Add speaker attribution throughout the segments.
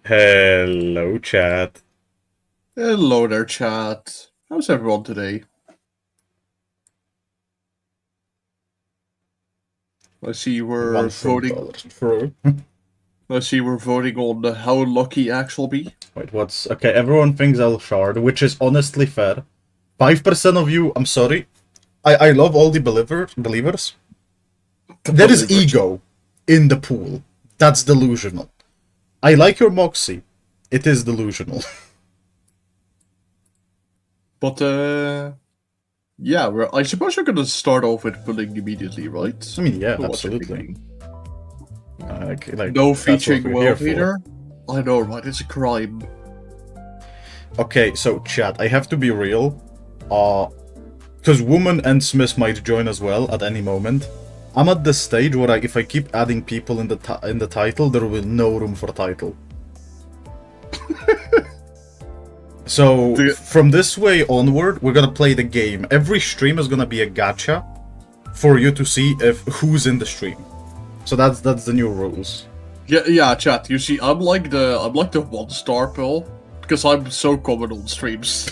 Speaker 1: Hello, chat.
Speaker 2: Hello there, chat. How's everyone today? I see we're voting.
Speaker 1: True.
Speaker 2: I see we're voting on how lucky Axeiiyl be.
Speaker 1: Wait, what's okay? Everyone thinks I'll shard, which is honestly fair. 5% of you, I'm sorry. I love all the believers. There is ego in the pool. That's delusional. I like your moxie. It is delusional.
Speaker 2: But yeah, I suppose you're gonna start off with pulling immediately, right?
Speaker 1: I mean, yeah, absolutely. Like,
Speaker 2: no featuring well-feeder? I know, right? It's a crime.
Speaker 1: Okay, so chat, I have to be real. Because Woman and Smith might join as well at any moment. I'm at the stage where if I keep adding people in the title, there will be no room for title. So from this way onward, we're gonna play the game. Every stream is gonna be a gacha for you to see who's in the stream. So that's the new rules.
Speaker 2: Yeah, chat. You see, I'm like the 1-star pill because I'm so common on streams.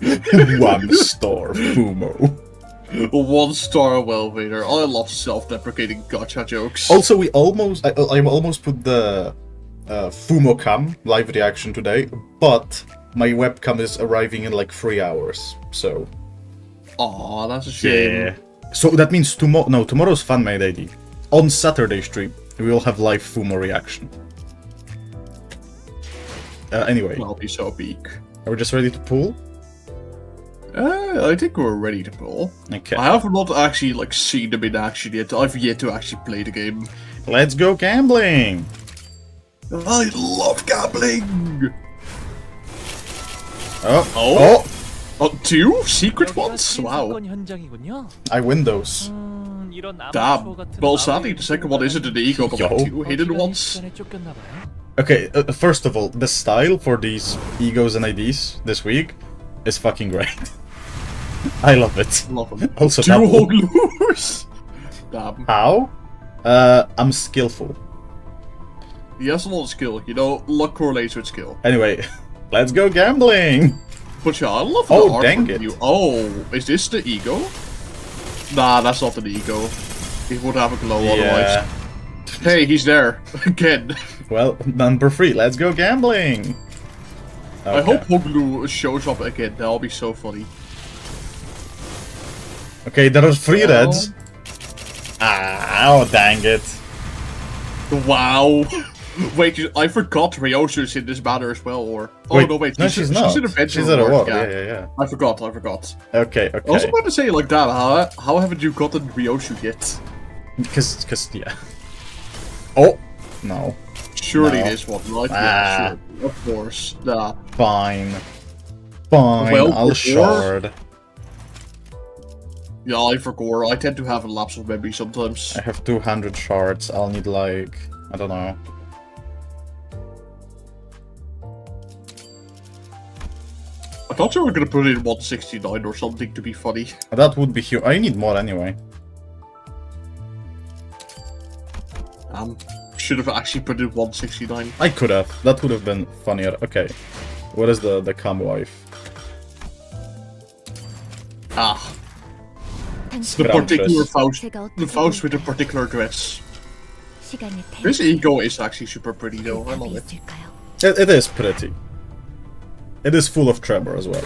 Speaker 1: 1-star Fumo.
Speaker 2: 1-star well-feeder. I love self-deprecating gacha jokes.
Speaker 1: Also, I almost put the Fumo cam live reaction today, but my webcam is arriving in like 3 hours. So.
Speaker 2: Aw, that's a shame.
Speaker 1: Yeah. So that means tomorrow's fan-made AD. On Saturday stream, we will have live Fumo reaction. Anyway.
Speaker 2: I'll be so peak.
Speaker 1: Are we just ready to pull?
Speaker 2: I think we're ready to pull.
Speaker 1: Okay.
Speaker 2: I have not actually seen them in action yet. I've yet to actually play the game.
Speaker 1: Let's go gambling!
Speaker 2: I love gambling!
Speaker 1: Oh!
Speaker 2: 2 secret ones? Wow.
Speaker 1: I win those.
Speaker 2: Damn. Well, sadly, the second one isn't an ego, but 2 hidden ones.
Speaker 1: Okay, first of all, the style for these egos and IDs this week is fucking great. I love it.
Speaker 2: Love them.
Speaker 1: Also,
Speaker 2: Two
Speaker 1: that
Speaker 2: whole lures. Damn.
Speaker 1: how? I'm skillful.
Speaker 2: He has a lot of skill. You know, luck correlates with skill.
Speaker 1: Anyway, let's go gambling.
Speaker 2: But yeah, I love the
Speaker 1: Oh,
Speaker 2: art
Speaker 1: dang
Speaker 2: from
Speaker 1: it.
Speaker 2: you. Oh, is this the ego? Nah, that's not an ego. He would have a glow otherwise. Hey, he's there again.
Speaker 1: Well, number 3. Let's go gambling.
Speaker 2: I
Speaker 1: Okay.
Speaker 2: hope Hoglu shows up again. That'll be so funny.
Speaker 1: Okay, there are 3
Speaker 2: Well.
Speaker 1: reds. Oh, dang it.
Speaker 2: Wow. Wait, I forgot Ryoshu's in this banner as well, or... Oh,
Speaker 1: Wait,
Speaker 2: no, wait.
Speaker 1: no, she's not.
Speaker 2: She's an adventure
Speaker 1: She's at a
Speaker 2: reward,
Speaker 1: war. Yeah.
Speaker 2: I forgot.
Speaker 1: Okay,
Speaker 2: I was
Speaker 1: okay.
Speaker 2: about to say, like, that, how haven't you gotten Ryoshu yet?
Speaker 1: Cause, yeah. Oh, no.
Speaker 2: Surely
Speaker 1: No.
Speaker 2: this one, right?
Speaker 1: Ah.
Speaker 2: Yeah, sure. Of course. Nah.
Speaker 1: Fine. Fine,
Speaker 2: Well,
Speaker 1: I'll
Speaker 2: before-
Speaker 1: shard.
Speaker 2: Yeah, I forgot. I tend to have a lapse of memory sometimes.
Speaker 1: I have 200 shards. I'll need, like, I don't know.
Speaker 2: I thought you were gonna put in 169 or something to be funny.
Speaker 1: That would be huge. I need more anyway.
Speaker 2: Should have actually put in 169.
Speaker 1: I could have. That would have been funnier. Okay. What is the cam wife?
Speaker 2: Ah, the
Speaker 1: Scrumptious.
Speaker 2: particular Faust. The Faust with a particular dress. This ego is actually super pretty though. I love it.
Speaker 1: It is pretty. It is full of tremor as well.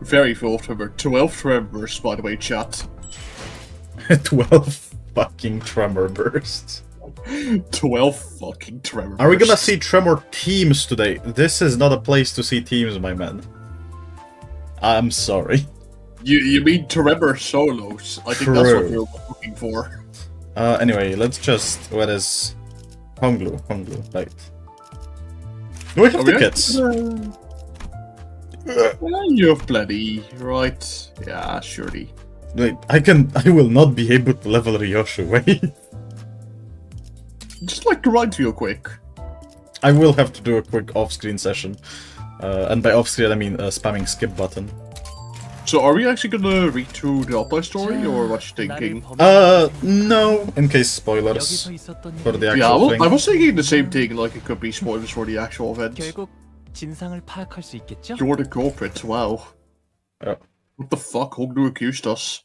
Speaker 2: Very full of tremor. 12 tremors, by the way, chat.
Speaker 1: 12 fucking tremor bursts.
Speaker 2: 12 fucking tremors.
Speaker 1: Are we gonna see tremor teams today? This is not a place to see teams, my man. I'm sorry.
Speaker 2: You mean tremor solos? I think that's what
Speaker 1: True.
Speaker 2: we're looking for.
Speaker 1: Anyway, let's just... What is... Honglu, right. Do we have
Speaker 2: Are we
Speaker 1: tickets?
Speaker 2: Well, you have plenty, right? Yeah, surely.
Speaker 1: Wait, I will not be able to level Ryoshu, wait.
Speaker 2: Just like grind real quick.
Speaker 1: I will have to do a quick off-screen session. And by off-screen I mean spamming skip button.
Speaker 2: So are we actually gonna read through the upload story, or what you thinking?
Speaker 1: No, in case spoilers for the actual thing.
Speaker 2: I was thinking the same thing, like it could be spoilers for the actual event.
Speaker 3: 결국 진상을 파악할 수 있겠죠?
Speaker 2: You're the culprit, wow.
Speaker 1: Yeah.
Speaker 2: What the fuck, Hoglu accused us?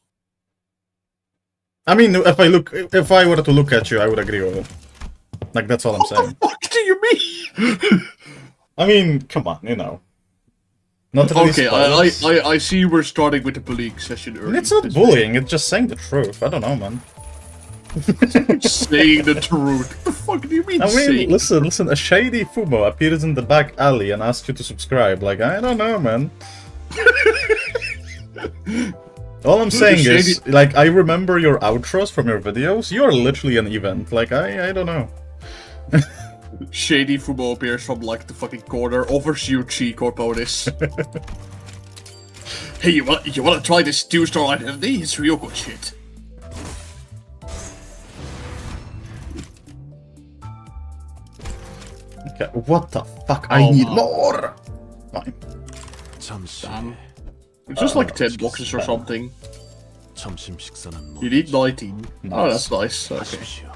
Speaker 1: I mean, if I were to look at you, I would agree with it. Like, that's all I'm saying.
Speaker 2: What the fuck do you mean?
Speaker 1: I mean, come on, you know. Not really
Speaker 2: Okay,
Speaker 1: spoilers.
Speaker 2: I see we're starting with the bullying session early.
Speaker 1: It's not bullying, it's just saying the truth. I don't know, man.
Speaker 2: Saying the truth. What the fuck do you mean
Speaker 1: I mean,
Speaker 2: saying?
Speaker 1: listen, a shady Fumo appears in the back alley and asks you to subscribe. Like, I don't know, man. All I'm saying is, like, I remember your outros from your videos. You're literally an event. Like, I don't know.
Speaker 2: Shady Fumo appears from like the fucking corner, offers you T Corp bonus. Hey, you wanna try this 2-star identity? It's real good shit.
Speaker 1: Okay, what the fuck? I need more! Fine.
Speaker 3: 잠시
Speaker 2: Damn. It's just like 10 boxes or something.
Speaker 3: 점심 식사는
Speaker 2: You need 19. Oh, that's nice. Okay.
Speaker 3: 하십시오.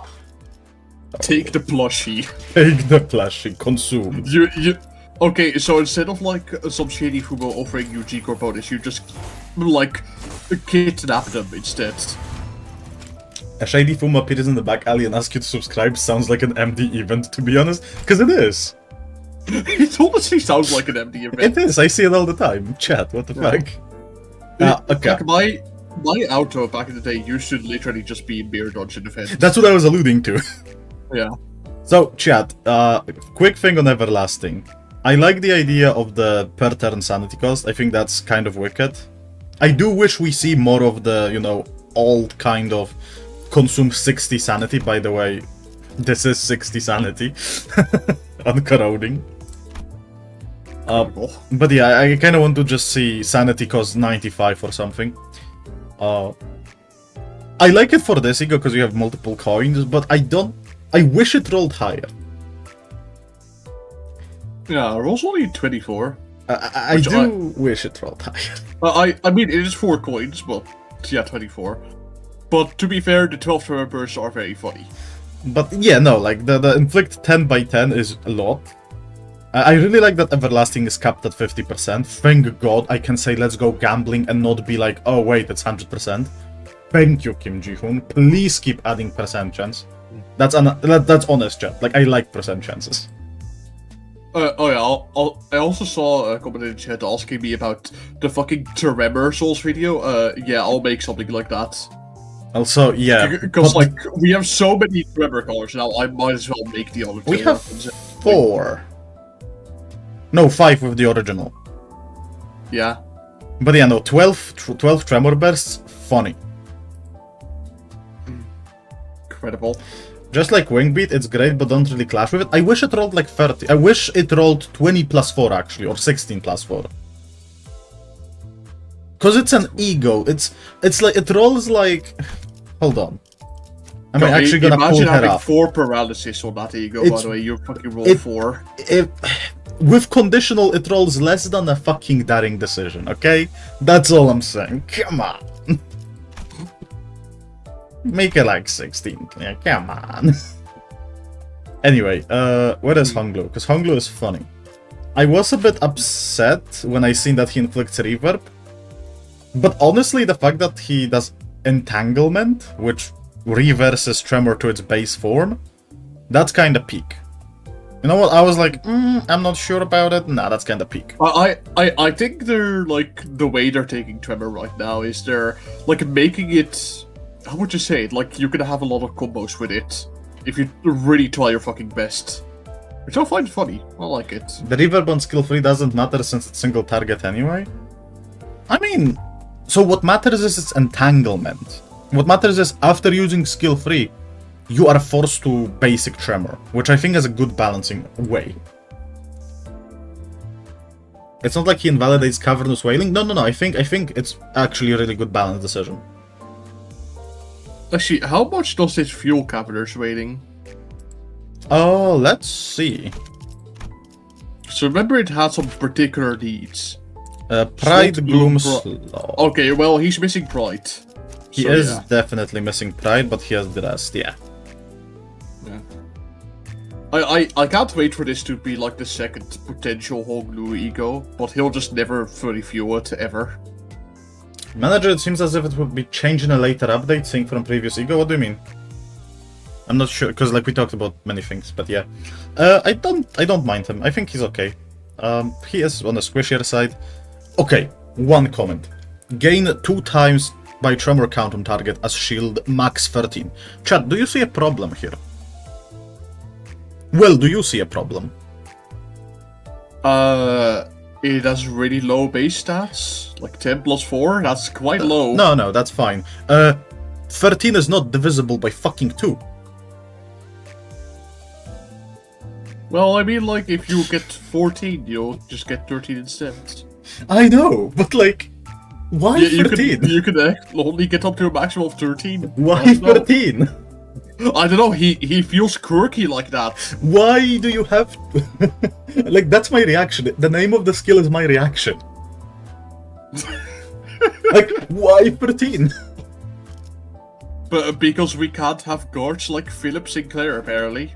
Speaker 2: Take the plushie.
Speaker 1: Take the plushie, consume.
Speaker 2: You. Okay, so instead of like some shady Fumo offering you G Corp bonus, you just like kidnap them instead.
Speaker 1: A shady Fumo appears in the back alley and asks you to subscribe sounds like an MD event, to be honest. Because it is.
Speaker 2: It honestly sounds like an empty event.
Speaker 1: It is, I see it all the time. Chat, what the fuck? Okay.
Speaker 2: Like my outro back in the day used to literally just be Mirror Dungeon event.
Speaker 1: That's what I was alluding to.
Speaker 2: Yeah.
Speaker 1: So, chat, quick thing on Everlasting. I like the idea of the per turn sanity cost. I think that's kind of wicked. I do wish we see more of the, you know, old kind of consume 60 sanity, by the way. This is 60 sanity. On corroding. But yeah, I kind of want to just see sanity cost 95 or something. I like it for this ego because you have multiple coins, but I wish it rolled higher.
Speaker 2: Yeah, roll's only 24.
Speaker 1: I do wish it rolled higher.
Speaker 2: I mean, it is 4 coins, but yeah, 24. But to be fair, the 12 tremor bursts are very funny.
Speaker 1: But yeah, no, like the inflict 10 by 10 is a lot. I really like that everlasting is capped at 50%. Thank God I can say let's go gambling and not be like, oh wait, it's 100%. Thank you, Kim Ji-hoon. Please keep adding percent chance. That's honest, chat. Like, I like percent chances.
Speaker 2: Oh yeah, I also saw a comment in the chat asking me about the fucking Tremor Souls video. Yeah, I'll make something like that.
Speaker 1: Also, yeah.
Speaker 2: Because, like, we have so many Tremor colors now, I might as well make the other two.
Speaker 1: We have 4. No, 5 with the original.
Speaker 2: Yeah.
Speaker 1: But yeah, no, 12 Tremor Bursts, funny.
Speaker 2: Incredible.
Speaker 1: Just like Wingbeat, it's great, but don't really clash with it. I wish it rolled like 30. I wish it rolled 20 plus 4, actually, or 16 plus 4. Because it's an ego. It's like, it rolls like... Hold on. Am I actually gonna pull
Speaker 2: imagine
Speaker 1: her
Speaker 2: having
Speaker 1: up?
Speaker 2: 4 paralysis on that ego, by the way. You fucking roll 4.
Speaker 1: With conditional, it rolls less than a fucking daring decision, okay? That's all I'm saying. Come on. Make it like 16. Yeah, come on. Anyway, where is Honglu? Because Honglu is funny. I was a bit upset when I seen that he inflicts reverb. But honestly, the fact that he does entanglement, which reverses tremor to its base form, that's kind of peak. You know what? I was like, I'm not sure about it. Nah, that's kind of peak.
Speaker 2: I think they're like the way they're taking tremor right now is they're like making it. How would you say it? Like, you can have a lot of combos with it if you really try your fucking best. Which I find funny. I like it.
Speaker 1: The reverb on skill 3 doesn't matter since it's single target anyway. I mean, so what matters is its entanglement. What matters is after using skill 3, you are forced to basic tremor, which I think is a good balancing way. It's not like he invalidates cavernous wailing. No. I think it's actually a really good balance decision.
Speaker 2: Actually, how much does this fuel cavernous wailing?
Speaker 1: Oh, let's see.
Speaker 2: So remember, it had some particular needs.
Speaker 1: Pride,
Speaker 2: Slot,
Speaker 1: Gloom,
Speaker 2: Pro-
Speaker 1: Slow.
Speaker 2: Okay, well, he's missing Pride.
Speaker 1: He is definitely missing Pride, but he has the rest, yeah.
Speaker 2: I can't wait for this to be like the second potential Honglu ego, but he'll just never fully fuel it, ever.
Speaker 1: Manager, it seems as if it would be changed in a later update, seeing from previous ego. What do you mean? I'm not sure, because like we talked about many things, but yeah. I don't mind him. I think he's okay. He is on the squishier side. Okay, one comment. Gain 2 times by tremor count on target as shield, max 13. Chat, do you see a problem here? Well, do you see a problem?
Speaker 2: It has really low base stats, like 10 plus 4, that's quite low.
Speaker 1: No, that's fine. 13 is not divisible by fucking 2.
Speaker 2: Well, I mean, like, if you get 14, you'll just get 13 instead.
Speaker 1: I know, but like, why
Speaker 2: Yeah,
Speaker 1: 13?
Speaker 2: You can only get up to a maximum of 13.
Speaker 1: Why 13?
Speaker 2: I don't know, he feels quirky like that.
Speaker 1: Why do you have... like, that's my reaction. The name of the skill is my reaction. Like, why 13?
Speaker 2: But because we can't have guards like Philip Sinclair, apparently.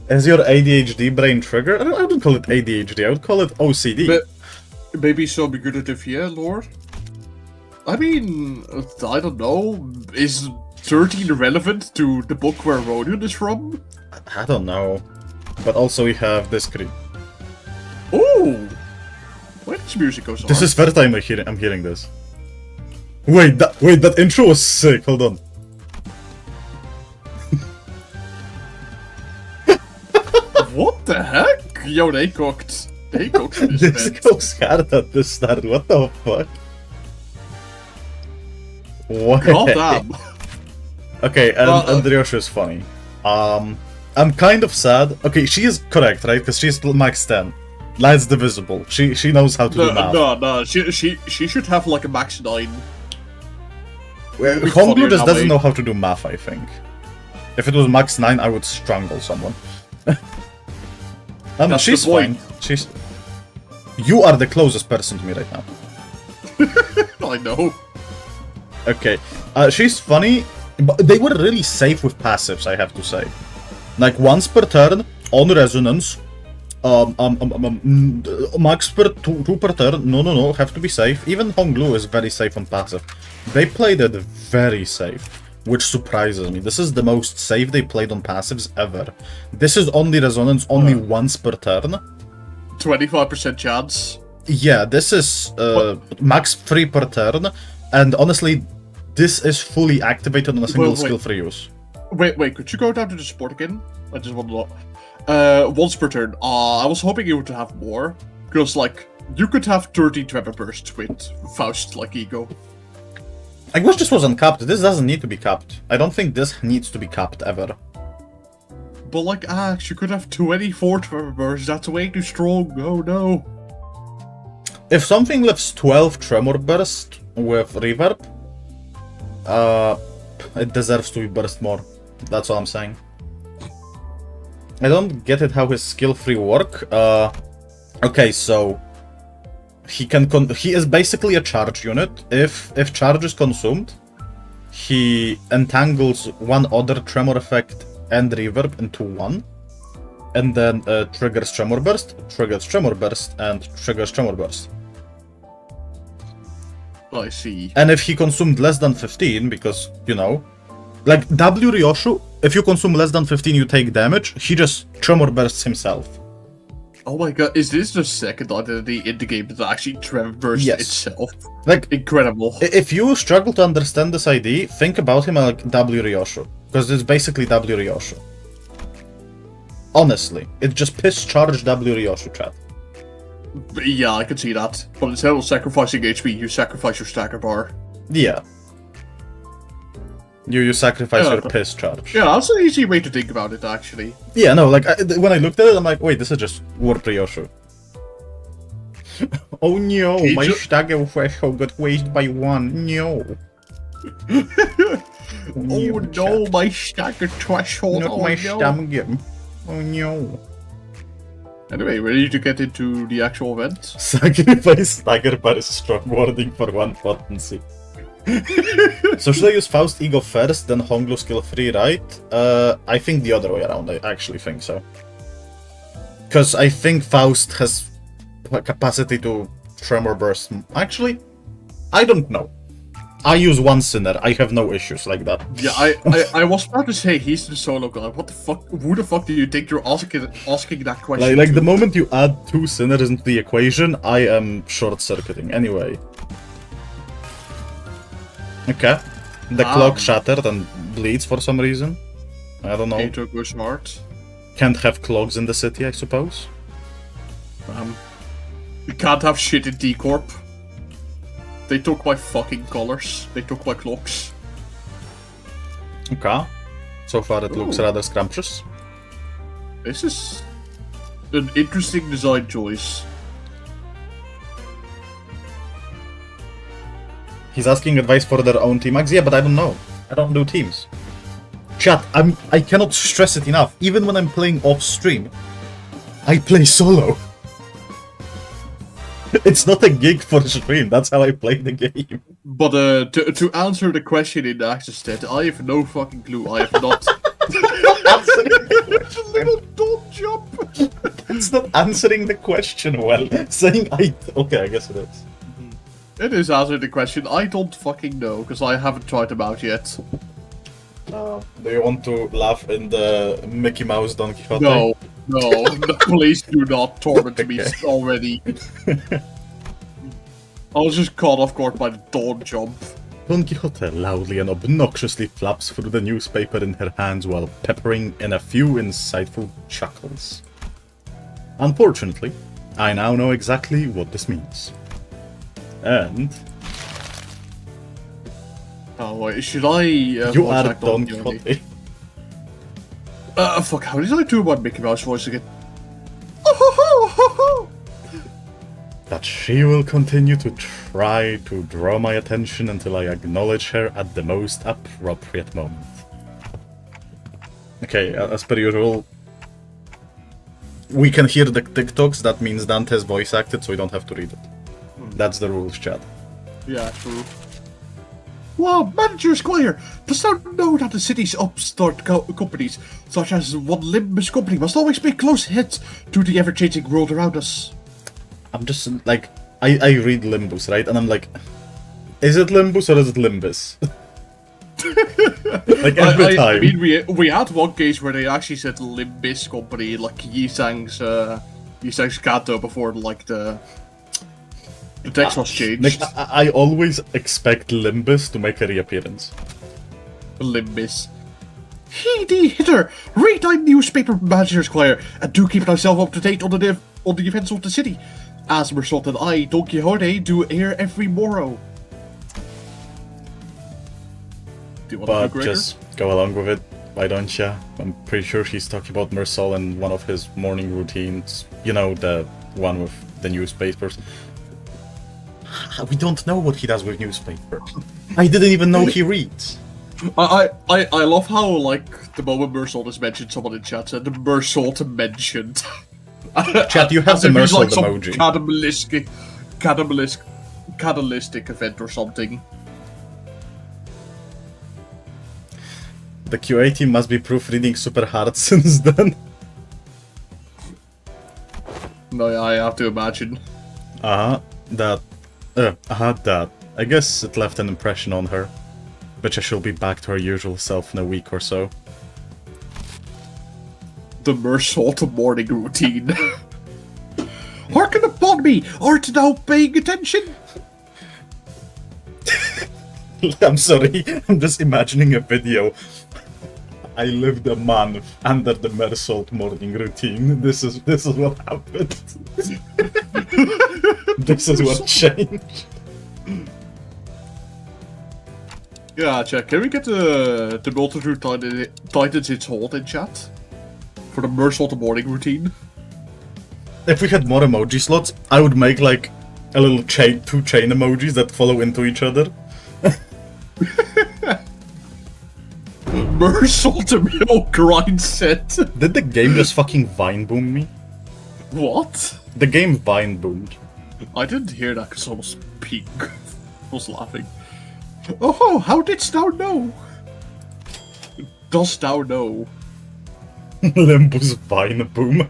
Speaker 1: Is your ADHD brain trigger? I wouldn't call it ADHD, I would call it OCD.
Speaker 2: But maybe some good at the fear, Lord? I mean, I don't know. Is 13 relevant to the book where Rodion is from?
Speaker 1: I don't know. But also we have this screen.
Speaker 2: Oh! Why does music goes on?
Speaker 1: This is first time I'm hearing this. Wait, that intro was sick. Hold on.
Speaker 2: What the heck? Yo, they cooked. They cooked this
Speaker 1: This
Speaker 2: bit.
Speaker 1: goes hard at the start. What the fuck? What?
Speaker 2: God damn.
Speaker 1: Okay, and Andriosha is funny. I'm kind of sad. Okay, she is correct, right? Because she's max 10. That's divisible. She knows how to do math.
Speaker 2: No. She should have like a max 9.
Speaker 1: Honglu just doesn't know how to do math, I think. If it was max 9, I would strangle someone.
Speaker 2: That's
Speaker 1: she's
Speaker 2: the point.
Speaker 1: fine. She's. You are the closest person to me right now.
Speaker 2: I know.
Speaker 1: Okay, she's funny, but they were really safe with passives, I have to say. Like once per turn on resonance, max per two per turn. No, have to be safe. Even Honglu is very safe on passive. They played it very safe, which surprises me. This is the most safe they played on passives ever. This is only resonance only once per turn.
Speaker 2: 25% chance.
Speaker 1: Yeah, this is max 3 per turn, and honestly, this is fully activated on a single skill free use.
Speaker 2: Wait, could you go down to the support again? I just want to know. Once per turn. I was hoping you would have more. Because, like, you could have 30 Tremor Bursts with Faust, like Ego.
Speaker 1: I wish this was uncapped. This doesn't need to be capped. I don't think this needs to be capped ever.
Speaker 2: But, like, Axe, you could have 24 Tremor Bursts. That's way too strong. Oh, no.
Speaker 1: If something lifts 12 Tremor Burst with Reverb, it deserves to be burst more. That's all I'm saying. I don't get it how his skill free work. Okay, so he is basically a charge unit. If charge is consumed, he entangles one other tremor effect and reverb into one, and then triggers tremor burst, and triggers tremor burst.
Speaker 2: I see.
Speaker 1: And if he consumed less than 15, because, you know, like W Ryoshu, if you consume less than 15 you take damage, he just tremor bursts himself.
Speaker 2: Oh my god, is this the second identity in the game that actually Tremor Burst
Speaker 1: Yes.
Speaker 2: itself?
Speaker 1: Like,
Speaker 2: Incredible.
Speaker 1: if you struggle to understand this ID, think about him like W Ryoshu, because it's basically W Ryoshu. Honestly, it's just piss charged W Ryoshu, chat.
Speaker 2: Yeah, I can see that. But instead of sacrificing HP, you sacrifice your stagger bar.
Speaker 1: Yeah. You sacrifice
Speaker 2: Yeah,
Speaker 1: your piss charge.
Speaker 2: Yeah, that's an easy way to think about it, actually.
Speaker 1: Yeah, no, like, when I looked at it, I'm like, wait, this is just Warp Ryoshu. Oh no,
Speaker 2: He
Speaker 1: my
Speaker 2: ju-
Speaker 1: stagger threshold got raised by 1, no.
Speaker 2: Oh no, my stagger threshold.
Speaker 1: Not
Speaker 2: Oh
Speaker 1: my
Speaker 2: no.
Speaker 1: stagger. Oh no.
Speaker 2: Anyway, ready to get into the actual event?
Speaker 1: Sacrifice stagger bar is strong wording for one potency. So should I use Faust Ego first, then Honglu skill free, right? I think the other way around, I actually think so. Because I think Faust has capacity to Tremor Burst. Actually, I don't know. I use one Sinner, I have no issues like that.
Speaker 2: Yeah, I was about to say he's the solo guy. What the fuck? Who the fuck do you think you're asking that question?
Speaker 1: Like
Speaker 2: to?
Speaker 1: the moment you add 2 Sinners into the equation, I am short-circuiting. Anyway. Okay. The clock shattered and bleeds for some reason. I don't know.
Speaker 2: Intro go smart.
Speaker 1: Can't have clogs in the city, I suppose.
Speaker 2: You can't have shit in T Corp. They took my fucking colors. They took my clocks.
Speaker 1: Okay. So far it looks
Speaker 2: Ooh.
Speaker 1: rather scrumptious.
Speaker 2: This is an interesting design choice.
Speaker 1: He's asking advice for their own team max. Yeah, but I don't know. I don't do teams. Chat, I cannot stress it enough. Even when I'm playing off stream, I play solo. It's not a gig for stream, that's how I play the game.
Speaker 2: But to answer the question in the access stat, I have no fucking clue. I have not. It's a little dog jump.
Speaker 1: It's not answering the question well. Saying okay, I guess it is.
Speaker 2: It is answering the question. I don't fucking know because I haven't tried them out yet.
Speaker 1: Do you want to laugh in the Mickey Mouse Don Quixote?
Speaker 2: No, please do not torment me
Speaker 1: Okay.
Speaker 2: already. I was just caught off guard by the dawn jump.
Speaker 1: Don Quixote loudly and obnoxiously flaps through the newspaper in her hands while peppering in a few insightful chuckles. Unfortunately, I now know exactly what this means. And
Speaker 2: Oh wait, should I?
Speaker 1: you
Speaker 2: voice
Speaker 1: are
Speaker 2: act on
Speaker 1: Don
Speaker 2: Yoni?
Speaker 1: Quixote.
Speaker 2: Fuck, how did I do my Mickey Mouse voice again?
Speaker 1: That she will continue to try to draw my attention until I acknowledge her at the most appropriate moment. Okay, as per usual, we can hear the TikToks, that means Dante's voice acted, so we don't have to read it. That's the rules, Chad.
Speaker 2: Yeah, true. Wow, Manager Squire! Dost thou know that the city's upstart companies, such as one Limbus company, must always pay close heads to the ever-changing world around us?
Speaker 1: I'm just, like, I read Limbus, right? And I'm like, is it Limbus or is it Limbus? Like, every time.
Speaker 2: I mean, we had one case where they actually said Limbus company, like Yisang's Kato before, like, the text was changed.
Speaker 1: Like, I always expect Limbus to make a reappearance.
Speaker 2: Limbus. He the hitter! Read thy newspaper, Manager Squire, and do keep thyself up to date on the events of the city. As Meral and I, Don Quixote, do air every morrow. Do you want
Speaker 1: But
Speaker 2: to do, Gregor?
Speaker 1: just go along with it, why don't ya? I'm pretty sure he's talking about Meral and one of his morning routines. You know, the one with the newspapers. We don't know what he does with newspapers. I didn't even know he reads.
Speaker 2: I love how, like, the moment Meral is mentioned, someone in chat said Meral mentioned.
Speaker 1: Chat, you have
Speaker 2: As
Speaker 1: the
Speaker 2: if he's
Speaker 1: Meral
Speaker 2: like some
Speaker 1: emoji.
Speaker 2: catalytic event or something.
Speaker 1: The QA team must be proofreading super hard since then.
Speaker 2: No, yeah, I have to imagine.
Speaker 1: That. I guess it left an impression on her. Bet she'll be back to her usual self in a week or so.
Speaker 2: The Meral morning routine. Hearken upon me! Art thou paying attention?
Speaker 1: I'm sorry, I'm just imagining a video. I lived a month under the Meral morning routine. This is what happened. This is what changed.
Speaker 2: Yeah, check. Can we get the multitude tightens its hold in chat? For the Meral morning routine?
Speaker 1: If we had more emoji slots, I would make like a little two chain emojis that follow into each other.
Speaker 2: Meral to Mill grind set.
Speaker 1: Did the game just fucking vine boom me?
Speaker 2: What?
Speaker 1: The game vine boomed.
Speaker 2: I didn't hear that because I was pink. I was laughing. Oh, how didst thou know? Dost thou know?
Speaker 1: Limbus vine boom.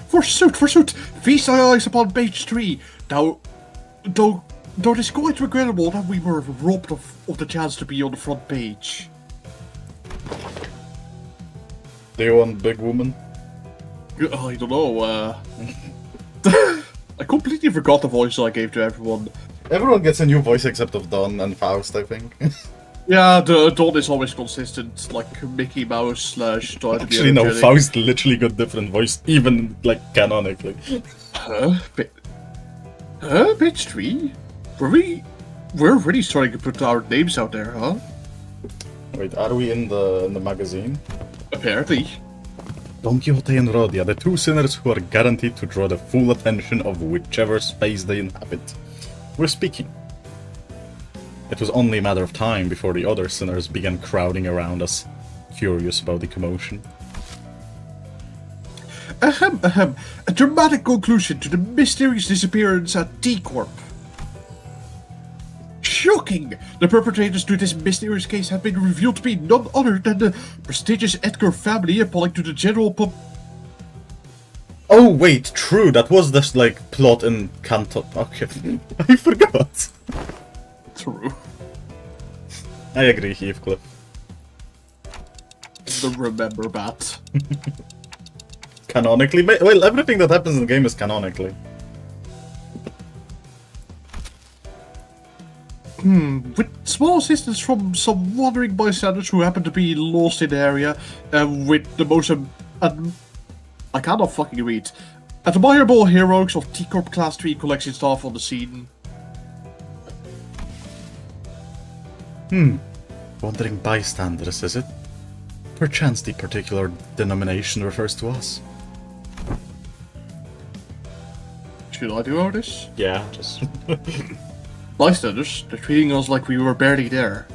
Speaker 2: Forsooth, feast thy eyes upon page 3. Though it is quite regrettable that we were robbed of the chance to be on the front page.
Speaker 1: Do you want big woman?
Speaker 2: I don't know, I completely forgot the voice I gave to everyone.
Speaker 1: Everyone gets a new voice except of Don and Faust, I think.
Speaker 2: Yeah, the Dawn is always consistent, like Mickey Mouse / try to be
Speaker 1: Actually, no,
Speaker 2: energetic.
Speaker 1: Faust literally got different voice, even, like, canonically.
Speaker 2: Page 3? We're really starting to put our names out there, huh?
Speaker 1: Wait, are we in the magazine?
Speaker 2: Apparently.
Speaker 1: Don Quixote and Rodia, the two sinners who are guaranteed to draw the full attention of whichever space they inhabit. We're speaking. It was only a matter of time before the other sinners began crowding around us, curious about the commotion.
Speaker 2: Ahem. A dramatic conclusion to the mysterious disappearance at T Corp. Shocking! The perpetrators to this mysterious case have been revealed to be none other than the prestigious Edgar family, appalling to the general pub.
Speaker 1: Oh wait, true, that was this, like, plot in Canto... Okay, I forgot.
Speaker 2: True.
Speaker 1: I agree, Heathcliff.
Speaker 2: The remember that.
Speaker 1: Canonically? Well, everything that happens in the game is canonically.
Speaker 2: With small assistance from some wandering bystanders who happen to be lost in the area, with the most... I cannot fucking read. Admirable heroics of T Corp Class 3 collection staff on the scene.
Speaker 1: Wandering bystanders, is it? Perchance the particular denomination refers to us.
Speaker 2: Should I do all this?
Speaker 1: Yeah, just...
Speaker 2: Bystanders, they're treating us like we were barely there.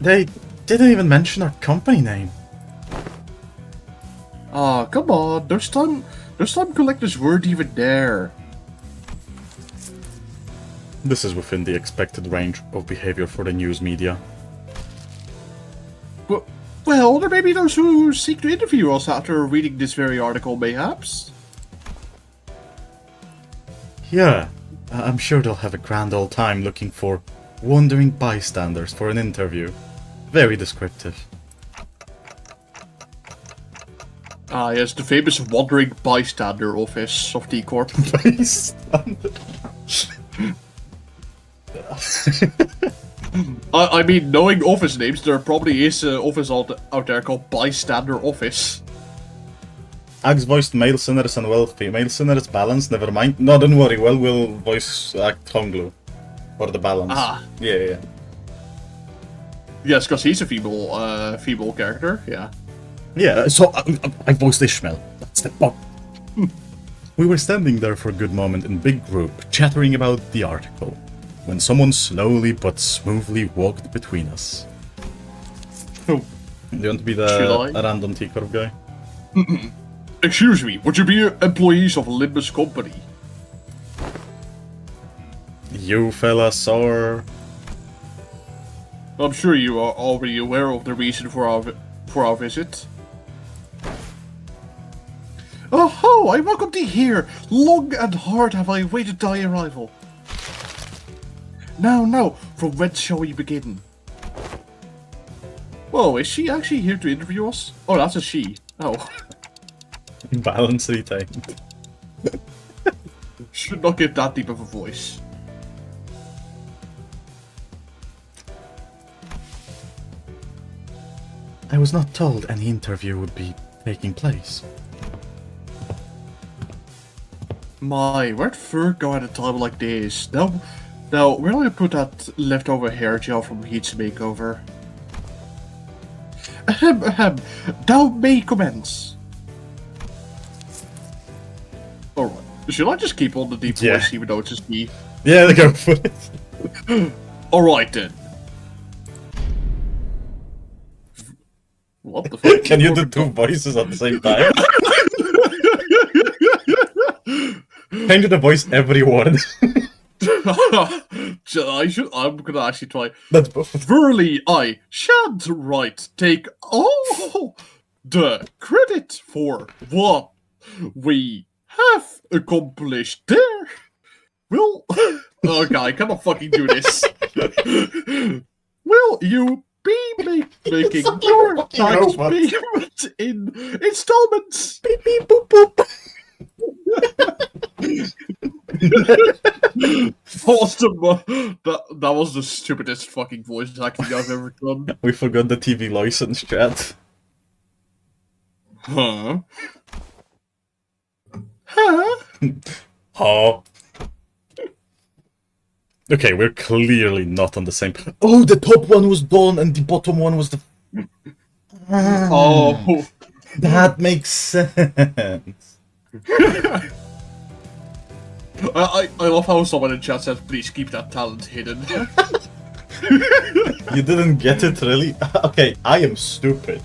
Speaker 1: They didn't even mention our company name.
Speaker 2: Ah, come on. Those time collectors weren't even there.
Speaker 1: This is within the expected range of behavior for the news media.
Speaker 2: Well, there may be those who seek to interview us after reading this very article, mayhaps.
Speaker 1: Yeah, I'm sure they'll have a grand old time looking for wandering bystanders for an interview. Very descriptive.
Speaker 2: Ah, yes, the famous wandering bystander office of T Corp.
Speaker 1: Bystander.
Speaker 2: I mean, knowing office names, there probably is an office out there called Bystander Office.
Speaker 1: Axe voiced male sinners and well, female sinners balanced, never mind. No, don't worry, well will voice act Honglu. For the balance.
Speaker 2: Ah.
Speaker 1: Yeah.
Speaker 2: Yes, because he's a female character, yeah.
Speaker 1: Yeah, so I voiced Ishmael. That's the pop. We were standing there for a good moment in big group, chattering about the article, when someone slowly but smoothly walked between us.
Speaker 2: Oh.
Speaker 1: Do you want to be
Speaker 2: Should I?
Speaker 1: random T Corp guy?
Speaker 2: Excuse me, would you be employees of Limbus company?
Speaker 1: You fellas are...
Speaker 2: I'm sure you are already aware of the reason for our visit. Oh, I welcome thee here. Long and hard have I waited thy arrival. Now, from whence shall we begin? Whoa, is she actually here to interview us? Oh, that's a she. Oh.
Speaker 1: Balance retained.
Speaker 2: Should not give that deep of a voice.
Speaker 1: I was not told any interview would be taking place.
Speaker 2: My, where'd fur go at a time like this? Now, where do I put that leftover hair gel from Heat's makeover? Ahem, thou may commence. Alright, should I just keep on the deep voice even though it's just me?
Speaker 1: Yeah, go for it.
Speaker 2: Alright then. What the fuck?
Speaker 1: Can you do two voices at the same time? Change the voice every word.
Speaker 2: I'm gonna actually try.
Speaker 1: That's both.
Speaker 2: Verily, I shan't take all the credit for what we have accomplished there. Will, okay, I cannot fucking do this. Will you be making your tax payment in installments?
Speaker 1: Beep beep boop boop.
Speaker 2: That was the stupidest fucking voice acting I've ever done.
Speaker 1: We forgot the TV license, chat.
Speaker 2: Huh? Huh?
Speaker 1: Huh? Okay, we're clearly not on the same... Oh, the top one was done and the bottom one was the...
Speaker 2: Oh.
Speaker 1: That makes sense.
Speaker 2: I love how someone in chat said, please keep that talent hidden.
Speaker 1: You didn't get it, really? Okay, I am stupid.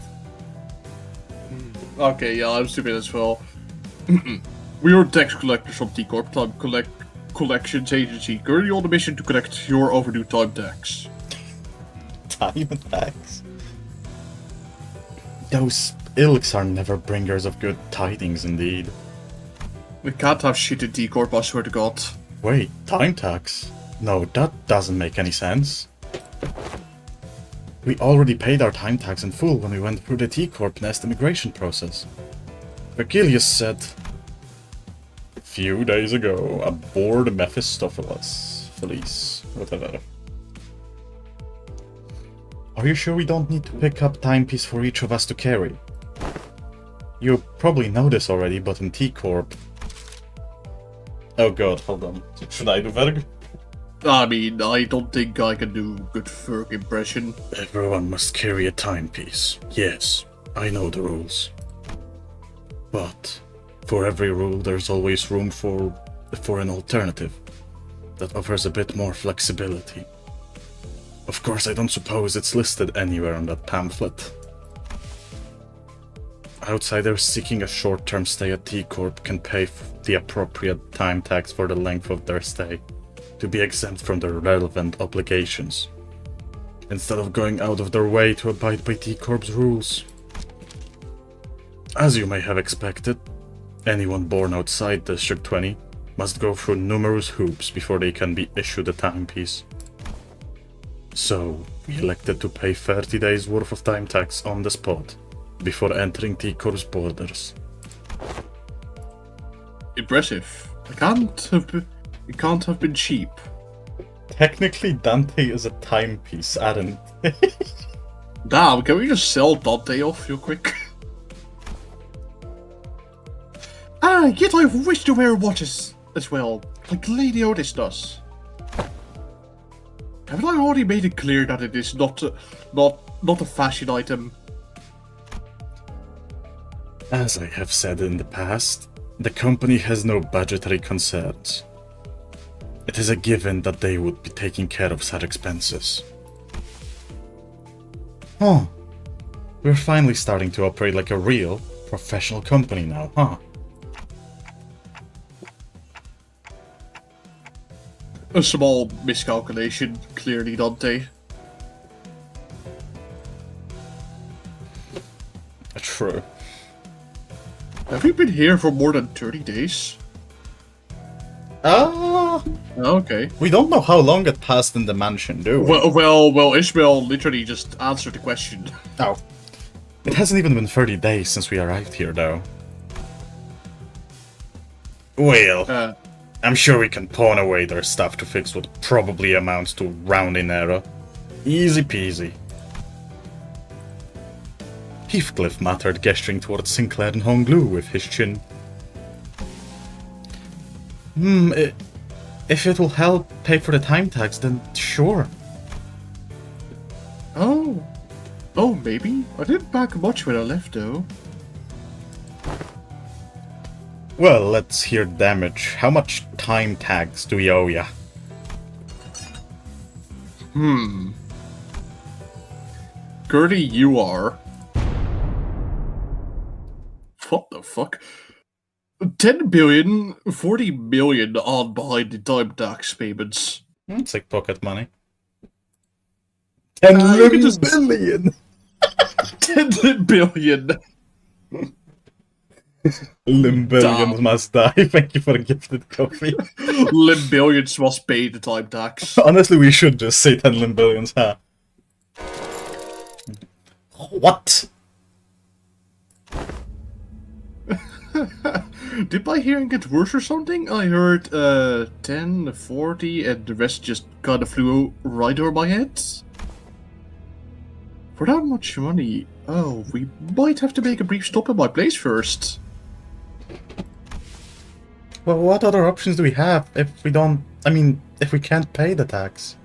Speaker 2: Okay, yeah, I'm stupid as well. We are tax collectors from T Corp, Time Collections Agency, currently on a mission to collect your overdue time tax.
Speaker 1: Time tax? Those ilks are never bringers of good tidings, indeed.
Speaker 2: We can't have shit in T Corp, I swear to God.
Speaker 1: Wait, time tax? No, that doesn't make any sense. We already paid our time tax in full when we went through the T Corp Nest immigration process. Virgilius said... few days ago, aboard Mephistopheles. Felice, whatever. Are you sure we don't need to pick up timepiece for each of us to carry? You probably know this already, but in T Corp... Oh god, hold on. Should I do Verg?
Speaker 2: I mean, I don't think I can do good Ferg impression.
Speaker 1: Everyone must carry a timepiece. Yes, I know the rules. But for every rule, there's always room for an alternative that offers a bit more flexibility. Of course, I don't suppose it's listed anywhere on that pamphlet. Outsiders seeking a short-term stay at T Corp can pay the appropriate time tax for the length of their stay, to be exempt from the relevant obligations, instead of going out of their way to abide by T Corp's rules. As you may have expected, anyone born outside District 20 must go through numerous hoops before they can be issued a timepiece. So, we elected to pay 30 days worth of time tax on the spot, before entering T Corp's borders.
Speaker 2: Impressive. It can't have been cheap.
Speaker 1: Technically, Dante is a timepiece, aren't
Speaker 2: Damn, can we just sell Dante off real quick? Yet I wish to wear watches as well, like Lady Otis does. Haven't I already made it clear that it is not a fashion item?
Speaker 1: As I have said in the past, the company has no budgetary concerns. It is a given that they would be taking care of such expenses. Huh. We're finally starting to operate like a real, professional company now, huh?
Speaker 2: A small miscalculation, clearly, Dante.
Speaker 1: True.
Speaker 2: Have you been here for more than 30 days? Okay.
Speaker 1: We don't know how long it passed in the mansion, do we?
Speaker 2: Well, Ishmael literally just answered the question.
Speaker 1: Oh. It hasn't even been 30 days since we arrived here, though. Well, I'm sure we can pawn away their stuff to fix what probably amounts to rounding error. Easy peasy. Heathcliff muttered, gesturing towards Sinclair and Honglu with his chin. If it will help pay for the time tax, then sure.
Speaker 2: Oh, maybe? I didn't pack much when I left, though.
Speaker 1: Well, let's hear damage. How much time tax do we owe ya?
Speaker 2: Gertie, you are... What the fuck? 10 billion, 40 million on behind the time tax payments.
Speaker 1: It's like pocket money. 10 billion!
Speaker 2: 10 billion!
Speaker 1: Limbillions must die. Thank you for the gifted coffee.
Speaker 2: Limbillions must pay the time tax.
Speaker 1: Honestly, we should just say 10 limbillions, huh? What?
Speaker 2: Did my hearing get worse or something? I heard 10, 40, and the rest just kind of flew right over my head. For that much money, we might have to make a brief stop at my place first.
Speaker 1: Well, what other options do we have if we don't... if we can't pay the tax?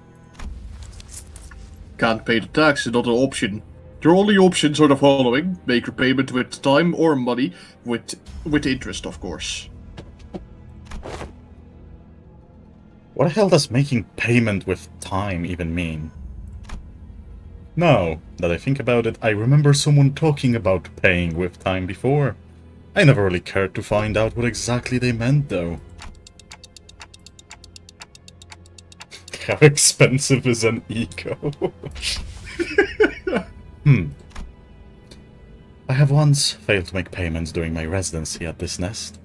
Speaker 2: Can't pay the tax is not an option. Your only options are the following: make your payment with time or money, with interest, of course.
Speaker 1: What the hell does making payment with time even mean? Now that I think about it, I remember someone talking about paying with time before. I never really cared to find out what exactly they meant, though. How expensive is an ego? I have once failed to make payments during my residency at this nest.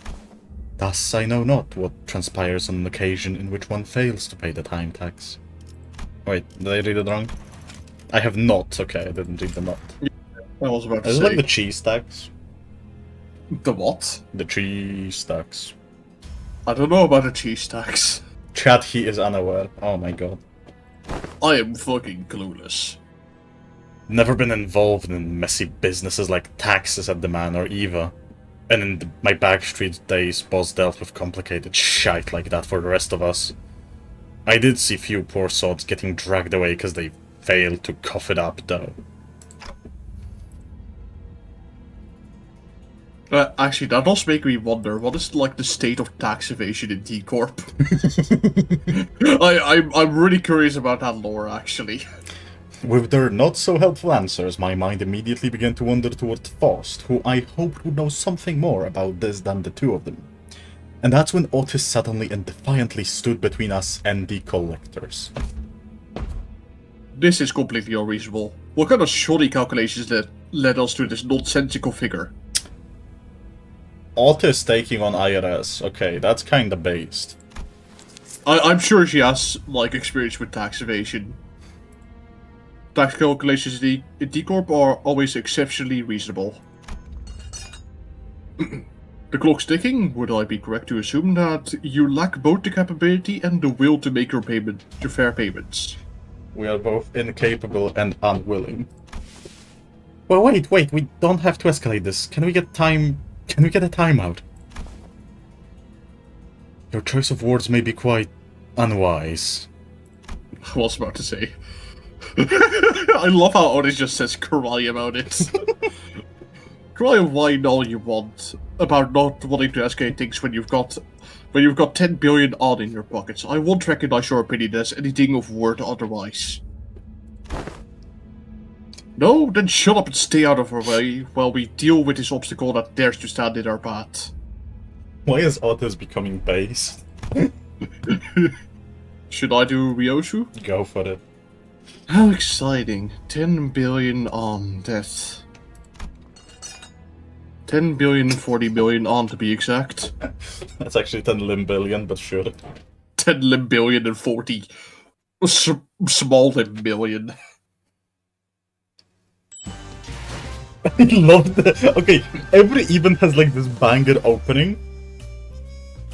Speaker 1: Thus, I know not what transpires on an occasion in which one fails to pay the time tax. Wait, did I read it wrong? I have not. Okay, I didn't read the not.
Speaker 2: I was about to
Speaker 1: Is it
Speaker 2: say.
Speaker 1: like the cheese tax?
Speaker 2: The what?
Speaker 1: The cheese tax.
Speaker 2: I don't know about the cheese tax.
Speaker 1: Chat, he is unaware. Oh my god.
Speaker 2: I am fucking clueless.
Speaker 1: Never been involved in messy businesses like taxes at the manor either. And in my backstreet days, boss dealt with complicated shite like that for the rest of us. I did see few poor sods getting dragged away because they failed to cough it up, though.
Speaker 2: Actually, that does make me wonder, what is like the state of tax evasion in T Corp? I'm really curious about that lore, actually.
Speaker 1: With their not so helpful answers, my mind immediately began to wander toward Faust, who I hoped would know something more about this than the two of them. And that's when Otis suddenly and defiantly stood between us and the collectors.
Speaker 2: This is completely unreasonable. What kind of shoddy calculations that led us to this nonsensical figure?
Speaker 1: Otis taking on IRS. Okay, that's kinda based.
Speaker 2: I'm sure she has, like, experience with tax evasion. Tax calculations in T Corp are always exceptionally reasonable. The clock's ticking. Would I be correct to assume that you lack both the capability and the will to make your fair payments?
Speaker 1: We are both incapable and unwilling. Well, wait, we don't have to escalate this. Can we get a timeout? Your choice of words may be quite unwise.
Speaker 2: I was about to say. I love how Otis just says cry about it. Cry and whine all you want about not wanting to escalate things when you've got 10 billion odd in your pockets. I won't recognize your opinion as anything of worth otherwise. No? Then shut up and stay out of our way while we deal with this obstacle that dares to stand in our path.
Speaker 1: Why is Otis becoming base?
Speaker 2: Should I do Ryoshu?
Speaker 1: Go for it.
Speaker 2: How exciting. 10 billion on death. 10 billion, 40 billion on to be exact.
Speaker 1: That's actually 10 limbillion, but sure.
Speaker 2: 10 limbillion and 40 small limbillion.
Speaker 1: I love that. Okay, every event has like this banger opening,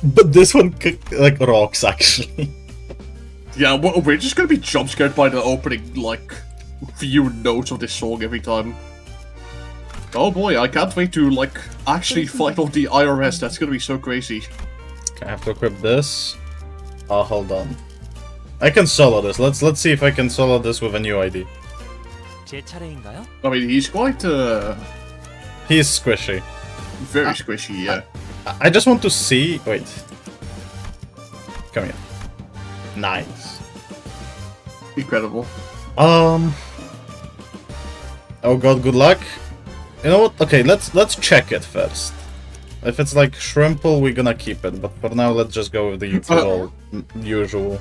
Speaker 1: but this one like rocks actually.
Speaker 2: Yeah, we're just gonna be jump scared by the opening, like, few notes of this song every time. Oh boy, I can't wait to, like, actually fight off the IRS. That's gonna be so crazy.
Speaker 1: Okay, I have to equip this. Oh, hold on. I can solo this. Let's see if I can solo this with a new ID.
Speaker 3: 제 차례인가요?
Speaker 2: I mean, he's quite,
Speaker 1: He's squishy.
Speaker 2: very squishy, yeah.
Speaker 1: I just want to see... Wait. Come here. Nice.
Speaker 2: Incredible.
Speaker 1: Oh god, good luck. You know what? Okay, let's check it first. If it's like Shrimple, we're gonna keep it, but for now let's just go with the usual.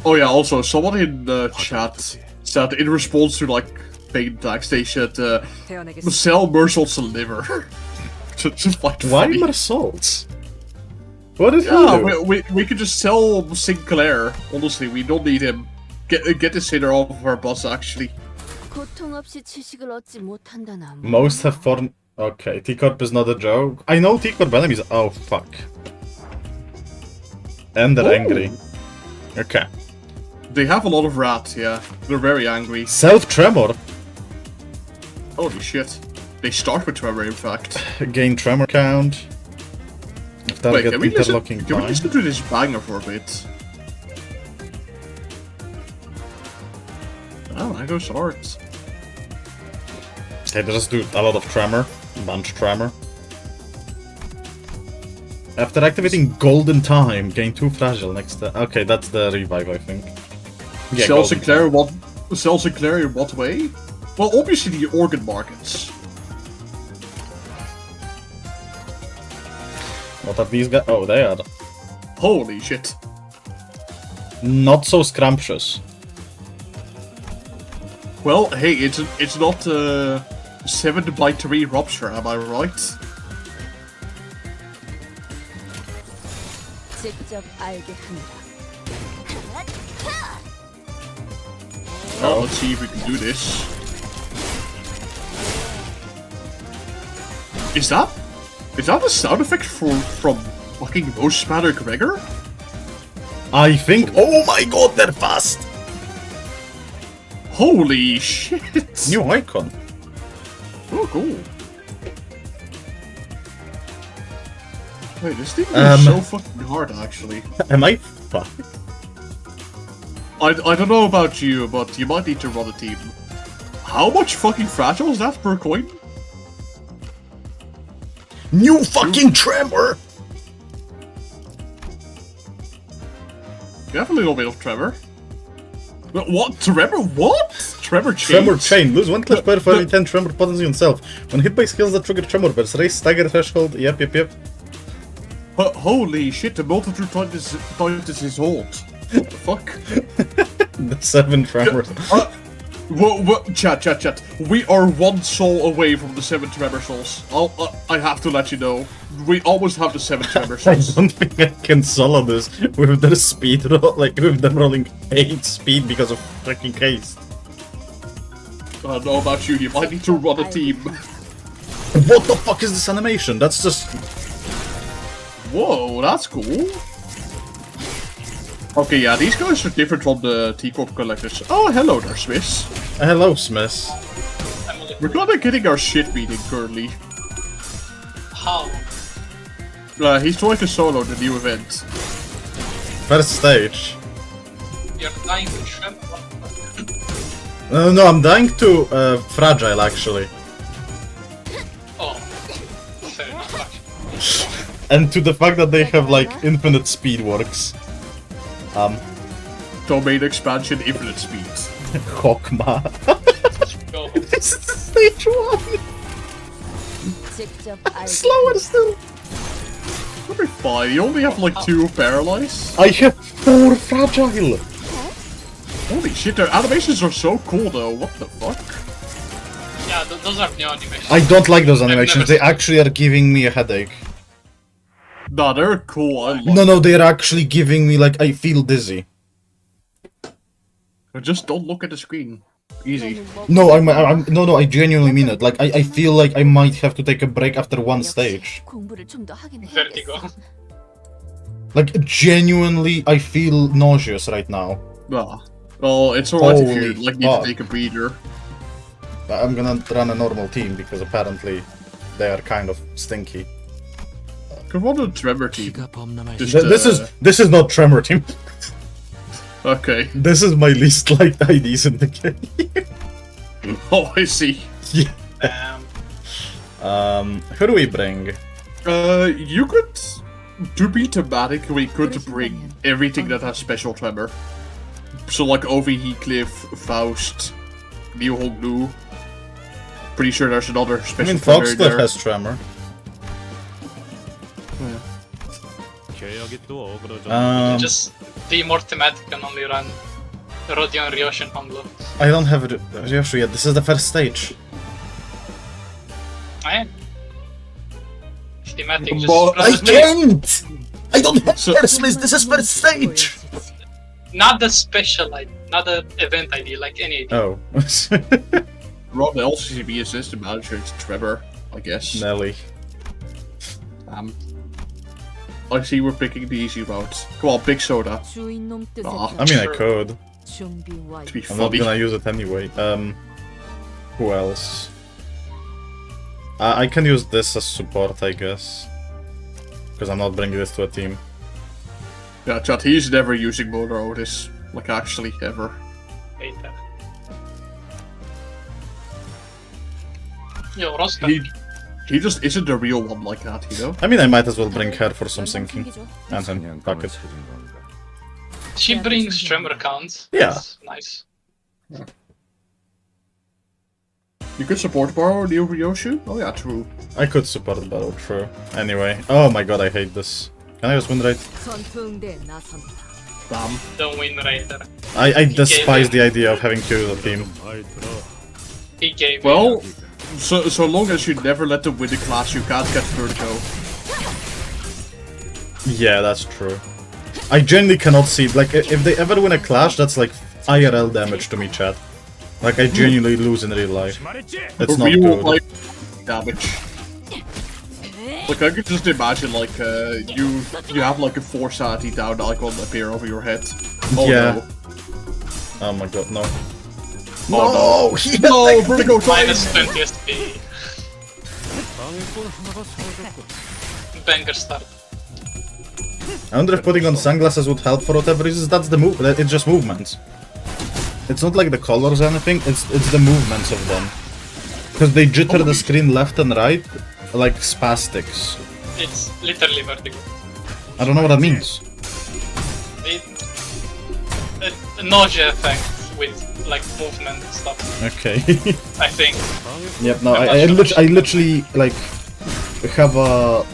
Speaker 2: Oh yeah, also, someone in the chat said in response to, like, paying tax, they should sell Mersalt's liver. Just like
Speaker 1: Why
Speaker 2: funny.
Speaker 1: Mersalts? What did he
Speaker 2: Yeah,
Speaker 1: do?
Speaker 2: we could just sell Sinclair. Honestly, we don't need him. Get this hitter off of our bus, actually.
Speaker 1: Most have foreign... Okay, T Corp is not a joke. I know T Corp enemies... Oh, fuck. And they're angry. Okay.
Speaker 2: They have a lot of rats, yeah. They're very angry.
Speaker 1: Self-tremor.
Speaker 2: Holy shit. They start with tremor, in fact.
Speaker 1: Gain tremor count. If
Speaker 2: Wait,
Speaker 1: target
Speaker 2: can we listen
Speaker 1: interlocking
Speaker 2: to
Speaker 1: time.
Speaker 2: this banger for a bit? Oh, I go swords.
Speaker 1: Okay, they just do a lot of tremor. Bunch tremor. After activating Golden Time, gain 2 fragile next to... Okay, that's the revive, I think. Yeah,
Speaker 2: Sell
Speaker 1: Golden
Speaker 2: Sinclair
Speaker 1: Time.
Speaker 2: what? Sell Sinclair in what way? Well, obviously the organ markets.
Speaker 1: What are these guys? Oh, they are
Speaker 2: Holy shit.
Speaker 1: not so scrumptious.
Speaker 2: Well, hey, it's not 7 by 3 rupture, am I right? Well, let's see if we can do this. Is that a sound effect from fucking Most Matter Gregor?
Speaker 1: I think... Oh my god, they're fast!
Speaker 2: Holy shit!
Speaker 1: New icon.
Speaker 2: Oh, cool. Wait, this thing is so fucking hard, actually.
Speaker 1: Am I fucked?
Speaker 2: I don't know about you, but you might need to run a team. How much fucking fragile is that per coin?
Speaker 1: New fucking tremor!
Speaker 2: You have a little bit of tremor. What? Tremor? What? Tremor chain?
Speaker 1: Tremor chain. Lose 1 clash power for every 10 tremor potency on self. When hit by skills that trigger tremor bursts, raise stagger threshold. Yep.
Speaker 2: Holy shit, the multitude times his hold. What the fuck?
Speaker 1: The 7 tremors.
Speaker 2: Chat. We are 1 soul away from the 7 tremor souls. I have to let you know. We almost have the 7 tremor
Speaker 1: I
Speaker 2: souls.
Speaker 1: don't think I can solo this with their speed roll, like with them rolling 8 speed because of freaking haste.
Speaker 2: I don't know about you, you might need to run a team.
Speaker 1: What the fuck is this animation? That's just...
Speaker 2: Whoa, that's cool. Okay, yeah, these guys are different from the T Corp collectors. Oh, hello there, Smiths.
Speaker 1: Hello, Smith.
Speaker 2: We're kinda getting our shit beaten currently.
Speaker 4: How?
Speaker 2: He's trying to solo the new event.
Speaker 1: First stage.
Speaker 4: You're dying to shrimp?
Speaker 1: No, I'm dying to Fragile, actually.
Speaker 4: Oh. Fair enough.
Speaker 1: And to the fact that they have, like, infinite speed works.
Speaker 2: Domain expansion, infinite speed.
Speaker 1: Hokma.
Speaker 4: Go.
Speaker 1: This is stage 1! Slower still!
Speaker 2: That'll be fine, you only have like 2 paralyzed.
Speaker 1: I have 4 Fragile!
Speaker 2: Holy shit, their animations are so cool though, what the fuck?
Speaker 4: Yeah, those are new animations.
Speaker 1: I don't like those animations,
Speaker 4: never
Speaker 1: they
Speaker 4: seen them.
Speaker 1: actually are giving me a headache.
Speaker 2: Nah, they're cool, I love
Speaker 1: No, they're actually giving me, like, I feel dizzy.
Speaker 2: them. Just don't look at the screen. Easy.
Speaker 1: No, no, I genuinely mean it. Like, I feel like I might have to take a break after 1 stage.
Speaker 4: Vertigo.
Speaker 1: Like, genuinely, I feel nauseous right now.
Speaker 2: Nah. Well, it's alright if
Speaker 1: Holy
Speaker 2: you like need
Speaker 1: fuck.
Speaker 2: to take a breather.
Speaker 1: I'm gonna run a normal team because apparently they are kind of stinky.
Speaker 2: Come on, a tremor team. Just,
Speaker 1: This is not Tremor team.
Speaker 2: Okay.
Speaker 1: This is my least liked IDs in the game.
Speaker 2: Oh, I see.
Speaker 1: Yeah.
Speaker 4: Damn.
Speaker 1: Who do we bring?
Speaker 2: You could, to be thematic, we could bring everything that has special tremor. So like Ovi, Heathcliff, Faust, New Hong Blue. Pretty sure there's another
Speaker 1: I
Speaker 2: special
Speaker 1: mean,
Speaker 2: tremor in
Speaker 1: Foxcliff
Speaker 2: there.
Speaker 1: has Tremor.
Speaker 4: Just be more thematic and only run Rodion, Ryoshi, and Honglo.
Speaker 1: I don't have Ryoshu yet. This is the first stage.
Speaker 4: Aye. Thematic, just
Speaker 2: But
Speaker 1: I
Speaker 4: process me.
Speaker 1: can't! I don't have
Speaker 2: So-
Speaker 1: first list. This is first stage!
Speaker 4: Not the special ID, not the event ID, like any ID.
Speaker 1: Oh.
Speaker 2: Rob LCCB assistant manager is Trevor, I guess.
Speaker 1: Nelly.
Speaker 2: I see we're picking the easy route. Come on, Big Soda.
Speaker 1: I mean, I could.
Speaker 2: To be
Speaker 1: I'm not
Speaker 2: funny.
Speaker 1: gonna use it anyway. Who else? I can use this as support, I guess. Because I'm not bringing this to a team.
Speaker 2: Yeah, chat, he's never using Motor Otis. Like, actually, ever.
Speaker 4: Hate that. Yo, Rostak.
Speaker 2: He just isn't a real one like that, you know?
Speaker 1: I mean, I might as well bring her for some sinking. And then, fuck it.
Speaker 4: She brings tremor counts.
Speaker 1: Yeah.
Speaker 4: That's nice.
Speaker 2: You could support Borrow Neo Ryoshu? Oh yeah, true.
Speaker 1: I could support Battle, true. Anyway. Oh my god, I hate this. Can I use win rate?
Speaker 2: Damn.
Speaker 4: The win raider.
Speaker 1: I despise the idea of having to use a team.
Speaker 4: He gave
Speaker 2: Well, so long as you never let them win the class, you can't get Vertigo.
Speaker 1: Yeah, that's true. I genuinely cannot see, like, if they ever win a clash, that's like IRL damage to me, chat. Like, I genuinely lose in real life. It's not
Speaker 2: Real
Speaker 1: good.
Speaker 2: life damage. Like, I could just imagine, like, you have, like, a 4 sanity down icon appear over your head. Oh
Speaker 1: Yeah.
Speaker 2: no.
Speaker 1: Oh my god, no.
Speaker 2: Oh
Speaker 1: no!
Speaker 2: No, Vertigo time!
Speaker 4: minus 20 SP. Banger start.
Speaker 1: I wonder if putting on sunglasses would help for whatever reasons. That's the move. It's just movements. It's not like the colors or anything. It's the movements of them. Because they jitter the screen left and right like spastics.
Speaker 4: It's literally vertigo.
Speaker 1: I don't know what that means.
Speaker 4: A nausea effect with like movement and stuff.
Speaker 1: Okay.
Speaker 4: I think.
Speaker 1: Yep. No,
Speaker 4: I'm
Speaker 1: I
Speaker 4: not sure.
Speaker 1: literally like have a.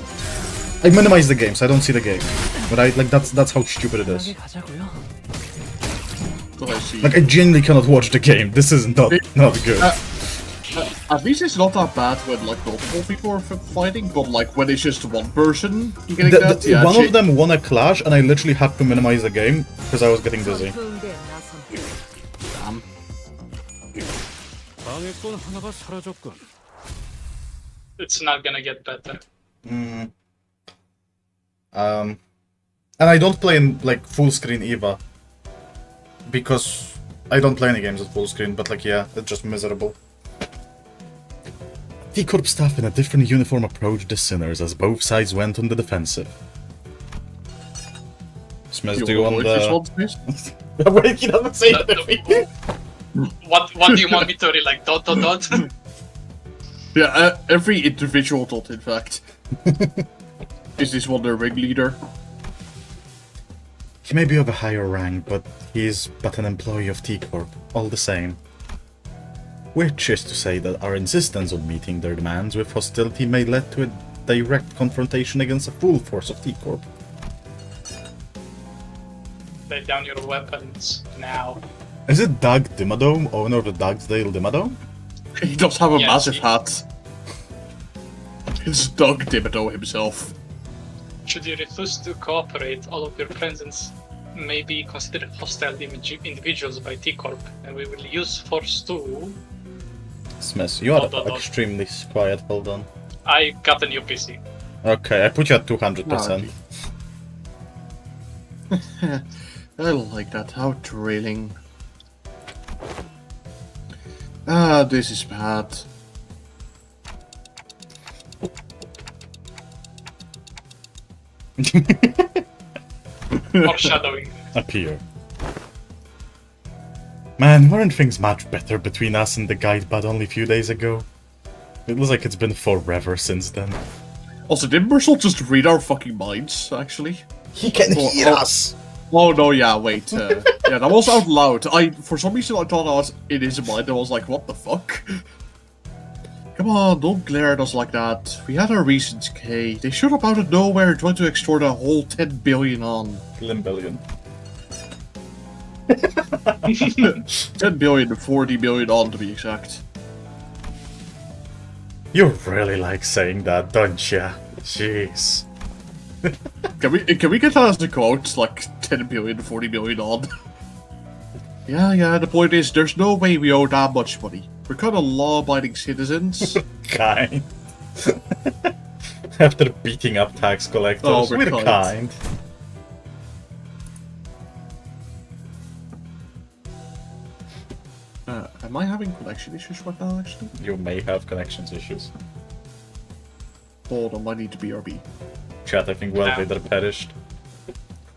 Speaker 1: I minimize the game, so I don't see the game. Right? Like that's how stupid it is.
Speaker 3: 가자고요.
Speaker 2: Well, I see.
Speaker 1: Like I genuinely cannot watch the game. This is not good.
Speaker 2: At least it's not that bad when like multiple people are fighting, but like when it's just one person getting that, yeah.
Speaker 1: One of them won a clash, and I literally had to minimize the game because I was getting dizzy.
Speaker 2: Damn.
Speaker 3: 방해꾼 하나가 사라졌군.
Speaker 4: It's not gonna get better.
Speaker 1: And I don't play in like full screen Eva because I don't play any games at full screen. But like, yeah, it's just miserable. T Corp staff in a different uniform approached the sinners as both sides went on the defensive. Smith, do you want the... Wait, he doesn't say anything.
Speaker 4: What do you want me to read? Like dot dot dot?
Speaker 2: Yeah, every individual dot, in fact. Is this one their ringleader?
Speaker 1: He may be of a higher rank, but he is but an employee of T Corp, all the same. Which is to say that our insistence on meeting their demands with hostility may lead to a direct confrontation against the full force of T Corp.
Speaker 4: Lay down your weapons now.
Speaker 1: Is it Doug Dimmadome, owner of the Dogsdale Dimmadome?
Speaker 2: He does have a
Speaker 4: Yes,
Speaker 2: massive
Speaker 4: he-
Speaker 2: hat. It's Doug Dimmadome himself.
Speaker 4: Should you refuse to cooperate, all of your presence may be considered hostile individuals by T Corp, and we will use force to.
Speaker 1: Smith, you are
Speaker 4: Dot, dot, dot.
Speaker 1: extremely quiet, hold on.
Speaker 4: I got a new PC.
Speaker 1: Okay, I put you at 200%.
Speaker 2: I like that. How thrilling. Ah, this is bad.
Speaker 4: Foreshadowing.
Speaker 1: Appear. Man, weren't things much better between us and the guide but only a few days ago? It looks like it's been forever since then.
Speaker 2: Also, did Meral just read our fucking minds, actually?
Speaker 1: He can
Speaker 2: hear
Speaker 1: us!
Speaker 2: Oh no, yeah, wait. Yeah, that was out loud. For some reason, I thought I was in his mind. I was like, what the fuck? Come on, don't glare at us like that. We had our reasons, Kay. They showed up out of nowhere trying to extort a whole 10 billion on.
Speaker 1: Limbillion.
Speaker 2: 10 billion to 40 billion on, to be exact.
Speaker 1: You really like saying that, don't ya? Jeez.
Speaker 2: Can we get that as the quote? Like 10 billion to 40 billion on? Yeah, the point is, there's no way we owe that much money. We're kind of law-abiding citizens.
Speaker 1: Kind. After beating up tax collectors,
Speaker 2: Oh, we're
Speaker 1: we're
Speaker 2: kind.
Speaker 1: kind.
Speaker 2: Am I having connection issues right now, actually?
Speaker 1: You may have connections issues.
Speaker 2: Hold on, I need to BRB.
Speaker 1: Chat, I think Wellvader perished.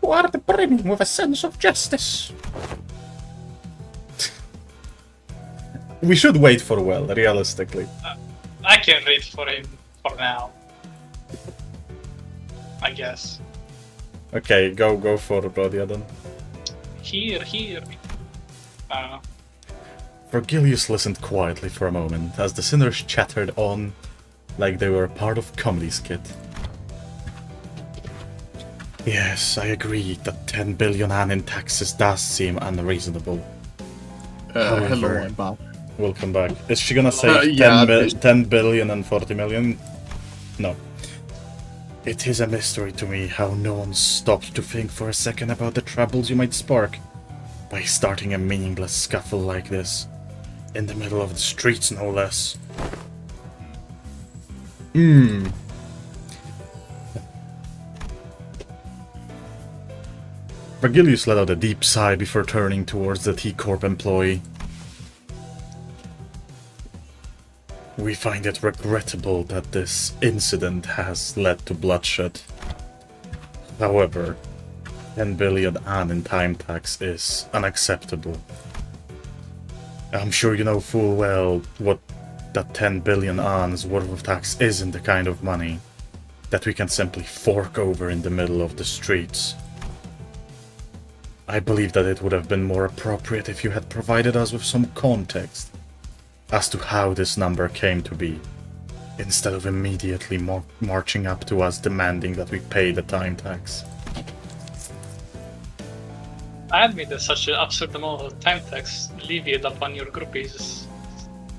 Speaker 5: Who are brimming with a sense of justice.
Speaker 1: We should wait for Well, realistically.
Speaker 4: I can read for him for now. I guess.
Speaker 1: Okay, go for Brodia then.
Speaker 4: Here. I don't know.
Speaker 1: Vergilius listened quietly for a moment as the sinners chattered on like they were part of comedy skit. Yes, I agree that 10 billion An in taxes does seem unreasonable.
Speaker 2: Hello, I'm back.
Speaker 1: We'll come back. Is she gonna say
Speaker 2: yeah,
Speaker 1: 10 billion and 40 million? No. It is a mystery to me how no one stopped to think for a second about the troubles you might spark by starting a meaningless scuffle like this. In the middle of the streets, no less. Vergilius let out a deep sigh before turning towards the T Corp employee. We find it regrettable that this incident has led to bloodshed. However, 10 billion An in time tax is unacceptable. I'm sure you know full well what that 10 billion ans worth of tax isn't the kind of money that we can simply fork over in the middle of the streets. I believe that it would have been more appropriate if you had provided us with some context as to how this number came to be, instead of immediately marching up to us demanding that we pay the time tax.
Speaker 4: I admit that such an absurd amount of time tax levied upon your group is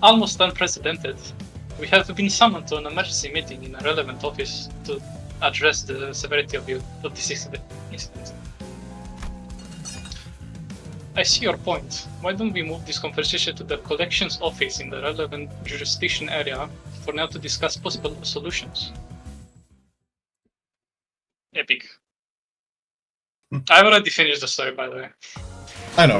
Speaker 4: almost unprecedented. We have been summoned to an emergency meeting in a relevant office to address the severity of this incident. I see your point. Why don't we move this conversation to the collections office in the relevant jurisdiction area for now to discuss possible solutions? Epic. I've already finished the story, by the way.
Speaker 1: I know.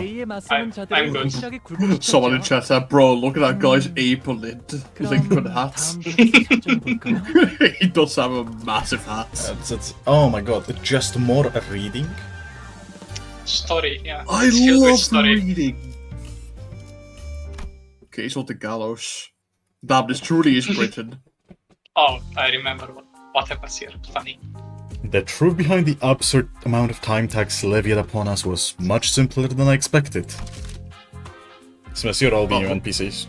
Speaker 4: I'm good.
Speaker 2: Someone in chat said, bro, look at that guy's apron lid. He's like good hats. He does have a massive hat.
Speaker 1: Oh my god, just more reading?
Speaker 4: Story, yeah.
Speaker 2: I
Speaker 4: It's filled with
Speaker 2: love
Speaker 4: story.
Speaker 2: reading. Okay, so the gallows. Damn, this truly is Britain.
Speaker 4: Oh, I remember what happens here. Funny.
Speaker 1: The truth behind the absurd amount of time tax levied upon us was much simpler than I expected. Smash, you're all being NPCs.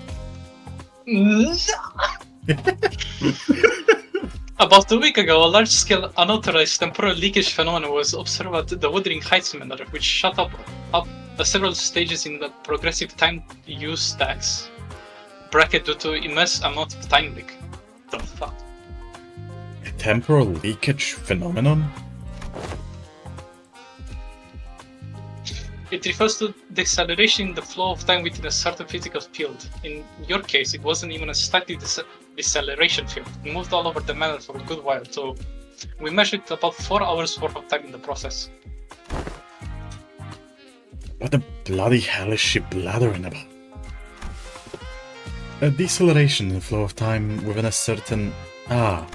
Speaker 4: About a week ago, a large-scale unauthorized temporal leakage phenomenon was observed at the Wuthering Heights Manor, which shot up several stages in the progressive time use tax bracket due to immense amount of time leak. The fuck?
Speaker 1: A temporal leakage phenomenon?
Speaker 4: It refers to the acceleration in the flow of time within a certain physical field. In your case, it wasn't even a static deceleration field. It moved all over the manor for a good while, so we measured about 4 hours worth of time in the process.
Speaker 1: What the bloody hell is she blathering about? A deceleration in the flow of time within a certain... Ah.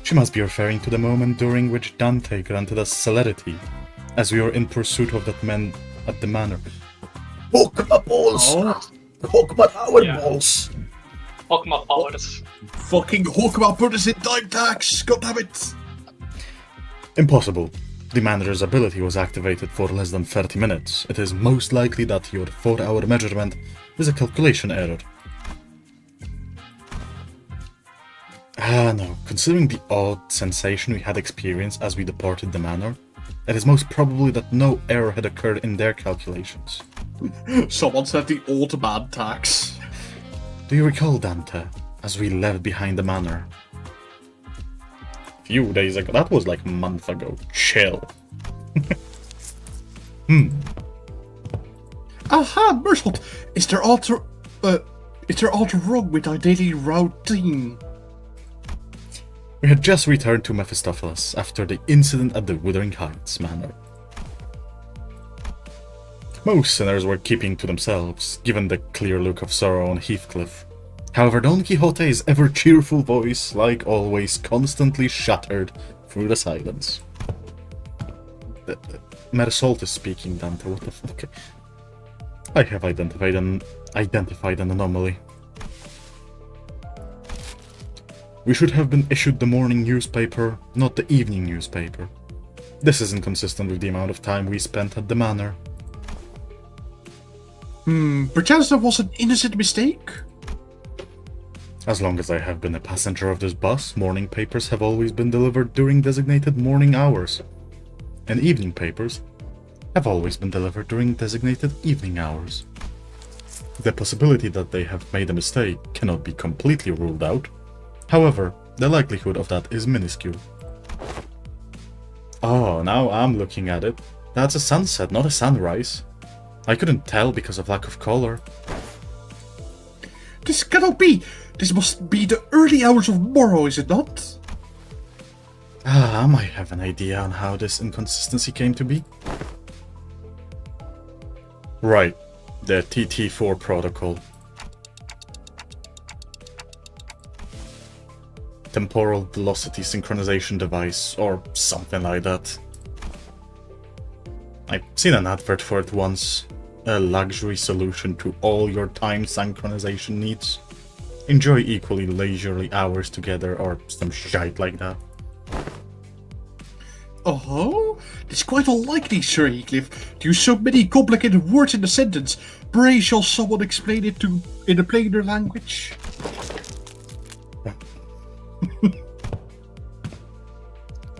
Speaker 1: She must be referring to the moment during which Dante granted us celerity, as we were in pursuit of that man at the manor. Hook my balls!
Speaker 2: Oh,
Speaker 1: Hook my power
Speaker 4: Yeah.
Speaker 1: balls!
Speaker 4: Pokemon powers.
Speaker 2: fucking hook about put us in time tax! God damn it!
Speaker 1: Impossible. The manor's ability was activated for less than 30 minutes. It is most likely that your 4-hour measurement is a calculation error. Ah no, considering the odd sensation we had experienced as we departed the manor, it is most probably that no error had occurred in their calculations.
Speaker 2: Someone said the old man tax.
Speaker 1: Do you recall, Dante, as we left behind the manor? Few days ago, that was like a month ago. Chill.
Speaker 2: Aha, Meral! Is there alter wrong with our daily routine?
Speaker 1: We had just returned to Mephistopheles after the incident at the Wuthering Heights Manor. Most sinners were keeping to themselves, given the clear look of sorrow on Heathcliff. However, Don Quixote's ever-cheerful voice, like always, constantly shattered through the silence. Meral is speaking, Dante, what the fuck? I have identified an anomaly. We should have been issued the morning newspaper, not the evening newspaper. This isn't consistent with the amount of time we spent at the manor.
Speaker 2: Perchance that was an innocent mistake?
Speaker 1: As long as I have been a passenger of this bus, morning papers have always been delivered during designated morning hours, and evening papers have always been delivered during designated evening hours. The possibility that they have made a mistake cannot be completely ruled out. However, the likelihood of that is minuscule. Oh, now I'm looking at it. That's a sunset, not a sunrise. I couldn't tell because of lack of color.
Speaker 2: This cannot be! This must be the early hours of morrow, is it not?
Speaker 1: I might have an idea on how this inconsistency came to be. Right, the TT4 protocol. Temporal velocity synchronization device, or something like that. I've seen an advert for it once. A luxury solution to all your time synchronization needs. enjoy equally leisurely hours together or some shite like that.
Speaker 2: Oh, it's quite unlikely, Sir Heathcliff, to use so many complicated words in a sentence. Pray, shall someone explain it in a plainer language?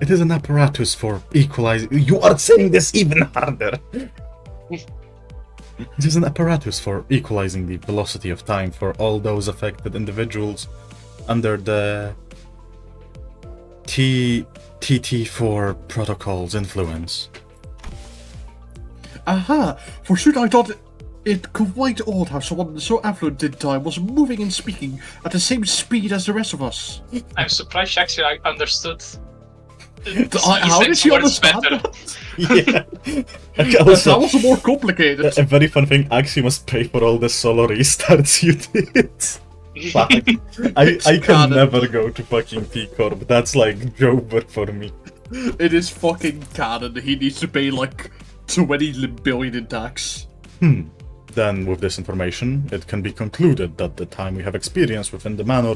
Speaker 1: It is an apparatus for equalizing. You are saying this even harder! It is an apparatus for equalizing the velocity of time for all those affected individuals under the TT4 protocol's influence.
Speaker 2: Aha! Forsooth, I thought it quite odd how someone so affluent in time was moving and speaking at the same speed as the rest of us.
Speaker 4: I'm surprised actually I understood.
Speaker 2: How did she understand
Speaker 4: better.
Speaker 2: that?
Speaker 1: Yeah.
Speaker 2: That
Speaker 1: Also,
Speaker 2: was more complicated.
Speaker 1: a very fun thing, Axeiiyl must pay for all the solo restarts you did. Fuck. I can
Speaker 2: canon.
Speaker 1: never go to fucking T Corp. That's like Jober for me.
Speaker 2: It is fucking canon. He needs to pay like 20 billion in tax.
Speaker 1: Then, with this information, it can be concluded that the time we have experienced within the manor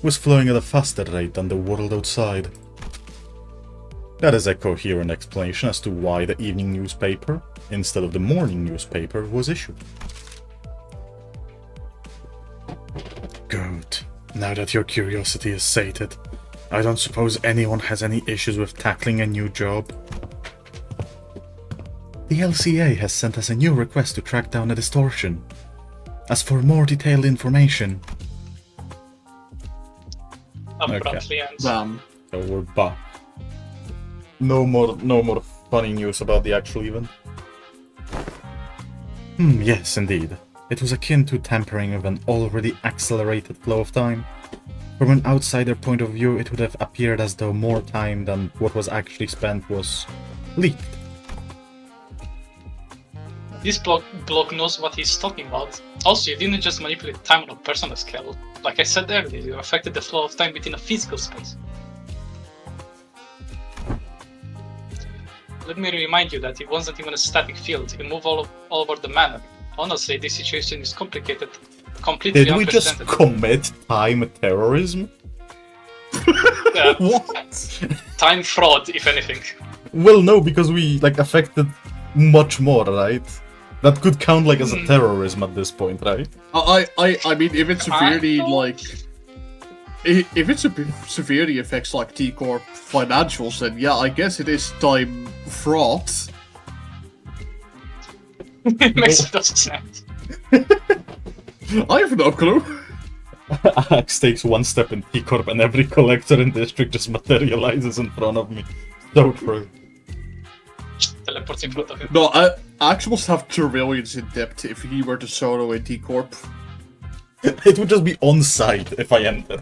Speaker 1: was flowing at a faster rate than the world outside. That is a coherent explanation as to why the evening newspaper, instead of the morning newspaper, was issued. Good. Now that your curiosity is sated, I don't suppose anyone has any issues with tackling a new job. The LCA has sent us a new request to track down a distortion. As for more detailed information...
Speaker 4: Abruptly ends.
Speaker 2: Damn.
Speaker 1: So we're back. No more funny news about the actual event. Yes, indeed. It was akin to tampering with an already accelerated flow of time. From an outsider point of view, it would have appeared as though more time than what was actually spent was leaked.
Speaker 4: This bloke knows what he's talking about. Also, you didn't just manipulate time on a personal scale. Like I said earlier, you affected the flow of time within a physical space. Let me remind you that it wasn't even a static field, it moved all over the manor. Honestly, this situation is complicated, completely
Speaker 1: Did we just
Speaker 4: unprecedented.
Speaker 1: commit time terrorism?
Speaker 2: What?
Speaker 4: Time fraud, if anything.
Speaker 1: Well, no, because we affected much more, right? That could count as a terrorism at this point, right?
Speaker 2: I mean, if it severely
Speaker 4: Fraud?
Speaker 2: if it severely affects T Corp financials, then yeah, I guess it is time fraud.
Speaker 4: It makes a lot of sense.
Speaker 2: I have no clue.
Speaker 1: Axe takes one step in T Corp and every collector in district just materializes in front of me. So true.
Speaker 4: Teleports in front of him.
Speaker 2: No, Axe must have trillions in debt if he were to solo in T Corp.
Speaker 1: It would just be on site if I enter.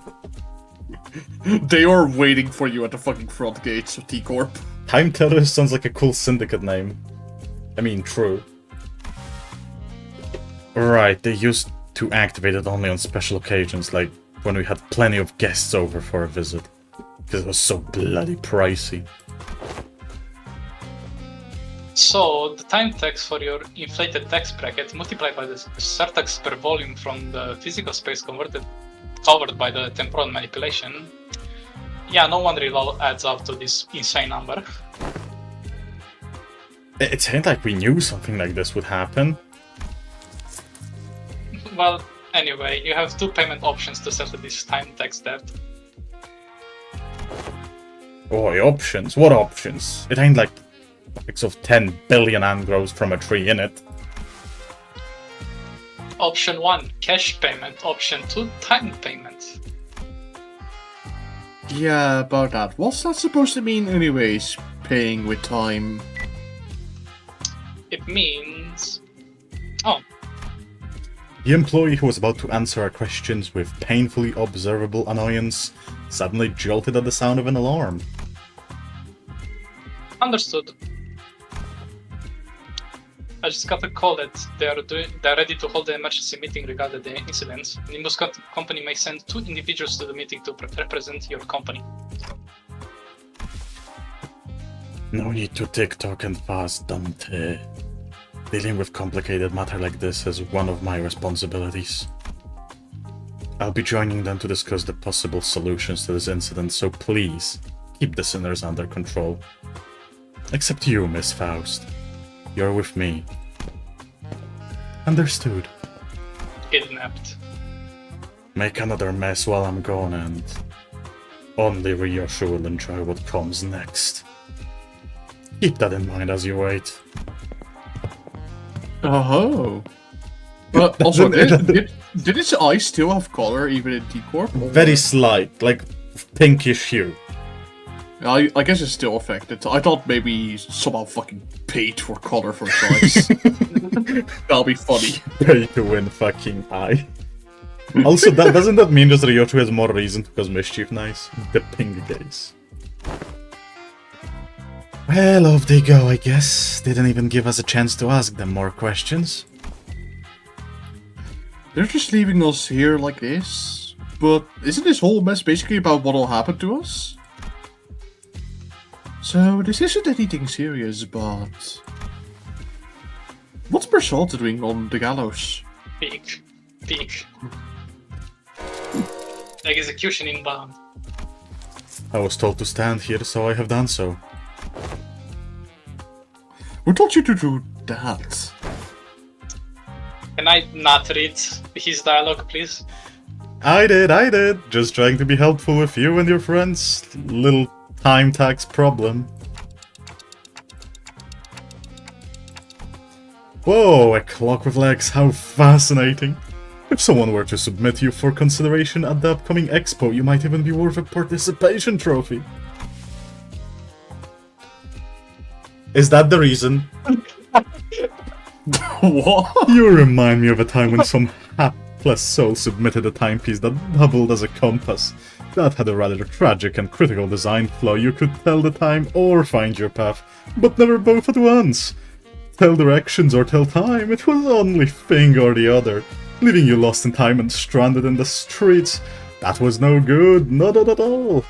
Speaker 2: They are waiting for you at the fucking front gates of T Corp.
Speaker 1: Time Terrorist sounds like a cool syndicate name. I mean, true. Right, they used to activate it only on special occasions, like when we had plenty of guests over for a visit. Because it was so bloody pricey.
Speaker 4: So, the time tax for your inflated tax bracket multiplied by the surtax per volume from the physical space covered by the temporal manipulation. Yeah, no wonder it all adds up to this insane number.
Speaker 1: It seemed like we knew something like this would happen.
Speaker 4: Well, anyway, you have two payment options to settle this time tax debt.
Speaker 1: Boy, options? What options? It ain't like of 10 billion angros from a tree in it.
Speaker 4: Option 1, cash payment. Option 2, time payment.
Speaker 2: Yeah, about that. What's that supposed to mean anyways? Paying with time.
Speaker 4: It means... Oh,
Speaker 1: The employee who was about to answer our questions with painfully observable annoyance suddenly jolted at the sound of an alarm.
Speaker 4: understood. I just got a call that they're ready to hold an emergency meeting regarding the incident. Limbus company may send 2 individuals to the meeting to represent your company.
Speaker 1: No need to tick-tock and fast, Dante. Dealing with complicated matter like this is one of my responsibilities. I'll be joining them to discuss the possible solutions to this incident, so please, keep the sinners under control. Except you, Miss Faust. You're with me. Understood.
Speaker 4: Kidnapped.
Speaker 1: Make another mess while I'm gone, and only Ryoshu will enjoy what comes next. Keep that in mind as you wait.
Speaker 2: Oh. But also, did its eyes still have color even in T Corp?
Speaker 1: Very slight, like pinkish hue.
Speaker 2: I guess it's still affected. I thought maybe somehow fucking paid for color for its eyes. That'll be funny.
Speaker 1: Pay to win fucking eye. Also, doesn't that mean just Ryoshu has more reason to cause mischief? Nice. The pink days. Well, off they go, I guess. Didn't even give us a chance to ask them more questions.
Speaker 2: They're just leaving us here like this. But isn't this whole mess basically about what'll happen to us? So, this isn't anything serious, but... What's Meral doing on the gallows?
Speaker 4: Peak. Execution inbound.
Speaker 1: I was told to stand here, so I have done so.
Speaker 2: Who told you to do that?
Speaker 4: Can I not read his dialogue, please?
Speaker 1: I did. Just trying to be helpful with you and your friends' little time tax problem. Whoa, a clock with legs, how fascinating. If someone were to submit you for consideration at the upcoming expo, you might even be worth a participation trophy. Is that the reason?
Speaker 2: What?
Speaker 1: You remind me of a time when some hapless soul submitted a timepiece that doubled as a compass. That had a rather tragic and critical design flaw. You could tell the time or find your path, but never both at once. Tell directions or tell time, it was only thing or the other, leaving you lost in time and stranded in the streets. That was no good, not at all.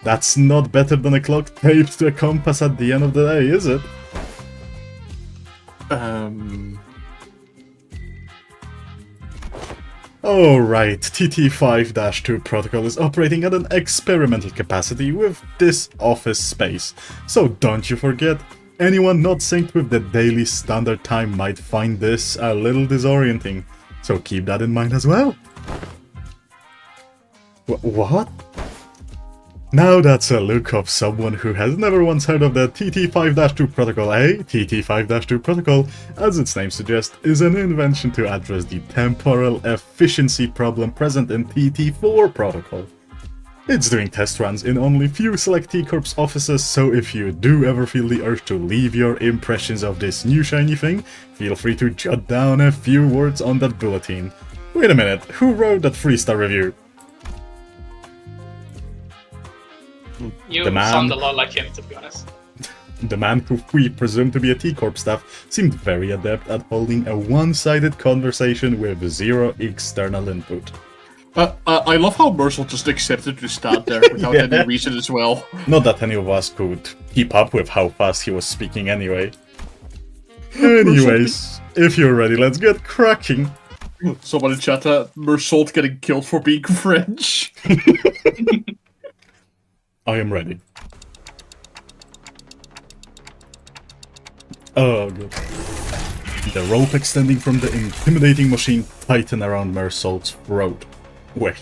Speaker 1: That's not better than a clock taped to a compass at the end of the day, is it? Alright, TT5-2 protocol is operating at an experimental capacity with this office space. So don't you forget, anyone not synced with the daily standard time might find this a little disorienting. So keep that in mind as well. What? Now that's a look of someone who has never once heard of the TT5-2 protocol, eh? TT5-2 protocol, as its name suggests, is an invention to address the temporal efficiency problem present in TT4 protocol. It's doing test runs in only few select T Corp's offices, so if you do ever feel the urge to leave your impressions of this new shiny thing, feel free to jot down a few words on that bulletin. Wait a minute, who wrote that 3-star review?
Speaker 4: You
Speaker 1: The man-
Speaker 4: sound a lot like him, to be honest.
Speaker 1: The man who we presume to be a T Corp staff seemed very adept at holding a one-sided conversation with zero external input.
Speaker 2: I love how Meral just accepted to stand there without
Speaker 1: Yeah.
Speaker 2: any reason as well.
Speaker 1: Not that any of us could keep up with how fast he was speaking anyway. Anyways, if you're ready, let's get cracking.
Speaker 2: Someone in chat, Meral getting killed for being French.
Speaker 1: I am ready. Oh, good. The rope extending from the intimidating machine tightened around Mersault's throat. Wait.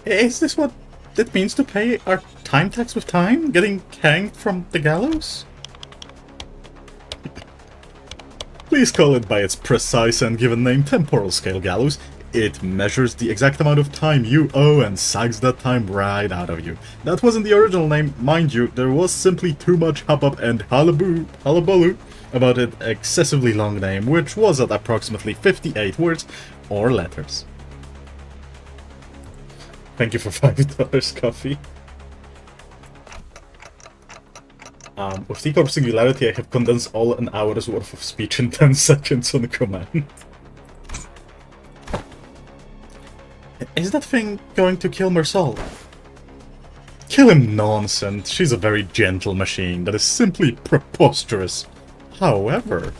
Speaker 1: Is this what it means to pay our time tax with time? Getting hanged from the gallows? Please call it by its precise and given name, Temporal Scale Gallows. It measures the exact amount of time you owe and sags that time right out of you. That wasn't the original name, mind you, there was simply too much hubbub and hullabaloo about its excessively long name, which was at approximately 58 words or letters. Thank you for $5, coffee. With T Corp Singularity, I have condensed all an hour's worth of speech in 10 seconds on command. Is that thing going to kill Meral? Kill him, nonsense. She's a very gentle machine that is simply preposterous. However,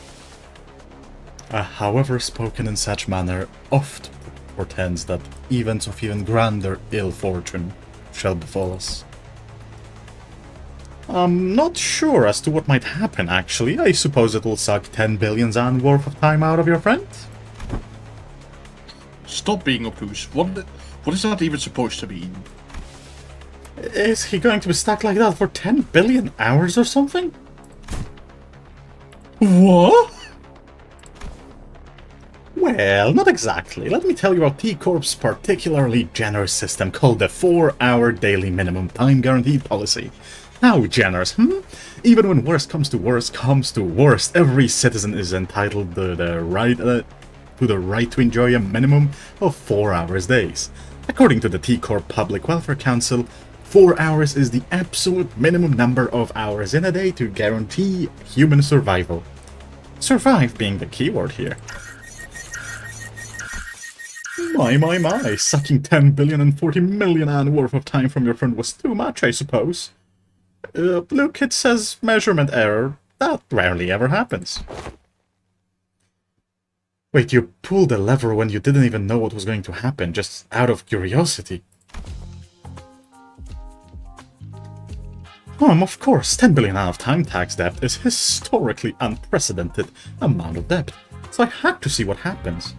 Speaker 1: a however spoken in such manner oft portends that events of even grander ill fortune shall befall us. I'm not sure as to what might happen, actually. I suppose it will suck 10 billion Zan worth of time out of your friend?
Speaker 2: Stop being obtuse. What is that even supposed to mean?
Speaker 1: Is he going to be stuck like that for 10 billion hours or something?
Speaker 2: What?
Speaker 1: Well, not exactly. Let me tell you about T Corp's particularly generous system called the 4-hour daily minimum time guarantee policy. How generous, Even when worst comes to worst, every citizen is entitled to the right to enjoy a minimum of 4 hours days. According to the T Corp Public Welfare Council, 4 hours is the absolute minimum number of hours in a day to guarantee human survival. Survive being the keyword here. My, sucking 10 billion and 40 million An worth of time from your friend was too much, I suppose. Blue Kid says measurement error. That rarely ever happens. Wait, you pulled the lever when you didn't even know what was going to happen, just out of curiosity. Of course, 10 billion out of time tax debt is historically unprecedented amount of debt, so I had to see what happens.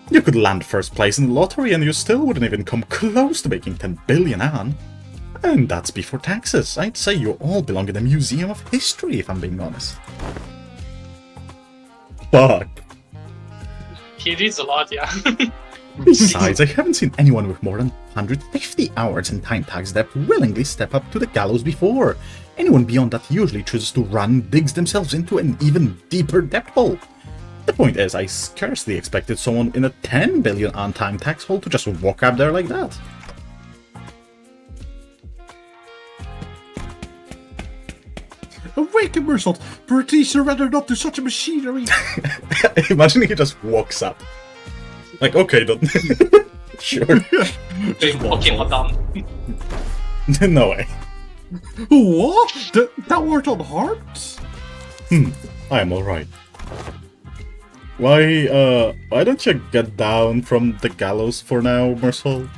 Speaker 1: You could land first place in the lottery and you still wouldn't even come close to making 10 billion An. And that's before taxes. I'd say you all belong in the Museum of History, if I'm being honest. Fuck.
Speaker 4: He reads a lot, yeah.
Speaker 1: Besides, I haven't seen anyone with more than 150 hours in time tax debt willingly step up to the gallows before. Anyone beyond that usually chooses to run, digs themselves into an even deeper debt hole. The point is, I scarcely expected someone in a 10 billion An time tax hole to just walk up there like that.
Speaker 2: Awake, Mersault! Pretty surrendered up to such a machinery!
Speaker 1: Imagine he just walks up. Like, okay, don't... Sure.
Speaker 4: Okay, madame.
Speaker 1: No way.
Speaker 2: What? That worked on hearts?
Speaker 1: I am alright. Why don't you get down from the gallows for now, Meral?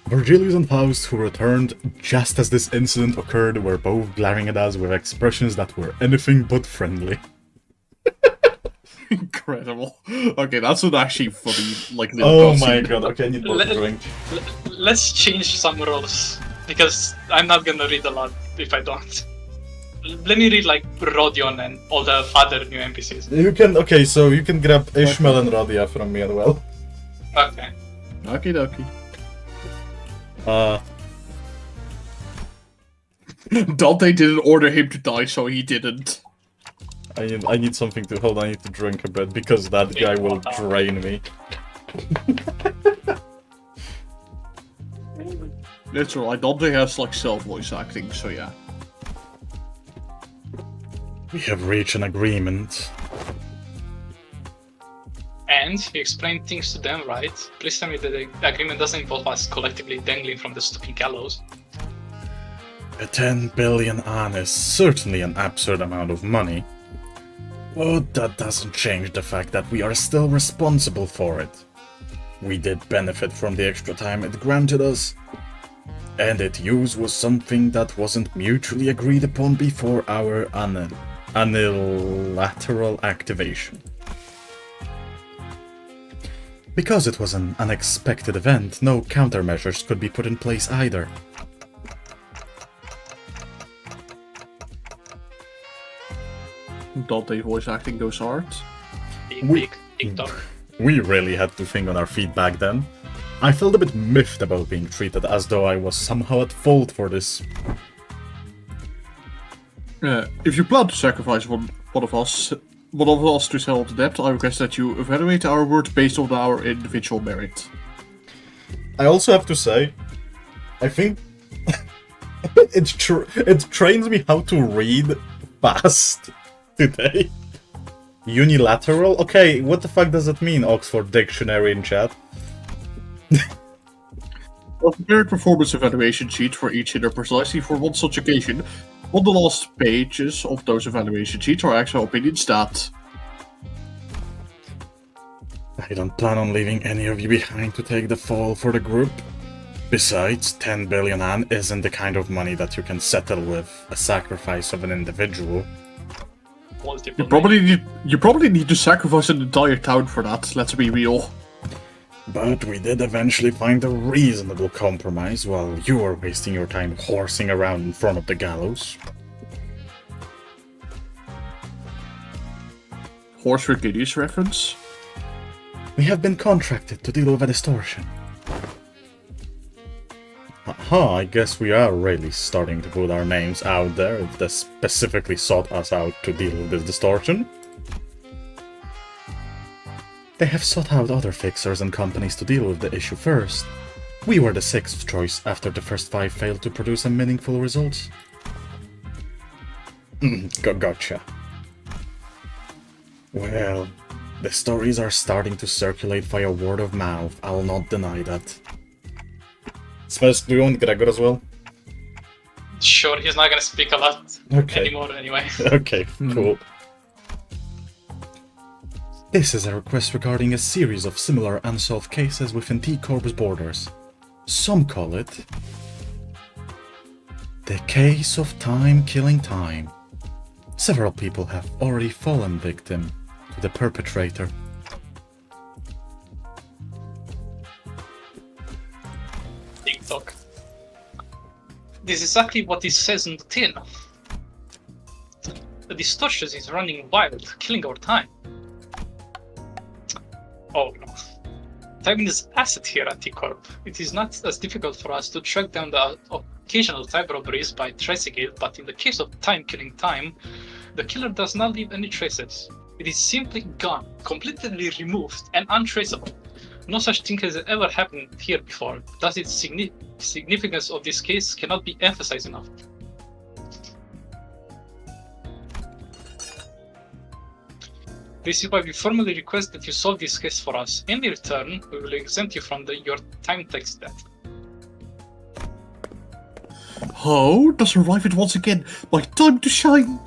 Speaker 1: Virgilius and Faust, who returned just as this incident occurred, were both glaring at us with expressions that were anything but friendly.
Speaker 2: Incredible. Okay, that's an actually funny, like,
Speaker 1: oh my god, okay, I need more drink.
Speaker 4: Let's change some rules, because I'm not gonna read a lot if I don't. Let me read, like, Rodion and all the other new NPCs.
Speaker 1: You can, okay, so you can grab Ishmael and Radia from me as well.
Speaker 4: Okay.
Speaker 2: Okie dokie. Dante didn't order him to die, so he didn't.
Speaker 1: I need something to hold. I need to drink a bit because that guy will drain me.
Speaker 2: That's alright. Dante has like self-voice acting, so yeah.
Speaker 1: We have reached an agreement.
Speaker 4: And you explained things to them, right? Please tell me that the agreement doesn't involve us collectively dangling from the stupid gallows.
Speaker 1: A 10 billion An is certainly an absurd amount of money. But that doesn't change the fact that we are still responsible for it. We did benefit from the extra time it granted us, and its use was something that wasn't mutually agreed upon before our unilateral activation. Because it was an unexpected event, no countermeasures could be put in place either.
Speaker 2: Dante voice acting goes hard.
Speaker 4: Big TikTok.
Speaker 1: We really had to think on our feet back then. I felt a bit miffed about being treated as though I was somehow at fault for this.
Speaker 2: If you plan to sacrifice one of us to settle the debt, I request that you evaluate our words based on our individual merit.
Speaker 1: I also have to say, I think it trains me how to read fast today. Unilateral? Okay, what the fuck does it mean, Oxford Dictionary in chat?
Speaker 2: A prepared performance evaluation sheet for each hitter precisely for one such occasion. on the last pages of those evaluation sheets are actual opinions that
Speaker 1: I don't plan on leaving any of you behind to take the fall for the group. Besides, 10 billion An isn't the kind of money that you can settle with a sacrifice of an individual.
Speaker 2: you probably need to sacrifice an entire town for that, let's be real.
Speaker 1: But we did eventually find a reasonable compromise while you were wasting your time horsing around in front of the gallows.
Speaker 2: Horse Virginius reference?
Speaker 1: We have been contracted to deal with a distortion. Aha, I guess we are really starting to put our names out there if they specifically sought us out to deal with this distortion. They have sought out other fixers and companies to deal with the issue first. We were the sixth choice after the first 5 failed to produce a meaningful result. Gotcha. Well, the stories are starting to circulate via word of mouth, I'll not deny that. Smells, do you want Gregor as well?
Speaker 4: Sure, he's not gonna speak a lot anymore anyway.
Speaker 1: Okay, cool. This is a request regarding a series of similar unsolved cases within T Corp's borders. Some call it the case of time killing time. Several people have already fallen victim to the perpetrator.
Speaker 4: TikTok. This is exactly what it says in the tin. The distortion is running wild, killing our time. Oh no. Time is asset here at T Corp. It is not as difficult for us to track down the occasional time robberies by tracing it, but in the case of time killing time, the killer does not leave any traces. It is simply gone, completely removed and untraceable. No such thing has ever happened here before. Thus its significance of this case cannot be emphasized enough. This is why we formally request that you solve this case for us. In return, we will exempt you from your time tax debt.
Speaker 2: Oh, does arrive it once again. My time to shine.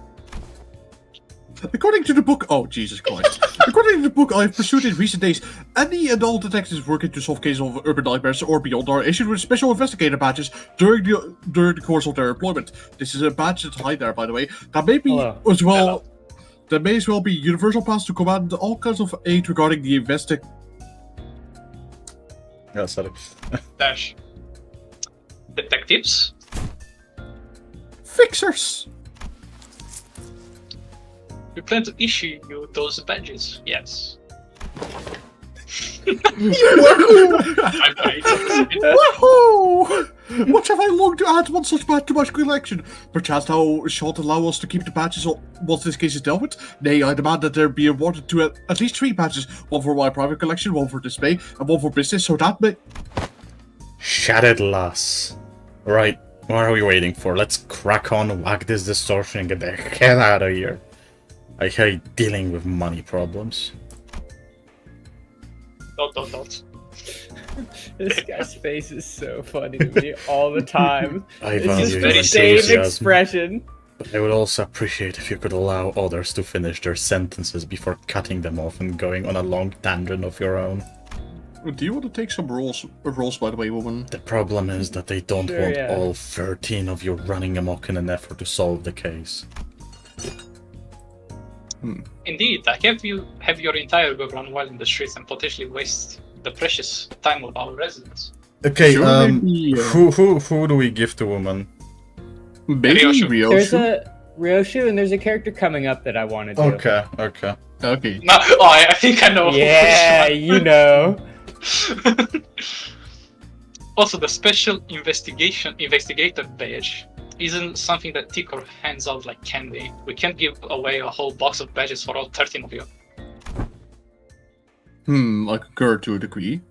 Speaker 2: According to the book, oh Jesus Christ! According to the book I have pursued in recent days, any and all detectives working to solve cases of urban nightmares or beyond are issued with special investigator badges during the course of their employment. This is a badge that's high there, by the way. That may be as well. That may as well be universal pass to command all kinds of aid regarding the
Speaker 1: Yeah, sorry.
Speaker 4: Dash. Detectives?
Speaker 2: fixers.
Speaker 4: We plan to issue you those badges, yes.
Speaker 2: Woohoo! What have I longed to add one such badge to my collection? Perchance thou shalt allow us to keep the badges once this case is dealt with? Nay, I demand that there be awarded to at least 3 badges, one for my private collection, one for display, and one for business, so that may...
Speaker 1: Shattered lass. Right, what are we waiting for? Let's crack on, whack this distortion, and get the hell out of here. I hate dealing with money problems. ...
Speaker 6: This guy's face is so funny to me all the time.
Speaker 1: I
Speaker 6: It's
Speaker 1: value
Speaker 6: just
Speaker 1: your
Speaker 6: the same
Speaker 1: enthusiasm,
Speaker 6: expression.
Speaker 1: but I would also appreciate if you could allow others to finish their sentences before cutting them off and going on a long tangent of your own.
Speaker 2: Do you want to take some rolls, by the way, woman?
Speaker 1: The problem is that they don't
Speaker 6: Sure,
Speaker 1: want
Speaker 6: yeah.
Speaker 1: all 13 of you running amok in an effort to solve the case.
Speaker 4: Indeed, I have your entire group run wild in the streets and potentially waste the precious time of our residents.
Speaker 1: Okay,
Speaker 2: Sure, maybe,
Speaker 1: who do we give to woman?
Speaker 2: Maybe
Speaker 4: Ryoshu.
Speaker 6: There's
Speaker 2: Ryoshu?
Speaker 6: a Ryoshu, and there's a character coming up that I want to do.
Speaker 1: Okay.
Speaker 2: Okay.
Speaker 4: No, oh, I think I know.
Speaker 6: Yeah, you know.
Speaker 4: Also, the special investigator badge isn't something that T Corp hands out like candy. We can't give away a whole box of badges for all 13 of you.
Speaker 2: I concur to a degree.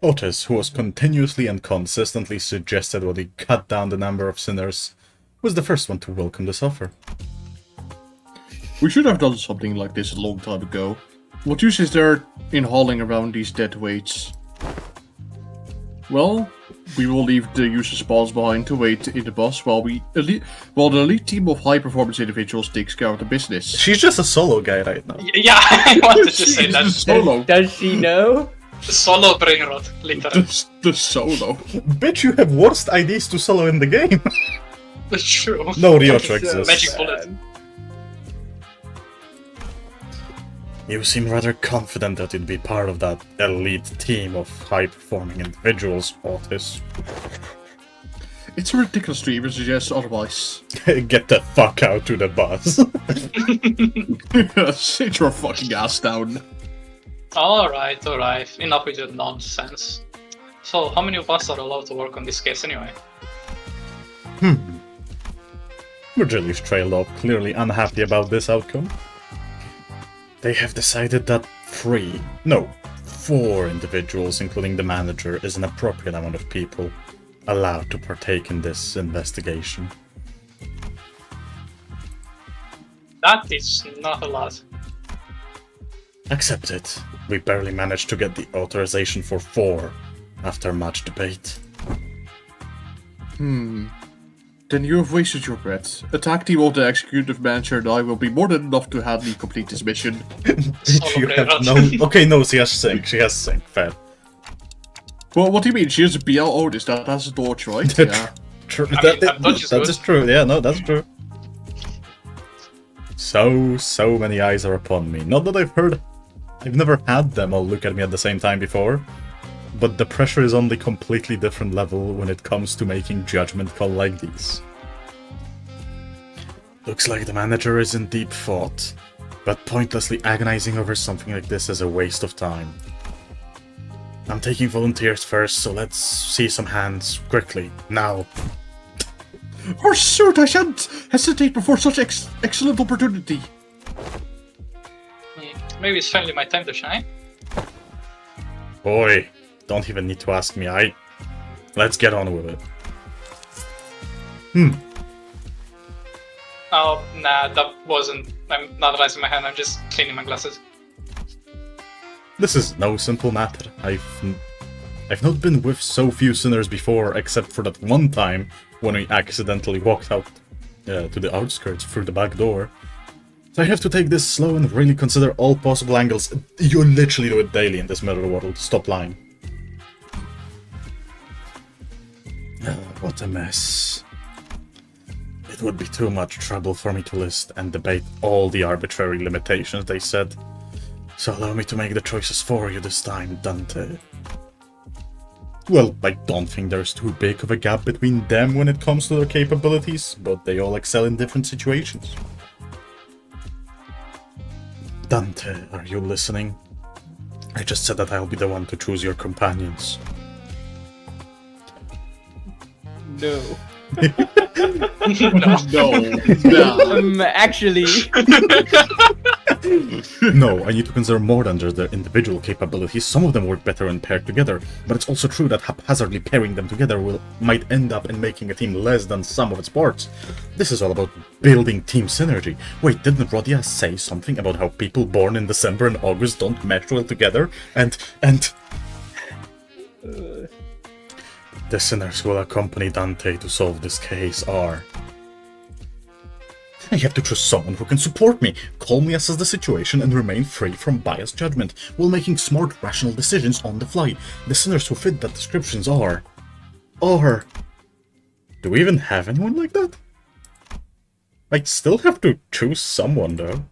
Speaker 1: Otis, who was continuously and consistently suggested while he cut down the number of sinners, was the first one to welcome this offer.
Speaker 2: We should have done something like this a long time ago. What use is there in hauling around these dead weights? Well, We will leave the user spawns behind to wait in the bus while the elite team of high-performance individuals takes care of the business.
Speaker 1: She's just a solo guy right now.
Speaker 4: Yeah, I wanted to say
Speaker 2: She's
Speaker 4: that.
Speaker 2: the solo.
Speaker 6: Does she know?
Speaker 4: Solo brain rot, literally.
Speaker 2: The solo.
Speaker 1: Bitch, you have worst IDs to solo in the game.
Speaker 4: That's true.
Speaker 1: No Ryocho
Speaker 6: So
Speaker 1: exists.
Speaker 4: Magic
Speaker 6: sad.
Speaker 4: bullet.
Speaker 1: You seem rather confident that you'd be part of that elite team of high-performing individuals, Otis.
Speaker 2: It's ridiculous to even suggest otherwise.
Speaker 1: Get the fuck out to the bus.
Speaker 2: Sit your fucking ass down.
Speaker 4: Alright. Enough with your nonsense. So, how many of us are allowed to work on this case anyway?
Speaker 1: Virgilius trailed off, clearly unhappy about this outcome. They have decided that 4 individuals, including the manager, is an appropriate amount of people allowed to partake in this investigation.
Speaker 4: That is not a lot.
Speaker 1: Accept it. We barely managed to get the authorization for 4 after much debate.
Speaker 2: Then you have wasted your breath. Attack team of the executive manager and I will be more than enough to help me complete this mission.
Speaker 1: Bitch, you
Speaker 4: brain
Speaker 1: have
Speaker 4: rot.
Speaker 1: no... Okay, no, she has sync. Fair.
Speaker 2: Well, what do you mean? She has a BL Otis, that's a torch, right? Yeah.
Speaker 1: True.
Speaker 4: I mean, that dodge is
Speaker 1: that
Speaker 4: good.
Speaker 1: is true. Yeah, no, that's true. So many eyes are upon me. Not that I've never had them all look at me at the same time before, but the pressure is on the completely different level when it comes to making judgment call like these. Looks like the manager is in deep thought, but pointlessly agonizing over something like this is a waste of time. I'm taking volunteers first, so let's see some hands quickly, now.
Speaker 2: Pursuit, I shan't hesitate before such excellent opportunity.
Speaker 4: Maybe it's finally my time to shine.
Speaker 1: Boy, don't even need to ask me, let's get on with it.
Speaker 4: Oh, nah, that wasn't... I'm not raising my hand, I'm just cleaning my glasses.
Speaker 1: This is no simple matter. I've not been with so few sinners before, except for that one time when we accidentally walked out to the outskirts through the back door. So I have to take this slow and really consider all possible angles. You literally do it daily in this Meral world. Stop lying. What a mess. It would be too much trouble for me to list and debate all the arbitrary limitations they said. So allow me to make the choices for you this time, Dante. Well, I don't think there's too big of a gap between them when it comes to their capabilities, but they all excel in different situations. Dante, are you listening? I just said that I'll be the one to choose your companions.
Speaker 6: No.
Speaker 2: No.
Speaker 6: Actually,
Speaker 1: No, I need to consider more than just their individual capabilities. Some of them work better when paired together, but it's also true that haphazardly pairing them together might end up in making a team less than some of its parts. This is all about building team synergy. Wait, didn't Rodia say something about how people born in December and August don't mesh well together? And the sinners who will accompany Dante to solve this case are... I have to choose someone who can support me, calmly assess the situation, and remain free from biased judgment, while making smart, rational decisions on the fly. The sinners who fit that descriptions are... Do we even have anyone like that? I still have to choose someone, though.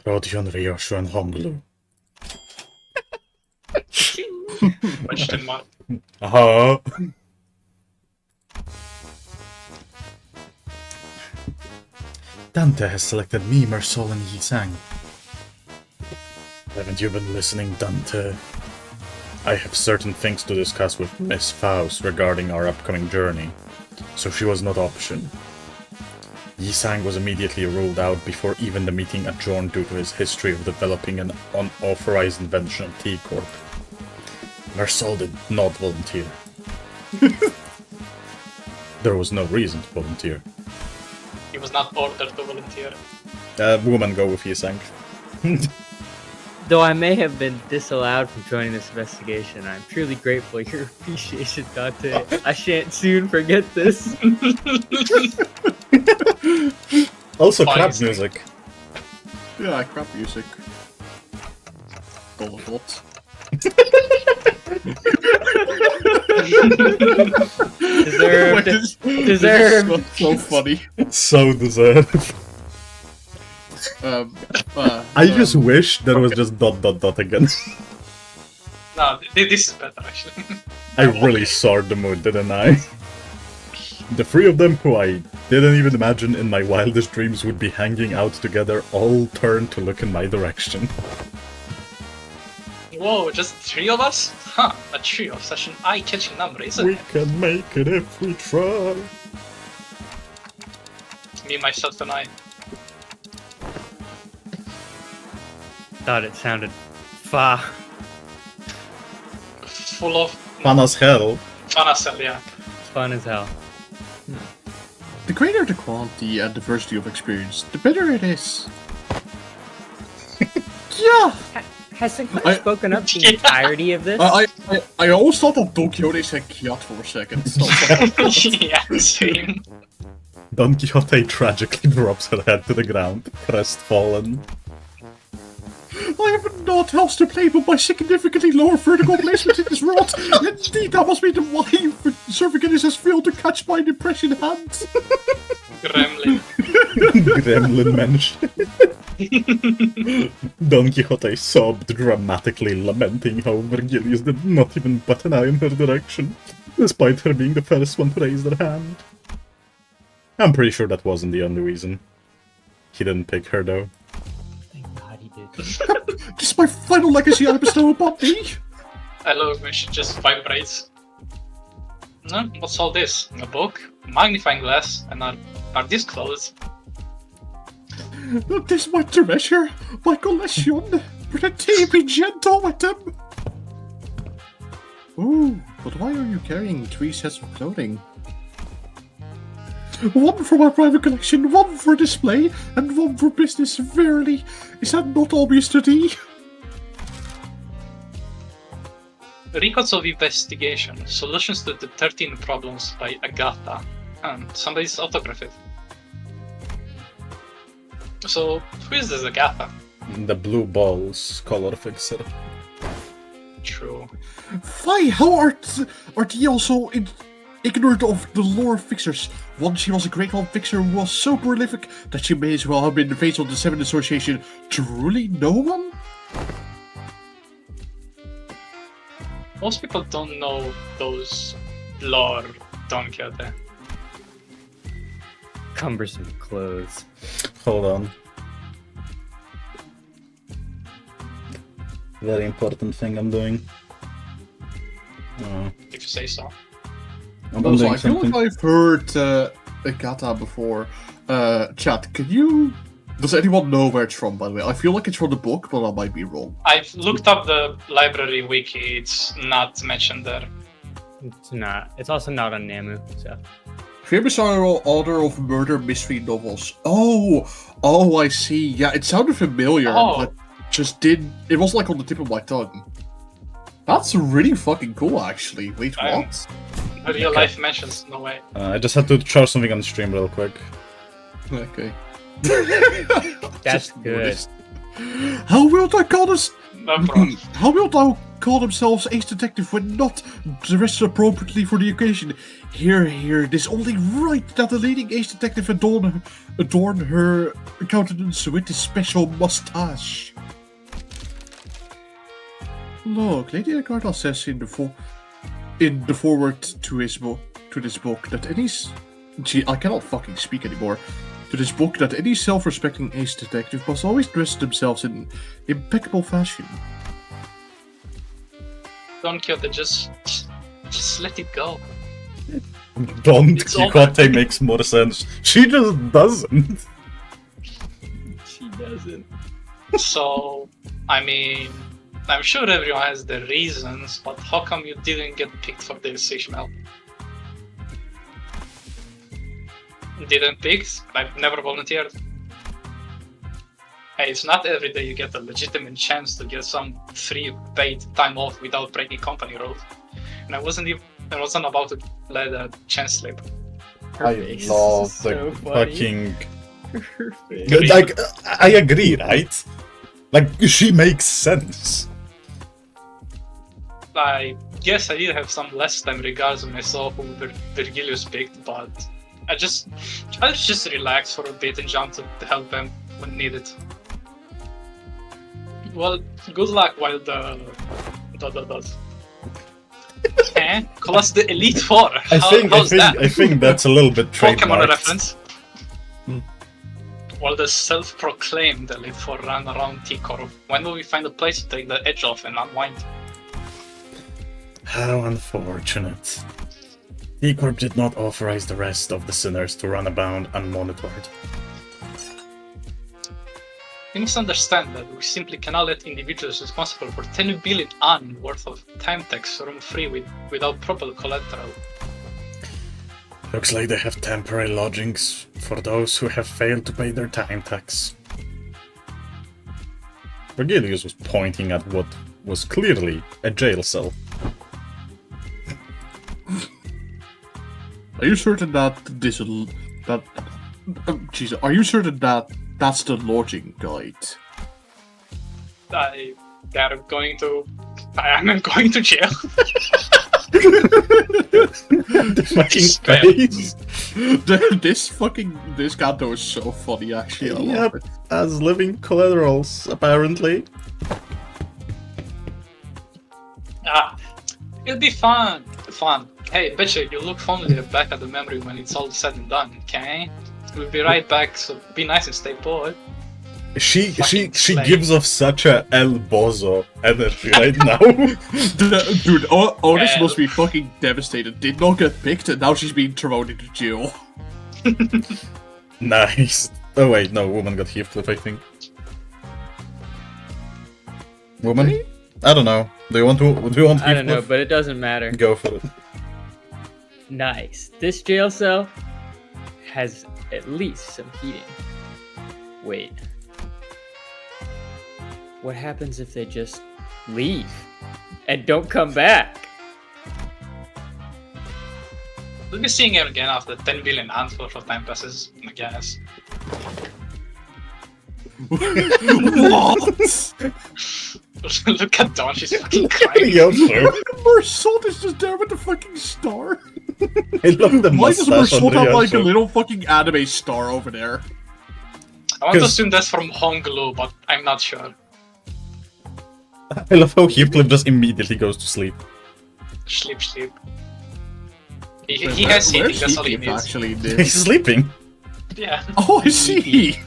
Speaker 1: Rodion, Ryoshu, and Honglu.
Speaker 4: Question mark.
Speaker 1: Uh-huh. Dante has selected me, Meral, and Yi-Sang. Haven't you been listening, Dante? I have certain things to discuss with Miss Faust regarding our upcoming journey, so she was not option. Yi-Sang was immediately ruled out before even the meeting adjourned due to his history of developing an unauthorized invention of T Corp. Meral did not volunteer. There was no reason to volunteer.
Speaker 4: He was not ordered to volunteer.
Speaker 1: Woman, go with Yi-Sang.
Speaker 6: Though I may have been disallowed from joining this investigation, I'm truly grateful your appreciation, Dante. I shan't soon forget this.
Speaker 1: Also,
Speaker 4: Fine.
Speaker 1: crap music.
Speaker 2: Yeah, crap music. Dot.
Speaker 6: Deserved. Deserved.
Speaker 2: So funny.
Speaker 1: So deserved. I just wish there was just ... again.
Speaker 4: No, this is better actually.
Speaker 1: I really soared the mood, didn't I? The three of them who I didn't even imagine in my wildest dreams would be hanging out together all turned to look in my direction.
Speaker 4: Whoa, just 3 of us? Huh, a trio of such an eye-catching number, isn't
Speaker 1: We
Speaker 4: it?
Speaker 1: can make it if we try.
Speaker 4: Me, myself, and I.
Speaker 6: Thought it sounded fa.
Speaker 4: Full of
Speaker 1: Fun as hell.
Speaker 4: fun as hell, yeah.
Speaker 6: Fun as hell.
Speaker 2: The greater the quality and diversity of experience, the better it is. Yeah!
Speaker 6: Has anyone
Speaker 2: I-
Speaker 6: spoken up the
Speaker 4: Yeah.
Speaker 6: entirety of this?
Speaker 2: I almost thought that Don Quixote said Kiat for a second.
Speaker 4: Yeah, same.
Speaker 1: Don Quixote tragically drops her head to the ground, crestfallen.
Speaker 2: I have not else to play but my significantly lower vertical placement in this world. Indeed, that must be the why Servagenis has failed to catch my depression hand.
Speaker 4: Gremlin.
Speaker 1: Gremlin mention. Don Quixote sobbed dramatically, lamenting how Virgilius did not even bat an eye in her direction, despite her being the first one to raise her hand. I'm pretty sure that wasn't the only reason. He didn't pick her though.
Speaker 6: Thank God he did.
Speaker 2: This is my final legacy I bestow upon thee.
Speaker 4: I love when she just vibrates. No, what's all this? A book? Magnifying glass? And are these clothes?
Speaker 2: This is my treasure, my collection. Pretty be gentle with them. Ooh, but why are you carrying 3 sets of clothing? One for my private collection, one for display, and one for business. Verily, is that not obvious to thee?
Speaker 4: Records of investigation. Solutions to the 13 problems by Agatha. Somebody's autographed. So, who is this Agatha?
Speaker 1: The blue balls color fixer.
Speaker 4: True.
Speaker 2: Why, how art thee also ignorant of the lore fixers? Once she was a great one fixer who was so prolific that she may as well have been the face of the Seventh Association. Truly no one?
Speaker 4: Most people don't know those lore Don Quixote.
Speaker 6: Cumbersome clothes.
Speaker 1: Hold on. Very important thing I'm doing.
Speaker 4: If you say so.
Speaker 1: I'm
Speaker 2: Also,
Speaker 1: doing
Speaker 2: I feel
Speaker 1: something.
Speaker 2: like I've heard Agatha before. Chat, can you... Does anyone know where it's from, by the way? I feel like it's from the book, but I might be wrong.
Speaker 4: I've looked up the library wiki, it's not mentioned there.
Speaker 6: It's not. It's also not on Namu, so.
Speaker 2: Famous author of murder mystery novels. Oh, I see. Yeah, it sounded familiar, but just didn't... It was like on the tip of my tongue. That's really fucking cool, actually. Wait, what?
Speaker 4: The real life mentions, no way.
Speaker 1: I just had to show something on stream real quick.
Speaker 2: Okay.
Speaker 6: That's good.
Speaker 2: How wilt thou call us?
Speaker 4: No problem.
Speaker 2: How wilt thou call themselves ace detective when not dressed appropriately for the occasion? Here, it is only right that the leading ace detective adorn her countenance with this special mustache. Look, Lady Agatha says in the foreword to this book that any... I cannot fucking speak anymore. To this book that any self-respecting ace detective must always dress themselves in impeccable fashion.
Speaker 4: Don Quixote, just let it go.
Speaker 1: Don
Speaker 4: It's all
Speaker 1: Quixote makes more sense. She just doesn't.
Speaker 6: She doesn't.
Speaker 4: So, I mean, I'm sure everyone has their reasons, but how come you didn't get picked for this, Ishmael? Didn't pick? I've never volunteered. Hey, it's not every day you get a legitimate chance to get some free paid time off without breaking company rules. And I wasn't about to let that chance slip.
Speaker 1: I
Speaker 6: face is
Speaker 1: love the
Speaker 6: so funny.
Speaker 1: fucking.
Speaker 6: Her face.
Speaker 1: Like, I agree, right? Like, she makes sense.
Speaker 4: Yes, I did have some less time regards when I saw who Virgilius picked, but I just relaxed for a bit and jumped to help them when needed. Well, good luck while the call us the Elite Four.
Speaker 1: I think that's a little bit
Speaker 4: Pokemon
Speaker 1: trademarked.
Speaker 4: reference. While the self-proclaimed Elite Four run around T Corp, when will we find a place to take the edge off and unwind?
Speaker 1: How unfortunate. T Corp did not authorize the rest of the sinners to run about unmonitored.
Speaker 4: You must understand that we simply cannot let individuals responsible for 10 billion AN worth of time tax roam free without proper collateral.
Speaker 1: Looks like they have temporary lodgings for those who have failed to pay their time tax. Virgilius was pointing at what was clearly a jail cell.
Speaker 2: Are you certain that Jesus, are you certain that that's the lodging guide?
Speaker 4: I am going to jail.
Speaker 1: The fucking
Speaker 4: Spam.
Speaker 1: face!
Speaker 2: This Kanto is so funny, actually. I love
Speaker 1: Yep,
Speaker 2: it.
Speaker 1: as living collaterals, apparently.
Speaker 4: It'll be fun. Hey, betcha, you look fondly back at the memory when it's all said and done, okay? We'll be right back, so be nice and stay put.
Speaker 1: She
Speaker 4: Fucking slave.
Speaker 1: gives off such a El Bozo energy right now.
Speaker 2: Dude, Onish
Speaker 4: Yeah.
Speaker 2: must be fucking devastated. Did not get picked, and now she's being thrown into jail.
Speaker 1: Nice. Oh wait, no, woman got Heathcliff, I think. Woman? I don't know. Do you want Heathcliff?
Speaker 6: I don't know, but it doesn't matter.
Speaker 1: Go for it.
Speaker 6: Nice. This jail cell has at least some heating. Wait. What happens if they just leave and don't come back?
Speaker 4: We'll be seeing him again after 10 billion AN worth of time passes, I guess.
Speaker 2: What?
Speaker 4: Look at Dawn, she's fucking crying.
Speaker 1: Yo, sir.
Speaker 2: Mersalt is just there with the fucking star.
Speaker 1: I love the
Speaker 2: Why does
Speaker 1: mustache on
Speaker 2: Mersalt have like a
Speaker 1: Ryosho.
Speaker 2: little fucking anime star over there?
Speaker 4: I want to
Speaker 1: 'Cause-
Speaker 4: assume that's from Honglu, but I'm not sure.
Speaker 1: I love how Heathcliff just immediately goes to sleep.
Speaker 4: Sleep. He has heating, that's all he needs.
Speaker 2: Actually,
Speaker 1: He's sleeping.
Speaker 4: Yeah.
Speaker 2: Oh, I see.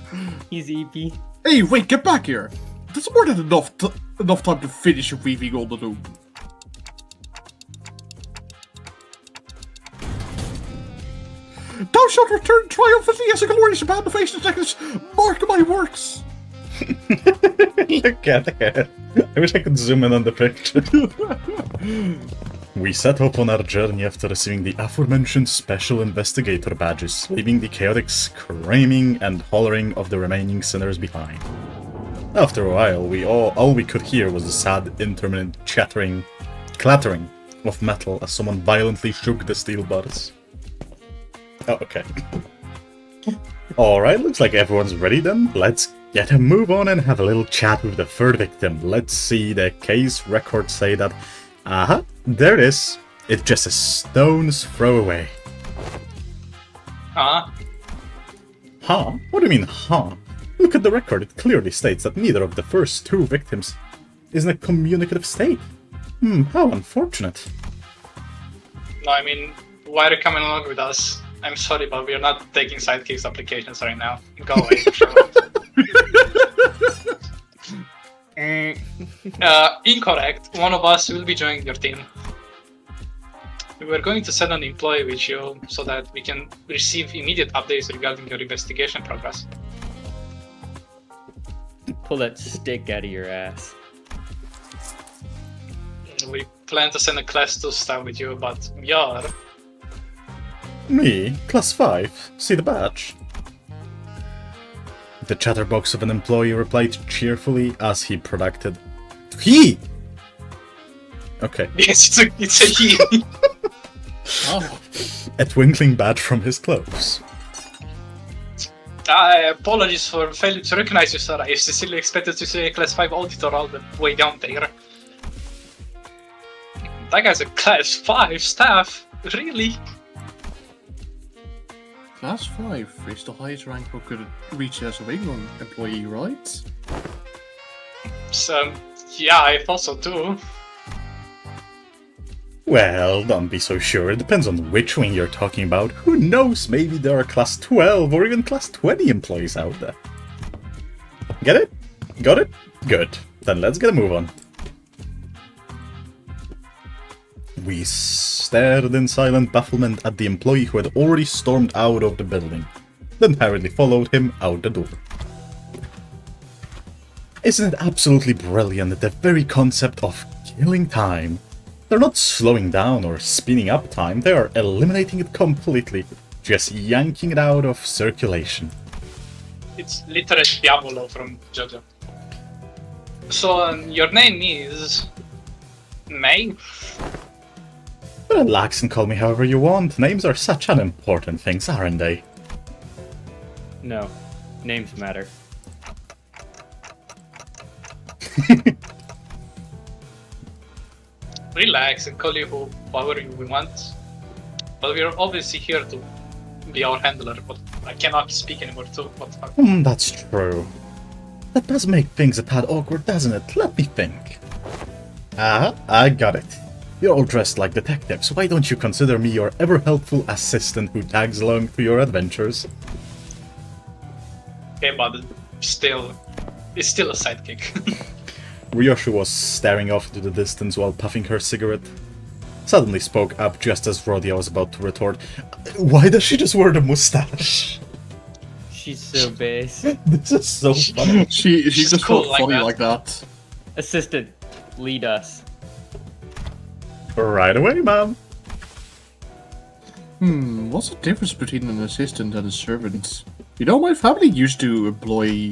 Speaker 6: He's EP.
Speaker 2: Hey, wait, get back here. That's more than enough time to finish weaving all the loom. Thou shalt return triumphantly as a glorious band of face detectives. Mark my works.
Speaker 1: Look at her. I wish I could zoom in on the picture. We set off on our journey after receiving the aforementioned special investigator badges, leaving the chaotic screaming and hollering of the remaining sinners behind. After a while, all we could hear was the sad, intermittent clattering of metal as someone violently shook the steel bars. Oh, okay. Alright, looks like everyone's ready then. Let's get a move on and have a little chat with the third victim. Let's see, the case records say that... Aha, there it is. It's just a stone's throw away.
Speaker 4: Huh?
Speaker 1: Huh? What do you mean, huh? Look at the record, it clearly states that neither of the first two victims is in a communicative state. How unfortunate.
Speaker 4: No, I mean, why are you coming along with us? I'm sorry, but we're not taking sidekicks applications right now. Go away. Incorrect. One of us will be joining your team. We were going to send an employee with you so that we can receive immediate updates regarding your investigation progress.
Speaker 6: Pull that stick out of your ass.
Speaker 4: We plan to send a class 2 staff with you, but you're...
Speaker 1: Me? Class 5? See the badge? The chatterbox of an employee replied cheerfully as he predicted. He! Okay.
Speaker 4: Yes, it's a he.
Speaker 2: Oh.
Speaker 1: A twinkling badge from his clothes.
Speaker 4: Apologies for failing to recognize you, sir. I sincerely expected to see a Class 5 auditor all the way down there. That guy's a Class 5 staff? Really?
Speaker 2: Class 5 is the highest rank who could reach as a England employee, right?
Speaker 4: So, yeah, I thought so too.
Speaker 1: Well, don't be so sure. It depends on which wing you're talking about. Who knows? Maybe there are Class 12 or even Class 20 employees out there. Get it? Got it? Good. Then let's get a move on. We stared in silent bafflement at the employee who had already stormed out of the building, then hurriedly followed him out the door. Isn't it absolutely brilliant that the very concept of killing time? They're not slowing down or speeding up time, they are eliminating it completely, just yanking it out of circulation.
Speaker 4: It's literally Diavolo from JoJo. So, your name is... May?
Speaker 1: Relax and call me however you want. Names are such unimportant things, aren't they?
Speaker 6: No, names matter.
Speaker 4: Relax and call you whoever we want. But we're obviously here to be our handler, but I cannot speak anymore too. What the fuck?
Speaker 1: That's true. That does make things a tad awkward, doesn't it? Let me think. Ah, I got it. You're all dressed like detectives. Why don't you consider me your ever-helpful assistant who tags along to your adventures?
Speaker 4: Okay, but it's still a sidekick.
Speaker 1: Ryoshi was staring off into the distance while puffing her cigarette. Suddenly spoke up just as Rodia was about to retort. Why does she just wear the mustache?
Speaker 6: She's so base.
Speaker 1: This is so funny.
Speaker 2: She's just
Speaker 4: cool
Speaker 2: so
Speaker 4: like
Speaker 2: funny
Speaker 4: that.
Speaker 2: like that.
Speaker 6: Assistant, lead us.
Speaker 1: Right away, ma'am.
Speaker 2: What's the difference between an assistant and a servant? You know, my family used to employ...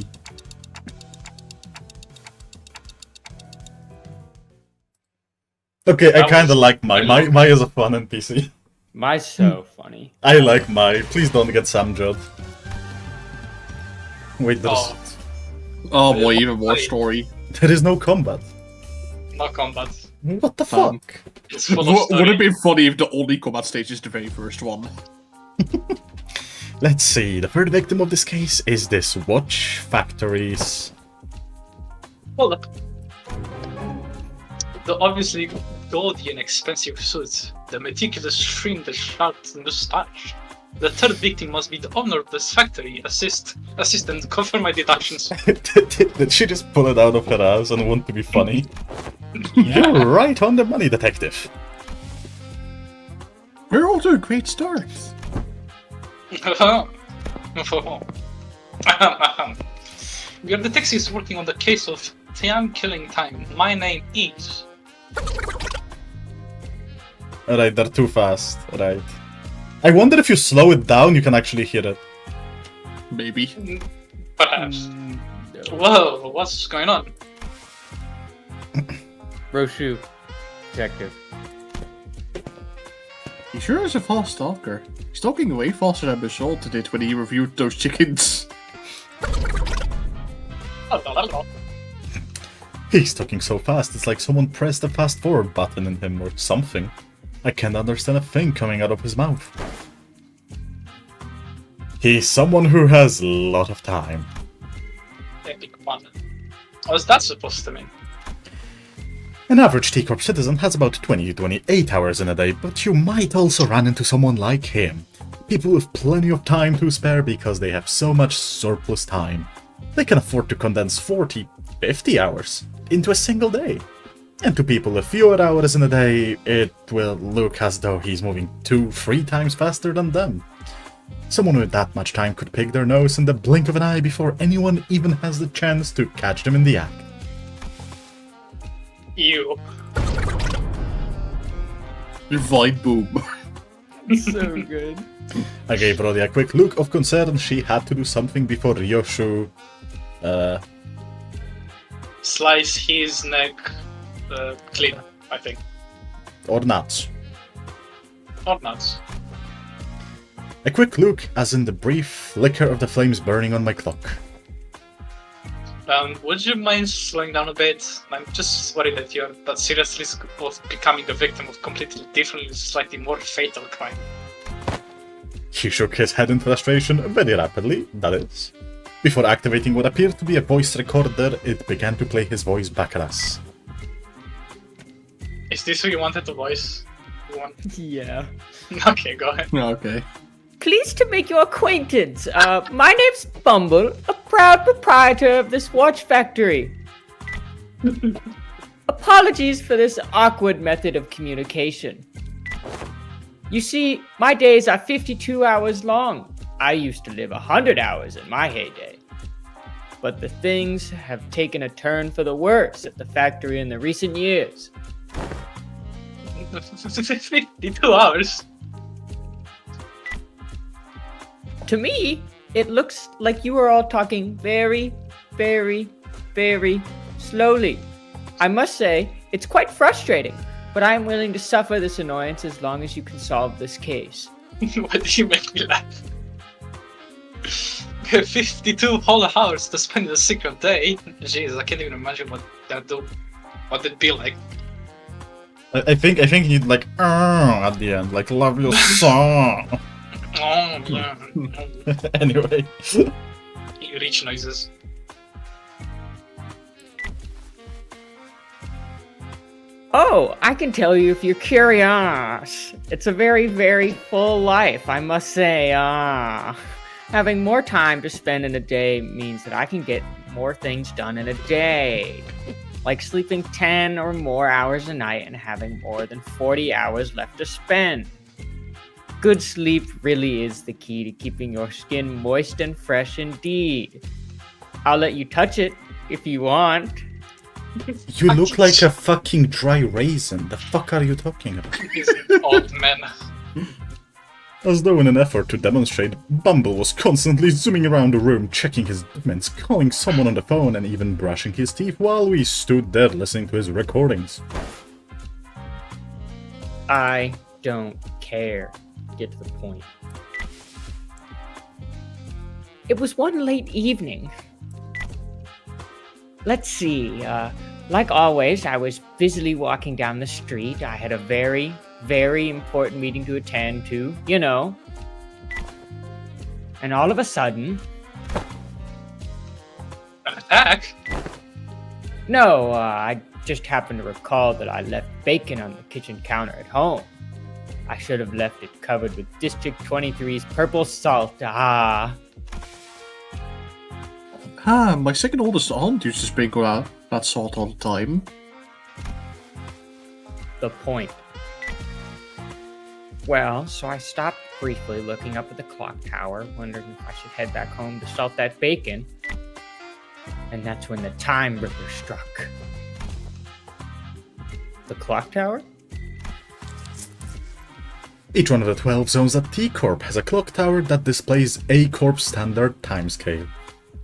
Speaker 1: Okay, I
Speaker 4: That
Speaker 1: kinda
Speaker 4: was-
Speaker 1: like Mai. Mai is a fun NPC.
Speaker 6: Mai's so funny.
Speaker 1: I like Mai. Please don't get Samjud. Wait,
Speaker 4: Oh,
Speaker 2: Oh boy, even more story.
Speaker 1: there is no combat.
Speaker 4: no combat.
Speaker 1: What the fuck?
Speaker 4: It's full of
Speaker 2: Would
Speaker 4: story.
Speaker 2: it be funny if the only combat stage is the very first one?
Speaker 1: Let's see, the third victim of this case is this watch factory's...
Speaker 4: Hold up. The obviously gaudy and expensive suit, the meticulous trim, the sharp moustache. The third victim must be the owner of this factory. Assistant, confirm my deductions.
Speaker 1: Did she just pull it out of her ass and want to be funny? You're right on the money, detective.
Speaker 2: We're all to a great start.
Speaker 4: We are detectives working on the case of killing time. My name is...
Speaker 1: Alright, they're too fast. Right. I wonder if you slow it down, you can actually hear it.
Speaker 2: Maybe.
Speaker 4: Perhaps.
Speaker 6: No.
Speaker 4: Whoa, what's going on?
Speaker 6: Roshu, detective.
Speaker 2: He sure is a fast stalker. He's talking way faster than Basalt did when he reviewed those chickens.
Speaker 1: He's talking so fast, it's like someone pressed the fast forward button in him or something. I can't understand a thing coming out of his mouth. He's someone who has a lot of time.
Speaker 4: Epic one. What's that supposed to mean?
Speaker 1: An average T Corp citizen has about 20 to 28 hours in a day, but you might also run into someone like him. People with plenty of time to spare because they have so much surplus time. They can afford to condense 40, 50 hours into a single day. And to people with fewer hours in a day, it will look as though he's moving 2-3 times faster than them. Someone with that much time could pick their nose in the blink of an eye before anyone even has the chance to catch them in the act.
Speaker 4: You.
Speaker 2: Divine boom.
Speaker 6: So good.
Speaker 1: I gave Brody a quick look of concern. She had to do something before Yoshu.
Speaker 4: Slice his neck clean, I think.
Speaker 1: Or nuts.
Speaker 4: Or nuts.
Speaker 1: A quick look, as in the brief flicker of the flames burning on my clock.
Speaker 4: Would you mind slowing down a bit? I'm just worried that you're that serious risk of becoming the victim of completely different, slightly more fatal crime.
Speaker 1: He shook his head in frustration, very rapidly, that is. Before activating what appeared to be a voice recorder, it began to play his voice back at us.
Speaker 4: Is this who you wanted to voice?
Speaker 6: Yeah.
Speaker 4: Okay, go ahead.
Speaker 2: Okay.
Speaker 6: Pleased to make your acquaintance. My name's Bumble, a proud proprietor of this watch factory. Apologies for this awkward method of communication. You see, my days are 52 hours long. I used to live 100 hours in my heyday. But the things have taken a turn for the worse at the factory in the recent years.
Speaker 4: 52 hours?
Speaker 6: To me, it looks like you are all talking very, very, very slowly. I must say, it's quite frustrating, but I am willing to suffer this annoyance as long as you can solve this case.
Speaker 4: Why did you make me laugh? 52 whole hours to spend a secret day? Jeez, I can't even imagine what that do. What it'd be like.
Speaker 1: I think you'd like at the end, like love your song.
Speaker 4: Oh, yeah.
Speaker 1: Anyway.
Speaker 4: Rich noises.
Speaker 6: Oh, I can tell you if you're curious. It's a very, very full life, I must say. Having more time to spend in a day means that I can get more things done in a day. Like sleeping 10 or more hours a night and having more than 40 hours left to spend. Good sleep really is the key to keeping your skin moist and fresh indeed. I'll let you touch it if you want.
Speaker 1: You look like a fucking dry raisin. The fuck are you talking about?
Speaker 4: He's an old man.
Speaker 1: As though in an effort to demonstrate, Bumble was constantly zooming around the room, checking his documents, calling someone on the phone, and even brushing his teeth while we stood there listening to his recordings.
Speaker 6: I don't care. Get to the point. It was one late evening. Let's see, like always, I was busily walking down the street. I had a very, very important meeting to attend to, you know. And all of a sudden...
Speaker 4: An attack?
Speaker 6: No, I just happened to recall that I left bacon on the kitchen counter at home. I should have left it covered with District 23's purple salt.
Speaker 2: My second oldest aunt used to sprinkle out that salt all the time.
Speaker 6: The point. Well, so I stopped briefly looking up at the clock tower, wondering if I should head back home to salt that bacon. And that's when the Time Ripper struck. The clock tower?
Speaker 1: Each one of the 12 zones at T Corp has a clock tower that displays A Corp's standard time scale.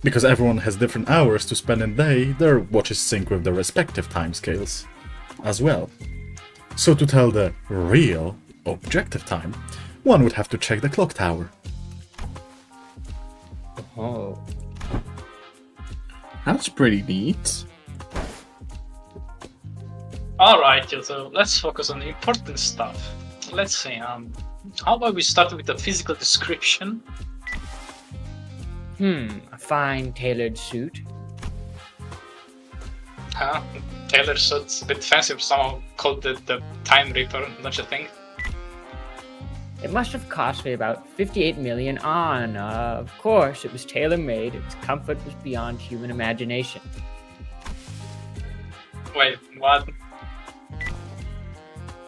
Speaker 1: Because everyone has different hours to spend in the day, their watches sync with their respective timescales as well. So to tell the real, objective time, one would have to check the clock tower.
Speaker 6: Oh.
Speaker 2: That's pretty neat.
Speaker 4: Alright, so let's focus on the important stuff. Let's see, how about we start with the physical description?
Speaker 6: A fine tailored suit.
Speaker 4: Taylor suit's a bit fancy for someone called the Time Reaper, don't you think?
Speaker 6: It must have cost me about 58 million on. Of course, it was tailor-made. Its comfort was beyond human imagination.
Speaker 4: Wait, what?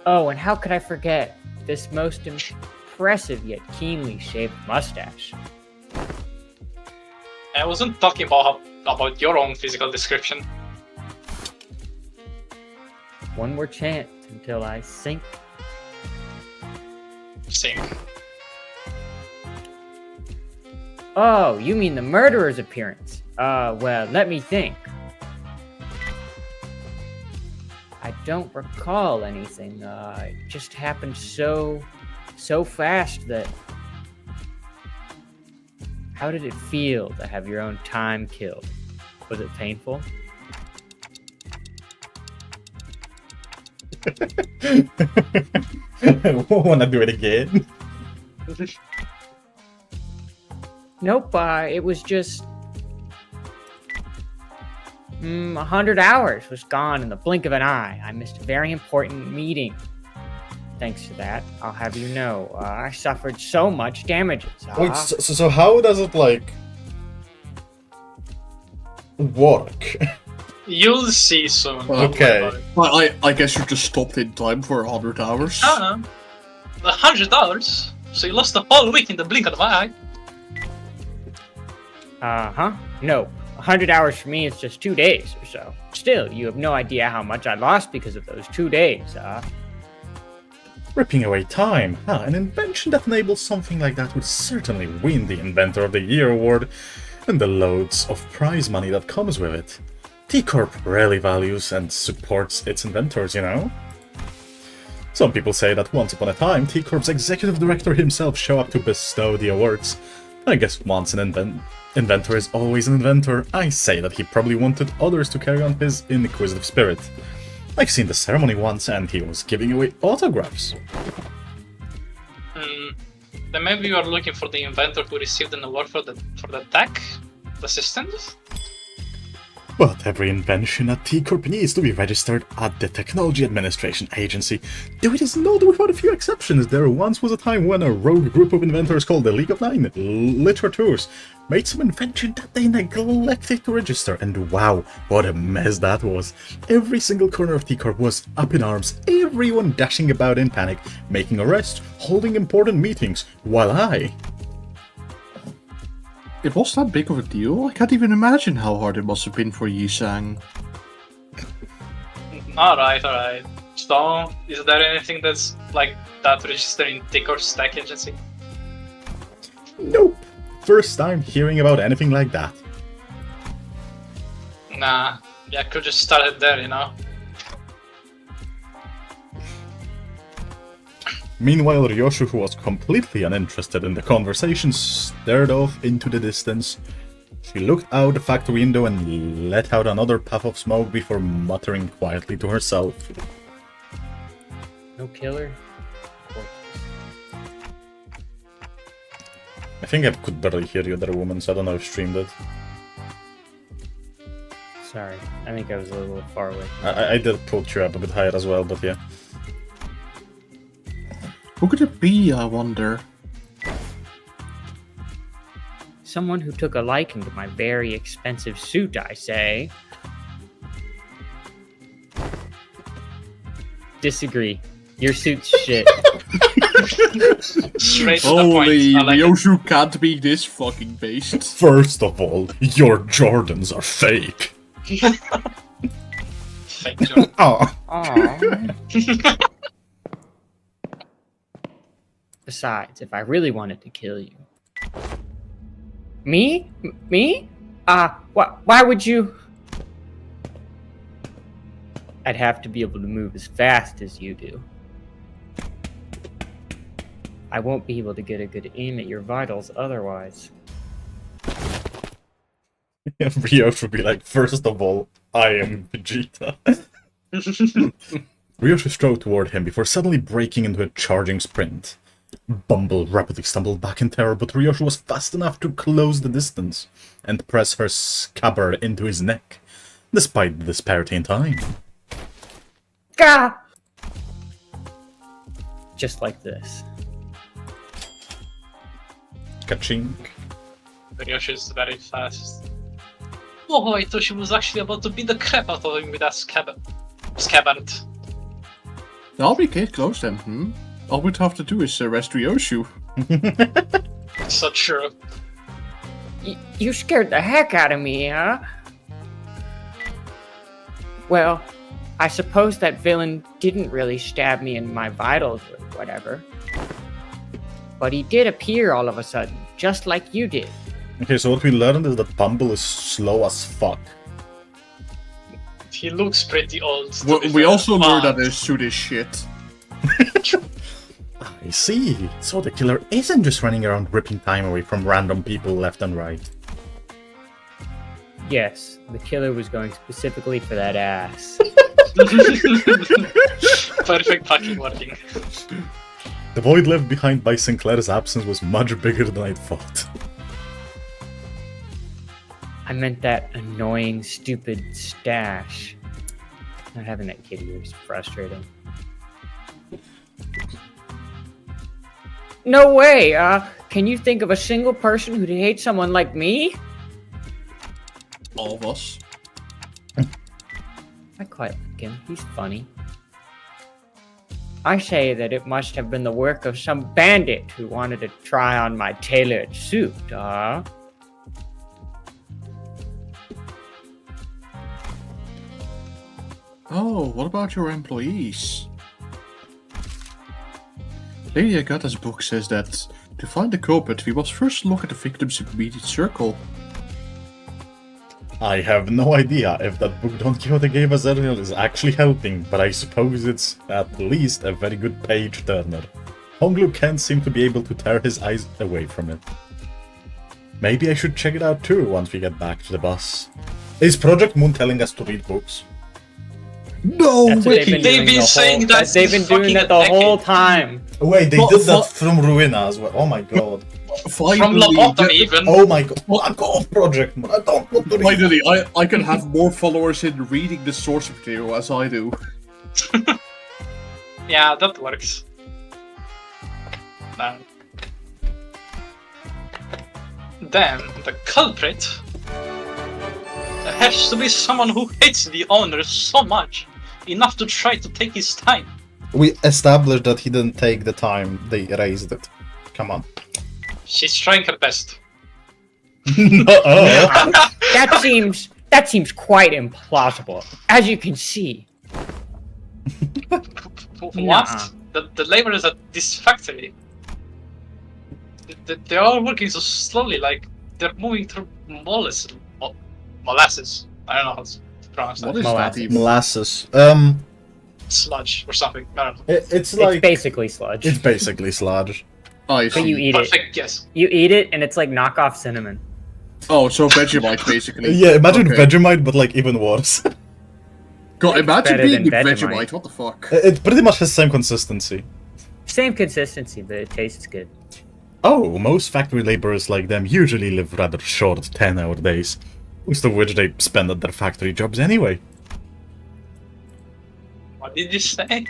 Speaker 6: Oh, and how could I forget this most impressive yet keenly shaved mustache?
Speaker 4: I wasn't talking about your own physical description.
Speaker 6: One more chance until I sink.
Speaker 4: missing.
Speaker 6: Oh, you mean the murderer's appearance? Well, let me think. I don't recall anything. It just happened so fast that... How did it feel to have your own time killed? Was it painful?
Speaker 1: Wanna do it again?
Speaker 6: Nope, it was just... 100 hours was gone in the blink of an eye. I missed a very important meeting. Thanks to that, I'll have you know, I suffered so much damages.
Speaker 1: Wait, so how does it, like, work?
Speaker 4: You'll see soon. don't worry
Speaker 1: Okay.
Speaker 4: about it.
Speaker 2: Well, I guess you just stopped in time for 100 hours.
Speaker 4: $100. So you lost a whole week in the blink of an eye.
Speaker 6: Uh-huh. No, 100 hours for me is just 2 days or so. Still, you have no idea how much I lost because of those 2 days,
Speaker 1: Ripping away time. An invention that enables something like that would certainly win the Inventor of the Year award, and the loads of prize money that comes with it. T Corp rarely values and supports its inventors, you know? Some people say that once upon a time, T Corp's executive director himself showed up to bestow the awards. I guess once an inventor is always an inventor, I say that he probably wanted others to carry on his inquisitive spirit. I've seen the ceremony once, and he was giving away autographs.
Speaker 4: Then maybe you are looking for the inventor who received an award for the tech assistant?
Speaker 1: But every invention at T Corp needs to be registered at the Technology Administration Agency, though it is not without a few exceptions. There once was a time when a rogue group of inventors called the League of Nine Literateurs made some invention that they neglected to register, and wow, what a mess that was. Every single corner of T Corp was up in arms, everyone dashing about in panic, making arrests, holding important meetings, while
Speaker 2: It was that big of a deal? I can't even imagine how hard it must have been for Yi-sang.
Speaker 4: Alright. So, is there anything that's like that registered in T Corp's tech agency?
Speaker 1: Nope. First time hearing about anything like that.
Speaker 4: Nah, yeah, I could just start it there, you know?
Speaker 1: Meanwhile, Ryoshu, who was completely uninterested in the conversation, stared off into the distance. She looked out the factory window and let out another puff of smoke before muttering quietly to herself.
Speaker 6: No killer?
Speaker 1: I think I could barely hear you there, woman, so I don't know if streamed it.
Speaker 6: Sorry, I think I was a little far away.
Speaker 1: I did put you up a bit higher as well, but yeah.
Speaker 2: Who could it be, I wonder?
Speaker 6: Someone who took a liking to my very expensive suit, I say. Disagree. Your suit's shit.
Speaker 4: Straight to the
Speaker 2: Holy,
Speaker 4: point. I like it.
Speaker 2: Ryoshu can't be this fucking based.
Speaker 1: First of all, your Jordans are fake.
Speaker 4: Fake joke.
Speaker 1: Oh.
Speaker 6: Aww. Besides, if I really wanted to kill you... Me? Me? Why would you... I'd have to be able to move as fast as you do. I won't be able to get a good aim at your vitals otherwise.
Speaker 1: Ryoshu would be like, first of all, I am Vegeta. Ryoshu strode toward him before suddenly breaking into a charging sprint. Bumble rapidly stumbled back in terror, but Ryoshu was fast enough to close the distance and press her scabbard into his neck, despite the disparity in time.
Speaker 6: Gah! Just like this.
Speaker 1: Ka-chink.
Speaker 4: Ryoshu is very fast. Oh, I thought she was actually about to beat the crap out of him with that scabbard.
Speaker 2: I'll be close then, All we'd have to do is arrest Ryoshu.
Speaker 4: So true.
Speaker 6: You scared the heck out of me, huh? Well, I suppose that villain didn't really stab me in my vitals or whatever. But he did appear all of a sudden, just like you did.
Speaker 1: Okay, so what we learned is that Bumble is slow as fuck.
Speaker 4: He looks pretty old.
Speaker 2: We also learned that his suit is shit.
Speaker 1: I see. So the killer isn't just running around ripping time away from random people left and right.
Speaker 6: Yes, the killer was going specifically for that ass.
Speaker 4: Perfect fucking wording.
Speaker 1: The void left behind by Sinclair's absence was much bigger than I thought.
Speaker 6: I meant that annoying, stupid stash. Not having that kid here is frustrating. No way! Can you think of a single person who'd hate someone like me?
Speaker 2: All of us.
Speaker 6: I quite like him. He's funny. I say that it must have been the work of some bandit who wanted to try on my tailored suit,
Speaker 2: Oh, what about your employees? Lady Agatha's book says that to find the culprit, we must first look at the victim's immediate circle.
Speaker 1: I have no idea if that book Don Quixote gave us earlier is actually helping, but I suppose it's at least a very good page turner. Honglu can't seem to be able to tear his eyes away from it. Maybe I should check it out too once we get back to the bus. Is Project Moon telling us to read books?
Speaker 2: No!
Speaker 6: That's what they've
Speaker 4: They've been saying that
Speaker 6: they've been doing that the whole time.
Speaker 1: Wait, they did that from Ruina as well. Oh my god.
Speaker 4: From Lobotom even.
Speaker 1: Oh my god. Fuck off, Project Moon. I don't want to read.
Speaker 2: Finally, I can have more followers in reading the source material as I do.
Speaker 4: Yeah, that works. Then the culprit has to be someone who hates the owner so much, enough to try to take his time.
Speaker 1: We established that he didn't take the time, they erased it. Come on.
Speaker 4: She's trying her best.
Speaker 6: That seems quite implausible, as you can see.
Speaker 4: What? The laborers at this factory, they're all working so slowly, like they're moving through molasses. I don't know how to pronounce
Speaker 2: What
Speaker 4: that.
Speaker 2: is that even?
Speaker 1: Molasses.
Speaker 4: Sludge or something. I don't know.
Speaker 1: It's like...
Speaker 6: It's basically sludge.
Speaker 1: It's basically sludge.
Speaker 2: Oh, I
Speaker 6: But
Speaker 2: see.
Speaker 6: you eat it.
Speaker 4: Perfect, yes.
Speaker 6: You eat it, and it's like knockoff cinnamon.
Speaker 2: Oh, so Vegemite, basically.
Speaker 1: Yeah, imagine
Speaker 2: Okay.
Speaker 1: Vegemite, but like even worse.
Speaker 2: God, imagine
Speaker 6: better
Speaker 2: being
Speaker 6: than
Speaker 2: Vegemite.
Speaker 6: Vegemite.
Speaker 2: What the fuck?
Speaker 1: It pretty much has the same consistency.
Speaker 6: Same consistency, but it tastes good.
Speaker 1: Oh, most factory laborers like them usually live rather short 10-hour days, most of which they spend at their factory jobs anyway.
Speaker 4: What did you say?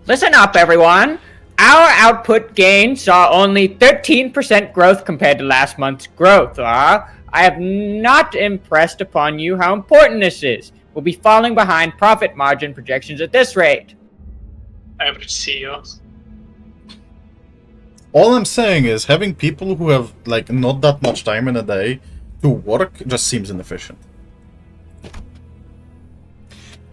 Speaker 6: Listen up, everyone! Our output gain saw only 13% growth compared to last month's growth. I have not impressed upon you how important this is. We'll be falling behind profit margin projections at this rate.
Speaker 4: Average CEO.
Speaker 1: All I'm saying is having people who have like not that much time in a day to work just seems inefficient.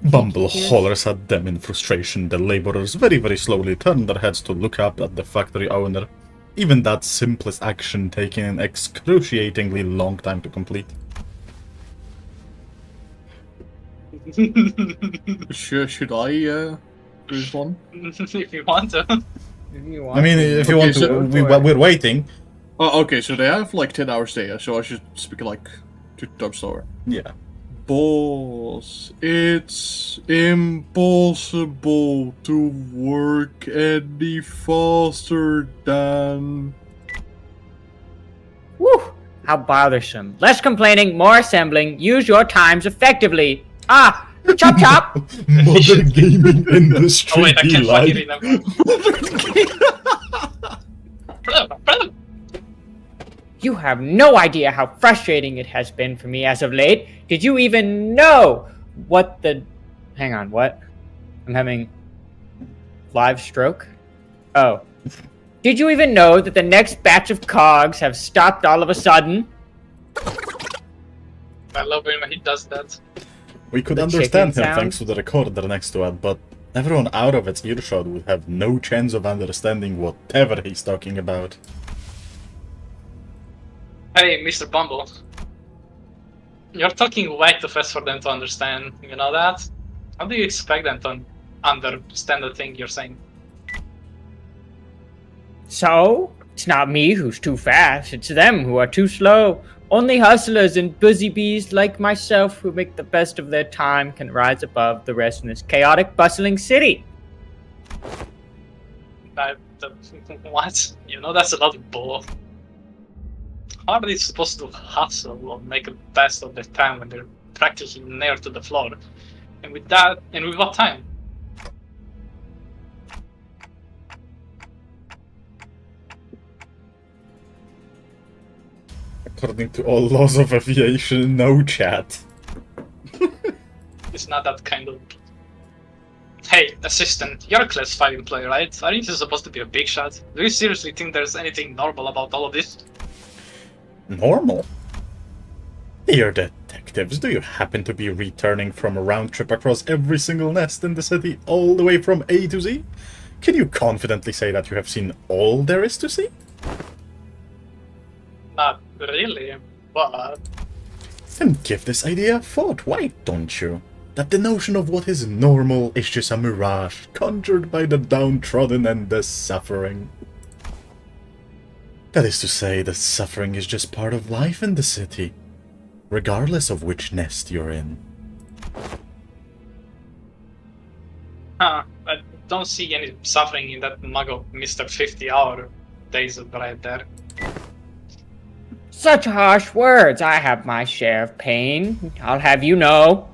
Speaker 1: Bumble hollers at them in frustration. The laborers very, very slowly turn their heads to look up at the factory owner. Even that simplest action taking an excruciatingly long time to complete.
Speaker 2: Should I do this one?
Speaker 4: If you want to.
Speaker 1: I mean, if you
Speaker 2: Okay,
Speaker 1: want to,
Speaker 2: so-
Speaker 1: we're waiting.
Speaker 2: Oh, okay, so they have like 10 hours there, so I should speak like 2 times slower.
Speaker 1: Yeah.
Speaker 2: Boss, it's impossible to work any faster than...
Speaker 6: Whew! How bothersome. Less complaining, more assembling. Use your times effectively. Ah! Chop chop!
Speaker 1: Modern gaming industry.
Speaker 4: Oh wait, I can't fucking
Speaker 1: delight.
Speaker 4: remember.
Speaker 6: You have no idea how frustrating it has been for me as of late. Did you even know what the... Hang on, what? I'm having... live stroke? Oh. Did you even know that the next batch of cogs have stopped all of a sudden?
Speaker 4: I love when he does that.
Speaker 1: We could
Speaker 6: The
Speaker 1: understand him
Speaker 6: chicken sound?
Speaker 1: thanks to the recorder next to it, but Everyone out of its earshot would have no chance of understanding whatever he's talking about.
Speaker 4: Hey, Mr. Bumble. You're talking way too fast for them to understand, you know that? How do you expect them to understand the thing you're saying?
Speaker 6: So, it's not me who's too fast, it's them who are too slow. Only hustlers and busy bees like myself who make the best of their time can rise above the rest in this chaotic, bustling city.
Speaker 4: What? You know, that's a lot of bull. How are they supposed to hustle or make the best of their time when they're practically near to the floor? And with that, and with what time?
Speaker 1: According to all laws of aviation, no chat.
Speaker 4: It's not that kind of... Hey, assistant, you're a class 5 employee, right? Aren't you supposed to be a big shot? Do you seriously think there's anything normal about all of this?
Speaker 1: Normal? You're detectives. Do you happen to be returning from a round trip across every single nest in the city, all the way from A to Z? Can you confidently say that you have seen all there is to see?
Speaker 4: Not really, but...
Speaker 1: Then give this idea a thought, why don't you? That the notion of what is normal is just a mirage conjured by the downtrodden and the suffering. That is to say, the suffering is just part of life in the city, regardless of which nest you're in.
Speaker 4: I don't see any suffering in that mug of Mr. 50-hour days right there.
Speaker 6: Such harsh words. I have my share of pain. I'll have you know.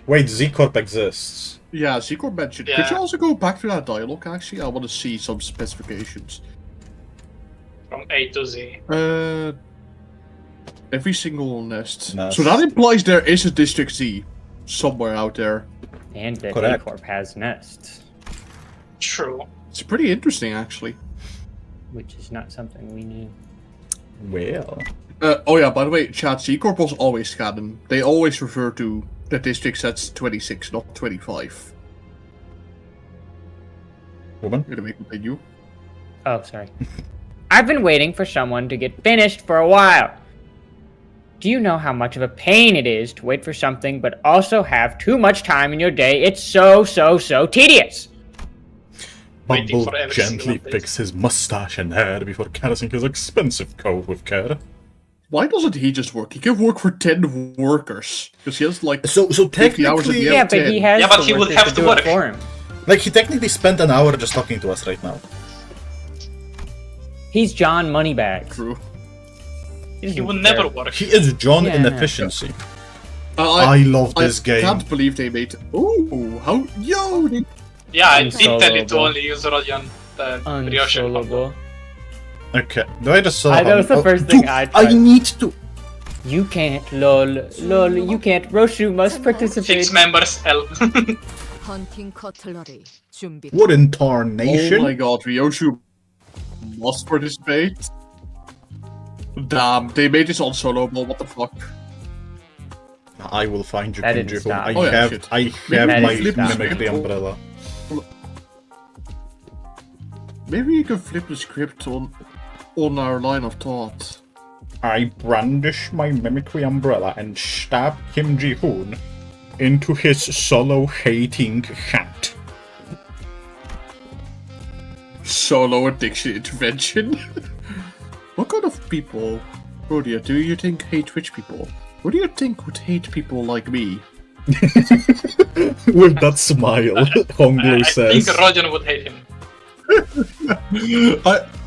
Speaker 1: Wait, Z Corp exists.
Speaker 2: Yeah, T Corp mentioned.
Speaker 4: Yeah.
Speaker 2: Could you also go back to that dialogue, actually? I want to see some specifications.
Speaker 4: From A to Z.
Speaker 2: Every single nest.
Speaker 1: Nest.
Speaker 2: So that implies there is a District Z somewhere out there.
Speaker 6: And the T
Speaker 1: Correct.
Speaker 6: Corp has nests,
Speaker 4: True.
Speaker 2: It's pretty interesting, actually.
Speaker 6: which is not something we knew.
Speaker 1: Well...
Speaker 2: Oh yeah, by the way, chat, T Corp was always canon. They always refer to the district sets 26, not 25.
Speaker 1: Woman?
Speaker 2: Gonna make continue.
Speaker 6: Oh, sorry. I've been waiting for someone to get finished for a while. Do you know how much of a pain it is to wait for something but also have too much time in your day? It's so tedious.
Speaker 4: Waiting
Speaker 1: Bumble
Speaker 4: for every
Speaker 1: gently
Speaker 4: single update.
Speaker 1: fixed his mustache and hair before caressing his expensive coat with care.
Speaker 2: Why doesn't he just work? He can work for 10 workers. Because he has like
Speaker 1: So
Speaker 2: 50 hours at
Speaker 1: technically...
Speaker 2: the
Speaker 6: Yeah,
Speaker 2: end.
Speaker 6: but he has
Speaker 4: Yeah, but
Speaker 6: the
Speaker 4: he would
Speaker 6: workers
Speaker 4: have
Speaker 6: to
Speaker 4: to
Speaker 6: do
Speaker 4: work.
Speaker 6: it for him.
Speaker 1: Like, he technically spent an hour just talking to us right now.
Speaker 6: He's John Moneybags.
Speaker 2: True.
Speaker 4: He would never work.
Speaker 1: He is John
Speaker 6: Yeah,
Speaker 1: Inefficiency.
Speaker 2: I
Speaker 1: I love this game.
Speaker 2: can't believe they made. Ooh, how yo! They...
Speaker 4: Yeah, I did tell you to
Speaker 6: Unsolvable.
Speaker 4: only use Rodion Brioche.
Speaker 6: Unsolvable.
Speaker 1: Okay, do I just saw
Speaker 6: That was the first thing I
Speaker 1: I
Speaker 6: tried.
Speaker 1: need to...
Speaker 6: You can't, lol, you can't. Roshu must participate.
Speaker 4: 6 members, L.
Speaker 7: 헌팅 커틀러리 준비.
Speaker 1: What in
Speaker 2: Oh
Speaker 1: tarnation?
Speaker 2: my god, Ryoshu must participate. Damn, they made this on soloable. What the fuck?
Speaker 1: I will find you,
Speaker 6: That
Speaker 1: Kim
Speaker 6: didn't
Speaker 1: Ji-hoon.
Speaker 6: stop.
Speaker 1: I
Speaker 2: Oh, yeah,
Speaker 1: have,
Speaker 2: shit.
Speaker 1: I
Speaker 2: Maybe
Speaker 1: have my
Speaker 6: flip this
Speaker 1: mimic the
Speaker 2: script.
Speaker 1: umbrella.
Speaker 2: Maybe you can flip the script on our line of thought.
Speaker 1: I brandish my mimicry umbrella and stab Kim Ji-hoon into his solo-hating hat.
Speaker 2: Solo addiction intervention. What kind of people, Rodia, do you think hate rich people? What do you think would hate people like me?
Speaker 1: With that smile, Honglu
Speaker 4: I
Speaker 1: says.
Speaker 4: think Rodion would hate him.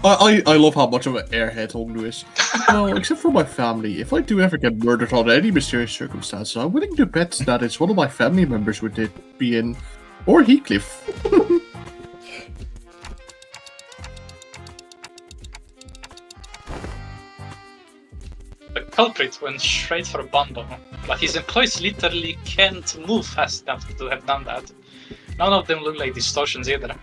Speaker 2: I love how much of an airhead Honglu is. Well, except for my family. If I do ever get murdered on any mysterious circumstances, I'm willing to bet that it's one of my family members would be in, or Heathcliff.
Speaker 4: The culprit went straight for Bumble, but his employees literally can't move fast enough to have done that. None of them look like distortions either.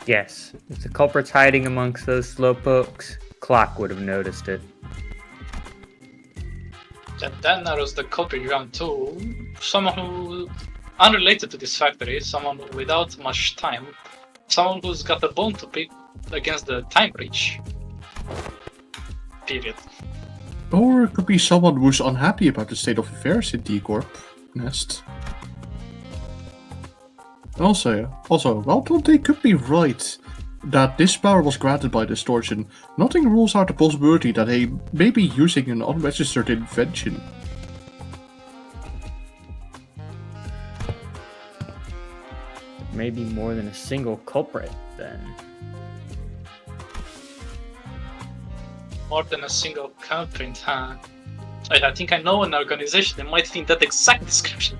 Speaker 6: Yes, if the culprit's hiding amongst those slowpokes, Clock would have noticed it.
Speaker 4: that narrows the culprit down to someone who, unrelated to this factory, someone without much time, someone who's got a bone to pick against the time breach. Period.
Speaker 2: Or it could be someone who's unhappy about the state of affairs in T Corp nest. Also, while they could be right that this power was granted by distortion, nothing rules out the possibility that they may be using an unregistered invention.
Speaker 6: Maybe more than a single culprit, then.
Speaker 4: More than a single culprit, huh? I think I know an organization that might fit that exact description.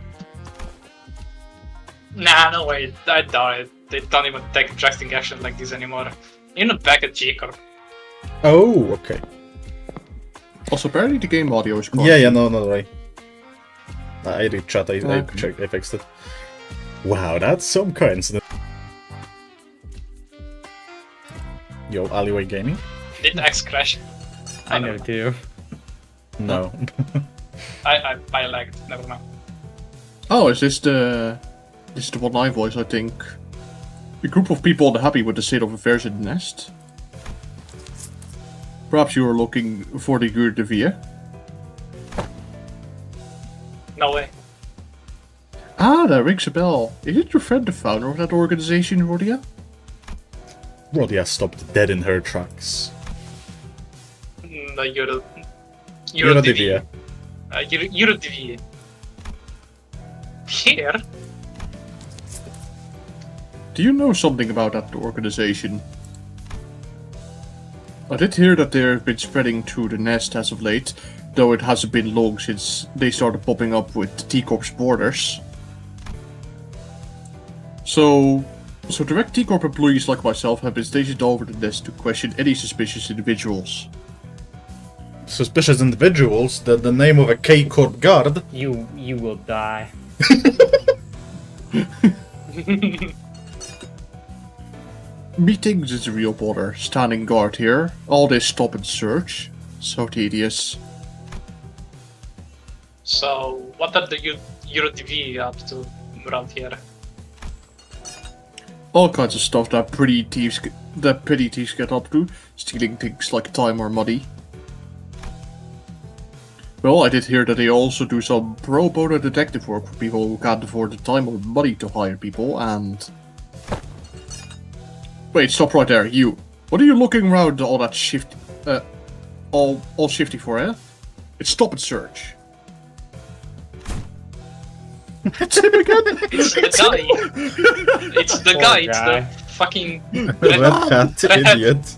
Speaker 4: Nah, no way. I doubt it. They don't even take drastic action like this anymore. You're not back at T Corp.
Speaker 1: Oh, okay.
Speaker 2: Also, apparently the game audio is
Speaker 1: Yeah, no, right. I did chat, I
Speaker 2: Okay.
Speaker 1: checked, I fixed it. Wow, that's some coincidence. Yo, alleyway gaming?
Speaker 4: Did X crash?
Speaker 6: I know too.
Speaker 1: No.
Speaker 4: I lagged. Never mind.
Speaker 2: Oh, is this the one I voice, I think. A group of people unhappy with the state of affairs in the nest. Perhaps you are looking for the Gurdevia.
Speaker 4: No way.
Speaker 2: Ah, that rings a bell. Is it your friend the founder of that organization, Rodia?
Speaker 1: Rodia stopped dead in her tracks.
Speaker 4: The
Speaker 1: Eurodivia.
Speaker 4: Eurodivia. Here?
Speaker 2: Do you know something about that organization? I did hear that they've been spreading through the nest as of late, though it hasn't been long since they started popping up with T Corp's borders. So direct T Corp employees like myself have been stationed over the nest to question any suspicious individuals.
Speaker 1: Suspicious individuals, the name of a K Corp guard.
Speaker 6: You will die.
Speaker 2: Meetings is a real bother, standing guard here, all this stop and search. So tedious.
Speaker 4: So, what are the Eurodivia up to around here?
Speaker 2: All kinds of stuff that petty thieves get up to, stealing things like time or money. Well, I did hear that they also do some pro bono detective work for people who can't afford the time or money to hire people, and... Wait, stop right there, you. What are you looking around all that all shifty for, eh? It's stop and search. It's him again!
Speaker 4: It's the guy! It's the
Speaker 6: Poor
Speaker 4: guy, it's
Speaker 6: guy.
Speaker 4: the fucking
Speaker 1: Red hat idiot.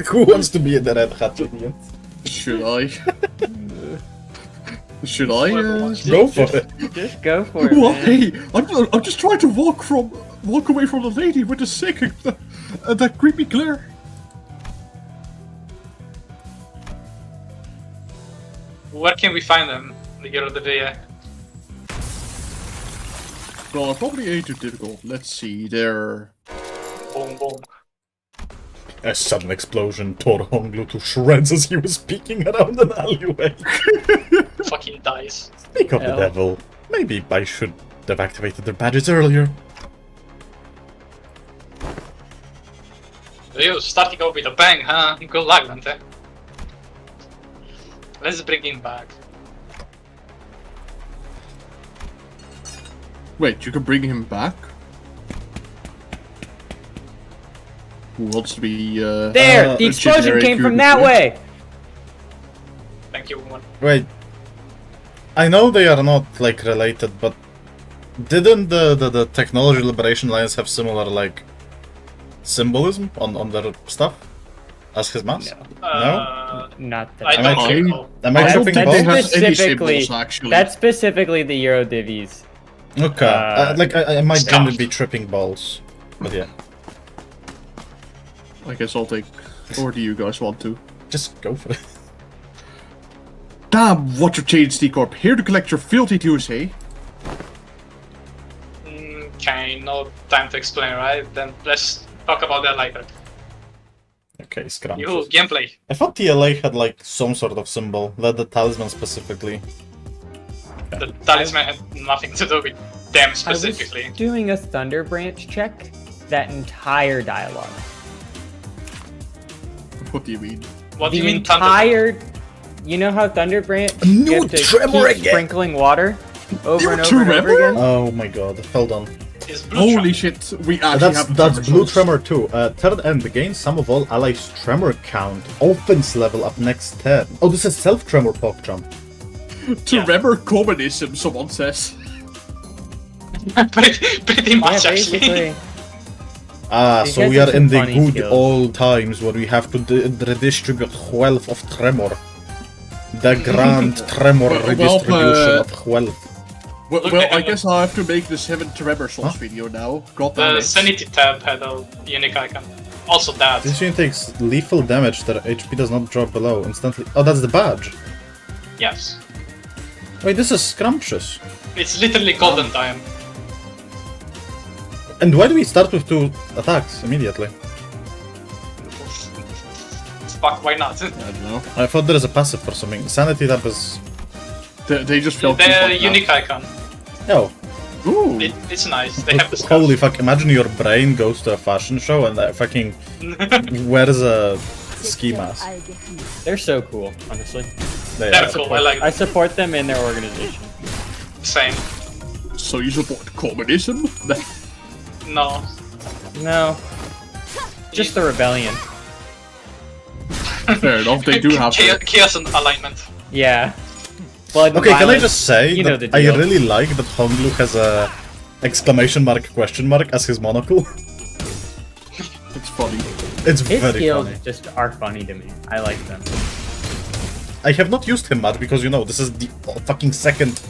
Speaker 1: Who wants to be the red hat idiot?
Speaker 2: Should I? Should I?
Speaker 1: Go for it.
Speaker 6: Just go for it, man.
Speaker 2: Why? I'm just trying to walk away from the lady with the sick and that creepy glare.
Speaker 4: Where can we find them? The Eurodivia.
Speaker 2: Well, probably ain't too difficult. Let's see. They're
Speaker 4: Boom, boom.
Speaker 1: A sudden explosion tore Honglu to shreds as he was peeking around an alleyway.
Speaker 4: Fucking dies.
Speaker 1: Speak of the
Speaker 6: Hell.
Speaker 1: devil. Maybe I should have activated their badges earlier.
Speaker 4: You starting off with a bang, huh? Good luck, Dante. Let's bring him back.
Speaker 2: Wait, you can bring him back? Who wants to be,
Speaker 6: There! The
Speaker 2: a
Speaker 6: explosion
Speaker 2: generic
Speaker 6: came from
Speaker 2: Gurdevia?
Speaker 6: that way!
Speaker 4: Thank you, woman.
Speaker 1: Wait. I know they are not, like, related, but... Didn't the Technology Liberation Alliance have similar, like... symbolism on their stuff? As his mask? No?
Speaker 6: Not that.
Speaker 4: I don't
Speaker 1: I-
Speaker 4: think so.
Speaker 1: Am I
Speaker 2: I don't
Speaker 1: tripping
Speaker 2: think
Speaker 1: balls?
Speaker 2: they have any
Speaker 6: Specifically-
Speaker 2: symbols, actually.
Speaker 6: That's specifically the Eurodivvies.
Speaker 1: Okay. I might
Speaker 4: Stop.
Speaker 1: generally be tripping balls. But yeah.
Speaker 2: I guess I'll take... Or do you guys want to?
Speaker 1: Just go for it.
Speaker 2: Damn, what you changed, T Corp. Here to collect your filthy dues, eh?
Speaker 4: Okay, no time to explain, right? Then let's talk about that later.
Speaker 1: Okay, scrum.
Speaker 4: You gameplay.
Speaker 1: I thought TLA had like some sort of symbol, the talisman specifically.
Speaker 4: The talisman had nothing to do with them
Speaker 6: I
Speaker 4: specifically.
Speaker 6: was doing a Thunder Branch check. That entire dialogue.
Speaker 2: What do you mean?
Speaker 4: What do
Speaker 6: The
Speaker 4: you mean, Thunder?
Speaker 6: entire. You know how Thunder Branch
Speaker 1: new
Speaker 6: you have to
Speaker 1: tremor
Speaker 6: keep
Speaker 1: again.
Speaker 6: sprinkling water over and over and
Speaker 2: Tremor?
Speaker 6: over again?
Speaker 1: Oh my god, hold on.
Speaker 4: Is Blue
Speaker 2: Holy
Speaker 4: Trump.
Speaker 2: shit, we actually have
Speaker 1: That's blue
Speaker 2: source.
Speaker 1: tremor too. Third end, gain some of all allies' tremor count. Offense level up next turn. Oh, this is self tremor pop jump.
Speaker 2: Tremor communism, someone says.
Speaker 4: pretty
Speaker 6: Yeah,
Speaker 4: much, actually.
Speaker 6: basically.
Speaker 1: Ah,
Speaker 6: It
Speaker 1: so
Speaker 6: has
Speaker 1: we are
Speaker 6: some
Speaker 1: in the
Speaker 6: funny
Speaker 1: good
Speaker 6: skills.
Speaker 1: old times where we have to redistribute wealth of tremor. The grand tremor
Speaker 2: Well,
Speaker 1: redistribution of wealth.
Speaker 2: Well,
Speaker 4: Look,
Speaker 2: I guess I have to make the 7 Tremor Souls
Speaker 1: Huh?
Speaker 2: video now. God damn
Speaker 4: The
Speaker 2: it.
Speaker 4: Sanity tab had a unique icon. Also that.
Speaker 1: This unit takes lethal damage. Their HP does not drop below instantly. Oh, that's the badge.
Speaker 4: Yes.
Speaker 1: Wait, this is scrumptious.
Speaker 4: It's literally golden time.
Speaker 1: And why do we start with 2 attacks immediately?
Speaker 4: Fuck, why not?
Speaker 2: I don't know.
Speaker 1: I thought there is a passive for something. Sanity tab is...
Speaker 2: They just felt
Speaker 4: The unique icon.
Speaker 1: Oh,
Speaker 2: Ooh.
Speaker 4: It's nice. They have the
Speaker 1: holy fuck, imagine your brain goes to a fashion show and fucking wears a ski mask.
Speaker 6: They're so cool, honestly.
Speaker 1: They
Speaker 4: They're
Speaker 1: are.
Speaker 4: cool. I like
Speaker 6: I support them in their organization.
Speaker 4: Same.
Speaker 2: So you support communism?
Speaker 4: No.
Speaker 6: No. Just the rebellion.
Speaker 2: Fair enough, they do have
Speaker 4: Chaos, chaos and alignment.
Speaker 6: Yeah. Blood and
Speaker 1: Okay, can I
Speaker 6: violence.
Speaker 1: just say
Speaker 6: You know
Speaker 1: that
Speaker 6: the
Speaker 1: I
Speaker 6: deal.
Speaker 1: really like that Honglu has a exclamation mark question mark as his monocle.
Speaker 2: It's funny.
Speaker 1: It's
Speaker 6: His
Speaker 1: very
Speaker 6: skills
Speaker 1: funny.
Speaker 6: just are funny to me. I like them.
Speaker 1: I have not used him much because, you know, this is the fucking second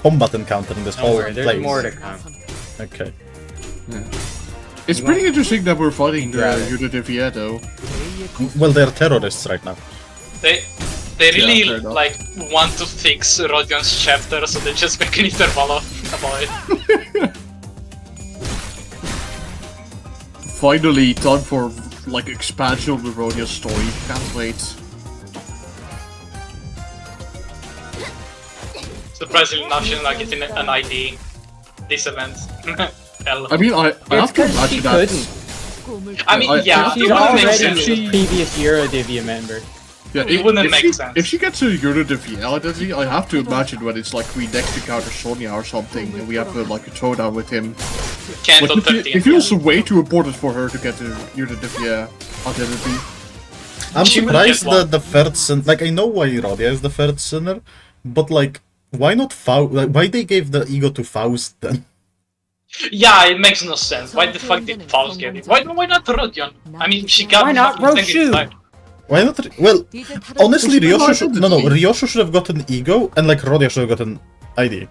Speaker 1: combat encounter in this
Speaker 6: Don't
Speaker 1: whole
Speaker 6: worry, there's
Speaker 1: place.
Speaker 6: more to come.
Speaker 1: Okay.
Speaker 2: It's pretty interesting that we're fighting
Speaker 6: Grab
Speaker 2: the
Speaker 6: it.
Speaker 2: Unit of Vieto.
Speaker 1: Well, they're terrorists right now.
Speaker 4: They really
Speaker 2: fair enough.
Speaker 4: like want to fix Rodion's chapter, so they just make an interval about it.
Speaker 2: Finally, time for like expansion of the Rodeo story. Can't wait.
Speaker 4: Surprisingly, not she's not getting an ID this event. L.
Speaker 2: I mean, I
Speaker 6: It's
Speaker 2: have to
Speaker 6: because she
Speaker 2: imagine that.
Speaker 6: couldn't.
Speaker 4: I mean,
Speaker 2: I-
Speaker 4: yeah,
Speaker 6: She's
Speaker 4: it wouldn't make
Speaker 6: already
Speaker 4: sense.
Speaker 6: a previous Eurodivia member.
Speaker 2: Yeah,
Speaker 4: It wouldn't make
Speaker 2: she,
Speaker 4: sense.
Speaker 2: If she gets a Unit of Reality, I have to imagine when it's like we next encounter Sonya or something, and we have like a throwdown with him.
Speaker 4: Can't
Speaker 2: Like,
Speaker 4: on
Speaker 2: it
Speaker 4: 13.
Speaker 2: feels way too important for her to get a Unit of identity.
Speaker 1: I'm
Speaker 4: She will
Speaker 1: surprised
Speaker 4: get one.
Speaker 1: that the third sin, like, I know why Rodia is the third sinner, but like, why not Faust? Like, why they gave the ego to Faust then?
Speaker 4: Yeah, it makes no sense. Why the fuck did Faust get it? Why not Rodion? I mean, she got
Speaker 6: Why not
Speaker 4: fucking second
Speaker 6: Roshu?
Speaker 4: time.
Speaker 1: Why not? Well, honestly,
Speaker 2: Well,
Speaker 1: Ryoshu
Speaker 2: I
Speaker 1: should,
Speaker 2: did
Speaker 1: no,
Speaker 2: the-
Speaker 1: Ryoshu should have gotten ego, and like Rodia should have gotten ID.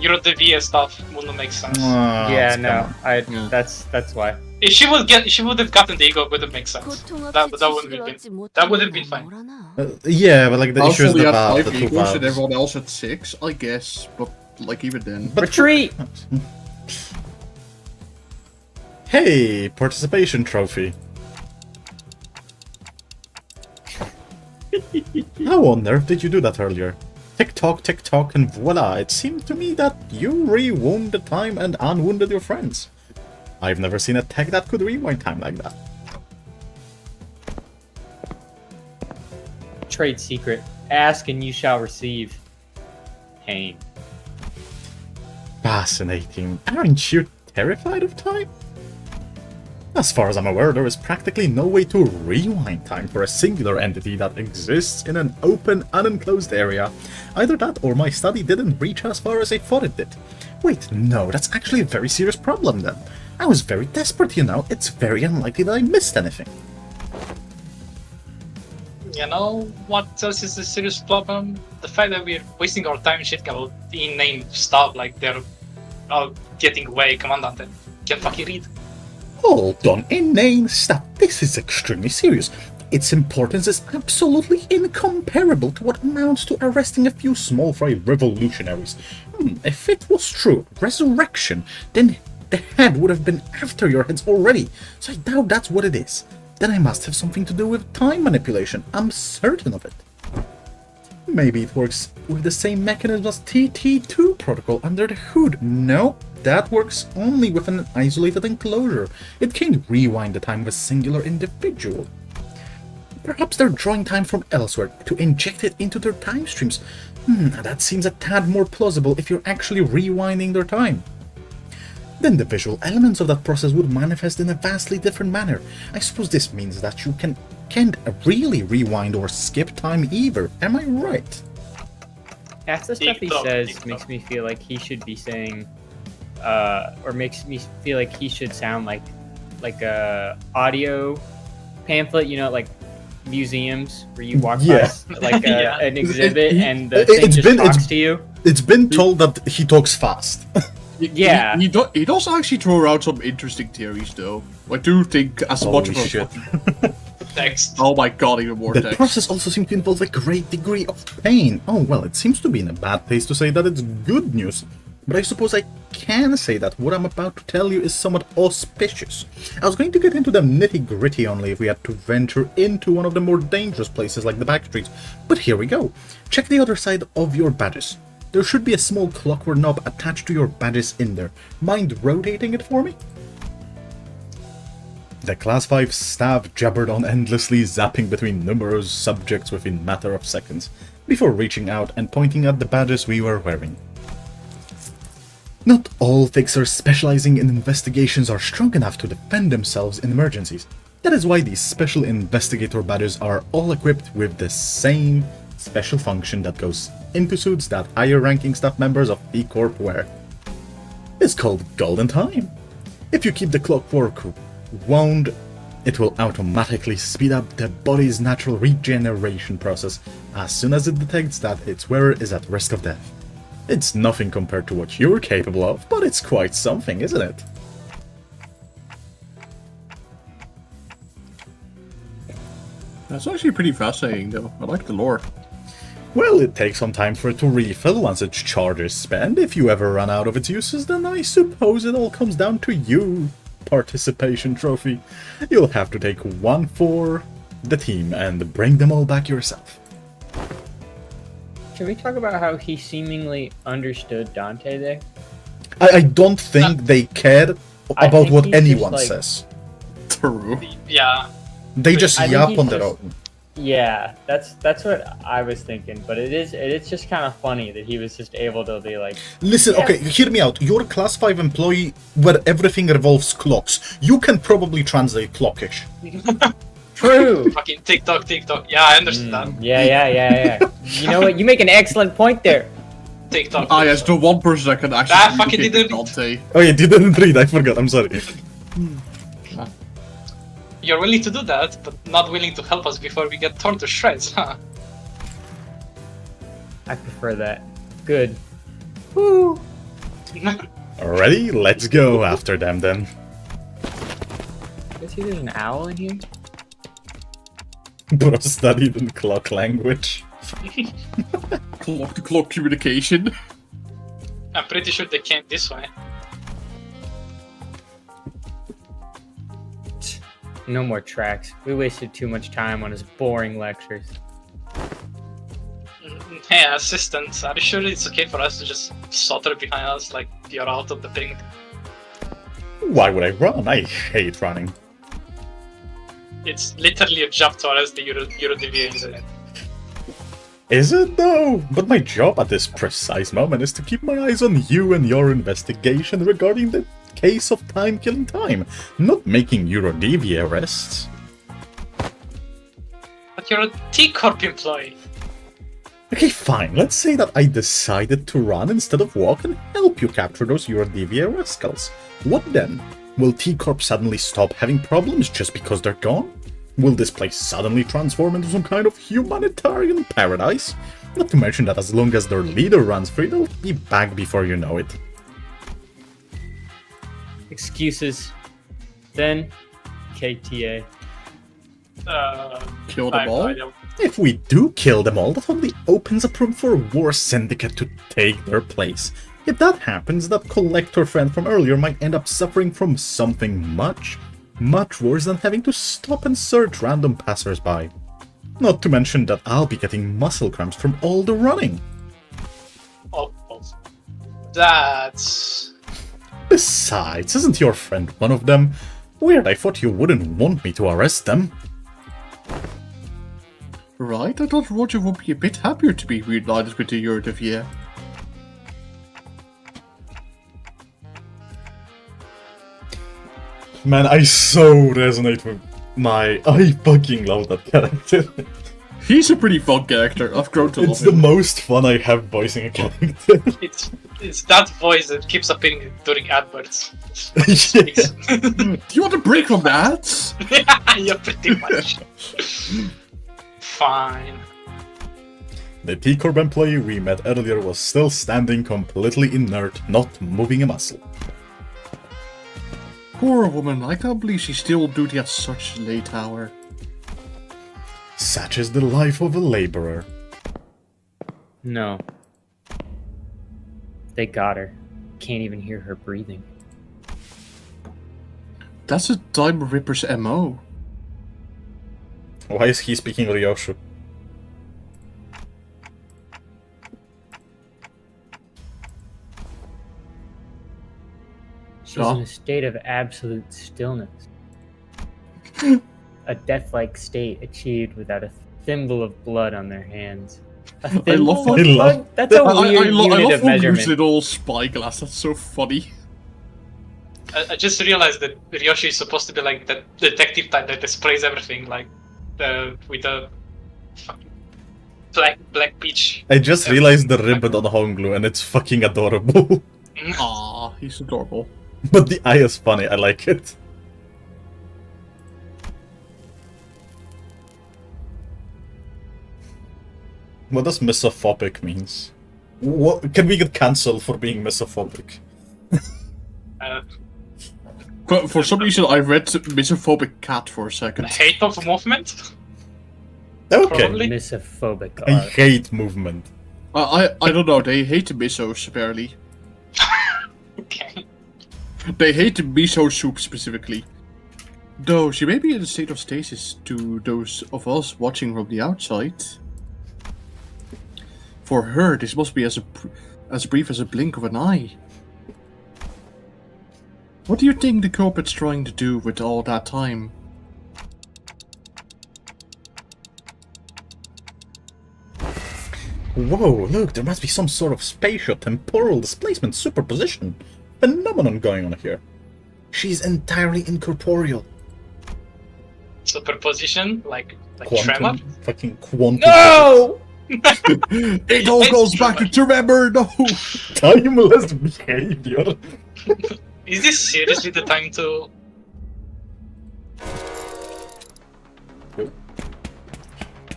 Speaker 4: Euro the VS stuff wouldn't make sense.
Speaker 6: Yeah,
Speaker 1: it's
Speaker 6: no,
Speaker 1: kinda-
Speaker 6: that's why.
Speaker 4: If she would have gotten the ego, it wouldn't make sense. That would have been fine.
Speaker 1: Yeah, but like the issue is
Speaker 2: Also,
Speaker 1: the
Speaker 2: we had
Speaker 1: valve,
Speaker 2: 5
Speaker 1: the two
Speaker 2: equals and
Speaker 1: valves.
Speaker 2: everyone else at 6, I guess. But like even then,
Speaker 6: Retreat!
Speaker 1: Hey, participation trophy. How on earth did you do that earlier? Tick tock, and voila, it seemed to me that you rewound the time and unwounded your friends. I've never seen a tech that could rewind time like that.
Speaker 6: Trade secret. Ask and you shall receive. Pain.
Speaker 1: Fascinating. Aren't you terrified of time? As far as I'm aware, there is practically no way to rewind time for a singular entity that exists in an open, unenclosed area. Either that or my study didn't reach as far as I thought it did. Wait, no, that's actually a very serious problem then. I was very desperate, you know. It's very unlikely that I missed anything.
Speaker 4: You know what else is a serious problem? The fact that we're wasting our time shit about inane stuff like they're all getting away, commandant, and can't fucking read.
Speaker 1: Hold on, inane stuff. This is extremely serious. Its importance is absolutely incomparable to what amounts to arresting a few small fry revolutionaries. If it was true, resurrection, then the head would have been after your heads already, so I doubt that's what it is. Then I must have something to do with time manipulation, I'm certain of it. Maybe it works with the same mechanism as TT2 protocol under the hood. No, that works only with an isolated enclosure. It can't rewind the time of a singular individual. Perhaps they're drawing time from elsewhere to inject it into their time streams. That seems a tad more plausible if you're actually rewinding their time. Then the visual elements of that process would manifest in a vastly different manner. I suppose this means that you can't really rewind or skip time either. Am I right?
Speaker 6: Half the stuff he says makes me feel like he should be saying, or makes me feel like he should sound like a audio pamphlet, you know, like museums where you walk past like an exhibit and the thing just talks to you.
Speaker 1: It's been told that he talks fast.
Speaker 6: Yeah.
Speaker 2: He does actually throw around some interesting theories, though. I do think as much of
Speaker 1: shit.
Speaker 4: Text.
Speaker 2: Oh my god, even more
Speaker 1: The
Speaker 2: text.
Speaker 1: process also seems to involve a great degree of pain. Oh, well, it seems to be in a bad place to say that it's good news. But I suppose I can say that what I'm about to tell you is somewhat auspicious. I was going to get into the nitty-gritty only if we had to venture into one of the more dangerous places like the back streets. But here we go. Check the other side of your badges. There should be a small clockwork knob attached to your badges in there. Mind rotating it for me? The Class 5 staff jabbered on endlessly, zapping between numerous subjects within a matter of seconds, before reaching out and pointing at the badges we were wearing. Not all fixers specializing in investigations are strong enough to defend themselves in emergencies. That is why these special investigator badges are all equipped with the same special function that goes into suits that higher ranking staff members of T Corp wear. It's called Golden Time. If you keep the clockwork wound, it will automatically speed up the body's natural regeneration process as soon as it detects that its wearer is at risk of death. It's nothing compared to what you're capable of, but it's quite something, isn't it?
Speaker 2: That's actually pretty fascinating, though. I like the lore.
Speaker 1: Well, it takes some time for it to refill once its charge is spent. If you ever run out of its uses, then I suppose it all comes down to you, participation trophy. You'll have to take one for the team and bring them all back yourself.
Speaker 6: Can we talk about how he seemingly understood Dante there?
Speaker 1: I don't think they cared
Speaker 6: I
Speaker 1: about
Speaker 6: think
Speaker 1: what
Speaker 6: he's
Speaker 1: anyone
Speaker 6: just,
Speaker 1: says.
Speaker 2: True.
Speaker 4: Yeah.
Speaker 1: They just
Speaker 6: I think
Speaker 1: yap
Speaker 6: he's
Speaker 1: on their
Speaker 6: just-
Speaker 1: own.
Speaker 6: Yeah, that's what I was thinking, but it's just kind of funny that he was just able to be like,
Speaker 1: Listen,
Speaker 6: Yeah.
Speaker 1: okay, hear me out. You're a class 5 employee where everything revolves clocks. You can probably translate clockish.
Speaker 6: true.
Speaker 4: Fucking TikTok. Yeah, I understand that.
Speaker 6: Yeah. You know what? You make an excellent point there.
Speaker 4: TikTok.
Speaker 2: Ah, yes, the one person that can actually
Speaker 4: Ah, fucking
Speaker 2: communicate
Speaker 4: didn't-
Speaker 2: with Dante.
Speaker 1: Oh, you didn't read, I forgot, I'm sorry.
Speaker 4: You're willing to do that, but not willing to help us before we get torn to shreds, huh?
Speaker 6: I prefer that. Good.
Speaker 1: Already? Let's go after them then.
Speaker 6: You see there's an owl in here?
Speaker 1: Bro studied in clock language.
Speaker 2: Clock communication.
Speaker 4: I'm pretty sure they came this way.
Speaker 6: No more tracks. We wasted too much time on his boring lectures.
Speaker 4: Hey, assistant, are you sure it's okay for us to just saunter behind us like you're out of the thing?
Speaker 1: Why would I run? I hate running.
Speaker 4: It's literally a job to arrest the Eurodivia incident.
Speaker 1: Is it though? But my job at this precise moment is to keep my eyes on you and your investigation regarding the case of time killing time, not making Eurodivia arrests.
Speaker 4: But you're a T Corp employee.
Speaker 1: Okay, fine. Let's say that I decided to run instead of walk and help you capture those Eurodivia rascals. What then? Will T Corp suddenly stop having problems just because they're gone? Will this place suddenly transform into some kind of humanitarian paradise? Not to mention that as long as their leader runs free, they'll be back before you know it.
Speaker 6: Excuses. Then, KTA.
Speaker 2: Kill them all?
Speaker 1: If we do kill them all, that only opens up room for a war syndicate to take their place. If that happens, that collector friend from earlier might end up suffering from something much, much worse than having to stop and search random passersby. Not to mention that I'll be getting muscle cramps from all the running.
Speaker 4: Oh, that's...
Speaker 1: Besides, isn't your friend one of them? Weird, I thought you wouldn't want me to arrest them.
Speaker 2: Right, I thought Roger would be a bit happier to be reunited with the Yurdavier.
Speaker 1: Man, I so resonate with I fucking love that character.
Speaker 2: He's a pretty fun character. I've grown to love
Speaker 1: It's the
Speaker 2: him.
Speaker 1: most fun I have voicing a character.
Speaker 4: It's that voice that keeps appearing during adverts.
Speaker 1: Yeah.
Speaker 2: Do you want a break from that?
Speaker 4: Yeah, pretty much. Fine.
Speaker 1: The T Corp employee we met earlier was still standing completely inert, not moving a muscle.
Speaker 2: Poor woman, I can't believe she's still on duty at such a late hour.
Speaker 1: Such is the life of a laborer.
Speaker 6: No. They got her. Can't even hear her breathing.
Speaker 2: That's a Time Ripper's MO.
Speaker 1: Why is he speaking Ryoshu?
Speaker 6: She's
Speaker 2: Yeah.
Speaker 6: in a state of absolute stillness. A death-like state achieved without a thimble of blood on their hands. A thimble
Speaker 2: love-
Speaker 6: of
Speaker 1: I love-
Speaker 6: blood? That's a weird
Speaker 2: I love
Speaker 6: unit of
Speaker 2: Homer's
Speaker 6: measurement.
Speaker 2: little spyglass, that's so funny.
Speaker 4: I just realized that Ryoshi is supposed to be like the detective type that displays everything, like with the fucking black peach.
Speaker 1: I just realized the ribbon on Honglu and it's fucking adorable.
Speaker 2: Aw, he's adorable.
Speaker 1: But the eye is funny, I like it. What does misophobic means? What can we get cancelled for being misophobic?
Speaker 4: Uh,
Speaker 2: But for some reason, I read misophobic cat for a second.
Speaker 4: hate of movement.
Speaker 1: Okay.
Speaker 4: Probably.
Speaker 6: Misophobic
Speaker 1: I
Speaker 6: art.
Speaker 1: hate movement.
Speaker 2: I don't know, they hate misos, apparently.
Speaker 4: Okay.
Speaker 2: They hate miso soup specifically. Though she may be in a state of stasis to those of us watching from the outside. For her, this must be as brief as a blink of an eye. What do you think the culprit's trying to do with all that time?
Speaker 1: Whoa, look, there must be some sort of spatial temporal displacement superposition phenomenon going on here. She's entirely incorporeal.
Speaker 4: Superposition, like tremor.
Speaker 1: Fucking quantum.
Speaker 6: No!
Speaker 2: It all goes back to Tremor, no!
Speaker 1: Timeless behavior.
Speaker 4: Is this seriously the time to?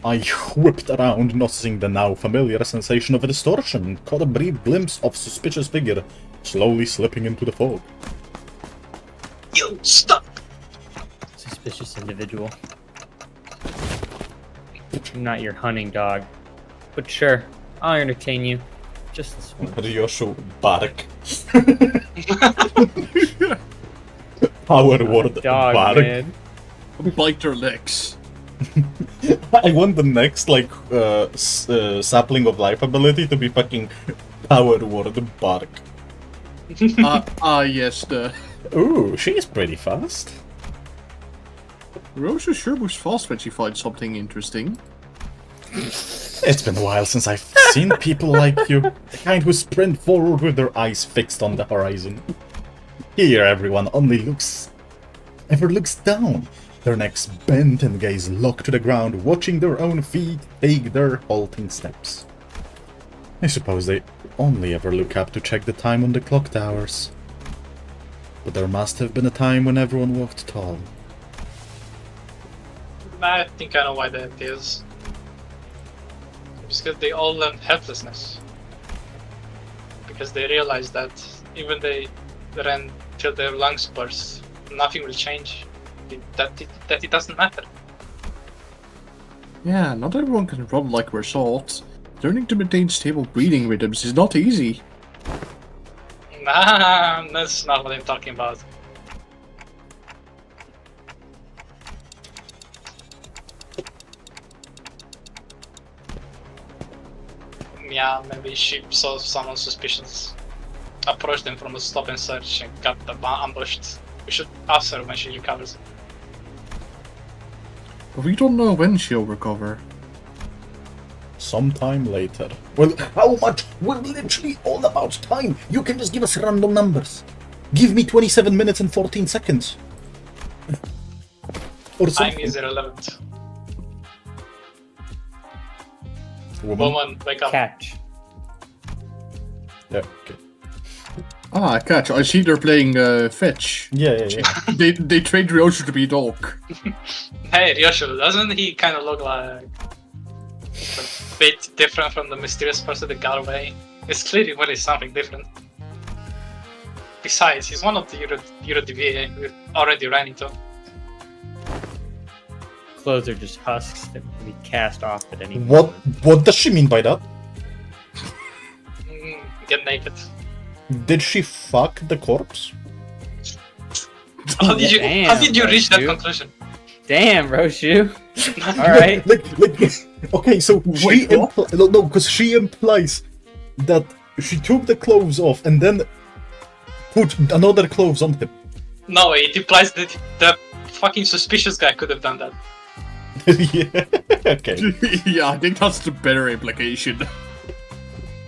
Speaker 1: I whipped around, noticing the now familiar sensation of a distortion, and caught a brief glimpse of suspicious figure slowly slipping into the fog.
Speaker 4: You stop!
Speaker 6: Suspicious individual. I'm not your hunting dog. But sure, I'll entertain you. Just this one.
Speaker 1: Ryoshu bark. Power word
Speaker 6: Dog,
Speaker 1: bark.
Speaker 6: man.
Speaker 2: Bite their legs.
Speaker 1: I want the next sapling of life ability to be fucking power word bark.
Speaker 2: Yes, the...
Speaker 1: Ooh, she's pretty fast.
Speaker 2: Rosa sure moves fast when she finds something interesting.
Speaker 1: It's been a while since I've seen people like you, the kind who sprint forward with their eyes fixed on the horizon. Here everyone only looks down, their necks bent and gaze locked to the ground, watching their own feet take their halting steps. I suppose they only ever look up to check the time on the clock towers. But there must have been a time when everyone walked tall.
Speaker 4: I think I know why that is. It's because they all learned helplessness. Because they realized that even they ran till their lungs burst, nothing will change. That it doesn't matter.
Speaker 2: Yeah, not everyone can run like we're salt. Learning to maintain stable breathing rhythms is not easy.
Speaker 4: Nah, that's not what I'm talking about. Yeah, maybe she saw someone suspicious. Approached them from a stop and search and got ambushed. We should ask her when she recovers.
Speaker 2: But we don't know when she'll recover.
Speaker 1: Sometime later. Well, how much? We're literally all about time. You can just give us random numbers. Give me 27 minutes and 14 seconds. Or
Speaker 4: Time
Speaker 1: something.
Speaker 4: is irrelevant.
Speaker 1: Woman.
Speaker 4: Woman, wake up.
Speaker 6: Catch.
Speaker 1: Yeah, okay.
Speaker 2: Ah, catch. I see they're playing fetch.
Speaker 1: Yeah.
Speaker 2: They trained Ryoshu to be a dog.
Speaker 4: Hey, Ryoshu, doesn't he kind of look like a bit different from the mysterious person that got away? It's clearly really something different. Besides, he's one of the Euro DVA we already ran into.
Speaker 6: Clothes are just husks that can be cast off at any
Speaker 1: What
Speaker 6: moment.
Speaker 1: what does she mean by that?
Speaker 4: Get naked.
Speaker 1: Did she fuck the corpse?
Speaker 4: How did you
Speaker 6: Damn,
Speaker 4: reach that
Speaker 6: Roshu.
Speaker 4: conclusion?
Speaker 6: Damn, Roshu. Alright.
Speaker 1: Like, okay, so she
Speaker 2: Wait, what?
Speaker 1: no, because she implies that she took the clothes off and then put another clothes on him.
Speaker 4: No, it implies that the fucking suspicious guy could have done that.
Speaker 1: Yeah. Okay.
Speaker 2: Yeah, I think that's the better implication.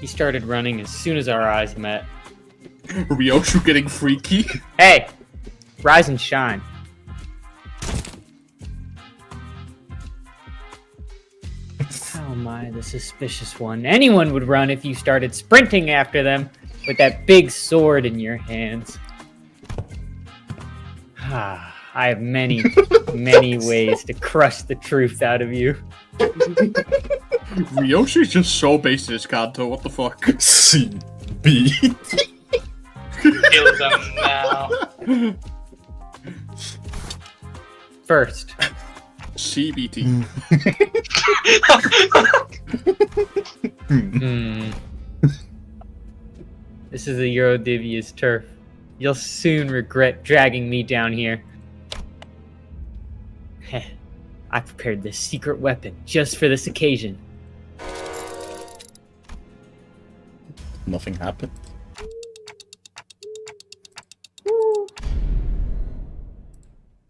Speaker 6: He started running as soon as our eyes met.
Speaker 2: Ryoshu getting freaky.
Speaker 6: Hey! Rise and shine. How am I the suspicious one? Anyone would run if you started sprinting after them with that big sword in your hands. I have many, many ways to crush the truth out of you.
Speaker 2: Ryoshu's just so based in his Kanto, what the fuck?
Speaker 1: CB.
Speaker 4: Kill them now.
Speaker 6: First,
Speaker 2: CBT.
Speaker 6: this is the Eurodivia's turf. You'll soon regret dragging me down here. Heh. I prepared this secret weapon just for this occasion.
Speaker 1: Nothing happened.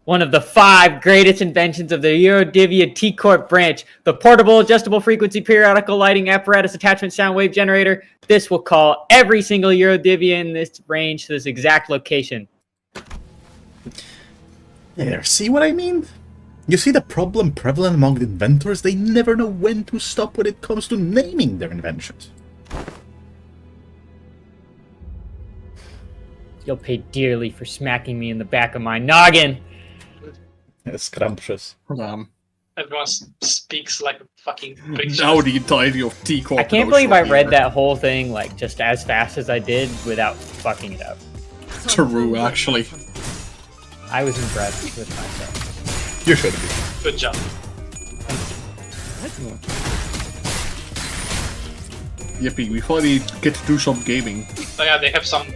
Speaker 6: One of the 5 greatest inventions of the Eurodivia T Corp branch, the portable adjustable frequency periodical lighting apparatus attachment sound wave generator. This will call every single Eurodivia in this range to this exact location.
Speaker 1: There, see what I mean? You see the problem prevalent among the inventors? They never know when to stop when it comes to naming their inventions.
Speaker 6: You'll pay dearly for smacking me in the back of my noggin.
Speaker 1: Scrumptious.
Speaker 4: Everyone speaks like a fucking prick.
Speaker 2: Now the entirety of T Corp.
Speaker 6: I can't believe I read that whole thing like just as fast as I did without fucking it up.
Speaker 2: True, actually.
Speaker 6: I was impressed with myself.
Speaker 1: You should be.
Speaker 4: Good job.
Speaker 2: Yippee, we finally get to do some gaming.
Speaker 4: So yeah, they have some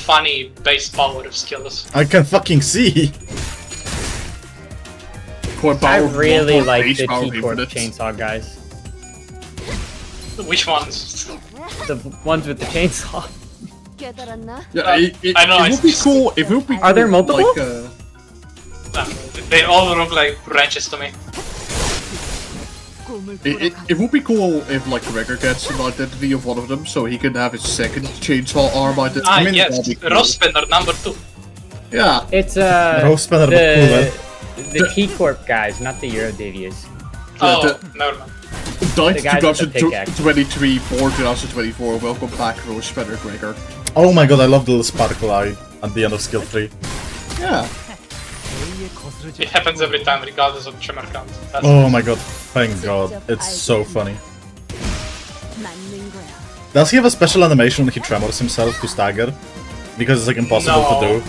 Speaker 4: funny base power of skills.
Speaker 1: I can fucking see.
Speaker 6: I really like
Speaker 2: base
Speaker 6: the
Speaker 2: power
Speaker 6: T Corp
Speaker 2: infinite.
Speaker 6: chainsaw guys.
Speaker 4: Which ones?
Speaker 6: The ones with the chainsaw.
Speaker 7: 깨달았나?
Speaker 2: Yeah, it
Speaker 4: I know,
Speaker 2: would
Speaker 4: it's
Speaker 2: be
Speaker 4: just-
Speaker 2: cool. It would be.
Speaker 6: Are there
Speaker 2: cool,
Speaker 6: multiple?
Speaker 4: They all look like branches to me.
Speaker 7: 꿈을
Speaker 2: It would be cool if like Gregor gets an identity of one of them, so he can have his second chainsaw arm identity.
Speaker 4: Ah,
Speaker 1: mean,
Speaker 4: yes,
Speaker 2: that'd be cool.
Speaker 4: Rospender number 2.
Speaker 2: Yeah,
Speaker 6: It's
Speaker 1: Roast Spanner would be
Speaker 6: the T Corp guys, not the Eurodivias.
Speaker 4: Oh, never mind.
Speaker 6: The guys with the pickaxe.
Speaker 2: 2023 for 2024. Welcome back, Rose Spencer Gregor.
Speaker 1: Oh my god, I love the little sparkle eye at the end of skill 3.
Speaker 2: Yeah.
Speaker 4: It happens every time, regardless of tremor count. That's
Speaker 1: Oh my god, thank god. It's so funny.
Speaker 7: 맞는 거야.
Speaker 1: Does he have a special animation when he tremors himself to stagger? Because it's like impossible to do.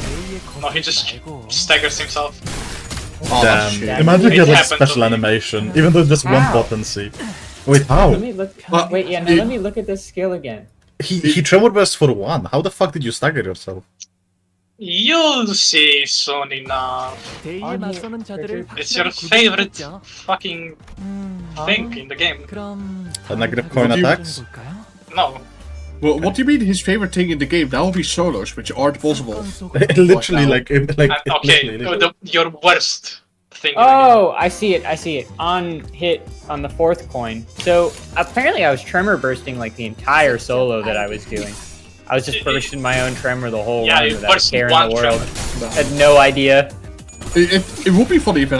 Speaker 4: No, he just staggers himself.
Speaker 2: Oh, that's
Speaker 1: Damn.
Speaker 2: shit.
Speaker 1: Imagine
Speaker 4: It
Speaker 1: he had like
Speaker 4: happened
Speaker 1: special
Speaker 4: to me.
Speaker 1: animation, even though it's just one
Speaker 6: How?
Speaker 1: potency. Wait, how?
Speaker 6: Let me look. Wait, yeah, no, let me look at this skill again.
Speaker 1: He tremor burst for 1. How the fuck did you stagger yourself?
Speaker 4: You'll see soon enough.
Speaker 3: 대의에 맞서는 자들을
Speaker 4: It's your
Speaker 3: 확실하게
Speaker 4: favorite
Speaker 3: 구분했죠.
Speaker 4: fucking thing in the game.
Speaker 3: 그럼
Speaker 1: A negative
Speaker 3: 다음
Speaker 1: coin
Speaker 3: 타겟을
Speaker 1: attacks?
Speaker 3: 볼까요?
Speaker 4: No.
Speaker 2: Well, what do you mean his favorite thing in the game? That would be solos, which aren't possible.
Speaker 1: Literally,
Speaker 2: now?
Speaker 1: like
Speaker 4: Okay,
Speaker 1: literally.
Speaker 4: your worst thing. in the
Speaker 6: Oh, I see it. I see it. On hit on the 4th coin. So apparently I was tremor bursting like the entire solo that I was doing. I was just bursting my own tremor the whole
Speaker 4: Yeah,
Speaker 6: run
Speaker 4: you
Speaker 6: without a
Speaker 4: burst
Speaker 6: care in
Speaker 4: one
Speaker 6: the world.
Speaker 4: tremor.
Speaker 6: Had no idea.
Speaker 2: It would be funny if it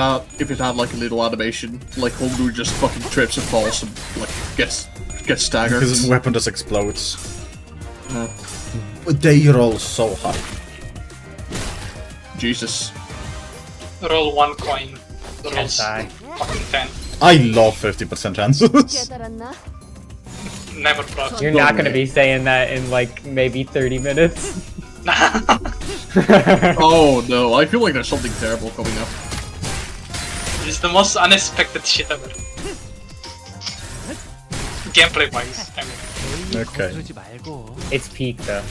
Speaker 2: had like a little animation, like Homebrew just fucking trips and falls and like gets staggered.
Speaker 1: His weapon just explodes.
Speaker 2: Yeah.
Speaker 1: They roll so high.
Speaker 2: Jesus.
Speaker 4: Roll 1 coin. Rolls
Speaker 6: Hentai.
Speaker 4: fucking 10.
Speaker 1: I love 50% chances.
Speaker 7: 깨달았나?
Speaker 4: Never brought.
Speaker 6: You're not gonna be saying that in like maybe 30 minutes.
Speaker 2: Oh no, I feel like there's something terrible coming up.
Speaker 4: It's the most unexpected shit ever. Gameplay wise, I mean.
Speaker 3: 대의에
Speaker 1: Okay.
Speaker 3: 거스르지 말고.
Speaker 6: It's peak though.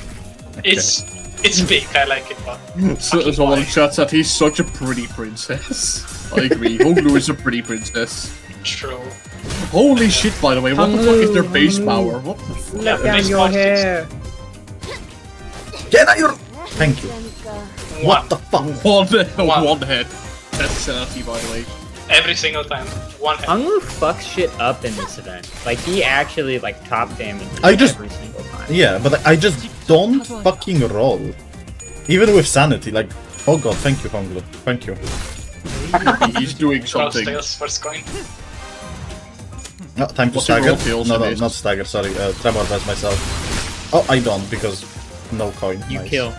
Speaker 4: It's big, I like it, but
Speaker 2: So, someone in chat said he's such a pretty princess. I agree, Homebrew is a pretty princess.
Speaker 4: true.
Speaker 2: Holy shit, by the way, what the fuck is their base power? What the fuck?
Speaker 4: Yeah,
Speaker 6: Let down
Speaker 4: base
Speaker 6: your
Speaker 4: power is
Speaker 6: hair.
Speaker 1: Get out your. Thank you.
Speaker 7: 그러니까
Speaker 1: What the fuck?
Speaker 2: One head. That's sanity, by the way.
Speaker 4: Every single time. One hit.
Speaker 6: Hungwu fucks shit up in this event. Like he actually like top damages
Speaker 1: I just-
Speaker 6: every single time.
Speaker 1: Yeah, but I just don't fucking roll. Even with sanity, like, oh god, thank you, Honglu. Thank you.
Speaker 2: He's doing
Speaker 4: Cross
Speaker 2: something.
Speaker 4: tails first coin.
Speaker 1: No, time to
Speaker 2: What's your
Speaker 1: stagger.
Speaker 2: roll kills
Speaker 1: No,
Speaker 2: based?
Speaker 1: not stagger, sorry. Tremor as myself. Oh, I don't, because no coin.
Speaker 6: You
Speaker 1: Nice.
Speaker 6: kill.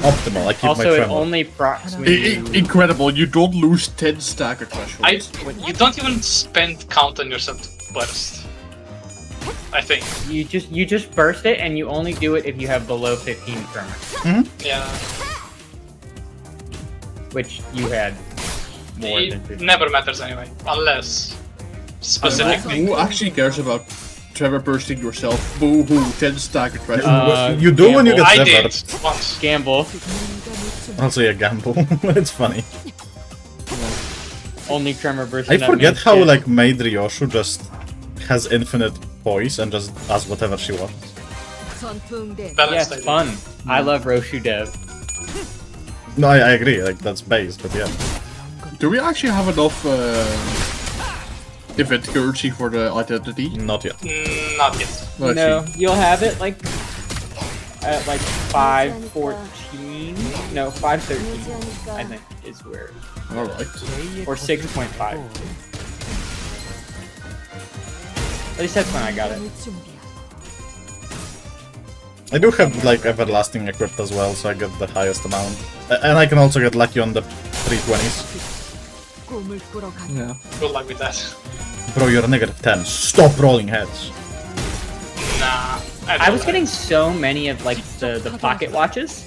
Speaker 1: Optimal, I keep
Speaker 6: Also,
Speaker 1: my
Speaker 6: it
Speaker 1: tremor.
Speaker 6: only procs when you...
Speaker 2: Incredible, you don't lose 10 stagger thresholds.
Speaker 4: You don't even spend count on yourself to burst. I think.
Speaker 6: You just burst it, and you only do it if you have below 15 tremor,
Speaker 4: Yeah.
Speaker 6: which you had more than
Speaker 4: It
Speaker 6: 15.
Speaker 4: never matters anyway. Unless specifically.
Speaker 2: Who actually cares about tremor bursting yourself? Boo hoo, 10 stagger thresholds.
Speaker 1: You do when you
Speaker 6: gamble.
Speaker 1: get
Speaker 4: I did
Speaker 1: severed.
Speaker 4: once.
Speaker 6: Gamble.
Speaker 1: Also, yeah, gamble. It's funny.
Speaker 6: Only tremor burst.
Speaker 1: I forget how, like, Maid Ryoshu just has infinite poise and just does whatever she wants.
Speaker 7: 전투응대
Speaker 6: Yeah,
Speaker 4: Balanced
Speaker 6: it's
Speaker 4: idea.
Speaker 6: fun. I love Roshu Dev.
Speaker 1: No, I agree, like, that's base, but yeah.
Speaker 2: Do we actually have enough event currency for the identity?
Speaker 1: Not yet.
Speaker 4: Not yet.
Speaker 2: Let's
Speaker 6: No,
Speaker 2: see.
Speaker 6: you'll have it like at like 514. No, 513. I think is where,
Speaker 2: Alright.
Speaker 3: 대의에
Speaker 6: or
Speaker 3: 거스르지
Speaker 6: 6.5.
Speaker 3: 말고.
Speaker 6: At least that's when I got it.
Speaker 1: I do have, like, Everlasting equipped as well, so I get the highest amount. And I can also get lucky on the 320s.
Speaker 7: 꿈을 꾸러 가자.
Speaker 2: Yeah.
Speaker 4: Good luck with that.
Speaker 1: Bro, you're a negative 10. Stop rolling heads.
Speaker 4: Nah.
Speaker 6: I was getting so many of like the pocket watches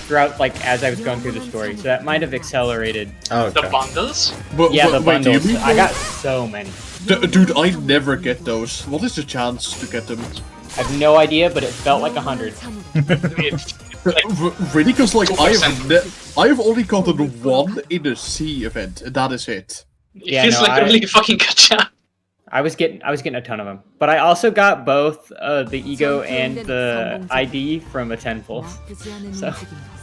Speaker 6: throughout, like as I was going through the story, so that might have accelerated.
Speaker 1: Oh,
Speaker 4: the
Speaker 1: okay.
Speaker 4: bundles.
Speaker 2: But,
Speaker 6: Yeah, the
Speaker 2: wait, do you
Speaker 6: bundles.
Speaker 2: mean
Speaker 6: I got so many.
Speaker 2: Dude, I never get those. What is the chance to get them?
Speaker 6: I have no idea, but it felt like 100.
Speaker 4: It's like,
Speaker 2: Really? Because like I
Speaker 4: 2%.
Speaker 2: have only gotten one in a C event, and that is it.
Speaker 4: it
Speaker 6: Yeah,
Speaker 4: feels
Speaker 6: no,
Speaker 4: like
Speaker 6: I-
Speaker 4: a really fucking gacha.
Speaker 6: I was getting a ton of them, but I also got both the ego and the ID from a tenfold. So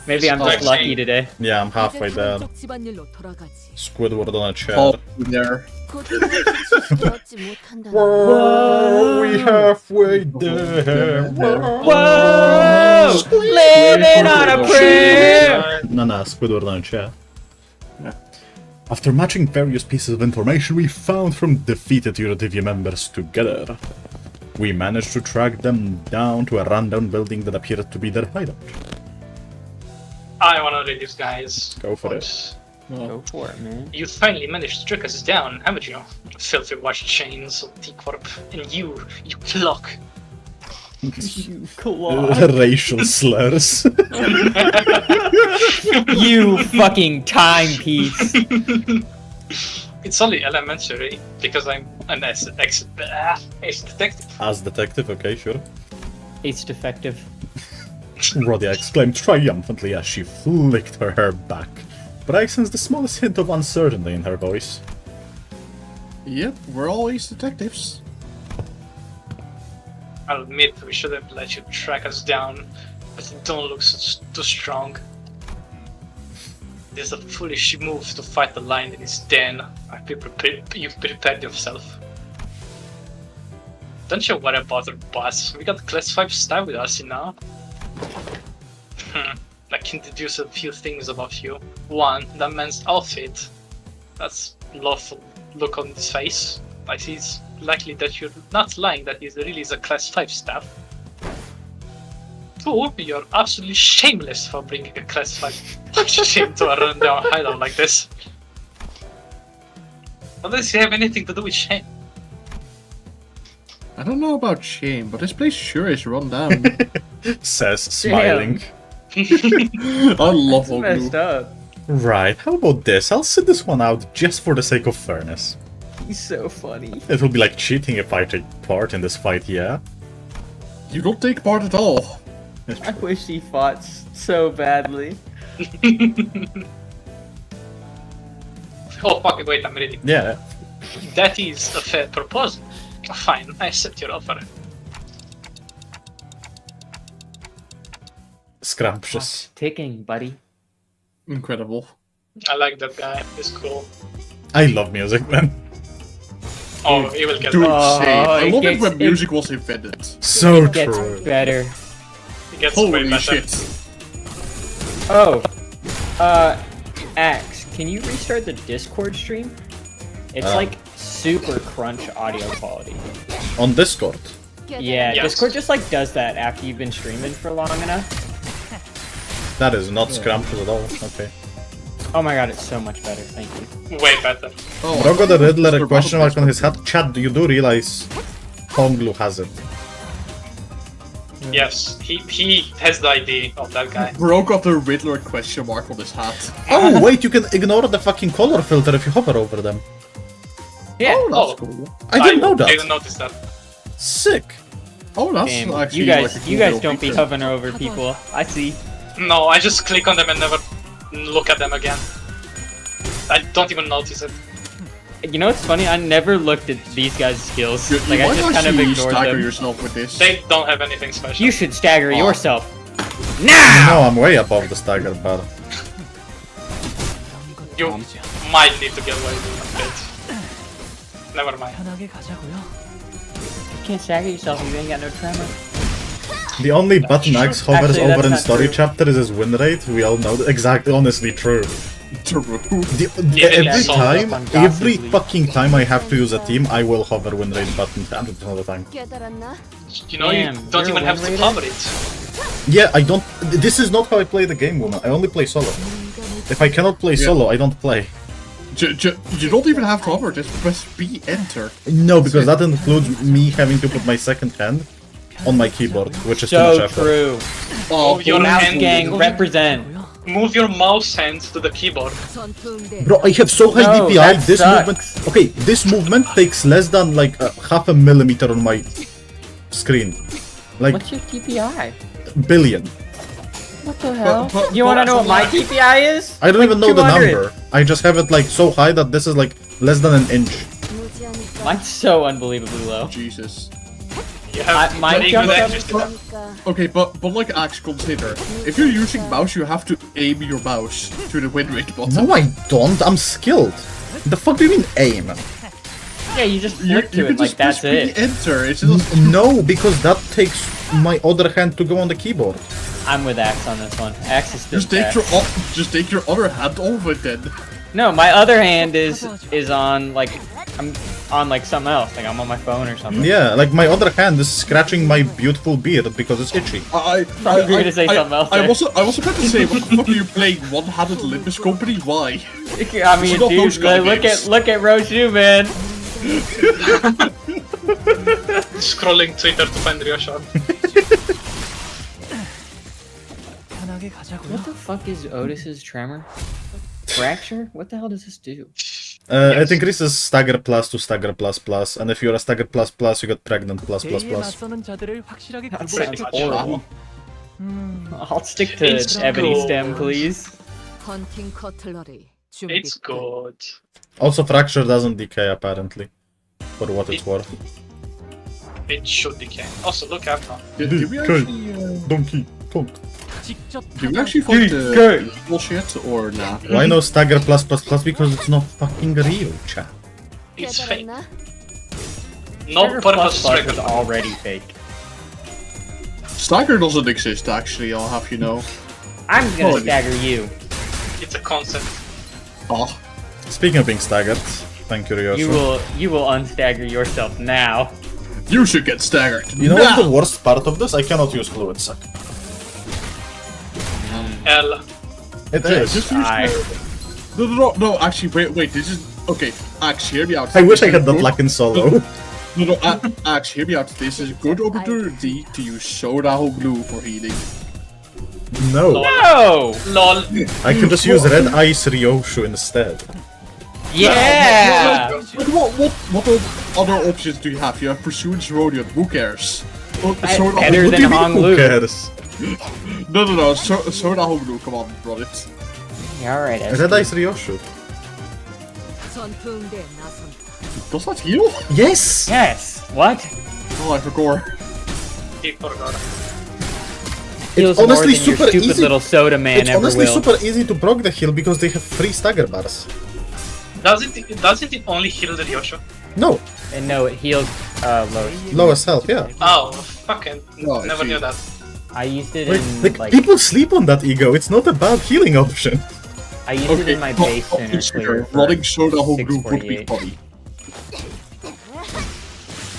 Speaker 6: maybe I'm just lucky today.
Speaker 1: Yeah, I'm halfway there.
Speaker 7: 한쪽 집안일로 돌아가지.
Speaker 1: Squidward on a chair.
Speaker 2: Oh, there.
Speaker 7: 곧 지켜주지 못한다는
Speaker 1: Whoa, we halfway there.
Speaker 6: Whoa! Living on a prayer!
Speaker 1: No, Squidward on a chair. After matching various pieces of information we found from defeated Eurodivia members together, we managed to track them down to a rundown building that appeared to be their hideout.
Speaker 4: I wanna read these guys.
Speaker 1: Go for it.
Speaker 6: Go for it, man.
Speaker 4: You finally managed to track us down, haven't you? Filthy watch chains of T Corp. And you clock.
Speaker 1: Racial slurs.
Speaker 6: You fucking timepiece.
Speaker 4: It's only elementary because I'm an ace detective.
Speaker 1: As detective, okay, sure.
Speaker 6: Ace defective.
Speaker 1: Roddy exclaimed triumphantly as she flicked her hair back, but I sensed the smallest hint of uncertainty in her voice.
Speaker 2: Yep, we're always detectives.
Speaker 4: I'll admit we should have let you track us down, but you don't look too strong. This is a foolish move to fight the lion in his den. I feel you've prepared yourself. Don't you worry about our boss. We got class 5 staff with us, you know? I can deduce a few things about you. One, that man's outfit. That's lawful look on his face. I see it's likely that you're not lying that he really is a class 5 staff. Two, you're absolutely shameless for bringing a class 5 shame to a rundown hideout like this. What does he have anything to do with shame?
Speaker 2: I don't know about shame, but this place sure is run down.
Speaker 1: Says, smiling.
Speaker 2: I love
Speaker 6: That's
Speaker 2: Oglu.
Speaker 6: messed up.
Speaker 1: Right, how about this? I'll sit this one out just for the sake of fairness.
Speaker 6: He's so funny.
Speaker 1: It will be like cheating if I take part in this fight, yeah?
Speaker 2: You don't take part at all.
Speaker 6: I wish he fought so badly.
Speaker 4: Oh fuck it, wait, I'm ready.
Speaker 1: Yeah.
Speaker 4: That is a fair proposal. Fine, I accept your offer.
Speaker 1: Scrumptious.
Speaker 6: Ticking, buddy.
Speaker 2: Incredible.
Speaker 4: I like that guy, he's cool.
Speaker 1: I love music, man.
Speaker 4: Oh, he will get
Speaker 2: Dude,
Speaker 4: that.
Speaker 2: same. I
Speaker 6: it
Speaker 2: love it
Speaker 6: gets-
Speaker 2: when music was invented.
Speaker 1: So
Speaker 6: It gets
Speaker 1: true.
Speaker 6: better.
Speaker 4: He gets way
Speaker 2: Holy
Speaker 4: better.
Speaker 2: shit.
Speaker 6: Oh, Axe, can you restart the Discord stream? It's like super crunch audio quality.
Speaker 1: On Discord.
Speaker 6: Yeah,
Speaker 4: Yes.
Speaker 6: Discord just like does that after you've been streaming for long enough.
Speaker 1: That is not scrumptious at all. Okay.
Speaker 6: Oh my god, it's so much better. Thank you.
Speaker 4: Way better.
Speaker 2: Oh,
Speaker 1: Rogo the Riddler, a
Speaker 2: Mr.
Speaker 1: question mark
Speaker 2: Butterfly.
Speaker 1: on his head. Chat, you do realize Honglu has it.
Speaker 4: Yes, he has the ID of that guy.
Speaker 2: Bro got the Riddler question mark on his hat.
Speaker 1: Oh, wait, you can ignore the fucking color filter if you hover over them.
Speaker 6: Yeah.
Speaker 2: That's
Speaker 4: Oh.
Speaker 2: cool.
Speaker 1: I didn't know that.
Speaker 4: Didn't notice that.
Speaker 1: Sick.
Speaker 2: Oh, that's
Speaker 6: Damn.
Speaker 2: actually
Speaker 6: You guys,
Speaker 2: like a cool
Speaker 6: you guys
Speaker 2: little
Speaker 6: don't be
Speaker 2: feature.
Speaker 6: hovering over people. I see.
Speaker 4: No, I just click on them and never look at them again. I don't even notice it.
Speaker 6: You know what's funny? I never looked at these guys' skills.
Speaker 2: You
Speaker 6: Like I
Speaker 2: might
Speaker 6: just kind of
Speaker 2: actually
Speaker 6: ignored
Speaker 2: stagger
Speaker 6: them.
Speaker 2: yourself with this.
Speaker 4: They don't have anything special.
Speaker 6: You should stagger
Speaker 2: Oh.
Speaker 6: yourself.
Speaker 1: No,
Speaker 6: Now.
Speaker 1: I'm way above the stagger bar.
Speaker 4: You might need to get away with a bit. Never mind.
Speaker 3: 편하게 가자고요.
Speaker 6: You can't stagger yourself if you ain't got no tremor.
Speaker 1: The only button Axe hovers
Speaker 6: Actually,
Speaker 1: over
Speaker 6: that's
Speaker 1: in
Speaker 6: not
Speaker 1: story
Speaker 6: true.
Speaker 1: chapter is his win rate. We all know that. Exactly, honestly true.
Speaker 2: True.
Speaker 4: Yeah,
Speaker 1: Every
Speaker 4: it's all
Speaker 1: time,
Speaker 6: up on
Speaker 1: every
Speaker 6: Gossip League.
Speaker 1: fucking time I have to use a team, I will hover win rate button 100% of the time.
Speaker 7: 깨달았나?
Speaker 4: You know,
Speaker 6: Damn,
Speaker 4: you don't
Speaker 6: you're
Speaker 4: even
Speaker 6: a
Speaker 4: have to
Speaker 6: win
Speaker 4: cover it.
Speaker 1: Yeah, I don't. This is not how I play the game, woman. I only play solo. If I cannot play solo, I don't play.
Speaker 2: You don't even have to hover, just press B enter.
Speaker 1: No, because that includes me having to put my second hand on my keyboard, which is too much
Speaker 6: So
Speaker 1: effort.
Speaker 6: true.
Speaker 4: Oh, your
Speaker 6: Mouse
Speaker 4: hand-
Speaker 6: gang represent.
Speaker 4: Move your mouse hand to the keyboard.
Speaker 7: 전투응대
Speaker 1: Bro, I have so high
Speaker 6: No,
Speaker 1: DPI.
Speaker 6: that
Speaker 1: This
Speaker 6: sucks.
Speaker 1: movement. Okay, this movement takes less than like half a millimeter on my screen. Like
Speaker 6: What's your TPI?
Speaker 1: billion.
Speaker 6: What the hell?
Speaker 2: but-
Speaker 6: You want to
Speaker 2: but-
Speaker 6: know what my TPI is?
Speaker 1: I don't
Speaker 6: Like
Speaker 1: even know the
Speaker 6: 200.
Speaker 1: number. I just have it like so high that this is like less than an inch.
Speaker 7: 무지하니까
Speaker 6: Mine's so unbelievably low.
Speaker 2: Jesus.
Speaker 4: You have
Speaker 6: mine
Speaker 4: very
Speaker 6: jumped
Speaker 4: good
Speaker 6: up-
Speaker 4: access to that.
Speaker 7: 그러니까
Speaker 2: Okay, but like Axe, consider if you're using mouse, you have to aim your mouse to the win rate button.
Speaker 1: No, I don't. I'm skilled. The fuck do you mean aim?
Speaker 6: Yeah, you just
Speaker 2: You,
Speaker 6: flip
Speaker 2: you
Speaker 6: to
Speaker 2: can
Speaker 6: it like
Speaker 2: just
Speaker 6: that's
Speaker 2: press B
Speaker 6: it.
Speaker 2: enter. It's just
Speaker 1: No, because that takes my other hand to go on the keyboard.
Speaker 6: I'm with Axe on this one. Axe is still
Speaker 2: just take
Speaker 6: fast.
Speaker 2: your just take your other hand off it then.
Speaker 6: No, my other hand is on like I'm on like something else. Like I'm on my phone or something.
Speaker 1: Yeah, like my other hand is scratching my beautiful beard because it's itchy.
Speaker 2: I
Speaker 6: Thought you were gonna say something else
Speaker 2: I
Speaker 6: there.
Speaker 2: was about to say, what the fuck are you playing? One-handed Limbus company? Why?
Speaker 6: I mean,
Speaker 2: not
Speaker 6: dude,
Speaker 2: those kind of
Speaker 6: look
Speaker 2: games.
Speaker 6: at Roshu, man.
Speaker 4: Scrolling Twitter to find Ryoshard.
Speaker 3: 편하게 가자고요.
Speaker 6: What the fuck is Otis's tremor? Fracture? What the hell does this do?
Speaker 1: It increases stagger plus to stagger plus plus, and if you're a stagger plus plus, you get pregnant plus plus
Speaker 3: 대의에
Speaker 1: plus.
Speaker 3: 맞서는 자들을 확실하게
Speaker 6: That
Speaker 4: Pretty
Speaker 6: sounds
Speaker 4: much.
Speaker 6: horrible. I'll stick to
Speaker 4: It's
Speaker 6: ebony
Speaker 4: cool.
Speaker 6: stem, please.
Speaker 7: 헌팅 커틀러리 준비.
Speaker 4: It's good.
Speaker 1: Also, fracture doesn't decay apparently, for what it's worth.
Speaker 4: It should decay. Also, look out now.
Speaker 2: Did we
Speaker 1: Okay.
Speaker 2: actually,
Speaker 1: Donkey Kong.
Speaker 3: 직접
Speaker 2: did we actually find the bullshit or nah?
Speaker 1: Why no stagger plus plus plus? Because it's not fucking real, chat.
Speaker 4: It's fake.
Speaker 7: 깨달았나?
Speaker 4: No
Speaker 6: Stagger
Speaker 4: purpose
Speaker 6: plus plus
Speaker 4: trigger.
Speaker 6: is already fake.
Speaker 2: Stagger doesn't exist, actually, I'll have you know.
Speaker 6: I'm gonna
Speaker 2: Oh,
Speaker 6: stagger you.
Speaker 4: It's a concept.
Speaker 2: Oh,
Speaker 1: Speaking of being staggered, thank you, Ryosu.
Speaker 6: You will unstagger yourself now.
Speaker 2: you should get staggered.
Speaker 1: You know
Speaker 2: now.
Speaker 1: what's the worst part of this? I cannot use fluid suck.
Speaker 4: L.
Speaker 1: It
Speaker 2: Yeah,
Speaker 1: is.
Speaker 2: just use no, actually, wait, this is... Okay, Axe, hear me out.
Speaker 1: I wish I
Speaker 2: This
Speaker 1: had
Speaker 2: is
Speaker 1: that
Speaker 2: good-
Speaker 1: luck in solo.
Speaker 2: No, Axe, hear me out. This is a good opportunity to use Soda Glue for healing.
Speaker 1: No.
Speaker 6: No!
Speaker 4: LOL.
Speaker 1: I can just use red ice Ryoshu instead.
Speaker 6: Yeah!
Speaker 2: Like, what other options do you have? You have Pursuance Rodeo, who cares? Oh, Soda
Speaker 6: better
Speaker 2: Glue-
Speaker 6: than Hong
Speaker 1: Who
Speaker 6: Lu.
Speaker 1: cares?
Speaker 2: No, Soda Glue, come on, run it.
Speaker 6: Yeah, alright.
Speaker 1: Red ice Ryoshu.
Speaker 7: 전투응대에 나선다.
Speaker 2: Does that heal?
Speaker 1: Yes!
Speaker 6: Yes! What?
Speaker 2: Oh, I forgot.
Speaker 4: He forgot.
Speaker 6: Feels
Speaker 1: honestly
Speaker 6: more than your
Speaker 1: super
Speaker 6: stupid
Speaker 1: easy.
Speaker 6: little soda man
Speaker 1: It's
Speaker 6: ever
Speaker 1: honestly
Speaker 6: will.
Speaker 1: super easy to proc the heal because they have 3 stagger bars.
Speaker 4: Doesn't it only heal the Ryosho?
Speaker 1: No,
Speaker 6: And no, it heals low.
Speaker 1: lowest health, yeah.
Speaker 4: Oh, fucking.
Speaker 2: Oh, I
Speaker 4: Never
Speaker 2: see.
Speaker 4: knew that.
Speaker 6: I used it
Speaker 1: Wait,
Speaker 6: in
Speaker 1: like,
Speaker 6: like
Speaker 1: people sleep on that ego, it's not a bad healing option.
Speaker 6: I used it
Speaker 2: Okay,
Speaker 6: in my base center
Speaker 2: consider
Speaker 6: clear for
Speaker 2: running Soda Glue would be
Speaker 6: 648.
Speaker 2: funny.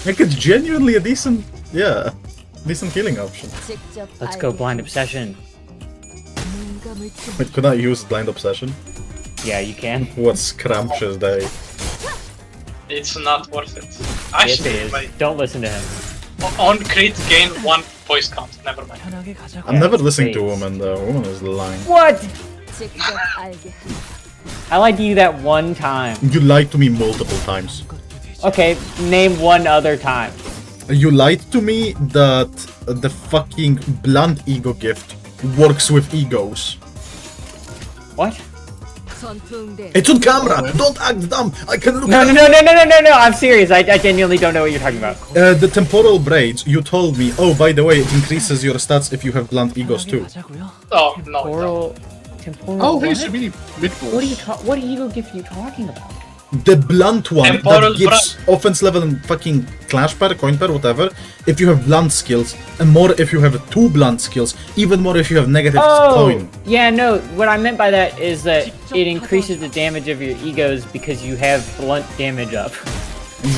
Speaker 1: Like, it's genuinely a decent healing option.
Speaker 7: 직접
Speaker 6: Let's go
Speaker 7: 알게.
Speaker 6: blind obsession.
Speaker 7: 눈감을 치-
Speaker 1: Wait, could I use blind obsession?
Speaker 6: Yeah, you can.
Speaker 1: What scrumptious day.
Speaker 4: It's not worth it.
Speaker 6: Yes,
Speaker 4: Actually,
Speaker 6: it is.
Speaker 4: like,
Speaker 6: Don't listen to him.
Speaker 4: on crit gain 1 voice count. Never mind.
Speaker 3: 편하게 가자고.
Speaker 1: I'm never listening to a
Speaker 6: space.
Speaker 1: woman though, a woman is lying.
Speaker 6: What?
Speaker 7: 직접 알게 한다.
Speaker 6: I lied to you that one time.
Speaker 1: You lied to me multiple times.
Speaker 6: Okay, name one other time.
Speaker 1: You lied to me that the fucking blunt ego gift works with egos.
Speaker 6: What?
Speaker 7: 전투응대.
Speaker 1: It's on camera! Don't act dumb! I can look
Speaker 6: No,
Speaker 1: at
Speaker 6: no, no, no, no, no, no, no! I'm serious. I genuinely don't know what you're talking about.
Speaker 1: The temporal braids, you told me, oh, by the way, it increases your stats if you have blunt egos
Speaker 3: 편하게
Speaker 1: too.
Speaker 3: 가자고요.
Speaker 4: Oh, no.
Speaker 6: Temporal.
Speaker 2: Oh, hey,
Speaker 6: what?
Speaker 2: Sabini, mid
Speaker 6: What are you what ego gift are you talking about?
Speaker 1: The blunt one
Speaker 4: Temporal
Speaker 1: that gives offense level and fucking clash pair, coin pair, whatever, if you have blunt skills, and more if you have 2 blunt skills, even more if you have negative coin.
Speaker 6: Yeah, no. What I meant by that is that it increases the damage of your egos because you have blunt damage up.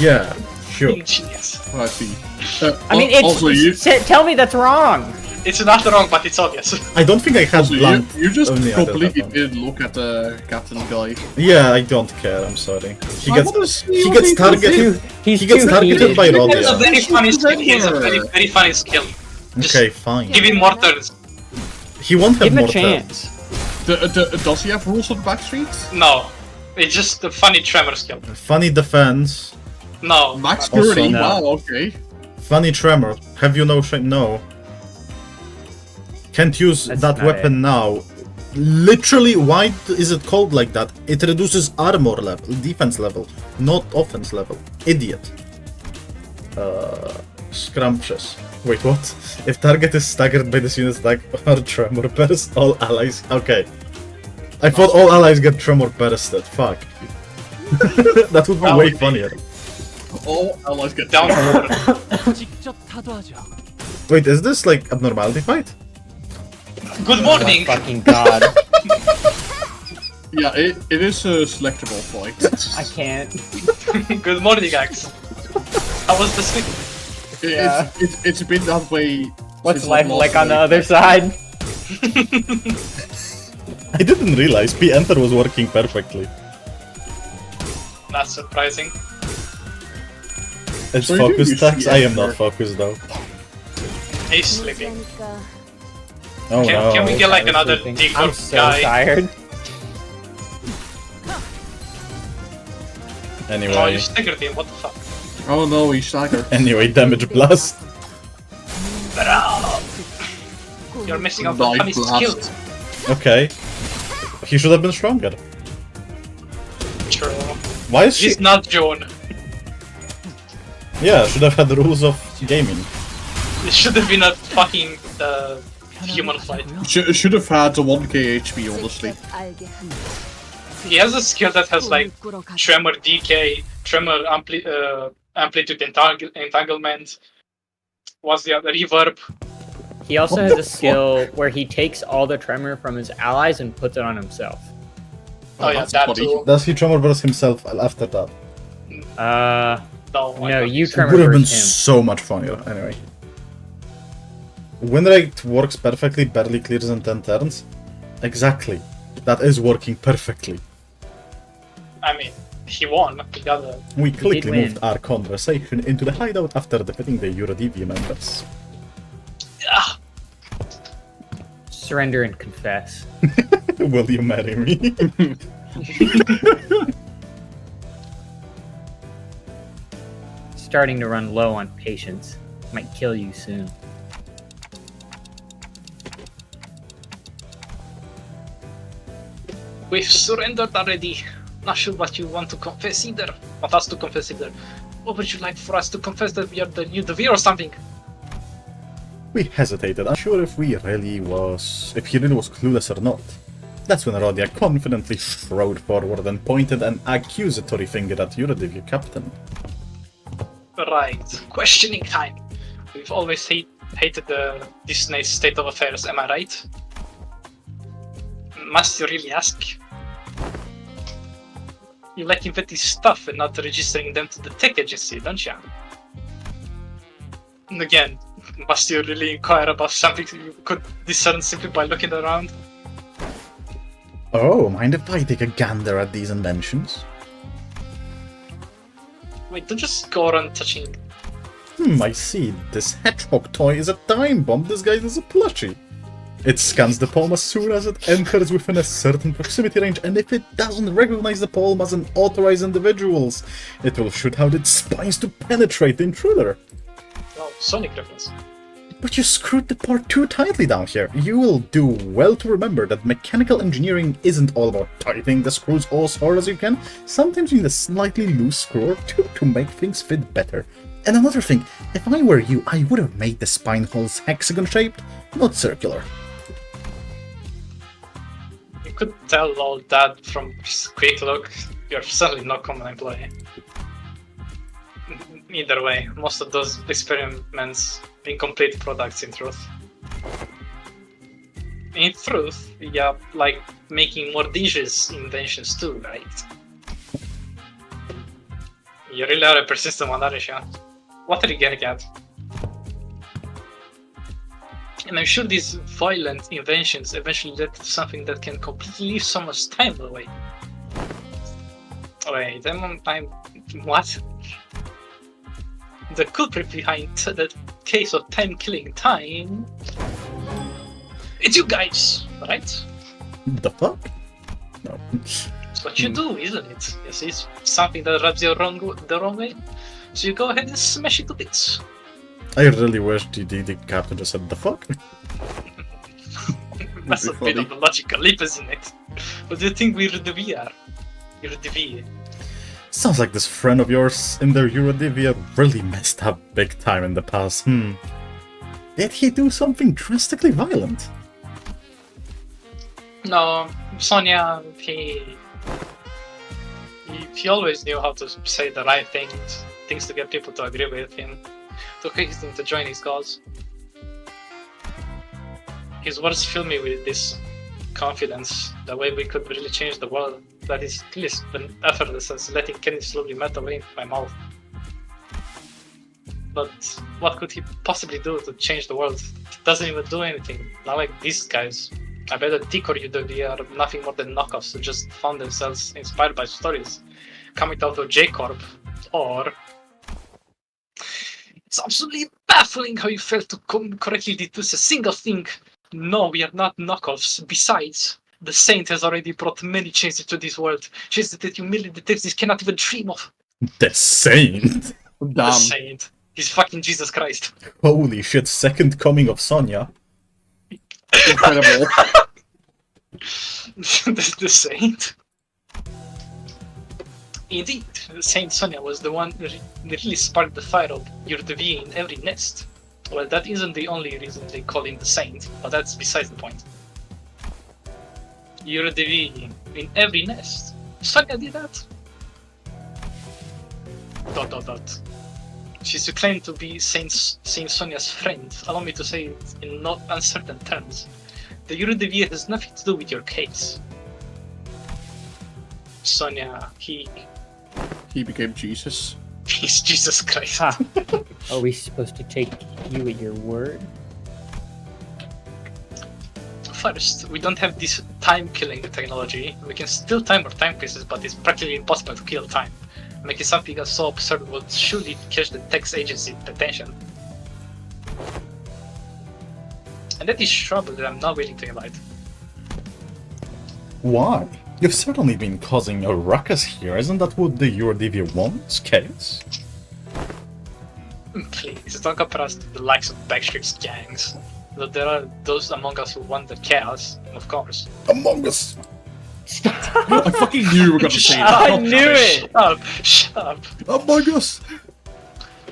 Speaker 1: Yeah, sure.
Speaker 4: Genius.
Speaker 2: I see.
Speaker 6: I mean, it's
Speaker 2: also you.
Speaker 6: tell me that's wrong.
Speaker 4: It's not wrong, but it's obvious.
Speaker 1: I don't think I had
Speaker 2: Also,
Speaker 1: blunt.
Speaker 2: you just
Speaker 1: only I
Speaker 2: completely
Speaker 1: don't have
Speaker 2: didn't look at the captain guy.
Speaker 1: Yeah, I don't care, I'm sorry. He
Speaker 2: I
Speaker 1: gets
Speaker 2: wanna see
Speaker 1: he
Speaker 2: what
Speaker 1: gets
Speaker 2: he can
Speaker 1: targeted.
Speaker 6: He's
Speaker 1: He gets
Speaker 6: too
Speaker 1: targeted
Speaker 6: heated.
Speaker 1: by
Speaker 4: It's a
Speaker 1: Rodia.
Speaker 4: very funny skill. He's a
Speaker 2: Remember.
Speaker 4: very, very funny skill. Just
Speaker 1: Okay, fine.
Speaker 4: give him more turns.
Speaker 1: He won't have
Speaker 6: Give him a
Speaker 1: more
Speaker 6: chance.
Speaker 2: Does he have rules on the backstreet?
Speaker 4: No. It's just a funny tremor skill.
Speaker 1: turns. Funny defense.
Speaker 4: No.
Speaker 2: Max
Speaker 1: Also,
Speaker 2: purity?
Speaker 6: no.
Speaker 2: Wow, okay.
Speaker 1: Funny tremor. Have you no shame? No. Can't use
Speaker 6: That's
Speaker 1: that
Speaker 6: not
Speaker 1: weapon now. Literally, why is it called like that? It reduces armor level, defense level, not offense level. Idiot. Scrumptious. Wait, what? If target is staggered by this unit's attack or tremor burst, all allies. Okay. I thought all allies get tremor bursted. Fuck. That would be
Speaker 4: That
Speaker 1: way
Speaker 4: would be-
Speaker 1: funnier.
Speaker 2: All allies get
Speaker 4: Down.
Speaker 3: 직접 타도하죠.
Speaker 1: Wait, is this like abnormality fight?
Speaker 4: Good
Speaker 6: Oh my
Speaker 4: morning.
Speaker 6: fucking god.
Speaker 2: Yeah, it is a selectable fight.
Speaker 6: I can't.
Speaker 4: Good morning, Axe. How was the sleep?
Speaker 6: Yeah.
Speaker 2: It's been that way.
Speaker 6: What's
Speaker 2: since
Speaker 6: life
Speaker 2: last
Speaker 6: like on the
Speaker 2: night.
Speaker 6: other side?
Speaker 1: I didn't realize P-Enter was working perfectly.
Speaker 4: Not surprising.
Speaker 1: It's
Speaker 2: So you do
Speaker 1: focus
Speaker 2: use
Speaker 1: tax? I am
Speaker 2: P-Enter.
Speaker 1: not focused though.
Speaker 4: He's sleeping.
Speaker 7: 무지하니까
Speaker 1: Oh
Speaker 4: Can we
Speaker 1: no.
Speaker 4: get like
Speaker 6: I'm
Speaker 4: another
Speaker 6: sleeping.
Speaker 4: T
Speaker 6: I'm
Speaker 4: Corp
Speaker 6: so
Speaker 4: guy?
Speaker 6: tired.
Speaker 4: Oh,
Speaker 1: Anyway,
Speaker 4: you staggered him, what the fuck?
Speaker 2: Oh no, he's staggered.
Speaker 1: anyway, damage blast.
Speaker 4: You're missing out on
Speaker 2: Knife
Speaker 4: Kami's skill.
Speaker 2: blast.
Speaker 1: Okay. He should have been stronger.
Speaker 4: True.
Speaker 1: Why is she?
Speaker 4: He's not Joan.
Speaker 1: Yeah, should have had the rules of gaming.
Speaker 4: It should have been a fucking human fight.
Speaker 2: Should have had a 1k HP, honestly.
Speaker 7: 직접 알게 한다.
Speaker 4: He has a skill that has like
Speaker 7: 꿈을 꾸러 가자.
Speaker 4: tremor decay, tremor amplitude entanglement. What's the other? Reverb.
Speaker 6: He also
Speaker 1: What
Speaker 6: has
Speaker 1: the
Speaker 6: a skill where he takes all the tremor from his allies and puts it on himself.
Speaker 4: Oh, yeah,
Speaker 2: that's
Speaker 4: that
Speaker 2: funny.
Speaker 4: too.
Speaker 1: Does he tremor burst himself after that?
Speaker 4: No,
Speaker 6: No, you
Speaker 1: It
Speaker 6: tremor
Speaker 1: would have been
Speaker 6: burst him.
Speaker 1: so much funnier. Anyway. Win rate works perfectly, barely clears in 10 turns. Exactly. That is working perfectly.
Speaker 4: I mean, he won. He got a...
Speaker 1: We
Speaker 6: did
Speaker 1: quickly
Speaker 6: win.
Speaker 1: moved our conversation into the hideout after defeating the EuroDV members.
Speaker 4: Ah,
Speaker 6: Surrender and confess.
Speaker 1: Will you marry me?
Speaker 6: Starting to run low on patience. Might kill you soon.
Speaker 4: we've surrendered already. Not sure what you want to confess either. Want us to confess either. Or would you like for us to confess that we are the new Devere or something?
Speaker 1: We hesitated, unsure if he really was clueless or not. That's when Rodia confidently strode forward and pointed an accusatory finger at EuroDV captain.
Speaker 4: Right. Questioning time. We've always hated this nice state of affairs, am I right? Must you really ask? You like inventing stuff and not registering them to the tech agency, don't you? And again, must you really inquire about something you could discern simply by looking around?
Speaker 1: Oh, mind if I take a gander at these inventions?
Speaker 4: Wait, don't just go around touching.
Speaker 1: I see. This hedgehog toy is a time bomb disguised as a plushie. It scans the palm as soon as it enters within a certain proximity range, and if it doesn't recognize the palm as an authorized individual's, it will shoot out its spines to penetrate the intruder.
Speaker 4: Oh, Sonic reference.
Speaker 1: But you screwed the part too tightly down here. You will do well to remember that mechanical engineering isn't all about tightening the screws as hard as you can. Sometimes you need a slightly loose screw or two to make things fit better. And another thing, if I were you, I would have made the spine holes hexagon-shaped, not circular.
Speaker 4: You could tell all that from just quick look. You're certainly not common employee. Either way, most of those experiments incomplete products in truth. In truth, yeah, like making more dangerous inventions too, right? You really are a persistent one, aren't you? What are you getting at? And I'm sure these violent inventions eventually led to something that can completely leave someone's time away. Wait, I'm... what? The culprit behind the case of time-killing time... It's you guys, right?
Speaker 1: The fuck? No.
Speaker 4: It's what you do, isn't it? You see, it's something that rubs you the wrong way, so you go ahead and smash it to bits.
Speaker 1: I really wish the captain just said the fuck.
Speaker 4: That's a bit of a logical leap, isn't it? What do you think we're the VR? You're the V.
Speaker 1: Sounds like this friend of yours in the EuroDV really messed up big time in the past, Did he do something drastically violent?
Speaker 4: No, Sonia, he always knew how to say the right things to get people to agree with him, to coax them to join his cause. His words fill me with this confidence, the way we could really change the world, that is at least effortless as letting candy slowly melt away in my mouth. But what could he possibly do to change the world? He doesn't even do anything, not like these guys. I bet that T Corp are nothing more than knockoffs who just found themselves inspired by stories coming out of J Corp, or... It's absolutely baffling how you failed to correctly deduce a single thing. No, we are not knockoffs. Besides, the Saint has already brought many changes to this world. Changes that you merely detectives cannot even dream of.
Speaker 1: The Saint!
Speaker 4: The
Speaker 2: Damn.
Speaker 4: Saint. He's fucking Jesus Christ.
Speaker 1: Holy shit, second coming of Sonya.
Speaker 2: Incredible.
Speaker 4: The Saint. Indeed, Saint Sonya was the one that really sparked the fire of Yurdevi in every nest. Well, that isn't the only reason they call him the Saint, but that's besides the point. Yurdevi in every nest. Sonya did that. ... She's claimed to be Saint Sonia's friend. Allow me to say it in not uncertain terms. The Yurdevi has nothing to do with your case. Sonya,
Speaker 2: He became Jesus.
Speaker 4: he's Jesus Christ.
Speaker 6: Ha. Are we supposed to take you at your word?
Speaker 4: First, we don't have this time-killing technology. We can still time our timepieces, but it's practically impossible to kill time. Making something so absurd would surely catch the tax agency's attention. And that is trouble that I'm not willing to invite.
Speaker 1: Why? You've certainly been causing a ruckus here, isn't that what the Yurdevi wants? Chaos?
Speaker 4: Please, don't compare us to the likes of Backstreet's gangs. Though there are those among us who want the chaos, of course.
Speaker 1: Among Us!
Speaker 2: I fucking knew you were gonna say that.
Speaker 6: I knew it!
Speaker 4: Shut up!
Speaker 2: Among Us!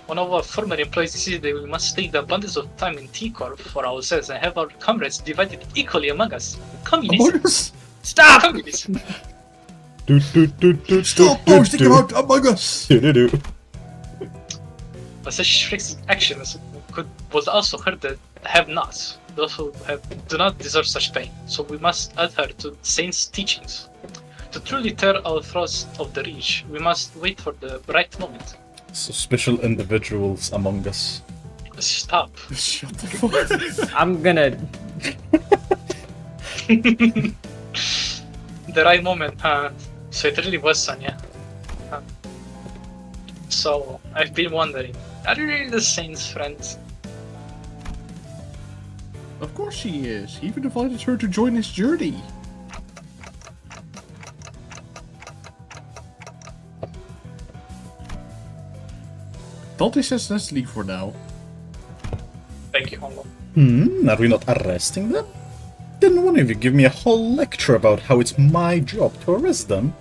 Speaker 4: One of our former employees decided that we must take the abundance of time in T Corp for ourselves and have our comrades divided equally among us. Communism!
Speaker 2: Among Us!
Speaker 6: Stop!
Speaker 4: Communism!
Speaker 2: Stop posting about Among Us!
Speaker 4: But such restrictive actions would also hurt the have-nots, those who do not deserve such pain. So we must adhere to Saint's teachings. To truly tear our throats of the reach, we must wait for the right moment.
Speaker 1: So special individuals among us.
Speaker 4: Stop.
Speaker 2: Shut the fuck up.
Speaker 6: I'm gonna.
Speaker 4: The right moment, huh? So it really was Sonya. Huh. So, I've been wondering, are you really the Saint's friend?
Speaker 2: Of course she is. He even invited her to join his journey. Dante says let's leave for now.
Speaker 4: Thank you, Hongo.
Speaker 1: Are we not arresting them? Didn't one of you give me a whole lecture about how it's my job to arrest them? ...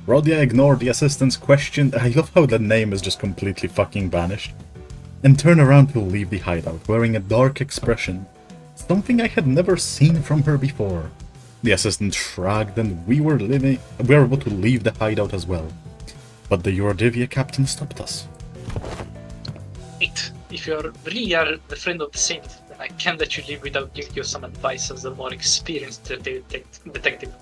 Speaker 1: Rodia ignored the assistant's question. I love how the name is just completely fucking vanished. And turned around to leave the hideout, wearing a dark expression. Something I had never seen from her before. The assistant shrugged and we were able to leave the hideout as well. But the Yurdevi captain stopped us.
Speaker 4: Wait, if you really are the friend of the Saint, then I can't let you leave without giving you some advice as a more experienced detective.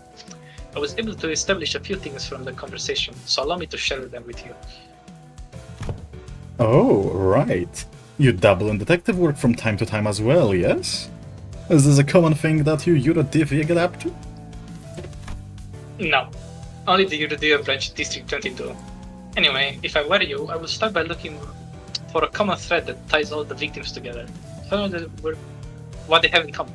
Speaker 4: I was able to establish a few things from the conversation, so allow me to share them with you.
Speaker 1: Oh, right. You dabble in detective work from time to time as well, yes? Is this a common thing that you Yurdevi get up to?
Speaker 4: No, only the Yurdevi branch District 22. Anyway, if I were you, I would start by looking for a common thread that ties all the victims together. Find out what they have in common.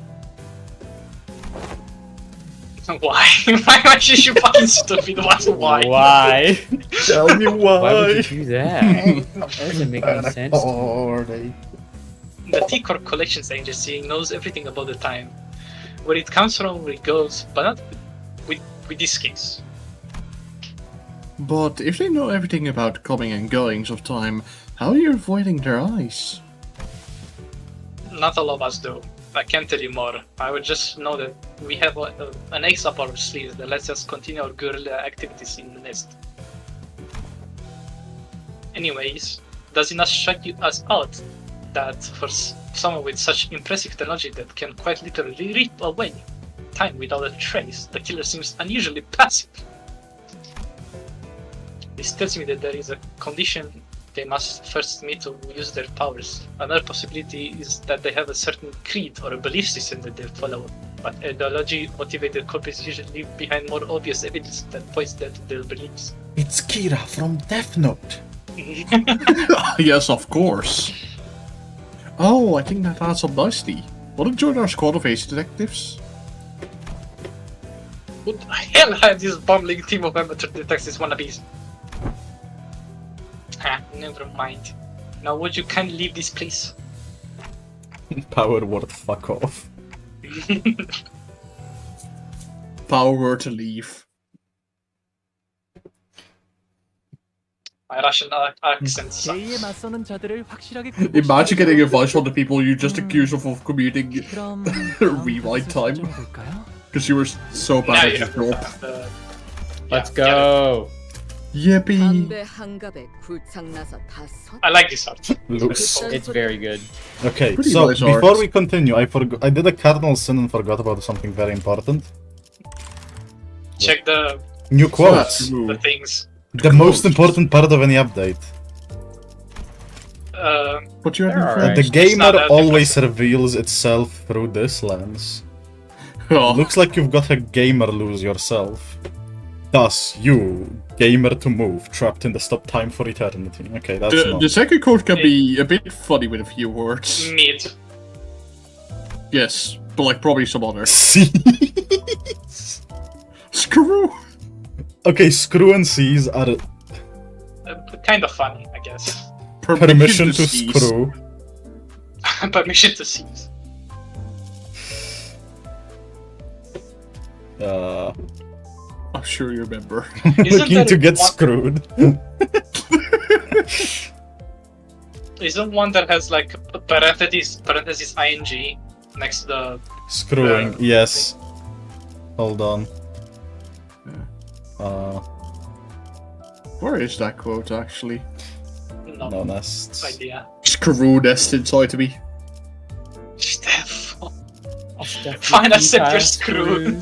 Speaker 4: Why? Why are you fucking stupid? Why?
Speaker 6: Why?
Speaker 1: Tell me why.
Speaker 6: Why would you do that? That doesn't make any sense.
Speaker 4: The T Corp collections agency knows everything about the time. Where it comes from, where it goes, but not with this case.
Speaker 2: But if they know everything about coming and goings of time, how are you avoiding their eyes?
Speaker 4: Not all of us do. I can't tell you more. I would just know that we have an ace up our sleeves that lets us continue our guerrilla activities in the nest. Anyways, does it not shock us out that for someone with such impressive technology that can quite literally rip away time without a trace, the killer seems unusually passive? This tells me that there is a condition they must first meet to use their powers. Another possibility is that they have a certain creed or a belief system that they follow, but ideology-motivated culprits usually leave behind more obvious evidence that points them to their beliefs.
Speaker 1: It's Kira from Death Note.
Speaker 2: Yes, of course. Oh, I think that adds up nicely. Want to join our squad of ace detectives?
Speaker 4: Who the hell had this bumbling team of amateur detectives wannabes? Ah, never mind. Now would you kindly leave this place?
Speaker 1: Power word, fuck off.
Speaker 2: Power to leave.
Speaker 4: My Russian accent sucks.
Speaker 3: 제의에 맞서는 자들을 확실하게
Speaker 2: Imagine getting advice from the people you just accused of commuting
Speaker 3: 그럼
Speaker 2: rewrite time
Speaker 3: 좀 볼까요?
Speaker 2: because you were so
Speaker 4: Now
Speaker 2: bad
Speaker 4: you
Speaker 2: at your
Speaker 4: have
Speaker 2: job.
Speaker 4: the-
Speaker 6: Let's
Speaker 4: yeah,
Speaker 6: go.
Speaker 2: Yippee!
Speaker 7: 담배 한갑에 불창나서 다섯.
Speaker 4: I like this art.
Speaker 1: Looks.
Speaker 6: It's very good.
Speaker 1: Okay,
Speaker 2: Pretty
Speaker 1: so
Speaker 2: nice
Speaker 1: before
Speaker 2: art.
Speaker 1: we continue, I did a cardinal sin and forgot about something very important.
Speaker 4: Check the
Speaker 1: New quotes.
Speaker 4: the things.
Speaker 1: The most important part of any update.
Speaker 2: But you
Speaker 6: They're
Speaker 2: haven't
Speaker 6: alright.
Speaker 1: The
Speaker 4: It's not
Speaker 1: gamer
Speaker 4: that
Speaker 1: always reveals itself through this lens.
Speaker 2: Oh,
Speaker 1: Looks like you've got a gamer lose yourself. Thus, you, gamer to move, trapped in the stop time for eternity. Okay, that's
Speaker 2: the
Speaker 1: not.
Speaker 2: second quote can be a bit funny with a few words.
Speaker 4: Mid.
Speaker 2: Yes, but like probably some others.
Speaker 1: See?
Speaker 2: Screw!
Speaker 1: Okay, screw and seize are
Speaker 4: Kind of funny, I guess.
Speaker 1: permission to
Speaker 2: seize.
Speaker 1: screw.
Speaker 4: Permission to seize.
Speaker 2: I'm sure you remember.
Speaker 4: Isn't
Speaker 1: Looking
Speaker 4: there
Speaker 1: to get
Speaker 4: one-
Speaker 1: screwed.
Speaker 4: Isn't one that has like a parentheses ing next to the
Speaker 1: Screwing, yes. Hold on.
Speaker 2: Where is that quote actually?
Speaker 1: No nests.
Speaker 4: idea?
Speaker 2: Screw nest inside me.
Speaker 4: Steph.
Speaker 6: Fine,
Speaker 4: Fine, accept your screw.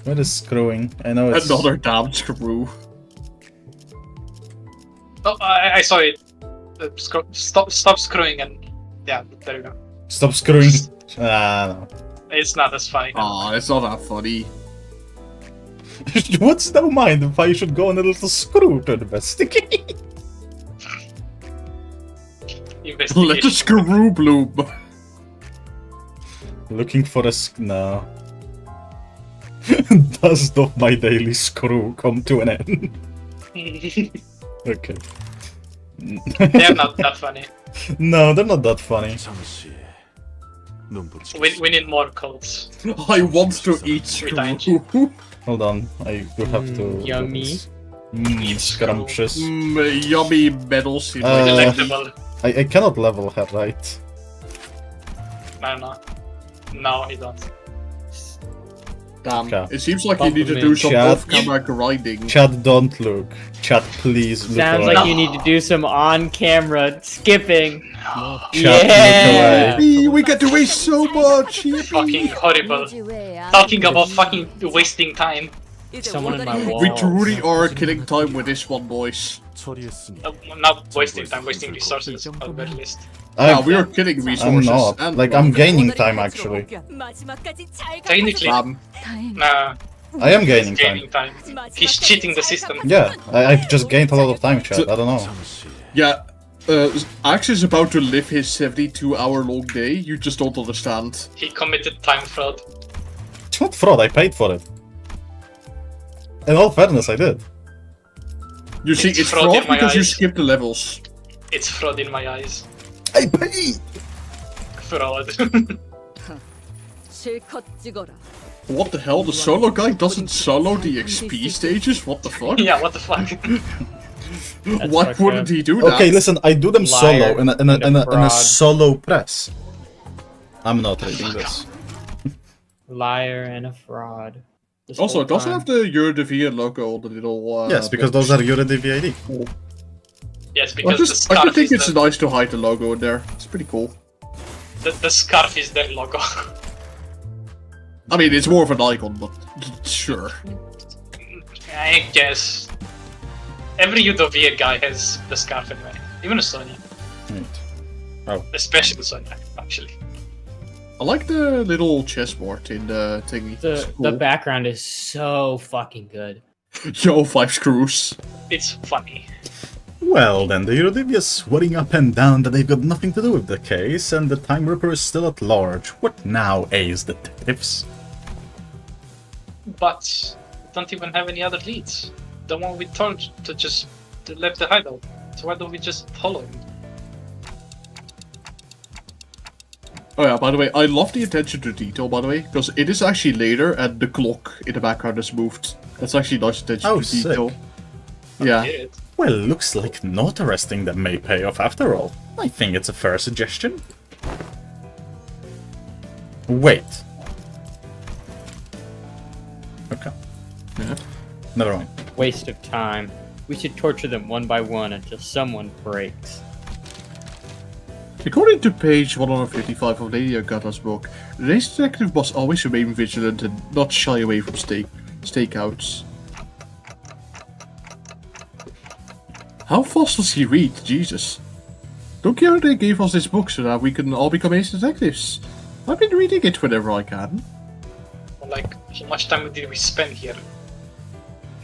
Speaker 1: What is screwing? I know it's
Speaker 2: Another damn screw.
Speaker 4: Oh, I saw it. Stop screwing and yeah, there you go.
Speaker 1: Stop screwing. No.
Speaker 4: It's not as funny.
Speaker 2: Ah, it's not that funny.
Speaker 1: What's no mind if I should go on a little screw to investigate?
Speaker 2: Let the
Speaker 4: Investigation.
Speaker 2: screw bloom.
Speaker 1: Looking for a no. Dust of my daily screw come to an end. Okay.
Speaker 4: They're not that funny.
Speaker 1: No, they're not that funny.
Speaker 4: We need more codes.
Speaker 2: I want to eat
Speaker 4: Three times.
Speaker 2: screw.
Speaker 1: Hold on, I will have to.
Speaker 6: Yummy.
Speaker 1: Scrumptious.
Speaker 2: Yummy metal simulator.
Speaker 4: Delectable.
Speaker 1: I cannot level her, right?
Speaker 4: No. No, you don't.
Speaker 2: Damn.
Speaker 1: Okay.
Speaker 2: It seems like you need to do some
Speaker 1: Chat.
Speaker 2: off-camera grinding.
Speaker 1: Chat, don't look. Chat, please look
Speaker 6: Sounds
Speaker 1: away.
Speaker 6: like you need to do some on-camera skipping.
Speaker 1: Chat,
Speaker 6: Yeah.
Speaker 1: look away.
Speaker 2: We get to waste so much. Yippee.
Speaker 4: Fucking horrible. Talking about fucking wasting time.
Speaker 6: Someone in my wall.
Speaker 2: We truly are killing time with this one, boys.
Speaker 4: Not wasting time, wasting resources at the very least.
Speaker 2: Yeah, we are killing
Speaker 1: I'm
Speaker 2: resources.
Speaker 1: not.
Speaker 2: and
Speaker 1: Like, I'm gaining time actually.
Speaker 4: Technically,
Speaker 2: Damn.
Speaker 4: nah,
Speaker 1: I am gaining
Speaker 4: he's
Speaker 1: time.
Speaker 4: gaining time. He's cheating the system.
Speaker 1: Yeah, I've just gained a lot of time, chat. I don't know.
Speaker 2: Yeah, Axe is about to live his 72-hour-long day. You just don't understand.
Speaker 4: He committed time fraud.
Speaker 1: It's not fraud, I paid for it. In all fairness, I did.
Speaker 2: You see,
Speaker 4: It's
Speaker 2: it's
Speaker 4: fraud in
Speaker 2: fraud
Speaker 4: my
Speaker 2: because you
Speaker 4: eyes.
Speaker 2: skipped the levels.
Speaker 4: It's fraud in my eyes.
Speaker 1: I paid!
Speaker 4: Fraud.
Speaker 7: 실컷 찍어라.
Speaker 2: What the hell? The solo guy doesn't solo the XP stages? What the fuck?
Speaker 4: Yeah, what the fuck?
Speaker 2: Why
Speaker 6: fucked
Speaker 2: wouldn't
Speaker 6: up.
Speaker 2: he do that?
Speaker 1: Okay, listen, I do them
Speaker 6: Liar
Speaker 1: solo in a
Speaker 6: and a fraud.
Speaker 1: solo press. I'm not reading this.
Speaker 6: Liar and a fraud. This
Speaker 2: Also,
Speaker 6: whole
Speaker 2: it doesn't
Speaker 6: time.
Speaker 2: have the Eurodivia logo on the little.
Speaker 1: Yes, because those are Euro DVID.
Speaker 4: Yes,
Speaker 2: I
Speaker 4: because
Speaker 2: just,
Speaker 4: the
Speaker 2: I
Speaker 4: scarf
Speaker 2: just think
Speaker 4: is
Speaker 2: it's nice to hide the logo in there. It's pretty cool.
Speaker 4: the scarf is their logo.
Speaker 2: I mean, it's more of an icon, but sure.
Speaker 4: I guess every Udovia guy has the scarf anyway. Even a Sonya,
Speaker 1: Right.
Speaker 4: especially Sonya, actually.
Speaker 2: I like the little chessboard in the thingy. It's
Speaker 6: The
Speaker 2: cool.
Speaker 6: background is so fucking good.
Speaker 2: Yo, 5 screws.
Speaker 4: It's funny.
Speaker 1: Well, then, the Eurodivia is swearing up and down that they've got nothing to do with the case, and the Time Ripper is still at large. What now, Ace detectives?
Speaker 4: but don't even have any other leads. The one we told to just left the hideout. So why don't we just follow him?
Speaker 2: Oh yeah, by the way, I love the attention to detail, by the way, because it is actually later and the clock in the background is moved. That's actually nice attention
Speaker 1: Oh,
Speaker 2: to detail.
Speaker 1: sick.
Speaker 2: Yeah.
Speaker 4: Get it?
Speaker 1: Well, looks like not arresting them may pay off after all. I think it's a fair suggestion. Wait. Okay.
Speaker 2: Yeah.
Speaker 1: Never mind.
Speaker 6: Waste of time. We should torture them one by one until someone breaks.
Speaker 2: According to page 155 of Lady Agatha's book, the race detective must always remain vigilant and not shy away from stakeouts. How fast does he read? Jesus. Don't care they gave us this book so that we can all become ace detectives. I've been reading it whenever I can.
Speaker 4: Like, how much time did we spend here?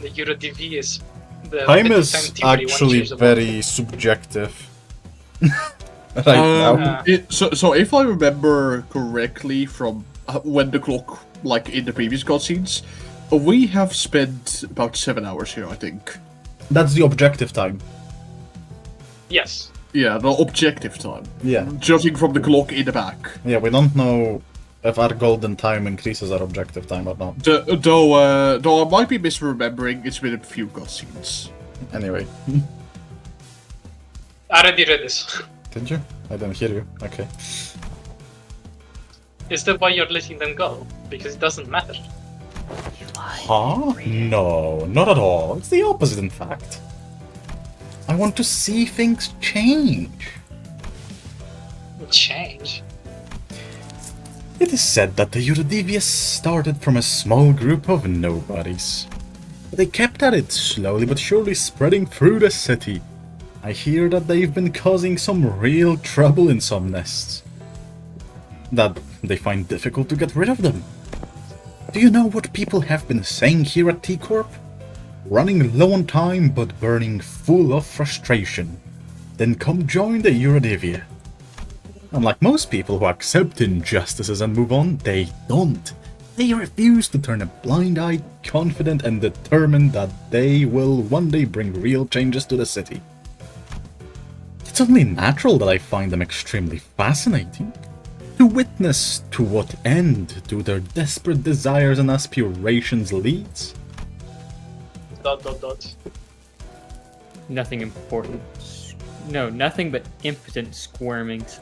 Speaker 4: The Euro DV is the
Speaker 1: Time
Speaker 4: the
Speaker 1: is
Speaker 4: time theory one
Speaker 1: actually
Speaker 4: cares about.
Speaker 1: very subjective. Right now.
Speaker 2: So if I remember correctly from when the clock, like in the previous cutscenes, we have spent about 7 hours here, I think.
Speaker 1: That's the objective time.
Speaker 4: Yes.
Speaker 2: Yeah, the objective time.
Speaker 1: Yeah.
Speaker 2: Judging from the clock in the back.
Speaker 1: Yeah, we don't know if our golden time increases our objective time or not.
Speaker 2: Though I might be misremembering, it's been a few cutscenes.
Speaker 1: Anyway.
Speaker 4: I already read this.
Speaker 1: Did you? I didn't hear you. Okay.
Speaker 4: Is that why you're letting them go? Because it doesn't matter.
Speaker 1: Huh? No, not at all. It's the opposite, in fact. I want to see things change.
Speaker 4: Change?
Speaker 1: It is said that the Eurodevious started from a small group of nobodies. They kept at it, slowly but surely spreading through the city. I hear that they've been causing some real trouble in some nests. That they find difficult to get rid of them. Do you know what people have been saying here at T Corp? Running low on time but burning full of frustration. Then come join the Eurodivia. Unlike most people who accept injustices and move on, they don't. They refuse to turn a blind eye, confident and determined that they will one day bring real changes to the city. It's only natural that I find them extremely fascinating. To witness to what end do their desperate desires and aspirations leads. ...
Speaker 6: Nothing important. No, nothing but impotent squirmings.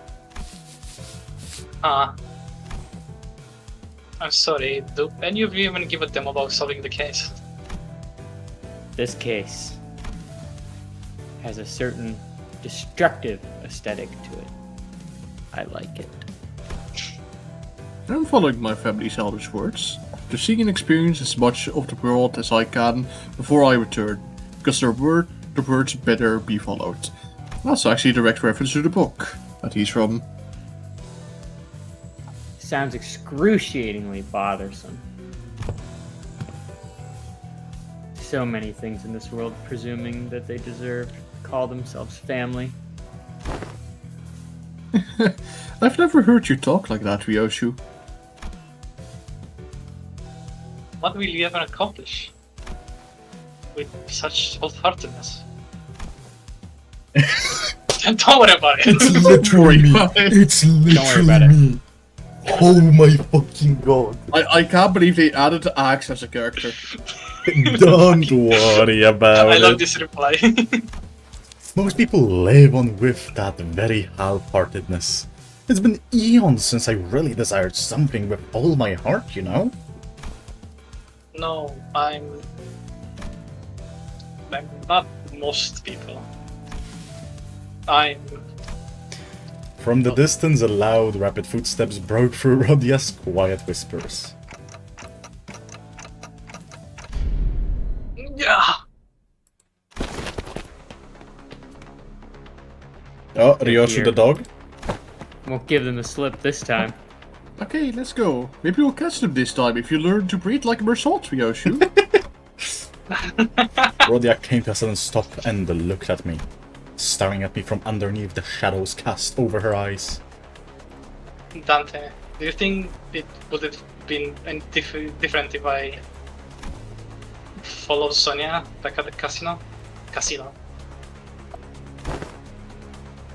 Speaker 4: I'm sorry, do any of you even give a damn about solving the case?
Speaker 6: This case has a certain destructive aesthetic to it. I like it.
Speaker 2: I'm following my family's elders' words. To see and experience as much of the world as I can before I return, because the words better be followed. That's actually a direct reference to the book that he's from.
Speaker 6: Sounds excruciatingly bothersome. So many things in this world presuming that they deserve to call themselves family.
Speaker 2: I've never heard you talk like that, Ryoshu.
Speaker 4: What will you ever accomplish with such half-heartedness? Don't worry about it.
Speaker 1: It's literally me. It's
Speaker 6: worry
Speaker 1: literally
Speaker 6: about it.
Speaker 1: me. Oh my fucking god.
Speaker 2: I can't believe they added Axe as a character.
Speaker 1: Don't worry about
Speaker 4: I love
Speaker 1: it.
Speaker 4: this reply.
Speaker 1: Most people live on with that very half-heartedness. It's been eons since I really desired something with all my heart, you know?
Speaker 4: No, I'm not most people.
Speaker 1: From the distance, a loud, rapid footsteps broke through Rodia's quiet whispers.
Speaker 4: Yeah.
Speaker 1: Oh, Ryoshu the dog?
Speaker 6: Won't give them the slip this time.
Speaker 2: Okay, let's go. Maybe we'll catch them this time if you learn to breathe like a mersault, Ryoshu.
Speaker 1: Rodia came to a sudden stop and looked at me, staring at me from underneath the shadows cast over her eyes.
Speaker 4: Dante, do you think it would have been any different if I follow Sonia back at the casino.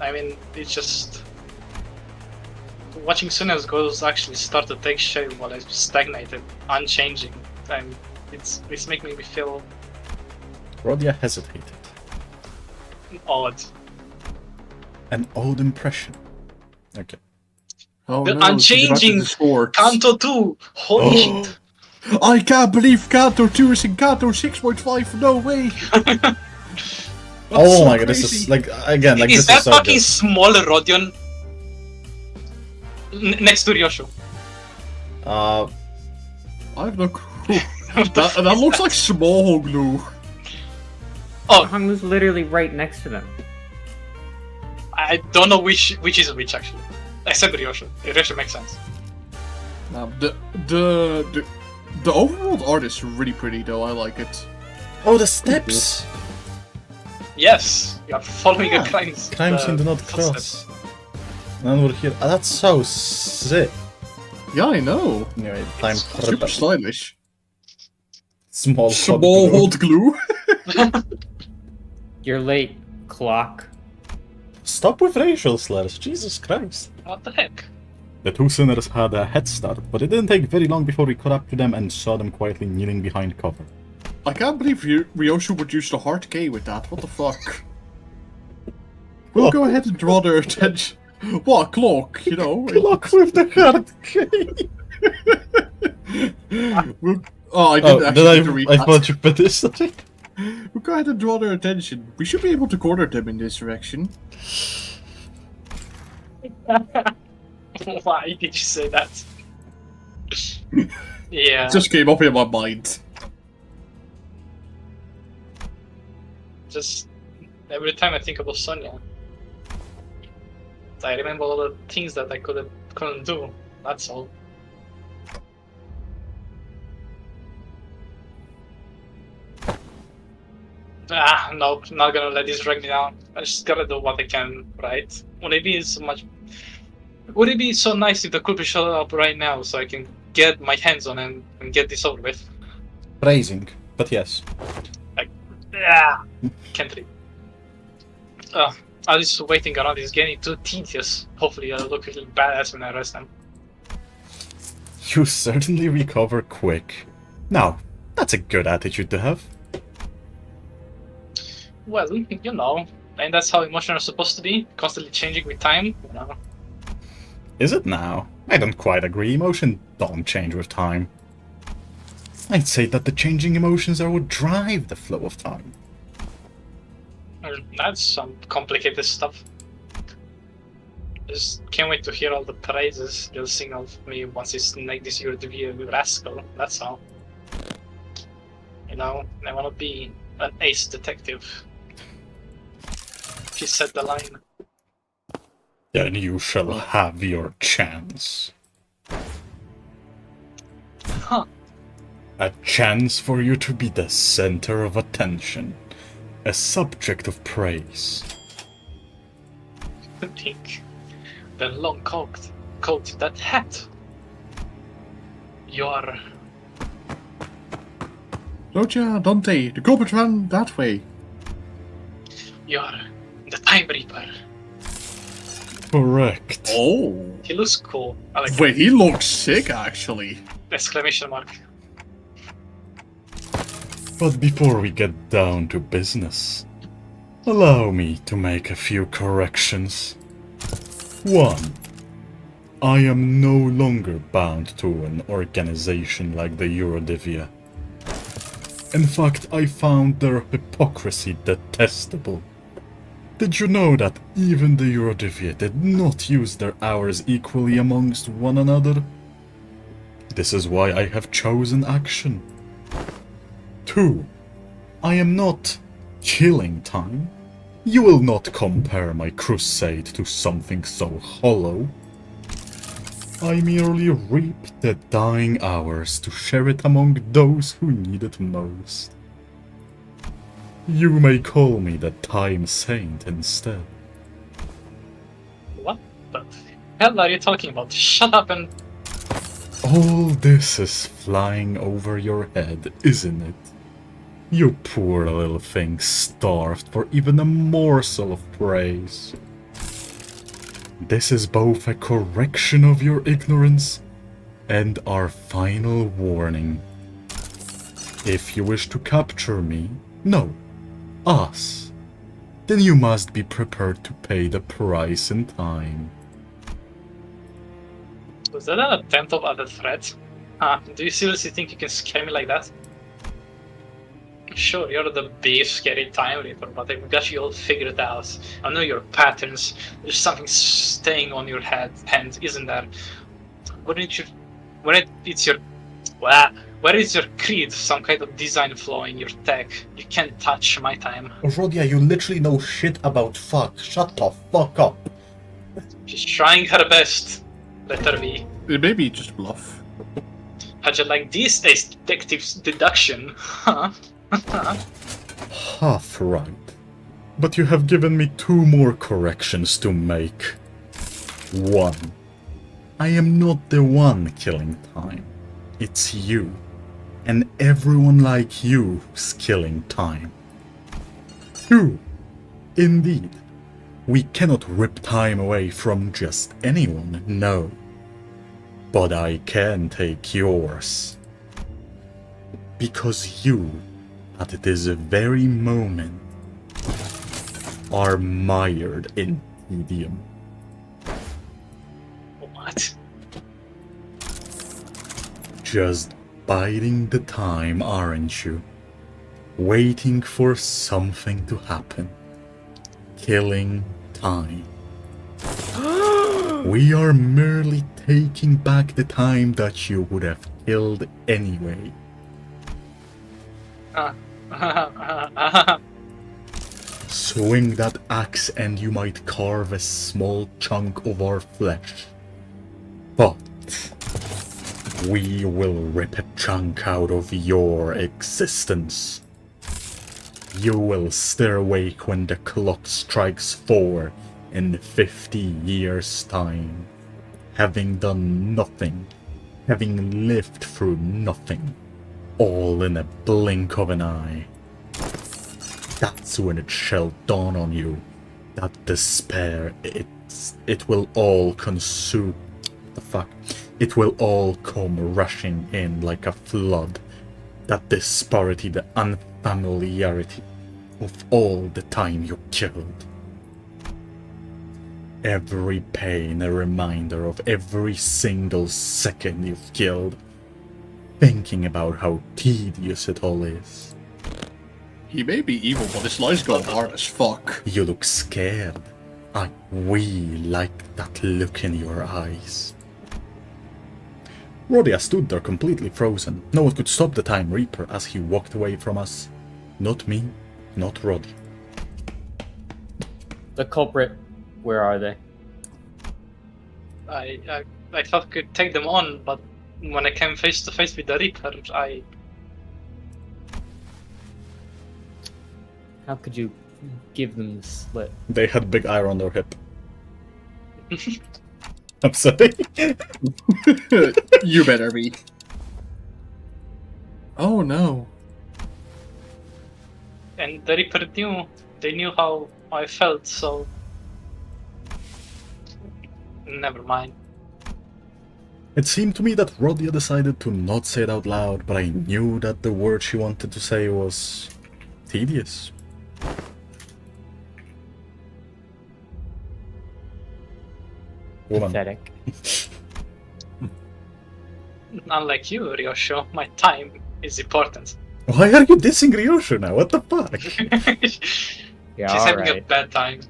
Speaker 4: I mean, it's just watching Sonia's goals actually start to take shape while I stagnated, unchanging. And it's making me feel
Speaker 1: Rodia hesitated.
Speaker 4: odd.
Speaker 1: An odd impression. Okay.
Speaker 2: Oh,
Speaker 4: The
Speaker 2: no, she's about to
Speaker 4: unchanging
Speaker 2: distort.
Speaker 4: Kanto 2! Holy shit!
Speaker 2: I can't believe Kanto 2 is in Kanto 6.5. No way.
Speaker 1: Oh
Speaker 2: so
Speaker 1: my god, this
Speaker 2: crazy.
Speaker 1: is like again like
Speaker 4: Is
Speaker 1: this
Speaker 4: that
Speaker 1: is so
Speaker 4: fucking
Speaker 1: good.
Speaker 4: smaller Rodion? Next to Ryoshu.
Speaker 1: Uh,
Speaker 2: I have no clue. that looks like small glue.
Speaker 4: Oh,
Speaker 6: Honglu's literally right next to them.
Speaker 4: I don't know which is which actually. Except Ryoshu. Ryoshu makes sense.
Speaker 2: The overworld art is really pretty though. I like it.
Speaker 1: oh, the steps!
Speaker 4: Yes, you are following
Speaker 1: Yeah,
Speaker 4: a crimes.
Speaker 1: Crime scene do not
Speaker 4: footsteps.
Speaker 1: cross. And then we're here. Ah, that's so sick.
Speaker 2: Yeah, I know.
Speaker 1: Anyway, time
Speaker 2: Super stylish.
Speaker 1: small
Speaker 2: Small hold glue.
Speaker 6: You're late, clock.
Speaker 1: Stop with racial slurs, Jesus Christ.
Speaker 4: What the heck?
Speaker 1: The two sinners had a head start, but it didn't take very long before we caught up to them and saw them quietly kneeling behind cover.
Speaker 2: I can't believe Ryoshu would use the hard K with that. What the fuck? We'll go ahead and draw their attention. What, clock, you know?
Speaker 1: Clock with the hard K!
Speaker 2: Oh, I didn't actually need to read
Speaker 1: I
Speaker 2: that.
Speaker 1: thought you finished it.
Speaker 2: We'll go ahead and draw their attention. We should be able to corner them in this direction.
Speaker 4: Why did you say that? Yeah.
Speaker 2: It just came up in my mind.
Speaker 4: Just every time I think about Sonia, I remember all the things that I couldn't do. That's all. Ah, no, not gonna let this drag me down. I just gotta do what I can, right? Would it be so nice if the culprit showed up right now so I can get my hands on him and get this over with?
Speaker 1: Phrasing, but yes.
Speaker 4: Ah, can't read. I was waiting around is getting too tedious. Hopefully I'll look really badass when I arrest them.
Speaker 1: You certainly recover quick. Now, that's a good attitude to have.
Speaker 4: Well, you know, and that's how emotions are supposed to be, constantly changing with time, you know.
Speaker 1: Is it now? I don't quite agree. Emotions don't change with time. I'd say that the changing emotions are what drive the flow of time.
Speaker 4: That's some complicated stuff. Just can't wait to hear all the praises they'll sing of me once it's like this year to be a rascal, that's all. You know, I wanna be an ace detective. She said the line.
Speaker 1: Then you shall have your chance.
Speaker 4: Huh.
Speaker 1: A chance for you to be the center of attention. A subject of praise.
Speaker 4: Think. The long coat, that hat. You're...
Speaker 2: Roger, Dante, the culprit ran that way.
Speaker 4: You're the Time Reaper.
Speaker 1: Correct.
Speaker 2: Oh.
Speaker 4: He looks cool. I like
Speaker 2: Wait, he looks sick actually.
Speaker 4: exclamation mark.
Speaker 1: But before we get down to business, allow me to make a few corrections. 1. I am no longer bound to an organization like the Eurodivia. In fact, I found their hypocrisy detestable. Did you know that even the Eurodivia did not use their hours equally amongst one another? This is why I have chosen action. 2. I am not killing time. You will not compare my crusade to something so hollow. I merely reap the dying hours to share it among those who need it most. You may call me the Time Saint instead.
Speaker 4: What the hell are you talking about? Shut up and...
Speaker 1: All this is flying over your head, isn't it? You poor little thing, starved for even a morsel of praise. This is both a correction of your ignorance and our final warning. If you wish to capture me, no, us, then you must be prepared to pay the price in time.
Speaker 4: Was that an attempt of other threat? Do you seriously think you can scare me like that? Sure, you're the big scary time reaper, but I've got you all figured out. I know your patterns. There's something staying on your hand, isn't there? Where is your creed, some kind of design flaw in your tech? You can't touch my time.
Speaker 1: Rodia, you literally know shit about fuck. Shut the fuck up.
Speaker 4: She's trying her best. Let her be.
Speaker 2: It may be just bluff.
Speaker 4: How'd you like these days, detective's deduction? Huh?
Speaker 1: Half right. But you have given me 2 more corrections to make. 1. I am not the one killing time. It's you. And everyone like you who's killing time. 2. Indeed. We cannot rip time away from just anyone, no. But I can take yours. Because you, at this very moment, are mired in tedium.
Speaker 4: What?
Speaker 1: Just biding the time, aren't you? Waiting for something to happen. Killing time. We are merely taking back the time that you would have killed anyway. Swing that axe and you might carve a small chunk of our flesh. But we will rip a chunk out of your existence. You will stay awake when the clock strikes 4 in 50 years' time, having done nothing, having lived through nothing, all in a blink of an eye. That's when it shall dawn on you that despair, it will all consume. The fuck? It will all come rushing in like a flood. That disparity, the unfamiliarity of all the time you killed. Every pain a reminder of every single second you've killed. Thinking about how tedious it all is.
Speaker 2: He may be evil, but his life's gone hard as fuck.
Speaker 1: You look scared. We like that look in your eyes. Rodia stood there completely frozen. No one could stop the Time Reaper as he walked away from us. Not me, not Rodia.
Speaker 6: The culprit, where are they?
Speaker 4: I thought I could take them on, but when I came face to face with the Reaper,
Speaker 6: How could you give them the slip?
Speaker 1: They had big ire on their hip. I'm sorry.
Speaker 2: You better be. Oh no.
Speaker 4: And the Reaper they knew how I felt, so never mind.
Speaker 1: It seemed to me that Rodia decided to not say it out loud, but I knew that the word she wanted to say was tedious. Woman.
Speaker 6: Pathetic.
Speaker 4: Unlike you, Ryosho, my time is important.
Speaker 1: Why are you dissing Ryosho now? What the fuck?
Speaker 6: Yeah,
Speaker 4: She's having a
Speaker 6: alright.
Speaker 4: bad time.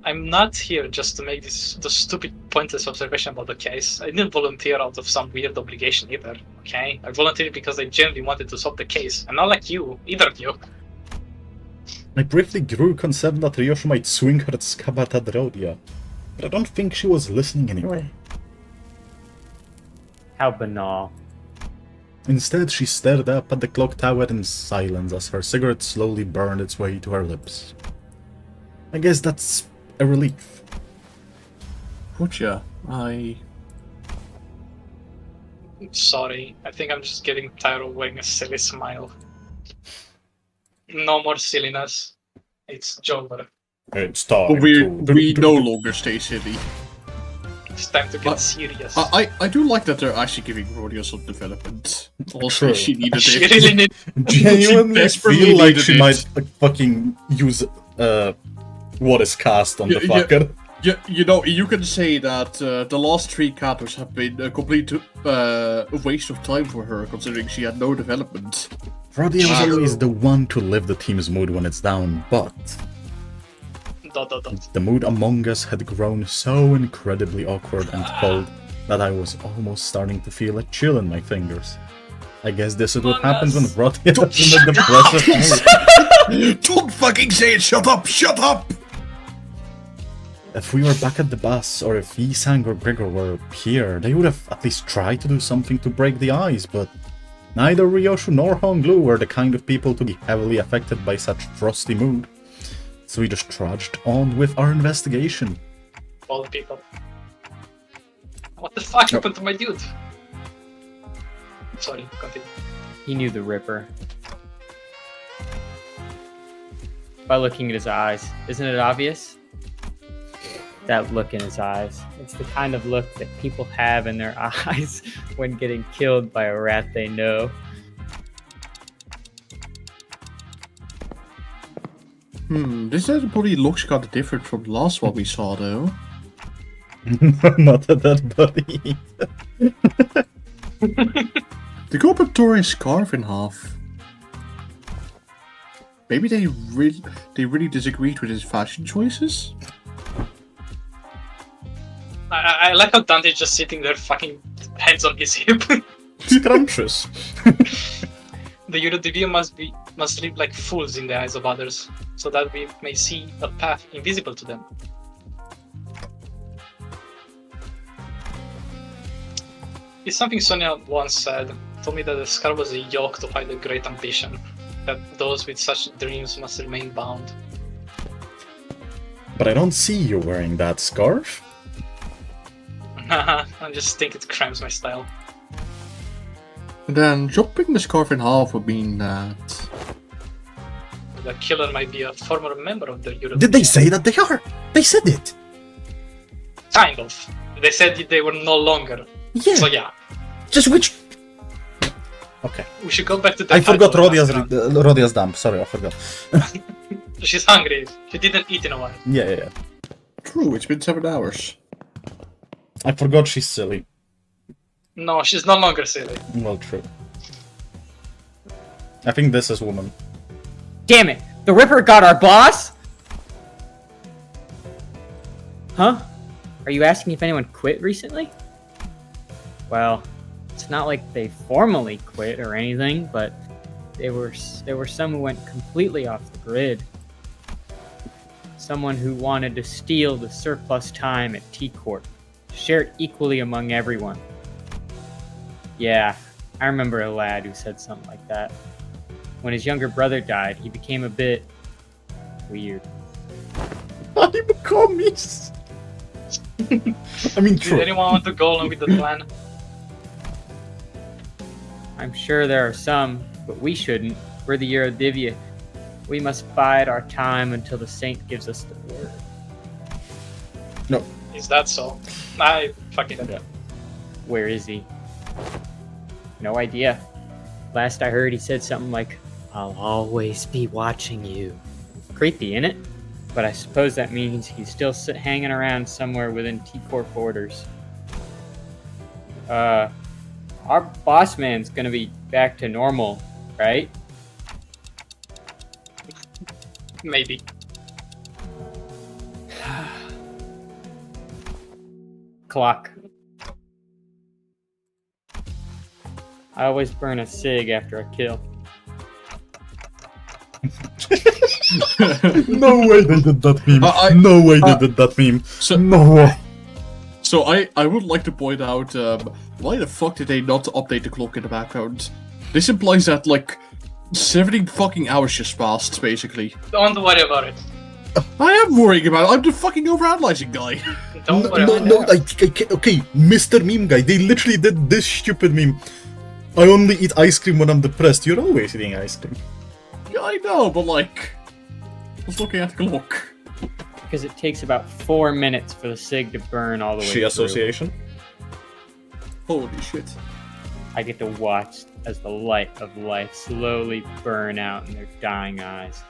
Speaker 4: I'm not here just to make the stupid, pointless observation about the case. I didn't volunteer out of some weird obligation either, okay? I volunteered because I genuinely wanted to solve the case, and not like you, either of you.
Speaker 1: I briefly grew concerned that Ryosho might swing her scabbard at Rodia, but I don't think she was listening anyway.
Speaker 6: How banal.
Speaker 1: Instead, she stared up at the clock tower in silence as her cigarette slowly burned its way to her lips. I guess that's a relief.
Speaker 2: Pucha,
Speaker 4: Sorry, I think I'm just getting tired of wearing a silly smile. No more silliness. It's over.
Speaker 1: It's time
Speaker 2: But we
Speaker 1: to...
Speaker 2: no longer stay silly.
Speaker 4: It's time to get serious.
Speaker 2: I do like that they're actually giving Rodeo some development. Also,
Speaker 1: True.
Speaker 2: she needed
Speaker 4: She
Speaker 2: it.
Speaker 4: really need.
Speaker 1: Genuinely
Speaker 2: desperately
Speaker 1: feel like
Speaker 2: needed
Speaker 1: she
Speaker 2: it.
Speaker 1: might fucking use what is cast on the
Speaker 2: Yeah,
Speaker 1: fucker.
Speaker 2: Yeah, you know, you can say that the last 3 katos have been a complete waste of time for her, considering she had no development.
Speaker 1: Rodeo is always the one to lift the team's mood when it's down, but the mood among us had grown so incredibly awkward and cold that I was almost starting to feel a chill in my fingers. I guess this is what happens when Rodeo is in a depressive mood.
Speaker 2: Don't fucking say it! Shut up! Shut up!
Speaker 1: If we were back at the bus, or if Isang or Gregor were here, they would have at least tried to do something to break the ice, but neither Ryoshu nor Honglu were the kind of people to be heavily affected by such frosty mood. So we just trudged on with our investigation.
Speaker 4: All the people. What the fuck happened to my dude? Sorry, continue.
Speaker 6: He knew the Ripper. By looking at his eyes. Isn't it obvious? That look in his eyes. It's the kind of look that people have in their eyes when getting killed by a rat they know.
Speaker 2: This dead body looks kinda different from the last one we saw, though.
Speaker 1: Not a dead body.
Speaker 2: The culprit tore his scarf in half. Maybe they really disagreed with his fashion choices?
Speaker 4: I like how Dante's just sitting there, fucking hands on his hip.
Speaker 1: Scrumptious.
Speaker 4: The Eurodivia must live like fools in the eyes of others, so that we may see a path invisible to them. It's something Sonia once said. Told me that the scar was a yoke to hide a great ambition, that those with such dreams must remain bound.
Speaker 1: But I don't see you wearing that scarf.
Speaker 4: I just think it cramps my style.
Speaker 2: Then chopping the scarf in half would mean that...
Speaker 4: The killer might be a former member of the Eurodivia.
Speaker 5: Did they say that they are? They said it.
Speaker 4: Kind of. They said they were no longer.
Speaker 5: Yeah.
Speaker 4: So yeah,
Speaker 5: Just which?
Speaker 1: Okay.
Speaker 4: we should go back to the
Speaker 1: I forgot
Speaker 4: title of the restaurant.
Speaker 1: Rodia's dump. Sorry, I forgot.
Speaker 4: She's hungry. She didn't eat in a while.
Speaker 1: Yeah.
Speaker 2: True, it's been 7 hours.
Speaker 1: I forgot she's silly.
Speaker 4: No, she's no longer silly.
Speaker 1: Well, true. I think this is woman.
Speaker 6: Damn it! The Ripper got our boss? Huh? Are you asking if anyone quit recently? Well, it's not like they formally quit or anything, but there were some who went completely off the grid. Someone who wanted to steal the surplus time at T Corp, share it equally among everyone. Yeah, I remember a lad who said something like that. When his younger brother died, he became a bit weird.
Speaker 1: I'm a commies. I mean,
Speaker 4: Did
Speaker 1: true.
Speaker 4: anyone want to go along with the plan?
Speaker 6: I'm sure there are some, but we shouldn't. We're the Eurodivia. We must bide our time until the saint gives us the word.
Speaker 4: Is that so? I fucking don't know.
Speaker 6: Where is he? No idea. Last I heard, he said something like, "I'll always be watching you." Creepy, innit? But I suppose that means he's still hanging around somewhere within T Corp borders. Our boss man's gonna be back to normal, right?
Speaker 4: Maybe.
Speaker 6: Clock. I always burn a cig after a kill.
Speaker 1: No way they did that meme. No way they did that meme.
Speaker 2: So,
Speaker 1: No way.
Speaker 2: so I would like to point out, why the fuck did they not update the clock in the background? This implies that, like, 70 fucking hours just passed, basically.
Speaker 4: Don't worry about it.
Speaker 2: I am worrying about it. I'm the fucking overanalyzing guy.
Speaker 4: Don't worry about
Speaker 1: No,
Speaker 4: it.
Speaker 1: okay, Mr. Meme Guy, they literally did this stupid meme. I only eat ice cream when I'm depressed. You're always eating ice cream.
Speaker 2: Yeah, I know, but like, I was looking at the clock.
Speaker 6: Because it takes about 4 minutes for the cig to burn all the way
Speaker 1: She
Speaker 6: through.
Speaker 1: association.
Speaker 2: Holy shit.
Speaker 6: I get to watch as the light of life slowly burn out in their dying eyes.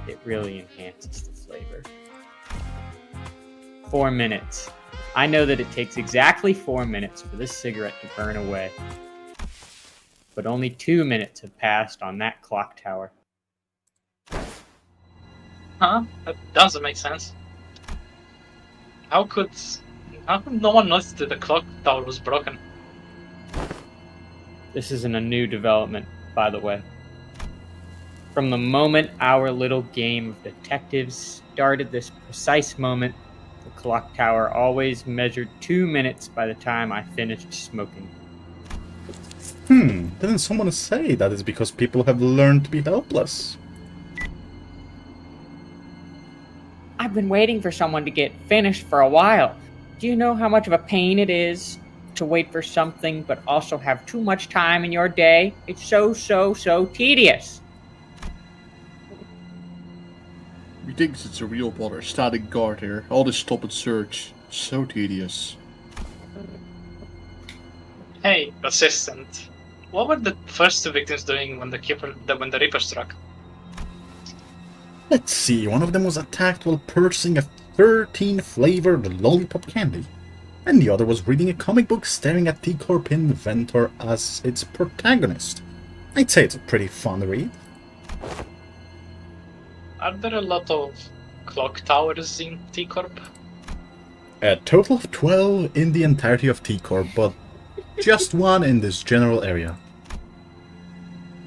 Speaker 6: It really enhances the flavor. 4 minutes. I know that it takes exactly 4 minutes for this cigarette to burn away. But only 2 minutes have passed on that clock tower.
Speaker 4: Huh? That doesn't make sense. How could no one notice that the clock tower was broken?
Speaker 6: This isn't a new development, by the way. From the moment our little game of detectives started this precise moment, the clock tower always measured 2 minutes by the time I finished smoking.
Speaker 1: Didn't someone say that is because people have learned to be helpless?
Speaker 6: I've been waiting for someone to get finished for a while. Do you know how much of a pain it is to wait for something but also have too much time in your day? It's so tedious.
Speaker 2: Methinks it's a real bother standing guard here. All this stop and search. So tedious.
Speaker 4: Hey, assistant. What were the first two victims doing when the Reaper struck?
Speaker 1: Let's see, one of them was attacked while purchasing a 13-flavored lollipop candy, and the other was reading a comic book staring at T Corp Inventor as its protagonist. I'd say it's a pretty fun read.
Speaker 4: Are there a lot of clock towers in T Corp?
Speaker 1: A total of 12 in the entirety of T Corp, but just one in this general area.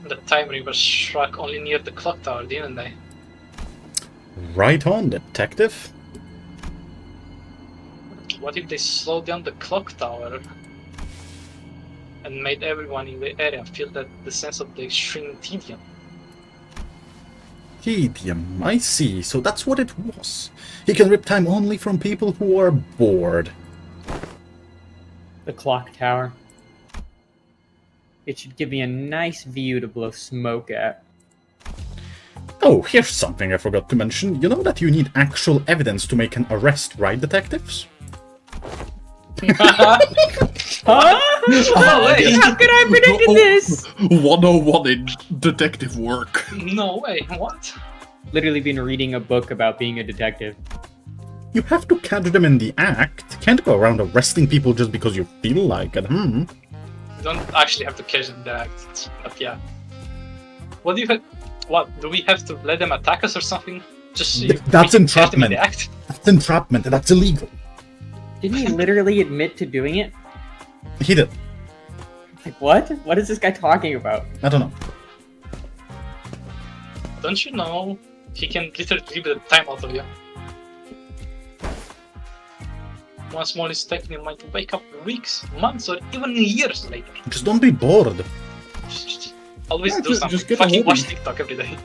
Speaker 4: The Time Reaper struck only near the clock tower, didn't they?
Speaker 1: Right on, detective.
Speaker 4: What if they slowed down the clock tower and made everyone in the area feel the sense of the extreme tedium?
Speaker 1: Tedium, I see, so that's what it was. He can rip time only from people who are bored.
Speaker 6: The clock tower. It should give me a nice view to blow smoke at.
Speaker 1: Oh, here's something I forgot to mention. You know that you need actual evidence to make an arrest, right, detectives?
Speaker 6: Huh?
Speaker 4: No way!
Speaker 6: How could I predict this?
Speaker 2: 101 in detective work.
Speaker 4: No way, what?
Speaker 6: Literally been reading a book about being a detective.
Speaker 1: You have to catch them in the act. Can't go around arresting people just because you feel like it,
Speaker 4: You don't actually have to catch them in the act, but yeah. What do you have? What, do we have to let them attack us or something? Just so
Speaker 1: That's
Speaker 4: we can catch them in
Speaker 1: entrapment.
Speaker 4: the act?
Speaker 1: That's entrapment, that's illegal.
Speaker 6: Didn't he literally admit to doing it?
Speaker 1: He did.
Speaker 6: Like, what? What is this guy talking about?
Speaker 1: I don't know.
Speaker 4: Don't you know he can literally rip the time out of you? One small mistake and you might wake up weeks, months, or even years later.
Speaker 1: Just don't be bored.
Speaker 4: Just always
Speaker 2: Yeah,
Speaker 4: do
Speaker 2: just
Speaker 4: something.
Speaker 2: get a
Speaker 4: Fucking
Speaker 2: hobby.
Speaker 4: watch TikTok every day.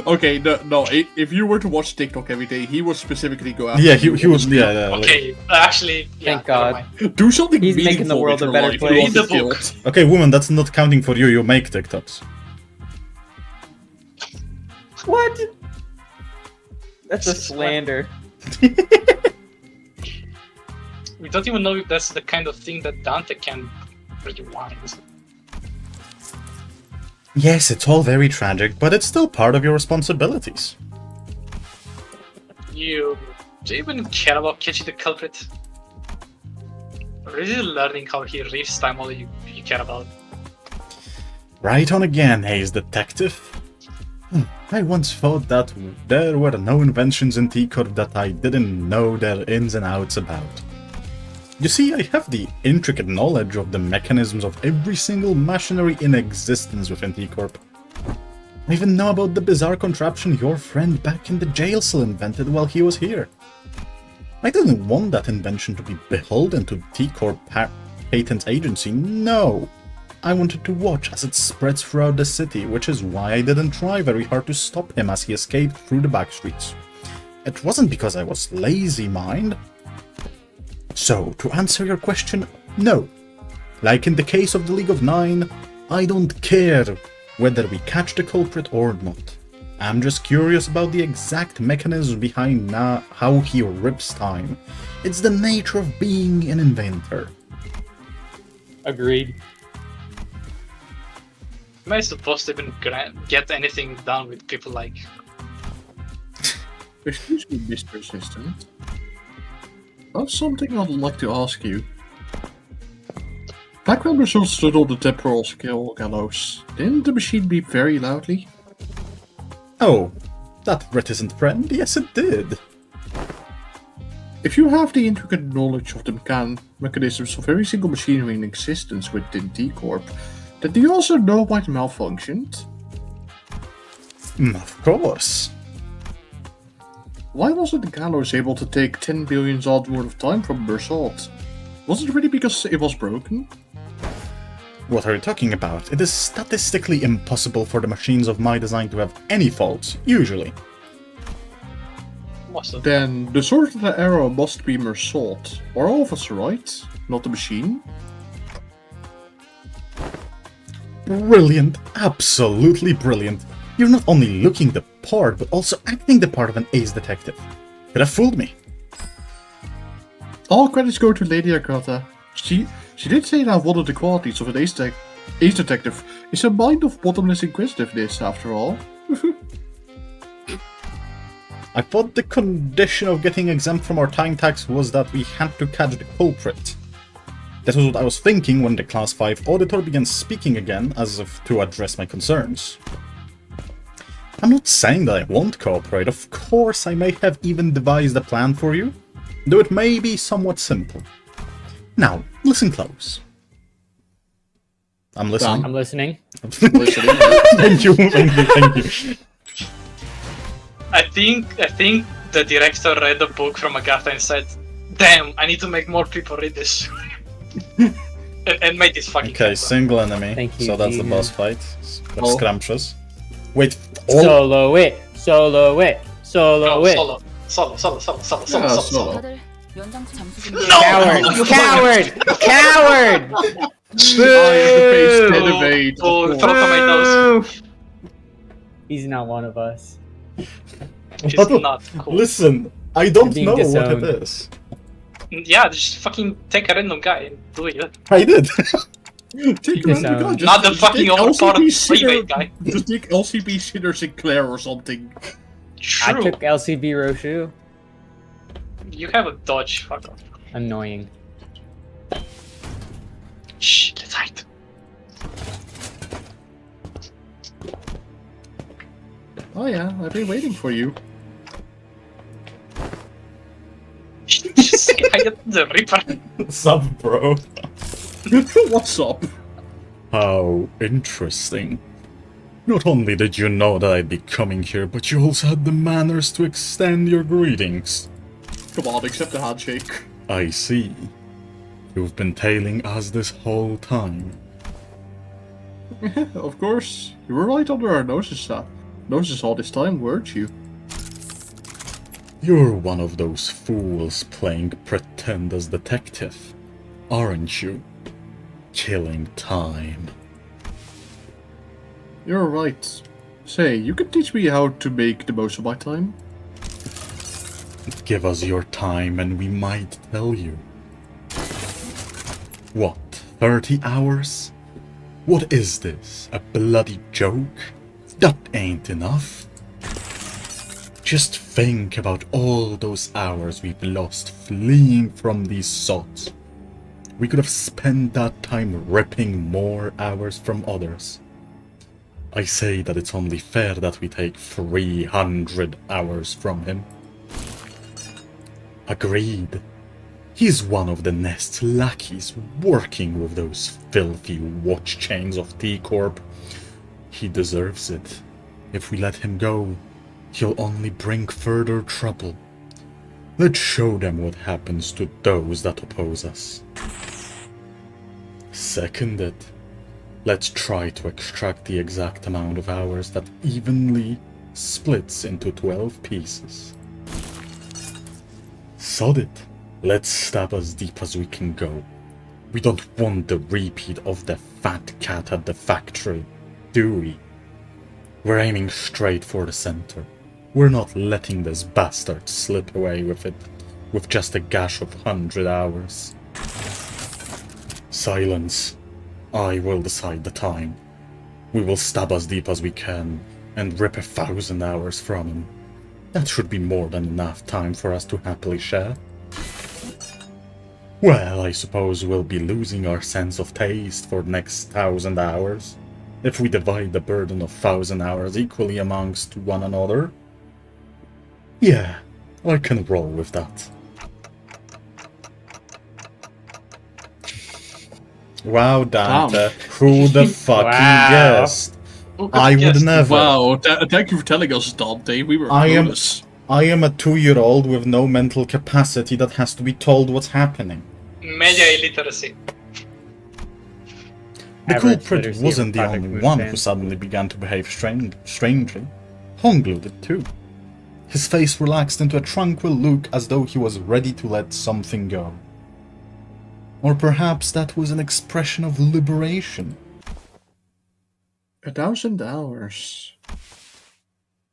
Speaker 2: Okay, no, if you were to watch TikTok every day, he would specifically go after
Speaker 1: Yeah,
Speaker 2: you.
Speaker 1: he was. Yeah, like-
Speaker 4: Okay, actually, yeah,
Speaker 6: Thank God.
Speaker 4: never mind.
Speaker 2: Do something
Speaker 6: He's making the
Speaker 2: meaningful
Speaker 6: world
Speaker 2: with
Speaker 6: a
Speaker 2: your
Speaker 6: better
Speaker 2: life.
Speaker 6: place.
Speaker 2: You
Speaker 4: Read the
Speaker 2: won't feel
Speaker 4: book.
Speaker 2: it.
Speaker 1: Okay, woman, that's not counting for you. You make TikToks.
Speaker 6: What? That's a slander.
Speaker 4: We don't even know if that's the kind of thing that Dante can rewind.
Speaker 1: Yes, it's all very tragic, but it's still part of your responsibilities.
Speaker 4: Do you even care about catching the culprit? Really learning how he reads time all you care about.
Speaker 1: Right on again, Hayes Detective. I once thought that there were no inventions in T Corp that I didn't know their ins and outs about. You see, I have the intricate knowledge of the mechanisms of every single machinery in existence within T Corp. I even know about the bizarre contraption your friend back in the jail cell invented while he was here. I didn't want that invention to be beholden to T Corp Patent Agency, no. I wanted to watch as it spreads throughout the city, which is why I didn't try very hard to stop him as he escaped through the back streets. It wasn't because I was lazy, mind. So, to answer your question, no. Like in the case of the League of Nine, I don't care whether we catch the culprit or not. I'm just curious about the exact mechanism behind how he rips time. It's the nature of being an inventor.
Speaker 6: Agreed.
Speaker 4: Am I supposed to even get anything done with people like...
Speaker 2: Excuse me, Mr. Assistant. That's something I'd like to ask you. Back when Meral stood on the temporal scale gallows, didn't the machine beep very loudly?
Speaker 1: Oh, that reticent friend? Yes, it did.
Speaker 2: If you have the intricate knowledge of the mechanisms of every single machinery in existence within T Corp, then do you also know why it malfunctioned?
Speaker 1: Of course.
Speaker 2: Why wasn't the gallows able to take 10 billion Zod worth of time from Meral? Was it really because it was broken?
Speaker 1: What are you talking about? It is statistically impossible for the machines of my design to have any faults, usually.
Speaker 4: What's that?
Speaker 2: Then the source of the error must be Meral. Are all of us right? Not the machine?
Speaker 1: Brilliant. Absolutely brilliant. You're not only looking the part, but also acting the part of an ace detective. Could have fooled me.
Speaker 2: All credits go to Lady Agatha. She did say that one of the qualities of an ace detective is a mind of bottomless inquisitiveness, after all.
Speaker 1: I thought the condition of getting exempt from our time tax was that we had to catch the culprit. That was what I was thinking when the Class 5 auditor began speaking again, as if to address my concerns. I'm not saying that I won't cooperate, of course I may have even devised a plan for you, though it may be somewhat simple. Now, listen close. I'm listening.
Speaker 6: I'm listening.
Speaker 1: Thank you.
Speaker 4: I think the director read the book from Agatha and said, "Damn, I need to make more people read this," and made this fucking.
Speaker 1: Okay, single enemy.
Speaker 6: Thank you,
Speaker 1: so that's the
Speaker 6: Jesus.
Speaker 1: boss fight.
Speaker 2: Oh.
Speaker 1: Scrumptious. Wait, all
Speaker 6: Solo it. Solo it. Solo
Speaker 4: No,
Speaker 6: it.
Speaker 4: solo.
Speaker 2: Yeah, solo.
Speaker 7: 다들 연장체 잠수 좀
Speaker 6: Coward! Coward! Coward!
Speaker 4: Oh, throw tomatoes.
Speaker 6: He's not one of us.
Speaker 4: It's not cool.
Speaker 1: Listen, I don't
Speaker 6: being
Speaker 1: know
Speaker 6: disowned.
Speaker 1: what it is.
Speaker 4: Yeah, just fucking take a random guy and do it.
Speaker 1: I did.
Speaker 2: Take
Speaker 6: Yes,
Speaker 2: random guy,
Speaker 4: Not the fucking
Speaker 2: take
Speaker 4: overpowered
Speaker 2: LCB
Speaker 4: freeway
Speaker 2: Sinner-
Speaker 4: guy.
Speaker 2: Just take LCB Sinner Sinclair or something.
Speaker 6: I
Speaker 4: True.
Speaker 6: took LCB Roshu.
Speaker 4: You have a dodge. Fuck off.
Speaker 6: Annoying.
Speaker 4: Shh, let's hide.
Speaker 2: Oh yeah, I've been waiting for you.
Speaker 4: Just say I get the Reaper.
Speaker 1: Sup, bro?
Speaker 2: What's up?
Speaker 1: How interesting. Not only did you know that I'd be coming here, but you also had the manners to extend your greetings.
Speaker 2: Come on, accept the handshake.
Speaker 1: I see. You've been tailing us this whole time.
Speaker 2: Of course, you were right under our noses all this time, weren't you?
Speaker 1: You're one of those fools playing pretend as detective, aren't you? Killing time.
Speaker 2: You're right. Say, you can teach me how to make the most of my time?
Speaker 1: Give us your time and we might tell you. What, 30 hours? What is this, a bloody joke? That ain't enough. Just think about all those hours we've lost fleeing from these sods. We could have spent that time ripping more hours from others. I say that it's only fair that we take 300 hours from him. Agreed. He's one of the Nest's lackeys working with those filthy watch chains of T Corp. He deserves it. If we let him go, he'll only bring further trouble. Let's show them what happens to those that oppose us. Seconded. Let's try to extract the exact amount of hours that evenly splits into 12 pieces. Sod it. Let's stab as deep as we can go. We don't want the repeat of the fat cat at the factory, do we? We're aiming straight for the center. We're not letting this bastard slip away with it, with just a gash of 100 hours. Silence. I will decide the time. We will stab as deep as we can, and rip 1,000 hours from him. That should be more than enough time for us to happily share. Well, I suppose we'll be losing our sense of taste for the next 1,000 hours, if we divide the burden of 1,000 hours equally amongst one another. Yeah, I can roll with that. Wow, Dante, who the fucking
Speaker 6: Wow.
Speaker 1: guessed? I would never.
Speaker 2: Wow, thank you for telling us, Dante. We were
Speaker 1: I am-
Speaker 2: clueless.
Speaker 1: I am a 2-year-old with no mental capacity that has to be told what's happening.
Speaker 4: Media illiteracy.
Speaker 1: The
Speaker 6: Average
Speaker 1: culprit
Speaker 6: literacy
Speaker 1: wasn't
Speaker 6: of
Speaker 1: the
Speaker 6: Project
Speaker 1: only
Speaker 6: Moon
Speaker 1: one
Speaker 6: fan.
Speaker 1: who suddenly began to behave strangely. Honglu did too. His face relaxed into a tranquil look as though he was ready to let something go. Or perhaps that was an expression of liberation.
Speaker 2: 1,000 hours.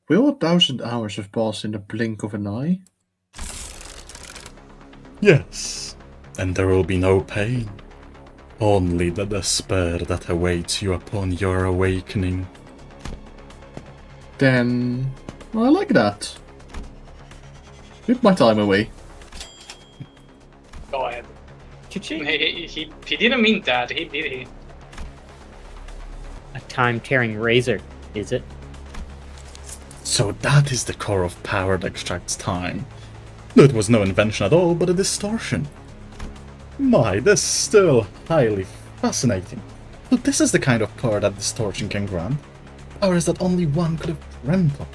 Speaker 2: Will 1,000 hours have passed in the blink of an eye?
Speaker 1: Yes, and there will be no pain. Only the despair that awaits you upon your awakening.
Speaker 2: Then, I like that. Rip my time away.
Speaker 4: Go ahead.
Speaker 6: Cha-ching.
Speaker 4: He didn't mean that, did he?
Speaker 6: A time-tearing razor, is it?
Speaker 1: So that is the core of power that extracts time. It was no invention at all, but a distortion. My, this is still highly fascinating. But this is the kind of power that distortion can grant. Powers that only one could have dreamt of.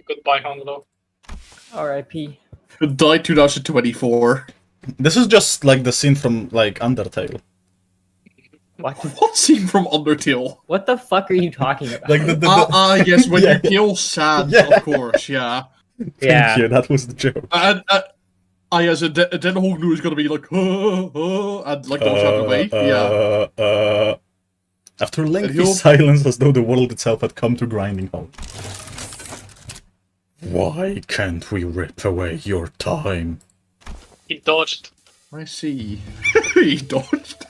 Speaker 4: Goodbye, Honglo.
Speaker 6: R.I.P.
Speaker 2: Die 2024.
Speaker 1: This is just like the scene from, like, Undertale.
Speaker 6: What?
Speaker 2: What scene from Undertale?
Speaker 6: What the fuck are you talking about?
Speaker 1: Like the
Speaker 2: Yes, when
Speaker 1: Yeah.
Speaker 2: you kill Sam,
Speaker 1: Yeah.
Speaker 2: of course, yeah.
Speaker 6: yeah.
Speaker 1: Thank you, that was the joke.
Speaker 2: And yes, and then Honglu is gonna be like, and like dodge out of the way. Yeah.
Speaker 1: After a lengthy
Speaker 2: he'll-
Speaker 1: silence, as though the world itself had come to grinding halt. Why can't we rip away your time?
Speaker 4: He dodged.
Speaker 2: I see. He dodged.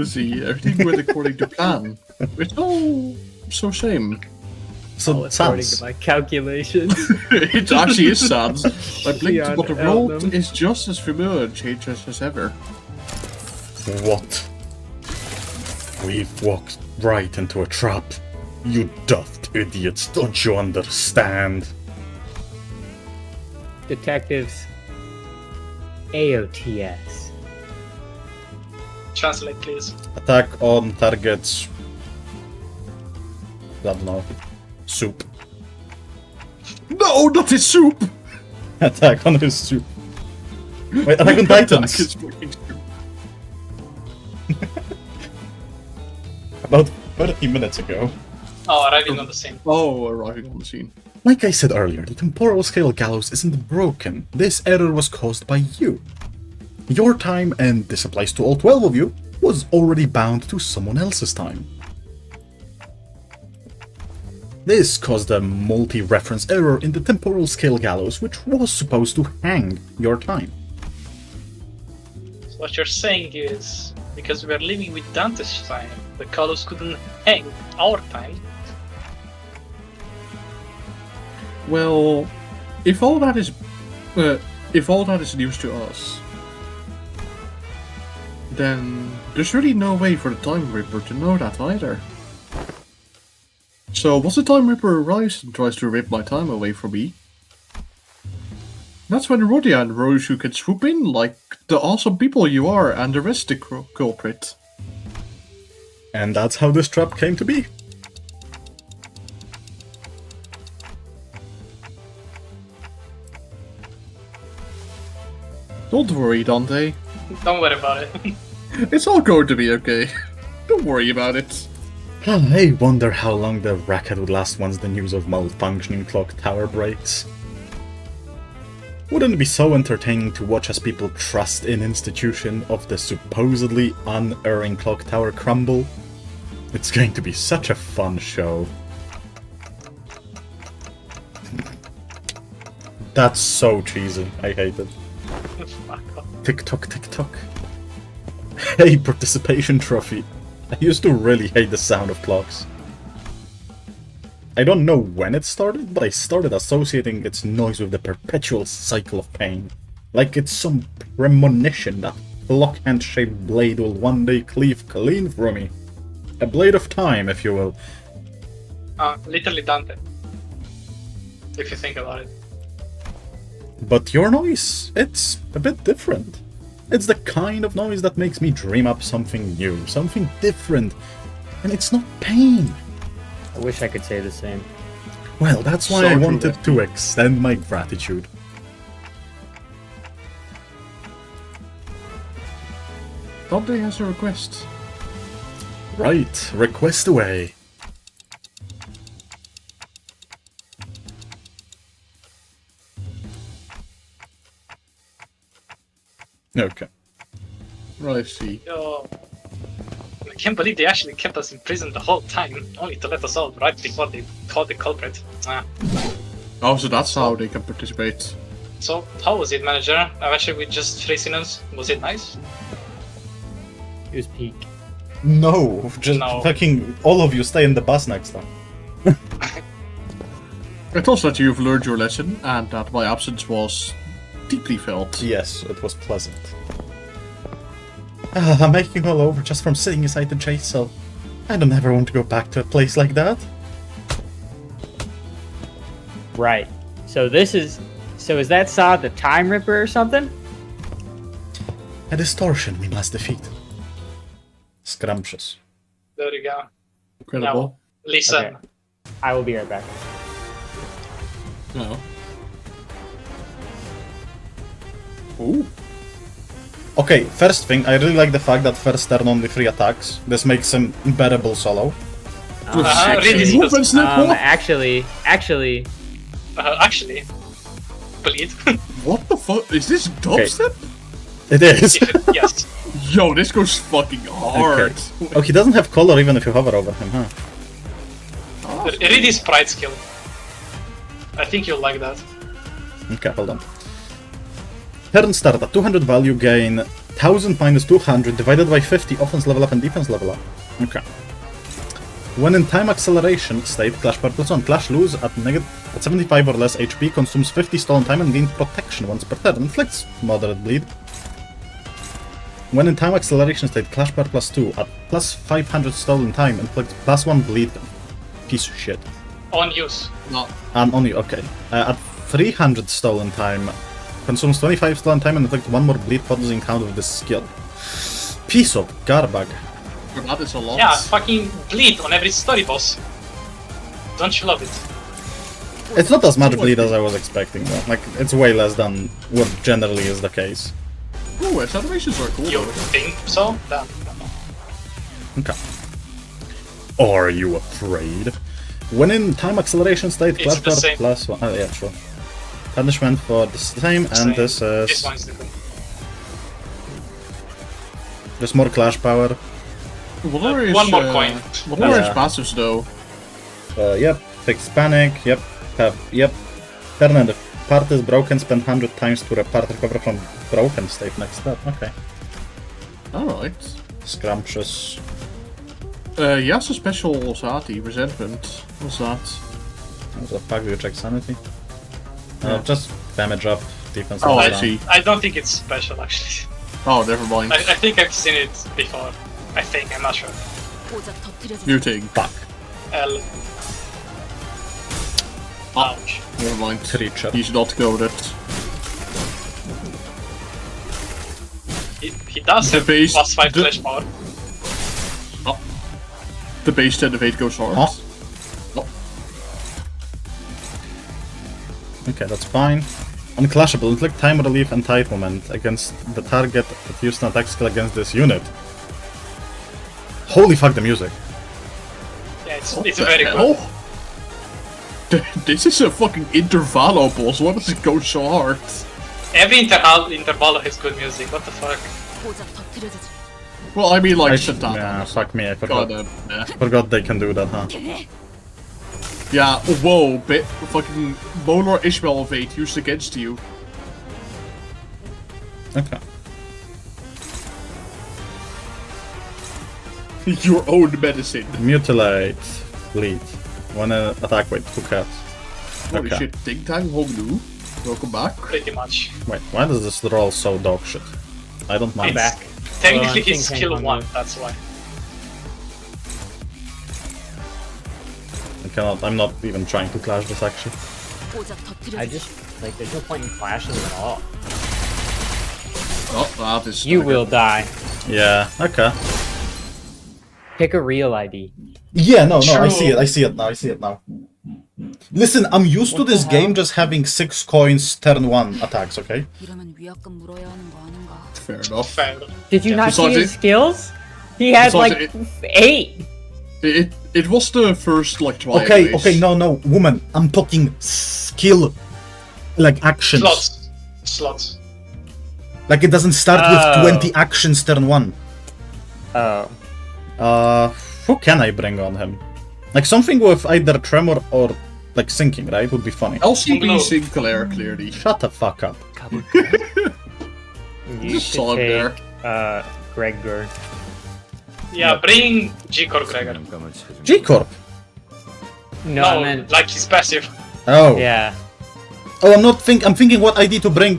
Speaker 2: See, everything went according to plan. It's all so same.
Speaker 1: So,
Speaker 6: All according
Speaker 1: Sans,
Speaker 6: to my calculations.
Speaker 2: It actually is sad. I blinked,
Speaker 6: Beyond
Speaker 2: but the road
Speaker 6: Elnam.
Speaker 2: is just as familiar and changed as ever.
Speaker 1: what? We've walked right into a trap. You daft idiots, don't you understand?
Speaker 6: Detectives. AOTS.
Speaker 4: Translate, please.
Speaker 1: Attack on targets. I don't know. Soup.
Speaker 2: No, not his soup!
Speaker 1: Attack on his soup. Wait, Attack on
Speaker 2: Attack
Speaker 1: Titans.
Speaker 2: his fucking soup.
Speaker 1: About 30 minutes ago.
Speaker 4: Oh, arriving on the scene.
Speaker 2: Oh, arriving on the scene.
Speaker 1: Like I said earlier, the temporal scale gallows isn't broken. This error was caused by you. Your time, and this applies to all 12 of you, was already bound to someone else's time. This caused a multi-reference error in the temporal scale gallows, which was supposed to hang your time.
Speaker 4: So what you're saying is, because we are living with Dante's time, the gallows couldn't hang our time.
Speaker 2: Well, if all that is news to us, then there's really no way for the Time Ripper to know that either. So once the Time Ripper arrives and tries to rip my time away from me, that's when Rodia and Roshu can swoop in like the awesome people you are and arrest the culprit.
Speaker 1: And that's how this trap came to be.
Speaker 2: Don't worry, Dante.
Speaker 4: Don't worry about it.
Speaker 2: It's all going to be okay. Don't worry about it.
Speaker 1: I wonder how long the racket would last once the news of malfunctioning clock tower breaks. Wouldn't it be so entertaining to watch as people trust in institution of the supposedly unerring clock tower crumble? It's going to be such a fun show. That's so cheesy. I hate it. Tick-tock, tick-tock. Hey, participation trophy. I used to really hate the sound of clocks. I don't know when it started, but I started associating its noise with the perpetual cycle of pain. Like it's some premonition that clock-hand-shaped blade will one day cleave clean through me. A blade of time, if you will.
Speaker 4: Literally Dante. If you think about it.
Speaker 1: But your noise, it's a bit different. It's the kind of noise that makes me dream up something new, something different. And it's not pain.
Speaker 6: I wish I could say the same.
Speaker 1: Well, that's why
Speaker 2: So
Speaker 1: I
Speaker 2: true,
Speaker 1: wanted
Speaker 2: man.
Speaker 1: to extend my gratitude.
Speaker 2: Dante has a request.
Speaker 1: Right, request away. Okay.
Speaker 2: Right, I see.
Speaker 4: Yo. I can't believe they actually kept us in prison the whole time, only to let us out right before they caught the culprit.
Speaker 2: Oh, so that's how they can participate.
Speaker 4: So, how was it, manager? Actually, with just 3 sinners, was it nice?
Speaker 6: It was peak.
Speaker 1: No, just
Speaker 4: No.
Speaker 1: fucking all of you stay in the bus next time.
Speaker 2: I thought that you've learned your lesson and that my absence was deeply felt.
Speaker 1: Yes, it was pleasant. I'm making all over just from sitting inside the jail cell. I don't ever want to go back to a place like that.
Speaker 6: Right. So this is... So is that Saw the Time Ripper or something?
Speaker 1: A distortion we must defeat. Scrumptious.
Speaker 4: There you go.
Speaker 2: Incredible.
Speaker 4: Now, listen.
Speaker 6: Okay. I will be right back.
Speaker 2: No. Ooh.
Speaker 1: Okay, first thing, I really like the fact that first turn only 3 attacks. This makes him bearable solo.
Speaker 4: Really?
Speaker 2: Movement slip, what?
Speaker 6: Actually,
Speaker 4: Actually, bleed.
Speaker 2: What the fuck? Is this dubstep?
Speaker 1: It is.
Speaker 4: Yes.
Speaker 2: Yo, this goes fucking hard.
Speaker 1: Oh, he doesn't have color even if you hover over him, huh?
Speaker 4: Read his pride skill. I think you'll like that.
Speaker 1: Okay, hold on. Turn start at 200 value gain, 1000 minus 200 divided by 50 offense level up and defense level up. Okay. When in time acceleration state, Clash per +1. Clash lose at 75 or less HP, consumes 50 stolen time and gains protection once per turn. Inflicts moderate bleed. When in time acceleration state, Clash per +2. At plus 500 stolen time, inflicts +1 bleed. Piece of shit.
Speaker 4: On use.
Speaker 2: No.
Speaker 1: And only, okay. At 300 stolen time, consumes 25 stolen time and inflicts 1 more bleed for losing count of this skill. Piece of garbage.
Speaker 2: That is a lot.
Speaker 4: Yeah, fucking bleed on every story boss. Don't you love it?
Speaker 1: It's not as much bleed as I was expecting though. Like, it's way less than what generally is the case.
Speaker 2: Ooh, its animations are cool
Speaker 4: You
Speaker 2: though.
Speaker 4: think so? Damn.
Speaker 1: Okay. Are you afraid? When in time acceleration state,
Speaker 4: It's the same.
Speaker 1: +1. Oh, yeah, sure. Punishment for the same, and this is
Speaker 4: This one's different.
Speaker 1: just more clash power.
Speaker 2: What are his,
Speaker 4: one more coin.
Speaker 2: What are his
Speaker 1: Yeah.
Speaker 2: passives though?
Speaker 1: Yep. Fix panic. Yep. Yep. Turn and the part is broken. Spend 100 times to recover from broken state next step. Okay.
Speaker 2: Alright.
Speaker 1: Scrumptious.
Speaker 2: He has a special Sati, resentment. What's that?
Speaker 1: What the fuck do you check sanity?
Speaker 2: Yeah.
Speaker 1: Just damage up, defense
Speaker 2: Oh,
Speaker 1: level
Speaker 2: I
Speaker 1: down.
Speaker 2: see.
Speaker 4: I don't think it's special actually.
Speaker 2: Oh, never mind.
Speaker 4: I think I've seen it before. I think, I'm not sure.
Speaker 7: 고작 터뜨려주지.
Speaker 2: Muting.
Speaker 1: Fuck.
Speaker 4: L. Ouch.
Speaker 2: Never mind.
Speaker 1: Creature.
Speaker 2: He should not go with it.
Speaker 4: He does
Speaker 2: The
Speaker 4: have
Speaker 2: base-
Speaker 4: +5
Speaker 2: the-
Speaker 4: flash power.
Speaker 2: The base 10 of 8 goes hard.
Speaker 1: Oh. Okay, that's fine. Unclashable, inflict time relief entitlement against the target that used an attack skill against this unit. Holy fuck, the music.
Speaker 4: Yeah, it's
Speaker 2: What
Speaker 4: it's
Speaker 2: the
Speaker 4: very
Speaker 2: hell?
Speaker 4: good.
Speaker 2: This is a fucking intervallo boss. Why does it go so hard?
Speaker 4: Every intervallo has good music, what the fuck?
Speaker 7: 고작 터뜨려주지.
Speaker 2: Well, I mean, like,
Speaker 1: I
Speaker 2: shut down.
Speaker 1: yeah, fuck me, I forgot.
Speaker 2: Yeah.
Speaker 1: Forgot they can do that, huh?
Speaker 2: Yeah, whoa, fucking Molar Ishmael of 8 used against you.
Speaker 1: Okay.
Speaker 2: Your own medicine.
Speaker 1: Mutilate. Bleed. One attack weight, 2 cats.
Speaker 2: Holy
Speaker 1: Okay.
Speaker 2: shit, Ting Tang Hongnu. Welcome back.
Speaker 4: Pretty much.
Speaker 1: Wait, why does this roll so dog shit? I don't mind.
Speaker 4: It's-
Speaker 6: Back.
Speaker 4: Technically,
Speaker 6: Well, I'm
Speaker 4: it's
Speaker 6: thinking
Speaker 4: skill
Speaker 6: on
Speaker 4: 1,
Speaker 6: the-
Speaker 4: that's why.
Speaker 1: I'm not even trying to clash this actually.
Speaker 7: 고작 터뜨려.
Speaker 6: I just like there's no point in clashing them at all.
Speaker 2: Oh, that is.
Speaker 6: You will die.
Speaker 1: Yeah, okay.
Speaker 6: Pick a real ID.
Speaker 1: Yeah, no, I
Speaker 4: True.
Speaker 1: see it now. Listen, I'm used to
Speaker 6: What the
Speaker 1: this
Speaker 6: hell?
Speaker 1: game just having 6 coins turn 1 attacks, okay?
Speaker 7: 이러면 위압금 물어야 하는 거 아닌가?
Speaker 2: Fair enough.
Speaker 4: Fair.
Speaker 6: Did you
Speaker 4: Yeah.
Speaker 6: not see
Speaker 2: Besides
Speaker 6: his skills? He had
Speaker 2: Besides
Speaker 6: like 8.
Speaker 2: It was the first, like, try.
Speaker 1: Okay,
Speaker 2: anyways.
Speaker 1: no, woman, I'm talking skill, like actions.
Speaker 4: Slots.
Speaker 1: Like it doesn't start
Speaker 6: Oh.
Speaker 1: with 20 actions turn 1.
Speaker 6: Oh.
Speaker 1: Who can I bring on him? Like something with either tremor or like sinking, right? Would be funny.
Speaker 2: LCB
Speaker 4: Hello.
Speaker 2: Sinclair, clearly.
Speaker 1: Shut the fuck up.
Speaker 6: You
Speaker 2: Just
Speaker 6: should
Speaker 2: saw him there.
Speaker 6: take Gregor.
Speaker 4: Yeah, bring G Corp Gregor.
Speaker 1: G Corp.
Speaker 6: No,
Speaker 4: No,
Speaker 6: I meant
Speaker 4: like he's passive.
Speaker 1: Oh.
Speaker 6: yeah.
Speaker 1: Oh, I'm thinking what ID to bring.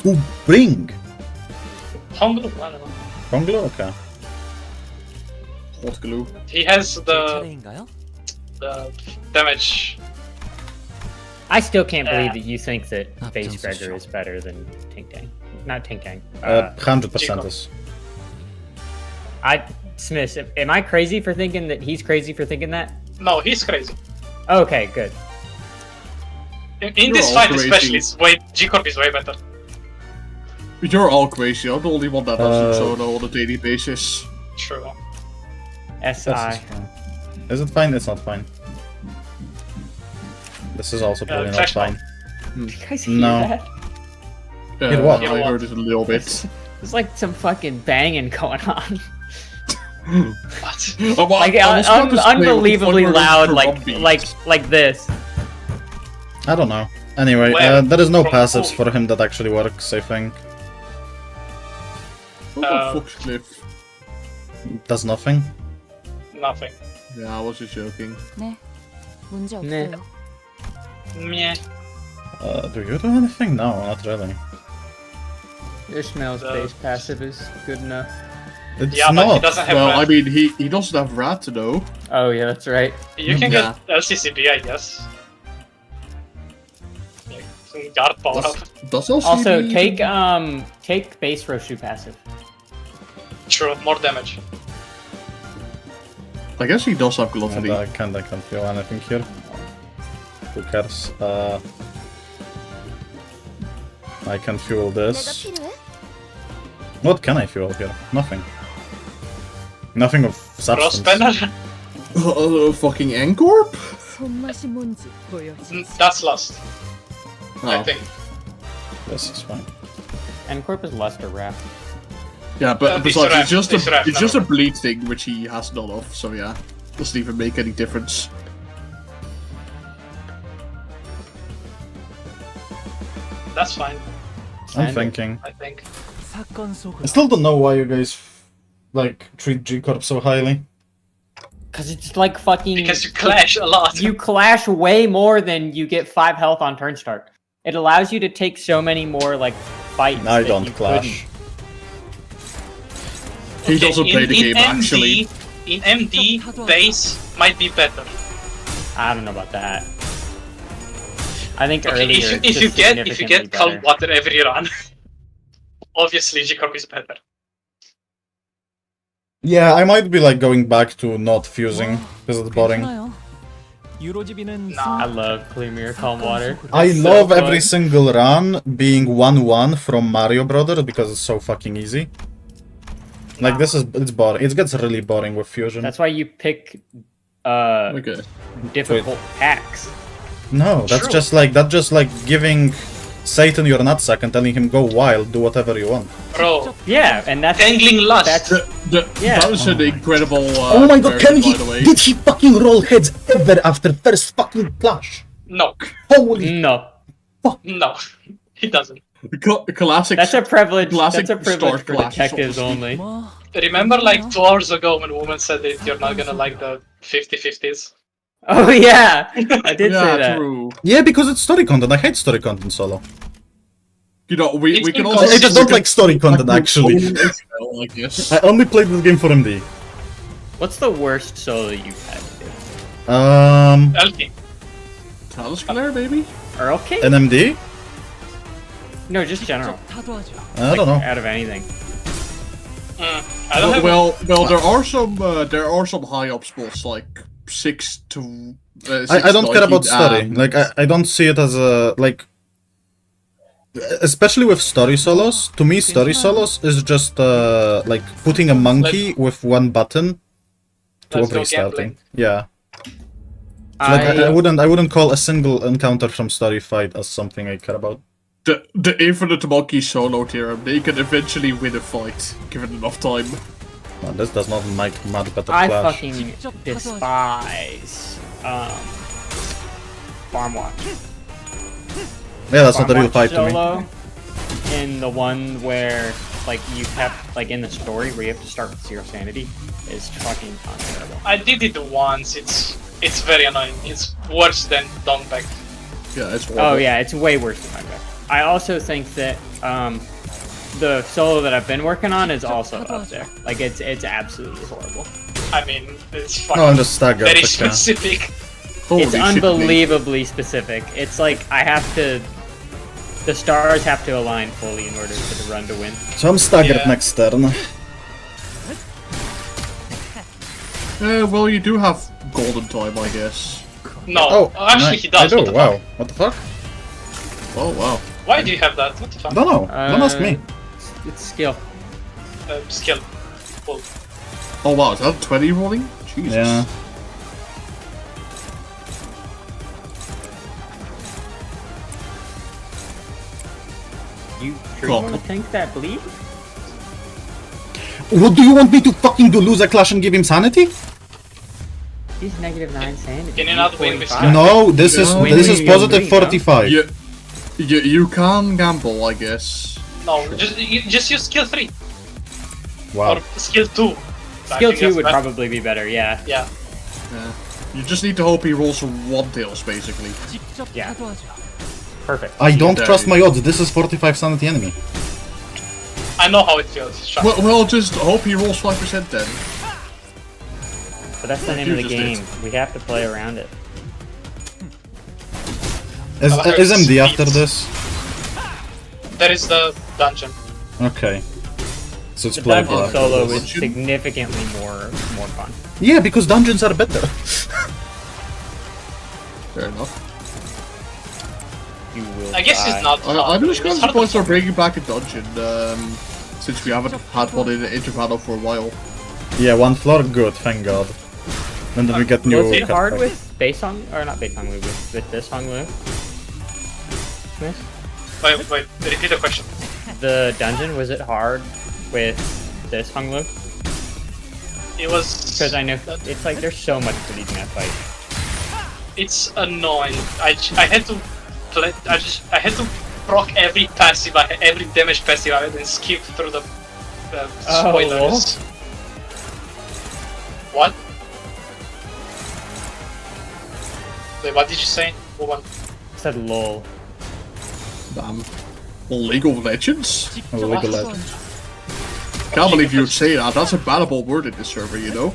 Speaker 1: To bring.
Speaker 4: Honglu? I don't know.
Speaker 1: Konglo? Okay.
Speaker 2: Hot glue.
Speaker 4: He has the
Speaker 3: 차례인가요?
Speaker 4: damage.
Speaker 6: I still can't believe
Speaker 4: Yeah.
Speaker 6: that you think that
Speaker 3: Ah,
Speaker 6: Base
Speaker 3: sounds
Speaker 6: Gregor
Speaker 3: sure.
Speaker 6: is better than Tink Tang. Not Tink Tang.
Speaker 1: 100% is.
Speaker 6: Smith, am I crazy for thinking that he's crazy for thinking that?
Speaker 4: No, he's crazy.
Speaker 6: Okay, good.
Speaker 4: In
Speaker 2: You're
Speaker 4: this
Speaker 2: all
Speaker 4: fight
Speaker 2: crazy.
Speaker 4: especially, G Corp is way better.
Speaker 2: You're all crazy. I'm the only one that does it
Speaker 1: Uh,
Speaker 2: solo on a daily basis.
Speaker 4: True.
Speaker 1: This
Speaker 6: SI.
Speaker 1: is fine. Is it fine? It's not fine. This is also probably not
Speaker 4: Flash
Speaker 1: fine.
Speaker 6: Did you guys hear
Speaker 1: No.
Speaker 6: that?
Speaker 1: It what?
Speaker 2: I heard it a little bit.
Speaker 6: There's like some fucking banging going on.
Speaker 4: What?
Speaker 6: Like unbelievably loud, like this.
Speaker 1: I don't know. Anyway,
Speaker 4: Where?
Speaker 1: there is no
Speaker 4: From
Speaker 1: passives
Speaker 4: whom?
Speaker 1: for him that actually works, I think.
Speaker 2: What the fuck's Cliff?
Speaker 1: Does nothing.
Speaker 4: Nothing.
Speaker 2: Yeah, I was just joking.
Speaker 7: 네, 문제
Speaker 6: 네.
Speaker 7: 없어요.
Speaker 4: Meh.
Speaker 1: Do you do anything? No, not really.
Speaker 6: Ishmael's base passive is good enough.
Speaker 1: It's
Speaker 4: Yeah, but he
Speaker 1: not.
Speaker 4: doesn't have
Speaker 2: Well,
Speaker 4: red.
Speaker 2: I mean, he doesn't have rat though.
Speaker 6: Oh yeah, that's right.
Speaker 4: You can
Speaker 2: Yeah.
Speaker 4: get LCCB, I guess. Like, some guard power up.
Speaker 2: Does LCB
Speaker 6: Also,
Speaker 2: even-
Speaker 6: take base Roshu passive.
Speaker 4: True, more damage.
Speaker 2: I guess he does have
Speaker 1: And
Speaker 2: gluttony.
Speaker 1: I can't feel anything here. Who cares? I can fuel
Speaker 7: 내가
Speaker 1: this.
Speaker 7: 필요해?
Speaker 1: What can I fuel here? Nothing. Nothing of
Speaker 4: Cross
Speaker 1: substance.
Speaker 4: banner?
Speaker 2: Fucking N-Corp?
Speaker 7: 손맛이 뭔지 보여주지.
Speaker 4: That's lost, I
Speaker 2: Oh.
Speaker 4: think.
Speaker 1: This is fine.
Speaker 6: And Corp is Luster Wrap.
Speaker 2: Yeah, but
Speaker 4: These
Speaker 2: besides,
Speaker 4: are
Speaker 2: it's just
Speaker 4: these are
Speaker 2: it's just a
Speaker 4: never-
Speaker 2: bleed thing which he has none of. So yeah, doesn't even make any difference.
Speaker 4: That's fine,
Speaker 1: I'm
Speaker 6: And-
Speaker 1: thinking.
Speaker 4: I think.
Speaker 3: 사건 속으로
Speaker 1: I still don't know why you guys like treat G Corp so highly.
Speaker 6: Cause it's like fucking.
Speaker 4: Because you clash a lot.
Speaker 6: You clash way more than you get 5 health on turn start. It allows you to take so many more like fights.
Speaker 1: I
Speaker 6: that
Speaker 1: don't
Speaker 6: you
Speaker 1: clash.
Speaker 2: He doesn't play the game
Speaker 4: MD,
Speaker 2: actually.
Speaker 4: In MD, base might be better.
Speaker 6: couldn't. I don't know about that. I think
Speaker 4: Okay,
Speaker 6: earlier.
Speaker 4: if you get calm
Speaker 6: better.
Speaker 4: water every run, obviously G Corp is better.
Speaker 1: Yeah, I might be like going back to not fusing because it's boring.
Speaker 3: 괜찮아요. 유로지비는
Speaker 4: Nah.
Speaker 6: I love Clear Mirror Calm Water.
Speaker 1: I
Speaker 6: It's so
Speaker 1: love
Speaker 6: fun.
Speaker 1: every single run being 1-1 from Mario Brothers because it's so fucking easy. Like it's boring. It gets really boring with fusion.
Speaker 6: That's why you pick
Speaker 2: Okay.
Speaker 6: difficult hacks.
Speaker 1: No, that's
Speaker 4: True.
Speaker 1: just like giving Satan your nutsack and telling him go wild, do whatever you want.
Speaker 4: Bro,
Speaker 6: Yeah, and that's
Speaker 4: Tangling Lust.
Speaker 6: that's
Speaker 2: That was an incredible.
Speaker 1: Oh my god,
Speaker 2: version, by the way.
Speaker 1: did he fucking roll heads ever after first fucking flash?
Speaker 4: No,
Speaker 1: Holy
Speaker 6: No,
Speaker 4: no, he doesn't.
Speaker 2: Classic.
Speaker 6: that's a privilege.
Speaker 2: Classic
Speaker 6: That's a privilege
Speaker 2: start
Speaker 6: for
Speaker 2: flash,
Speaker 6: detectives
Speaker 2: so to
Speaker 6: only.
Speaker 3: 뭐
Speaker 4: Remember like 2 hours ago when woman said that you're not gonna like the 50-50s?
Speaker 6: Oh yeah, I did say
Speaker 2: Yeah,
Speaker 6: that.
Speaker 2: true.
Speaker 1: Yeah, because it's story content. I hate story content solo.
Speaker 2: You know, we
Speaker 4: It's
Speaker 2: can
Speaker 4: inconsistent.
Speaker 2: also.
Speaker 1: I just don't like story content actually.
Speaker 2: I guess.
Speaker 1: I only played this game for MD.
Speaker 6: What's the worst solo you've had to do?
Speaker 4: LT.
Speaker 2: Talus Glare, baby.
Speaker 6: Earl King?
Speaker 1: NMD?
Speaker 6: No, just general.
Speaker 3: 타도하죠.
Speaker 1: I don't know.
Speaker 6: Out of anything.
Speaker 4: I don't have
Speaker 2: Well, there are some high up spots like 6 to.
Speaker 1: I don't care about
Speaker 2: 6,
Speaker 1: story.
Speaker 2: 19,
Speaker 1: Like I don't see it as a like. Especially with story solos, to me story solos is just like putting a monkey with one button to
Speaker 4: Let's go
Speaker 1: restarting. Yeah. So, like, I wouldn't call a single encounter from story fight as something I care about.
Speaker 2: The infinite monkey solo theorem. They can eventually win a fight given enough time.
Speaker 1: Well, this does not make much better
Speaker 6: I
Speaker 1: clash.
Speaker 6: fucking despise Farm Watch.
Speaker 1: Yeah, that's not a
Speaker 6: Farm
Speaker 1: real
Speaker 6: Watch
Speaker 1: fight to me.
Speaker 6: solo, in the one where like you have like in the story where you have to start with 0 sanity is fucking terrible.
Speaker 4: I did it once. It's very annoying. It's worse than Dongback.
Speaker 2: Yeah, it's horrible.
Speaker 6: Oh yeah, it's way worse than my back. I also think that the solo that I've been working on is also up there. Like it's absolutely horrible.
Speaker 4: I mean, it's fucking
Speaker 1: No, I'm just staggered.
Speaker 4: very
Speaker 1: okay.
Speaker 4: specific.
Speaker 2: Holy
Speaker 6: It's
Speaker 2: shit, mate.
Speaker 6: unbelievably specific. It's like I have to. The stars have to align fully in order for the run to win.
Speaker 1: So I'm staggered
Speaker 4: Yeah.
Speaker 1: next turn.
Speaker 2: Well, you do have golden time, I guess.
Speaker 4: No,
Speaker 1: Oh,
Speaker 4: actually
Speaker 1: nice.
Speaker 4: he does.
Speaker 1: I
Speaker 4: What
Speaker 1: do.
Speaker 4: the
Speaker 1: Wow.
Speaker 4: fuck?
Speaker 1: What the fuck?
Speaker 2: Oh wow.
Speaker 4: Why do you have that? What the fuck?
Speaker 1: Don't know. Don't ask me.
Speaker 6: It's skill.
Speaker 4: Skill. Cool.
Speaker 2: Oh wow, is that 20 rolling? Jesus.
Speaker 1: Yeah.
Speaker 6: You sure
Speaker 2: Cool.
Speaker 6: you want to tank that bleed?
Speaker 1: What do you want me to fucking do? Lose a clash and give him sanity?
Speaker 6: He's -9 sanity.
Speaker 4: Can you not win with
Speaker 6: 45.
Speaker 1: No, this is
Speaker 2: No,
Speaker 6: win,
Speaker 1: positive
Speaker 6: win, no?
Speaker 1: 45.
Speaker 2: You can gamble, I guess.
Speaker 4: No, just use skill 3
Speaker 1: Wow.
Speaker 4: or skill 2. I
Speaker 6: Skill
Speaker 4: think
Speaker 6: 2
Speaker 4: that's
Speaker 6: would
Speaker 4: better.
Speaker 6: probably be better, yeah.
Speaker 4: Yeah.
Speaker 2: You just need to hope he rolls some one tails, basically.
Speaker 3: 직접
Speaker 6: Yeah.
Speaker 3: 타도하죠.
Speaker 6: Perfect.
Speaker 1: I don't
Speaker 2: There
Speaker 1: trust
Speaker 2: you
Speaker 1: my odds. This is 45 sanity enemy.
Speaker 4: I know how it feels. Shut up.
Speaker 2: Well, just hope he rolls 5% then.
Speaker 6: But that's the
Speaker 2: Well,
Speaker 6: name of
Speaker 2: you
Speaker 6: the
Speaker 2: just
Speaker 6: game. We have to play around it.
Speaker 1: Is MD after this?
Speaker 4: There is the dungeon.
Speaker 1: Okay. So it's
Speaker 6: The
Speaker 1: playable.
Speaker 6: dungeon
Speaker 1: after
Speaker 6: solo
Speaker 1: this.
Speaker 6: is significantly more fun.
Speaker 1: Yeah, because dungeons are better.
Speaker 2: Fair enough.
Speaker 6: You will
Speaker 4: I guess
Speaker 6: die.
Speaker 4: it's not.
Speaker 2: I'm just
Speaker 4: it's
Speaker 2: kind of
Speaker 4: hard
Speaker 2: surprised
Speaker 4: to-
Speaker 2: they're bringing back a dungeon, since we haven't had one in Interbattle for a while.
Speaker 1: Yeah, one floor, good, thank god. And then we get new.
Speaker 6: Was it hard
Speaker 1: custom.
Speaker 6: with Baesong, or not Baesong Lu, with this Hong Lu? Smith?
Speaker 4: Wait, repeat the question.
Speaker 6: The dungeon, was it hard with this Hong Lu?
Speaker 4: It was.
Speaker 6: Because I know it's like there's so much bleed in that fight.
Speaker 4: It's annoying. I had to play. I had to proc every passive, every damage passive, and then skip through the spoilers. What? Wait, what did you say? Woman.
Speaker 6: I said lol.
Speaker 2: Damn. League of Legends?
Speaker 1: Oh, League of Legends.
Speaker 2: Can't believe you'd say that. That's a bannable word in this server, you know?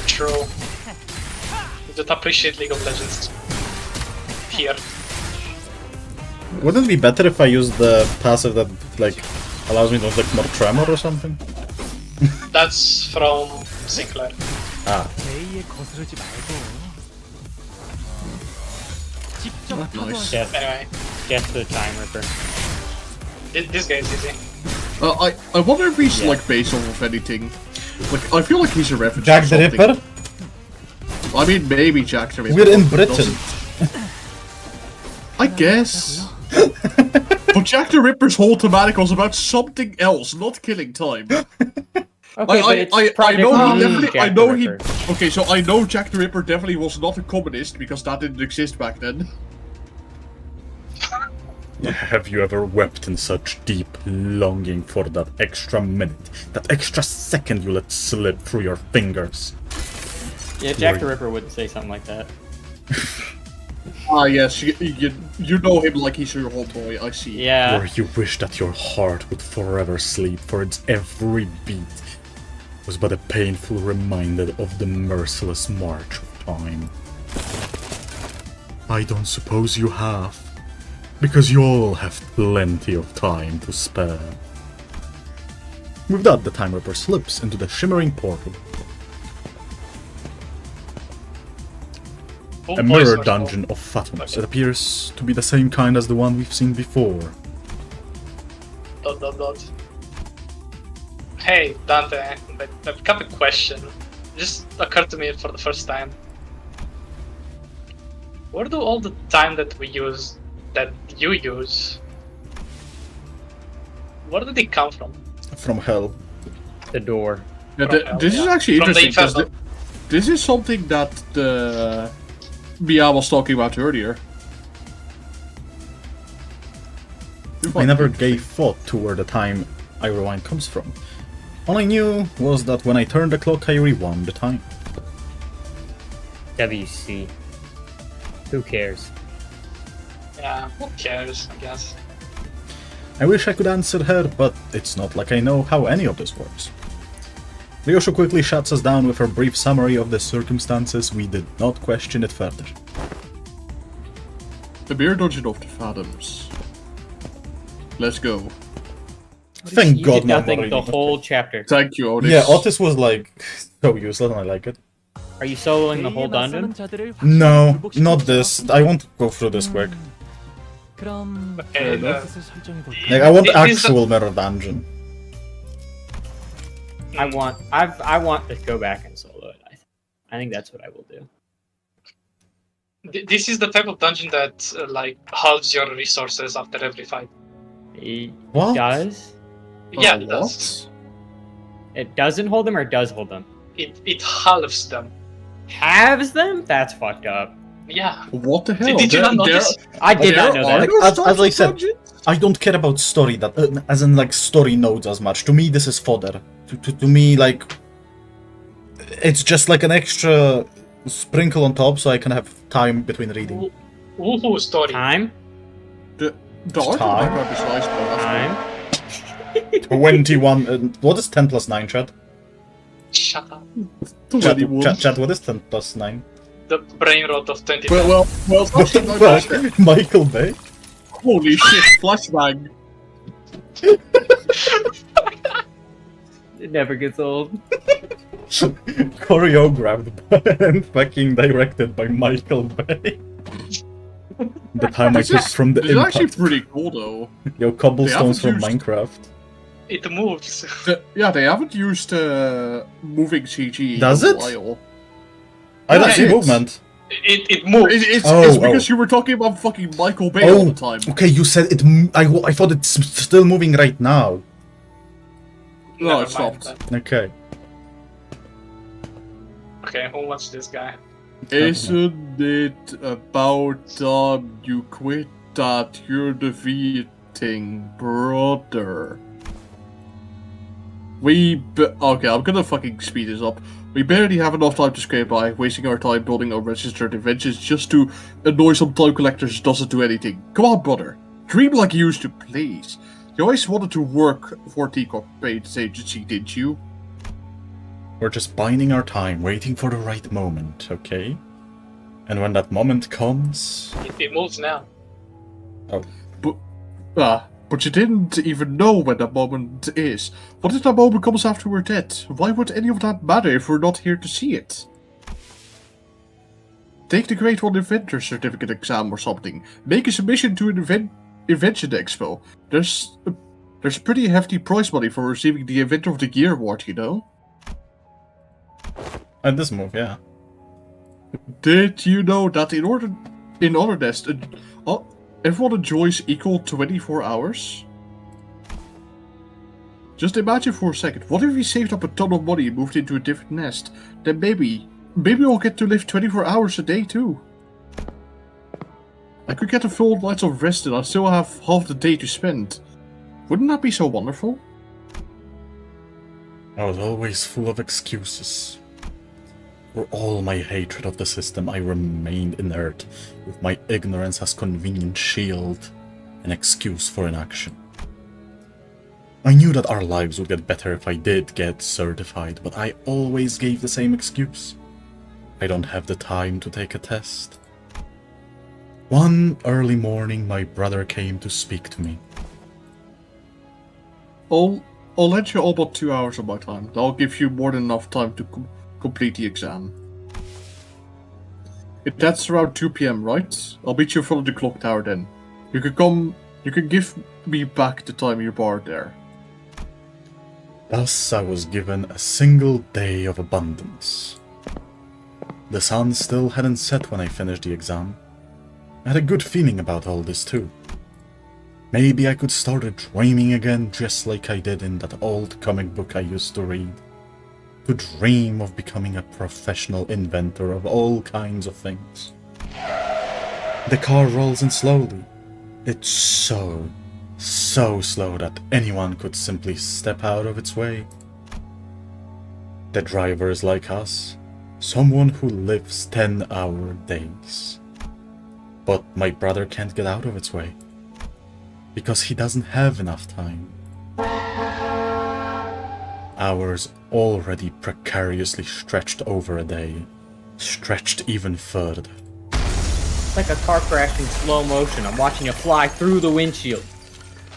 Speaker 4: True. I don't appreciate League of Legends. Here.
Speaker 1: Wouldn't it be better if I use the passive that like allows me to inflict more tremor or something?
Speaker 4: That's from Sinclair.
Speaker 1: Ah.
Speaker 3: A에 거스르지 말고. 직접
Speaker 2: Nice.
Speaker 3: 타도하죠.
Speaker 6: Yes,
Speaker 4: Anyway,
Speaker 6: yes, the Time Ripper.
Speaker 4: this guy is easy.
Speaker 2: I wonder if he's
Speaker 6: Yeah.
Speaker 2: like based off of anything. Like, I feel like he's a reference
Speaker 1: Jack
Speaker 2: to
Speaker 1: the
Speaker 2: something.
Speaker 1: Ripper?
Speaker 2: I mean, maybe Jack the Ripper.
Speaker 1: We're in
Speaker 2: but
Speaker 1: Britain.
Speaker 2: doesn't- I guess. But Jack the Ripper's whole thematic was about something else, not killing time.
Speaker 6: Okay, but it's
Speaker 2: I
Speaker 6: Project
Speaker 2: know he
Speaker 6: Moon,
Speaker 2: definitely.
Speaker 6: Jack
Speaker 2: I
Speaker 6: the
Speaker 2: know he.
Speaker 6: Ripper.
Speaker 2: Okay, so I know Jack the Ripper definitely was not a communist because that didn't exist back then.
Speaker 1: Have you ever wept in such deep longing for that extra minute, that extra second you let slip through your fingers?
Speaker 6: Yeah, Jack the Ripper wouldn't say something like that.
Speaker 2: Ah, yes, you know him like he's your whole toy. I see.
Speaker 6: Yeah.
Speaker 1: Where you wish that your heart would forever sleep, for its every beat was but a painful reminder of the merciless march of time. I don't suppose you have, because you all have plenty of time to spare. With that, the Time Ripper slips into the shimmering portal. A mirror dungeon of phantoms. It appears to be the same kind as the one we've seen before. ...
Speaker 4: Hey, Dante, I've got a question. It just occurred to me for the first time. Where do all the time that you use, where did they come from?
Speaker 1: From hell.
Speaker 6: The door.
Speaker 2: Yeah, this is actually
Speaker 4: From the
Speaker 2: interesting because
Speaker 4: Inferno.
Speaker 2: this is something that the Mia was talking about earlier.
Speaker 1: I never gave thought to where the time I rewind comes from. All I knew was that when I turned the clock I rewound the time.
Speaker 6: WC. Who cares?
Speaker 4: Yeah, who cares, I guess.
Speaker 1: I wish I could answer her, but it's not like I know how any of this works. Ryosho quickly shuts us down with her brief summary of the circumstances. We did not question it further.
Speaker 2: The Beer Dungeon of the Phantoms. Let's go.
Speaker 1: Thank
Speaker 6: You
Speaker 1: God,
Speaker 6: did
Speaker 1: not
Speaker 6: nothing
Speaker 1: worrying.
Speaker 6: the whole chapter.
Speaker 2: Thank you, Otis.
Speaker 1: Yeah, Otis was like so useless and I like it.
Speaker 6: Are you soloing the whole dungeon?
Speaker 1: No, not this. I want to go through this quick.
Speaker 3: 그럼
Speaker 4: Okay,
Speaker 1: Like, I want
Speaker 4: This is
Speaker 1: actual mirror dungeon.
Speaker 6: I want to go back and solo it. I think that's what I will do.
Speaker 4: This is the type of dungeon that like halves your resources after every fight.
Speaker 6: It
Speaker 1: What?
Speaker 6: does?
Speaker 4: Yeah, it does.
Speaker 6: It doesn't hold them or does hold them?
Speaker 4: It halves them.
Speaker 6: Halves them? That's fucked up.
Speaker 4: Yeah.
Speaker 2: What the hell?
Speaker 4: Did you not notice?
Speaker 6: I did not know that.
Speaker 1: Like, as I said, I don't care about story that, as in like story nodes as much. To me, this is fodder. To me, like, it's just like an extra sprinkle on top, so I can have time between reading.
Speaker 4: Woohoo story.
Speaker 6: Time?
Speaker 2: The art
Speaker 1: Time.
Speaker 2: might be sliced, but that's
Speaker 6: Time?
Speaker 1: 21. What is 10 plus 9, Chad?
Speaker 4: Shut up.
Speaker 1: Chad, what is 10 plus 9?
Speaker 4: The brain rot of 20.
Speaker 2: Well,
Speaker 1: What the
Speaker 2: actually, no,
Speaker 1: fuck? Michael Bay?
Speaker 2: holy shit, flashbang.
Speaker 6: It never gets old.
Speaker 1: Choreographed and fucking directed by Michael Bay. The time I
Speaker 2: This
Speaker 1: took
Speaker 2: is-
Speaker 1: from the
Speaker 2: This is actually
Speaker 1: impact.
Speaker 2: pretty cool, though.
Speaker 1: Yo, cobblestones
Speaker 2: They
Speaker 1: from
Speaker 2: haven't used-
Speaker 1: Minecraft.
Speaker 4: It moves.
Speaker 2: Yeah, they haven't used moving CG
Speaker 1: Does
Speaker 2: in a
Speaker 1: it?
Speaker 2: while.
Speaker 1: I don't
Speaker 2: Yeah,
Speaker 1: see
Speaker 2: it is.
Speaker 1: movement.
Speaker 4: It moves.
Speaker 2: It's because you were talking about fucking Michael Bay all the time.
Speaker 1: Okay, you said it. I thought it's still moving right now.
Speaker 2: No,
Speaker 4: Never
Speaker 2: it
Speaker 4: mind
Speaker 2: stopped.
Speaker 4: that.
Speaker 1: Okay.
Speaker 4: Okay, who wants this guy?
Speaker 2: Isn't it about time you quit that you're defeating, brother? Okay, I'm gonna fucking speed this up. We barely have enough time to scrape by, wasting our time building unregistered inventions just to annoy some time collectors doesn't do anything. Come on, brother. Dream like you used to, please. You always wanted to work for T Corp agency, didn't you?
Speaker 1: We're just biding our time, waiting for the right moment, okay? And when that moment comes...
Speaker 4: It moves now.
Speaker 2: But you didn't even know when that moment is. What if that moment comes after we're dead? Why would any of that matter if we're not here to see it? Take the Grade 1 Inventor Certificate exam or something. Make a submission to an Invention Expo. There's a pretty hefty prize money for receiving the Inventor of the Year award, you know?
Speaker 1: And this move, yeah.
Speaker 2: Did you know that in Honor Nest, everyone enjoys equal 24 hours? Just imagine for a second, what if we saved up a ton of money and moved into a different nest? Then maybe I'll get to live 24 hours a day too. I could get a full night of rest and I'll still have half the day to spend. Wouldn't that be so wonderful?
Speaker 1: I was always full of excuses. For all my hatred of the system, I remained inert, with my ignorance as convenient shield, an excuse for inaction. I knew that our lives would get better if I did get certified, but I always gave the same excuse. I don't have the time to take a test. One early morning, my brother came to speak to me.
Speaker 2: I'll let you all but 2 hours of my time. That'll give you more than enough time to complete the exam. That's around 2 PM, right? I'll meet you in front of the clock tower then. You can give me back the time you borrowed there.
Speaker 1: Thus I was given a single day of abundance. The sun still hadn't set when I finished the exam. I had a good feeling about all this too. Maybe I could start dreaming again just like I did in that old comic book I used to read. To dream of becoming a professional inventor of all kinds of things. The car rolls in slowly. It's so slow that anyone could simply step out of its way. The driver is like us, someone who lives 10-hour days. But my brother can't get out of its way, because he doesn't have enough time. Hours already precariously stretched over a day, stretched even further.
Speaker 6: It's like a car crash in slow motion. I'm watching it fly through the windshield.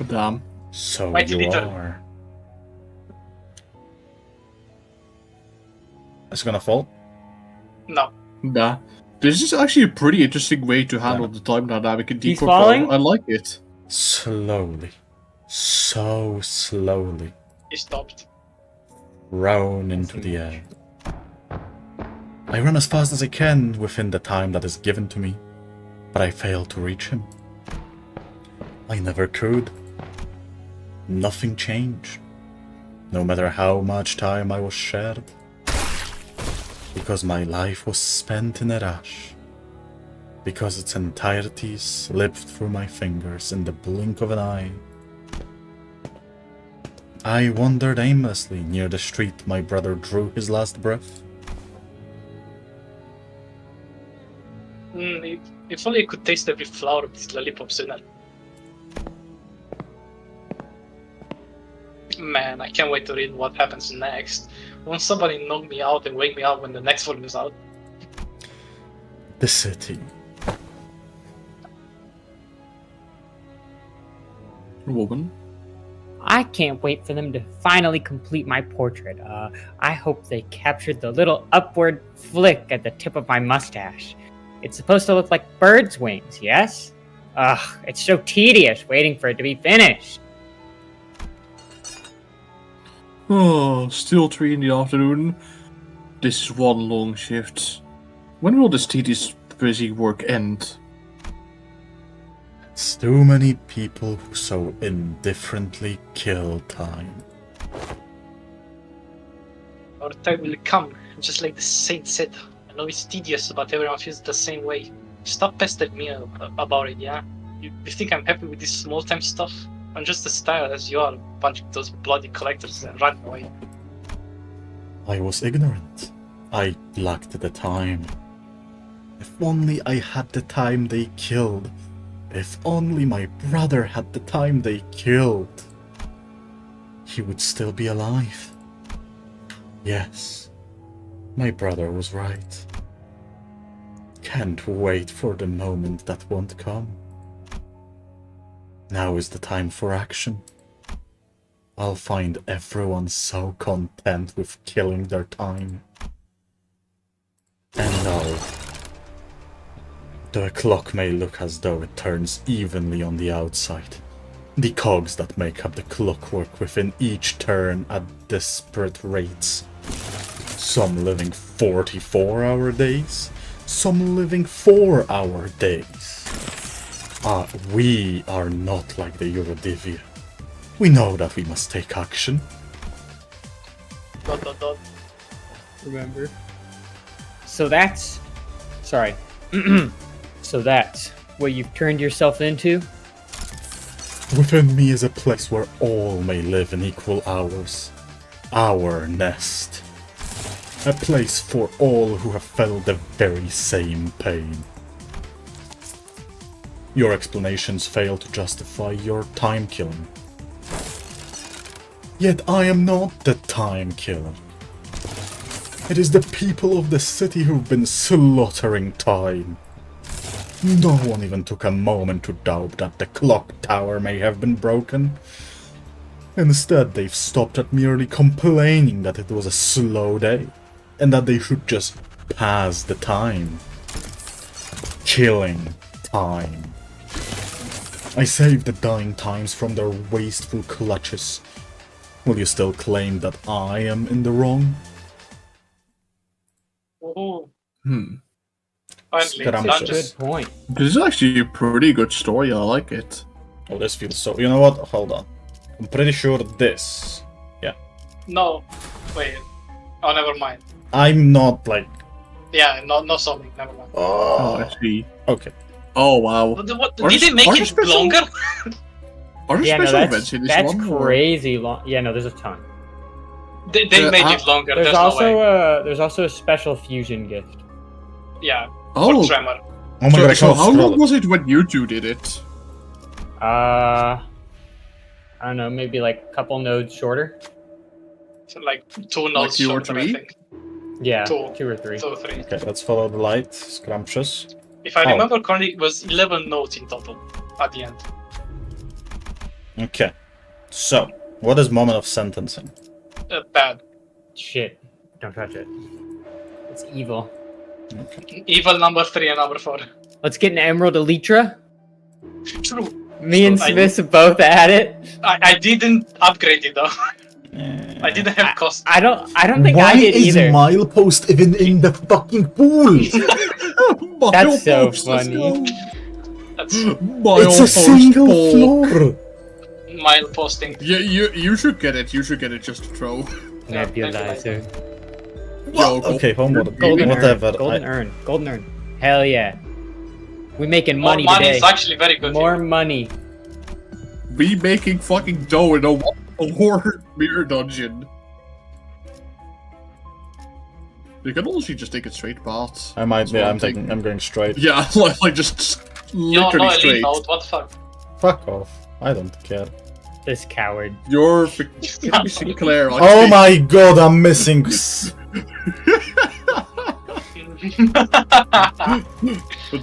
Speaker 2: Damn.
Speaker 1: So
Speaker 4: Wait,
Speaker 1: you
Speaker 4: did it-
Speaker 1: are. It's gonna fall?
Speaker 4: No.
Speaker 2: Nah. This is actually a pretty interesting way to handle the time dynamic in T
Speaker 6: He's
Speaker 2: Corp.
Speaker 6: falling?
Speaker 2: I like it.
Speaker 1: Slowly. So slowly.
Speaker 4: He stopped.
Speaker 1: Thrown into the air. I run as fast as I can within the time that is given to me, but I fail to reach him. I never could. Nothing changed, no matter how much time I was shared, because my life was spent in a rush, because its entirety slipped through my fingers in the blink of an eye. I wandered aimlessly near the street my brother drew his last breath.
Speaker 4: If only I could taste every flower of these lollipops in it. Man, I can't wait to read what happens next. Won't somebody knock me out and wake me up when the next volume is out?
Speaker 1: The city.
Speaker 2: Woman.
Speaker 6: I can't wait for them to finally complete my portrait. I hope they captured the little upward flick at the tip of my mustache. It's supposed to look like bird's wings, yes? Ugh, it's so tedious waiting for it to be finished.
Speaker 2: Oh, still 3 in the afternoon. This is one long shift. When will this tedious busy work end?
Speaker 1: It's too many people who so indifferently kill time.
Speaker 4: Our time will come, just like the saint said. I know it's tedious, but everyone feels the same way. Stop pestering me about it, yeah? You think I'm happy with this small-time stuff? I'm just as tired as you are, punching those bloody collectors and running away.
Speaker 1: I was ignorant. I lacked the time. If only I had the time they killed. If only my brother had the time they killed. He would still be alive. Yes, my brother was right. Can't wait for the moment that won't come. Now is the time for action. I'll find everyone so content with killing their time. And the clock may look as though it turns evenly on the outside. The cogs that make up the clockwork within each turn at disparate rates. Some living 44-hour days, some living 4-hour days. We are not like the Eurodivia. We know that we must take action. ...
Speaker 6: Remember. So that's... Sorry. So that's what you've turned yourself into?
Speaker 1: Within me is a place where all may live in equal hours. Our nest. A place for all who have felt the very same pain. Your explanations fail to justify your time killing. Yet I am not the time killer. It is the people of the city who've been slaughtering time. No one even took a moment to doubt that the clock tower may have been broken. Instead, they've stopped at merely complaining that it was a slow day, and that they should just pass the time. Killing time. I saved the dying times from their wasteful clutches. Will you still claim that I am in the wrong?
Speaker 4: Oh,
Speaker 1: Scrumptious.
Speaker 4: finally,
Speaker 6: That's a
Speaker 4: dungeons.
Speaker 6: good point.
Speaker 2: This is actually a pretty good story. I like it.
Speaker 1: Oh, this feels so... You know what? Hold on. I'm pretty sure this...
Speaker 4: No, wait. Oh, never mind.
Speaker 1: I'm not, like...
Speaker 4: Yeah, no solving, never mind.
Speaker 2: Oh, I see.
Speaker 1: Okay.
Speaker 2: Oh wow.
Speaker 4: What,
Speaker 2: Are
Speaker 4: did
Speaker 2: there-
Speaker 4: they make
Speaker 2: are there
Speaker 4: it
Speaker 2: special-
Speaker 4: longer?
Speaker 2: Are there
Speaker 6: Yeah, no,
Speaker 2: special events in this
Speaker 6: that's
Speaker 2: one? or-
Speaker 6: crazy long. Yeah, no, there's a ton.
Speaker 4: They
Speaker 2: Yeah,
Speaker 4: made it longer,
Speaker 6: There's
Speaker 4: no way.
Speaker 6: there's also a special fusion gift.
Speaker 4: Yeah,
Speaker 2: Oh,
Speaker 4: for Tremor.
Speaker 1: Oh my
Speaker 2: so,
Speaker 1: god, I
Speaker 2: so
Speaker 1: can't
Speaker 2: how
Speaker 1: scroll
Speaker 2: long
Speaker 1: it.
Speaker 2: was it when you two did it?
Speaker 6: I don't know, maybe like a couple nodes shorter.
Speaker 4: So like 2 nodes
Speaker 2: 2 or
Speaker 4: shorter, I
Speaker 2: 3?
Speaker 4: think.
Speaker 6: Yeah,
Speaker 4: Two.
Speaker 6: 2 or 3.
Speaker 4: 2 or 3.
Speaker 1: Okay, let's follow the light. Scrumptious.
Speaker 4: If I
Speaker 1: Oh.
Speaker 4: remember correctly, it was 11 nodes in total at the end.
Speaker 1: Okay. So, what is moment of sentencing?
Speaker 4: Bad.
Speaker 6: Shit, don't touch it. It's evil.
Speaker 4: Evil number 3 and number 4.
Speaker 6: Let's get an Emerald Elytra.
Speaker 4: True.
Speaker 6: Me and
Speaker 4: I-
Speaker 6: Smith both had it.
Speaker 4: I didn't upgrade it though. I didn't have cost.
Speaker 6: I don't think I did either.
Speaker 1: milepost even in the fucking pool?
Speaker 6: That's so
Speaker 2: Milepost, let's
Speaker 6: funny.
Speaker 2: go.
Speaker 4: That's
Speaker 2: Milepost ball.
Speaker 1: floor.
Speaker 4: mile posting.
Speaker 2: Yeah, you should get it. You should get it just to throw.
Speaker 6: Nebulizer.
Speaker 2: Yo,
Speaker 1: Okay, homework.
Speaker 6: Golden
Speaker 1: Whatever.
Speaker 6: urn. Golden urn. Golden urn. Hell yeah. We making
Speaker 4: More
Speaker 6: money
Speaker 4: money
Speaker 6: today.
Speaker 4: is actually very good.
Speaker 6: More
Speaker 4: here.
Speaker 6: money.
Speaker 2: We making fucking dough in a war mirror dungeon. You can also just take a straight path.
Speaker 1: I might.
Speaker 2: That's
Speaker 1: Yeah,
Speaker 2: what
Speaker 1: I'm
Speaker 2: I'm thinking.
Speaker 1: taking. I'm going straight.
Speaker 2: Yeah, like just
Speaker 4: Yo,
Speaker 2: literally
Speaker 4: no elite
Speaker 2: straight.
Speaker 4: mode, what the fuck?
Speaker 1: Fuck off. I don't care.
Speaker 6: This coward.
Speaker 2: You're Sinclair.
Speaker 1: Oh my god, I'm missing.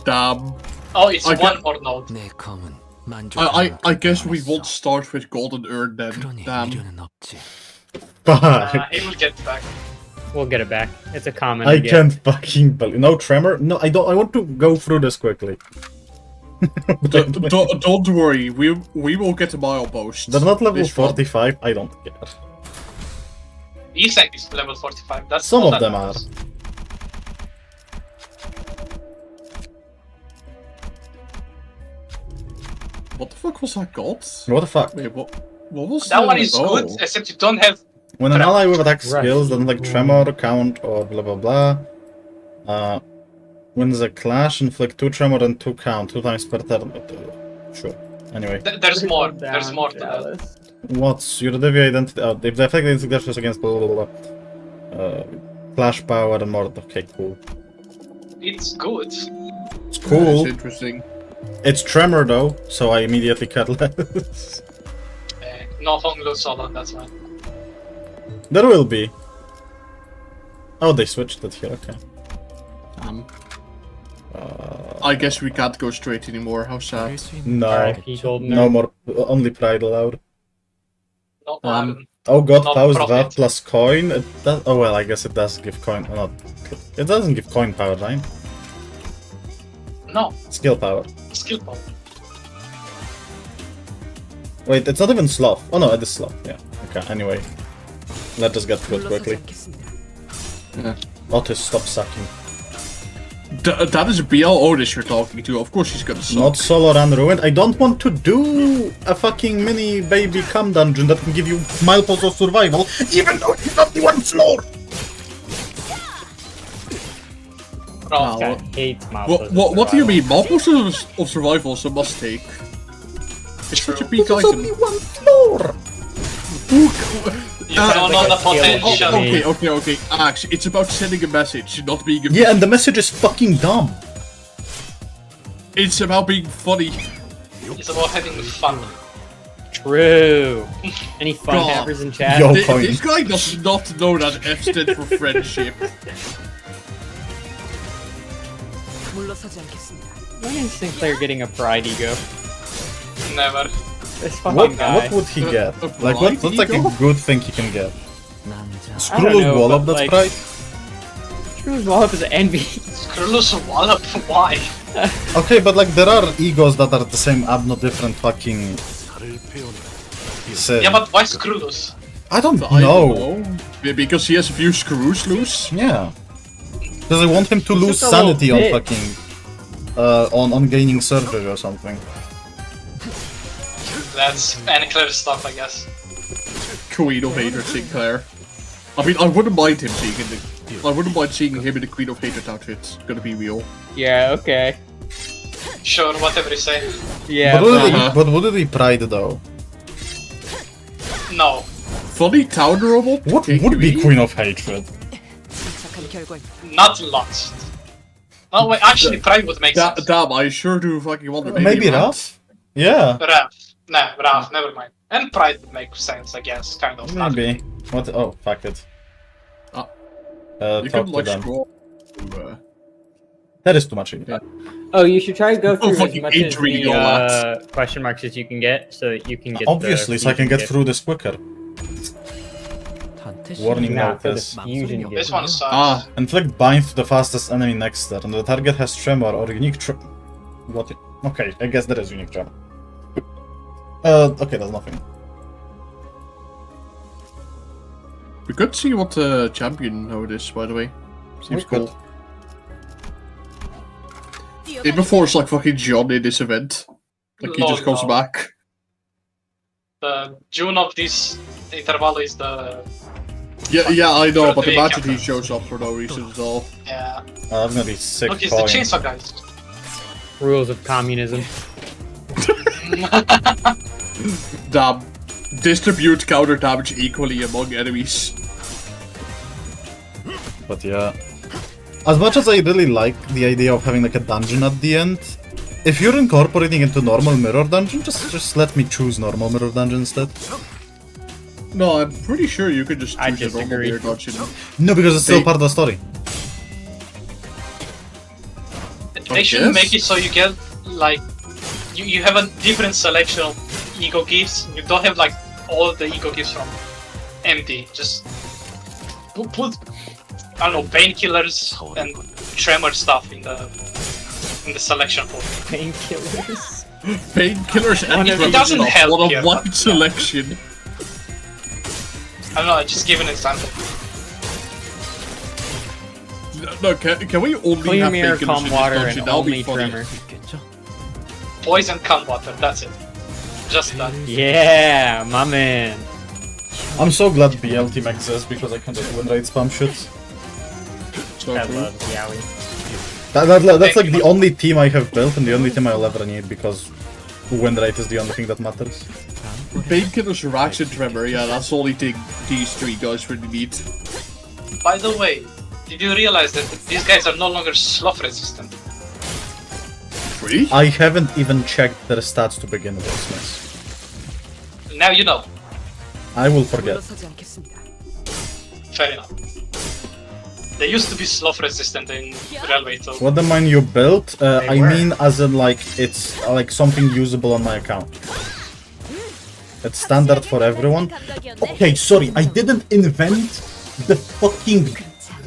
Speaker 2: Damn.
Speaker 4: Oh, it's
Speaker 2: I
Speaker 4: one more node.
Speaker 8: 내 검은
Speaker 2: I guess we won't start with golden urn then.
Speaker 8: 그러니
Speaker 2: Damn.
Speaker 8: 미련은 없지.
Speaker 1: Fuck.
Speaker 4: It will get back.
Speaker 6: We'll get it back. It's a common.
Speaker 1: I
Speaker 6: again.
Speaker 1: can't fucking believe. No tremor. No, I don't. I want to go through this quickly.
Speaker 2: Don't worry, we will get a milepost.
Speaker 1: They're not level
Speaker 2: This one.
Speaker 1: 45. I don't care.
Speaker 4: Isaac is level 45. That's
Speaker 1: Some
Speaker 4: all
Speaker 1: of
Speaker 4: that
Speaker 1: them
Speaker 4: matters.
Speaker 2: What the fuck was that called?
Speaker 1: What the fuck?
Speaker 2: Wait, what was
Speaker 4: That one is
Speaker 2: oh.
Speaker 4: good, except you don't have.
Speaker 1: When an ally with attack
Speaker 6: Right.
Speaker 1: skills doesn't like tremor, count, or blah blah blah, wins a clash, inflict 2 tremor and 2 count, 2 times per turn. Sure. Anyway,
Speaker 4: There's more. There's more to that.
Speaker 1: what's your DV identity? Oh, if the effect is against blah blah blah. Clash power and more. Okay, cool.
Speaker 4: It's good.
Speaker 1: It's cool.
Speaker 2: That's interesting.
Speaker 1: It's tremor though, so I immediately cut less.
Speaker 4: No Hong Lu solo, that's fine.
Speaker 1: There will be. Oh, they switched it here. Okay.
Speaker 2: I guess we can't go straight anymore. How sad.
Speaker 8: 버릴 수 있는
Speaker 1: No.
Speaker 6: R.I.P. Golden
Speaker 1: No
Speaker 6: urn.
Speaker 1: more. Only pride allowed.
Speaker 4: No,
Speaker 1: Oh god,
Speaker 4: Not
Speaker 1: powers
Speaker 4: profit.
Speaker 1: that plus coin. It does, oh well, I guess it does give coin. Not. It doesn't give coin power, right?
Speaker 4: no,
Speaker 1: Skill power.
Speaker 4: skill power.
Speaker 1: Wait, it's not even sloth. Oh no, it is sloth. Yeah. Okay. Anyway, let us get through it quickly.
Speaker 2: Yeah.
Speaker 1: Otis, stop sucking.
Speaker 2: That is BL Otis you're talking to. Of course he's gonna suck.
Speaker 1: Not solo run ruined. I don't want to do a fucking mini baby cam dungeon that can give you mileposts of survival, even though it's not the one floor.
Speaker 4: Bro,
Speaker 6: This guy hates
Speaker 2: What do you mean? Mileposts of survival is a must take. It's such a peak
Speaker 1: It's
Speaker 2: item.
Speaker 1: only one floor.
Speaker 4: you don't know the potential.
Speaker 2: Okay. Actually, it's about sending a message, not being a...
Speaker 1: Yeah, and the message is fucking dumb.
Speaker 2: It's about being funny.
Speaker 4: It's about having fun.
Speaker 6: True. Any fun
Speaker 2: God.
Speaker 6: hackers in chat?
Speaker 1: Yo.
Speaker 2: This guy does not know that F stands for friendship.
Speaker 7: 물러서지 않겠습니다.
Speaker 6: When is Sinclair getting a pride ego?
Speaker 4: Never.
Speaker 6: This fucking
Speaker 1: What
Speaker 6: guy.
Speaker 1: would he get?
Speaker 2: a
Speaker 1: Like what's like a
Speaker 2: ego?
Speaker 1: good thing he can get?
Speaker 6: I
Speaker 1: Screw
Speaker 6: don't
Speaker 1: those
Speaker 6: know,
Speaker 1: wall
Speaker 6: but,
Speaker 1: up, that's
Speaker 6: like-
Speaker 1: pride.
Speaker 6: True's wallop is envy.
Speaker 4: Skrulus wallop, why?
Speaker 1: Okay, but like there are egos that are the same no different fucking.
Speaker 4: Yeah, but why Skrulus?
Speaker 1: I don't
Speaker 2: I
Speaker 1: know.
Speaker 2: don't know. Because he has a few screws loose.
Speaker 1: Yeah. Because I want him to
Speaker 6: He's
Speaker 1: lose
Speaker 6: just a little
Speaker 1: sanity on
Speaker 6: bitch.
Speaker 1: fucking on gaining surgery or something.
Speaker 4: That's unclear stuff, I guess.
Speaker 2: Queen of Hatred Sinclair. I mean, I wouldn't mind him seeing in the... I wouldn't mind seeing him in the Queen of Hatred outfit. Gonna be real.
Speaker 6: Yeah, okay.
Speaker 4: Sure, whatever you say.
Speaker 6: Yeah,
Speaker 1: But would it be pride though?
Speaker 4: No.
Speaker 2: Funny town robot?
Speaker 1: What would be Queen of Hatred?
Speaker 7: 침착한 결과에
Speaker 4: Not lost. Oh wait, actually Pride would make sense.
Speaker 2: Damn, I sure do fucking wonder.
Speaker 1: Maybe Raph? Yeah,
Speaker 4: Raph. Nah, Raph, never mind. And Pride would make sense, I guess, kind of.
Speaker 1: maybe. What? Oh, fuck it.
Speaker 2: Ah. You
Speaker 1: Talk
Speaker 2: can
Speaker 1: to
Speaker 2: like
Speaker 1: them.
Speaker 2: scroll.
Speaker 1: That is too much.
Speaker 2: Yeah.
Speaker 6: Oh, you should try to go through as
Speaker 2: fucking
Speaker 6: much as
Speaker 2: intrigue
Speaker 6: the
Speaker 2: all that.
Speaker 6: question marks as you can get, so that you can get.
Speaker 1: Obviously, so I can get
Speaker 6: gift.
Speaker 1: through this quicker. Warning
Speaker 6: Not for the
Speaker 1: notice.
Speaker 6: fusion
Speaker 4: This
Speaker 6: gift.
Speaker 4: one sucks.
Speaker 1: Ah, inflict bind to the fastest enemy next turn. The target has tremor or unique What? Okay, I guess there is unique tremor. Okay, that's nothing.
Speaker 2: We could see what the champion node is, by the way. Seems
Speaker 1: We could.
Speaker 2: cool. It before like fucking John in this event. Like he just comes
Speaker 4: No.
Speaker 2: back.
Speaker 4: The June of this interval is the...
Speaker 2: Yeah, I know, but
Speaker 4: the
Speaker 2: imagine
Speaker 4: captain.
Speaker 2: he shows up for no reason at all.
Speaker 4: Yeah.
Speaker 1: I'm gonna be sick.
Speaker 4: Look, it's the chainsaw guys.
Speaker 6: Rules of communism.
Speaker 2: Damn. Distribute counter damage equally among enemies.
Speaker 1: But yeah. As much as I really like the idea of having like a dungeon at the end, if you're incorporating into normal mirror dungeon, just let me choose normal mirror dungeon instead.
Speaker 2: No, I'm pretty sure you could just
Speaker 6: I
Speaker 2: choose a normal
Speaker 6: disagree.
Speaker 2: mirror dungeon.
Speaker 1: No, because it's still
Speaker 2: Hey.
Speaker 1: part of the story.
Speaker 4: They should
Speaker 2: guess.
Speaker 4: make it so you get, like... You have a different selection of ego gifts. You don't have, like, all the ego gifts from empty. Just... Put I don't know, painkillers and tremor stuff in the selection pool.
Speaker 6: Painkillers.
Speaker 2: Painkillers and
Speaker 4: It
Speaker 2: drugs
Speaker 4: doesn't
Speaker 2: stuff.
Speaker 4: help
Speaker 2: What
Speaker 4: here,
Speaker 2: a wide
Speaker 4: but-
Speaker 2: selection.
Speaker 4: I don't know, I just give an example.
Speaker 2: No, can we only
Speaker 6: Clear
Speaker 2: have
Speaker 6: mirror,
Speaker 2: painkillers in
Speaker 6: calm
Speaker 2: this
Speaker 6: water,
Speaker 2: dungeon?
Speaker 6: and
Speaker 2: That'll be
Speaker 6: only
Speaker 2: funny.
Speaker 6: tremor.
Speaker 4: Poison, calm water, that's it. Just that.
Speaker 6: Yeah, my man.
Speaker 1: I'm so glad BL team exists because I can just win rate spam shit.
Speaker 2: So
Speaker 6: I
Speaker 2: true.
Speaker 6: love Yowie.
Speaker 1: That's like the only team I have built and the only team I'll ever need because win rate is the only thing that matters.
Speaker 2: Painkillers, racks, and tremor. Yeah, that's the only thing these three guys really need.
Speaker 4: By the way, did you realize that these guys are no longer sloth resistant?
Speaker 2: Really?
Speaker 1: I haven't even checked their stats to begin with, Smith.
Speaker 4: Now you know.
Speaker 1: I will forget.
Speaker 7: 물러서지 않겠습니다.
Speaker 4: Fair enough. They used to be sloth resistant in Railway, so...
Speaker 1: What the mine you built? I
Speaker 6: were.
Speaker 1: mean as in like it's like something usable on my account. It's standard for everyone. Okay, sorry, I didn't invent the fucking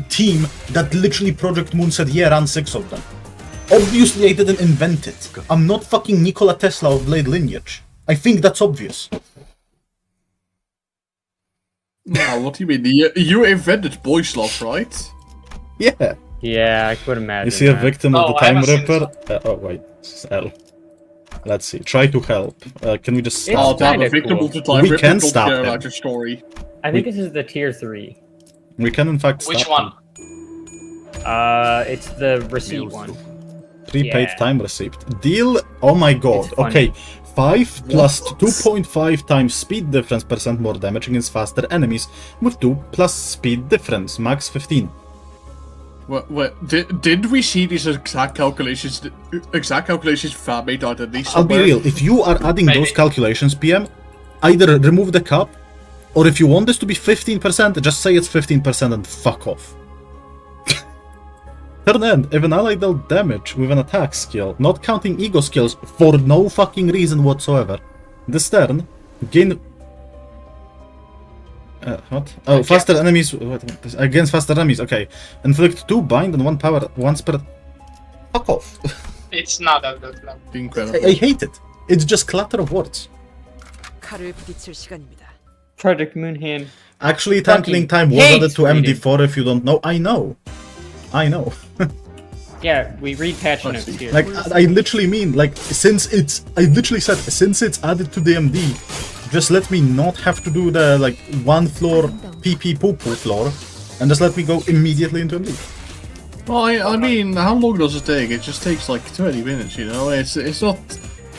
Speaker 1: team that literally Project Moon said, yeah, run 6 of them. Obviously I didn't invent it. I'm not fucking Nikola Tesla of Blade lineage. I think that's obvious.
Speaker 2: Now, what do you mean? You invented boy sloth, right?
Speaker 1: Yeah.
Speaker 6: Yeah, I could imagine.
Speaker 1: You see a
Speaker 6: that.
Speaker 1: victim of
Speaker 4: Oh,
Speaker 1: the
Speaker 4: I
Speaker 1: Time
Speaker 4: haven't seen
Speaker 1: Ripper? Oh wait, it's L. Let's see. Try to help. Can we just
Speaker 6: It's
Speaker 2: Oh,
Speaker 1: stop?
Speaker 2: damn,
Speaker 6: kinda
Speaker 2: a victim
Speaker 6: cool.
Speaker 2: of the time
Speaker 1: We
Speaker 2: Ripper
Speaker 1: can
Speaker 2: don't
Speaker 1: stop
Speaker 2: care
Speaker 1: him.
Speaker 2: about your story.
Speaker 6: I think this is the tier 3.
Speaker 1: We can in fact stop.
Speaker 4: Which one?
Speaker 6: It's the receipt one.
Speaker 1: Prepaid
Speaker 6: Yeah.
Speaker 1: time receipt. Deal. Oh my god.
Speaker 6: It's funny.
Speaker 1: Okay. 5 plus 2.5 times speed difference % more damage against faster enemies with 2 plus speed difference, max 15.
Speaker 2: What, did we see these exact calculations? Exact calculations Fab made out at least
Speaker 1: I'll be
Speaker 2: somewhere?
Speaker 1: real. If you are adding
Speaker 4: Maybe.
Speaker 1: those calculations, PM, either remove the cup, or if you want this to be 15%, just say it's 15% and fuck off. Turn end. If an ally dealt damage with an attack skill, not counting ego skills, for no fucking reason whatsoever, this turn, gain... what? Oh, faster enemies... What, against faster enemies, okay. Inflict 2 bind and 1 power once per... Fuck off.
Speaker 4: It's not that good. No.
Speaker 2: Incredible.
Speaker 1: I hate it. It's just clutter of words.
Speaker 7: 칼을 부딪힐 시간입니다.
Speaker 6: Project Moonhand.
Speaker 1: Actually, time killing time was
Speaker 6: hates
Speaker 1: added to
Speaker 6: reading.
Speaker 1: MD4 if you don't know. I know. I know.
Speaker 6: Yeah, we read patch notes here.
Speaker 1: Like, I literally mean, like, since it's... I literally said, since it's added to the MD, just let me not have to do the, like, 1 floor PP poo-poo floor, and just let me go immediately into MD.
Speaker 2: Well, I mean, how long does it take? It just takes like 20 minutes, you know? It's not...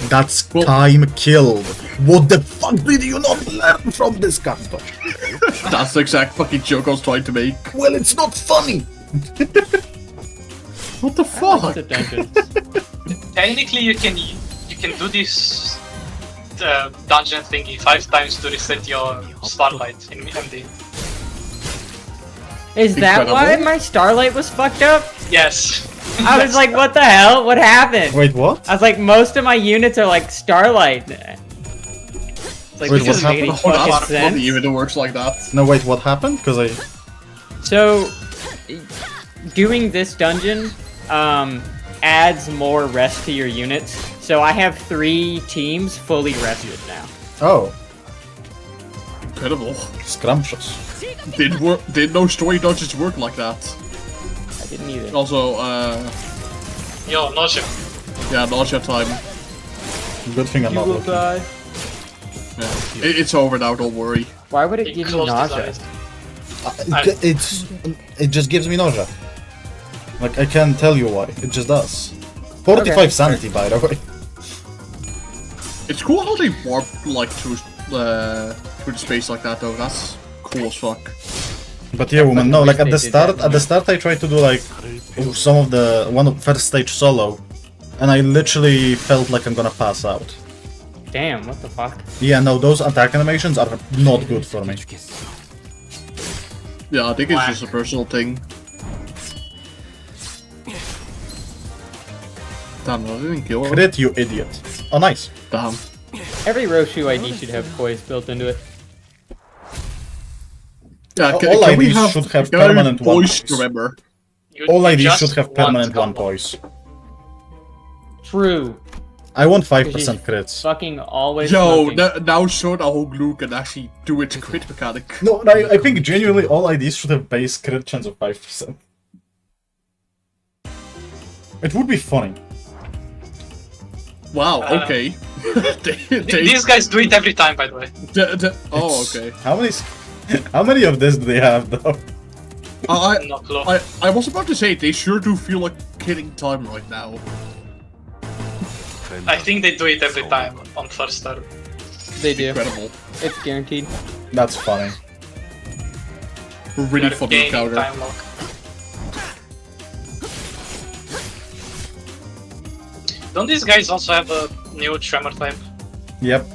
Speaker 1: That's
Speaker 2: Well-
Speaker 1: time killed. What the fuck did you not learn from this character?
Speaker 2: That's the exact fucking joke I was trying to make.
Speaker 1: Well, it's not funny.
Speaker 2: What the
Speaker 6: I
Speaker 2: fuck?
Speaker 6: like the dungeons.
Speaker 4: Technically, you can do this dungeon thingy 5 times to reset your starlight in MD.
Speaker 6: Is that why
Speaker 2: Incredible.
Speaker 6: my starlight was fucked up?
Speaker 4: Yes.
Speaker 6: I was like, what the hell? What happened?
Speaker 1: Wait, what?
Speaker 6: I was like, most of my units are like starlight. It's like,
Speaker 1: Wait,
Speaker 6: this
Speaker 1: what
Speaker 6: doesn't make any
Speaker 1: happened?
Speaker 2: Oh,
Speaker 6: fucking
Speaker 2: that's
Speaker 6: sense.
Speaker 2: funny, even it works like that.
Speaker 1: No, wait, what happened? Because I...
Speaker 6: So, doing this dungeon adds more rest to your units. So I have 3 teams fully rested now.
Speaker 1: Oh,
Speaker 2: Incredible.
Speaker 1: scrumptious.
Speaker 2: Did no story dungeons work like that?
Speaker 6: I didn't either.
Speaker 2: Also,
Speaker 4: Yo, nausea.
Speaker 2: yeah, nausea time.
Speaker 1: Good thing I'm not looking.
Speaker 6: die.
Speaker 2: Yeah. It's over now, don't worry.
Speaker 6: Why would it
Speaker 4: He
Speaker 6: give you
Speaker 4: closed his
Speaker 6: nausea?
Speaker 4: eyes.
Speaker 1: It just gives me nausea. Like, I can't tell you why. It just does. 45
Speaker 6: Okay.
Speaker 1: sanity, by the way.
Speaker 2: It's cool how they warp like through the space like that, though. That's cool as fuck.
Speaker 1: But yeah, woman, no. Like at
Speaker 6: They
Speaker 1: the
Speaker 6: did
Speaker 1: start,
Speaker 6: that.
Speaker 1: I tried to do like some of the first stage solo, and I literally felt like I'm gonna pass out.
Speaker 6: Damn, what the fuck?
Speaker 1: Yeah, no, those attack animations are not good for me.
Speaker 2: Yeah, I think it's just a personal thing. Damn, I didn't kill her.
Speaker 1: Crit, you idiot. Oh, nice.
Speaker 2: Damn.
Speaker 6: Every Roshu ID should have poise built into it.
Speaker 2: Yeah,
Speaker 1: All
Speaker 2: can we
Speaker 1: IDs
Speaker 2: have,
Speaker 1: should have
Speaker 2: can I
Speaker 1: permanent
Speaker 2: voice,
Speaker 1: one-points.
Speaker 2: remember?
Speaker 4: You
Speaker 1: All IDs
Speaker 4: just
Speaker 1: should have
Speaker 4: want
Speaker 1: permanent one
Speaker 4: combo.
Speaker 1: poise.
Speaker 6: True.
Speaker 1: I want
Speaker 6: Because
Speaker 1: 5%
Speaker 6: you
Speaker 1: crits.
Speaker 6: Fucking always.
Speaker 2: Yo,
Speaker 6: smoking.
Speaker 2: now show the whole glue can actually do its crit mechanic.
Speaker 1: No, I think genuinely all IDs should have base crit chance of 5%. It would be funny.
Speaker 2: Wow, okay.
Speaker 4: These guys do it every time, by the way.
Speaker 2: Oh,
Speaker 1: It's-
Speaker 2: okay.
Speaker 1: How many of this do they have though?
Speaker 4: No clue.
Speaker 2: I was about to say, they sure do feel like killing time right now.
Speaker 4: I think they do it every time on first turn.
Speaker 6: They do.
Speaker 2: Incredible.
Speaker 6: It's guaranteed.
Speaker 1: That's funny.
Speaker 2: Really
Speaker 4: They're
Speaker 2: funny
Speaker 4: gaining
Speaker 2: counter.
Speaker 4: time lock. Don't these guys also have a new tremor type?
Speaker 1: Yep.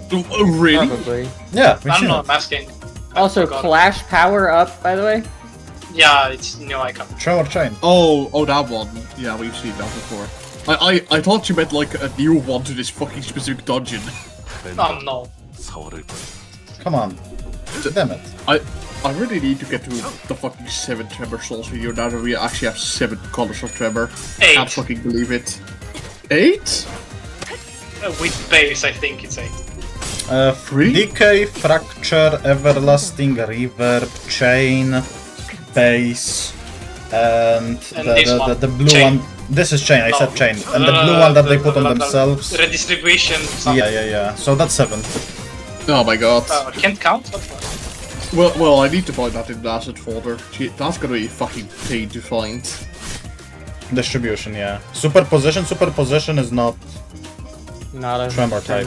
Speaker 2: Really?
Speaker 6: Probably.
Speaker 1: Yeah, we
Speaker 4: I don't
Speaker 1: should.
Speaker 4: know, I'm asking. I
Speaker 6: Also,
Speaker 4: forgot.
Speaker 6: Clash power up, by the way.
Speaker 4: Yeah, it's new icon.
Speaker 1: Tremor chain.
Speaker 2: Oh, that one. Yeah, we've seen that before. I thought you meant like a new one to this fucking specific dungeon.
Speaker 4: Oh no.
Speaker 1: Come on. Damn it.
Speaker 2: I really need to get to the fucking 7 Tremor Souls video now that we actually have 7 colors of Tremor.
Speaker 4: 8.
Speaker 2: Can't fucking believe it. 8?
Speaker 4: With base, I think it's 8.
Speaker 2: 3?
Speaker 1: Decay, fracture, everlasting, reverb, chain, base, And
Speaker 4: this one,
Speaker 1: the blue
Speaker 4: chain.
Speaker 1: one. This is chain. I
Speaker 4: No.
Speaker 1: said chain. And the blue one that they put on themselves.
Speaker 4: Redistribution. Something.
Speaker 1: Yeah. So that's 7.
Speaker 2: Oh my god.
Speaker 4: Can't count.
Speaker 2: Well, I need to find that in the asset folder. Gee, that's gonna be a fucking pain to find.
Speaker 1: Distribution, yeah. Superposition is not.
Speaker 6: Not a
Speaker 1: Tremor type.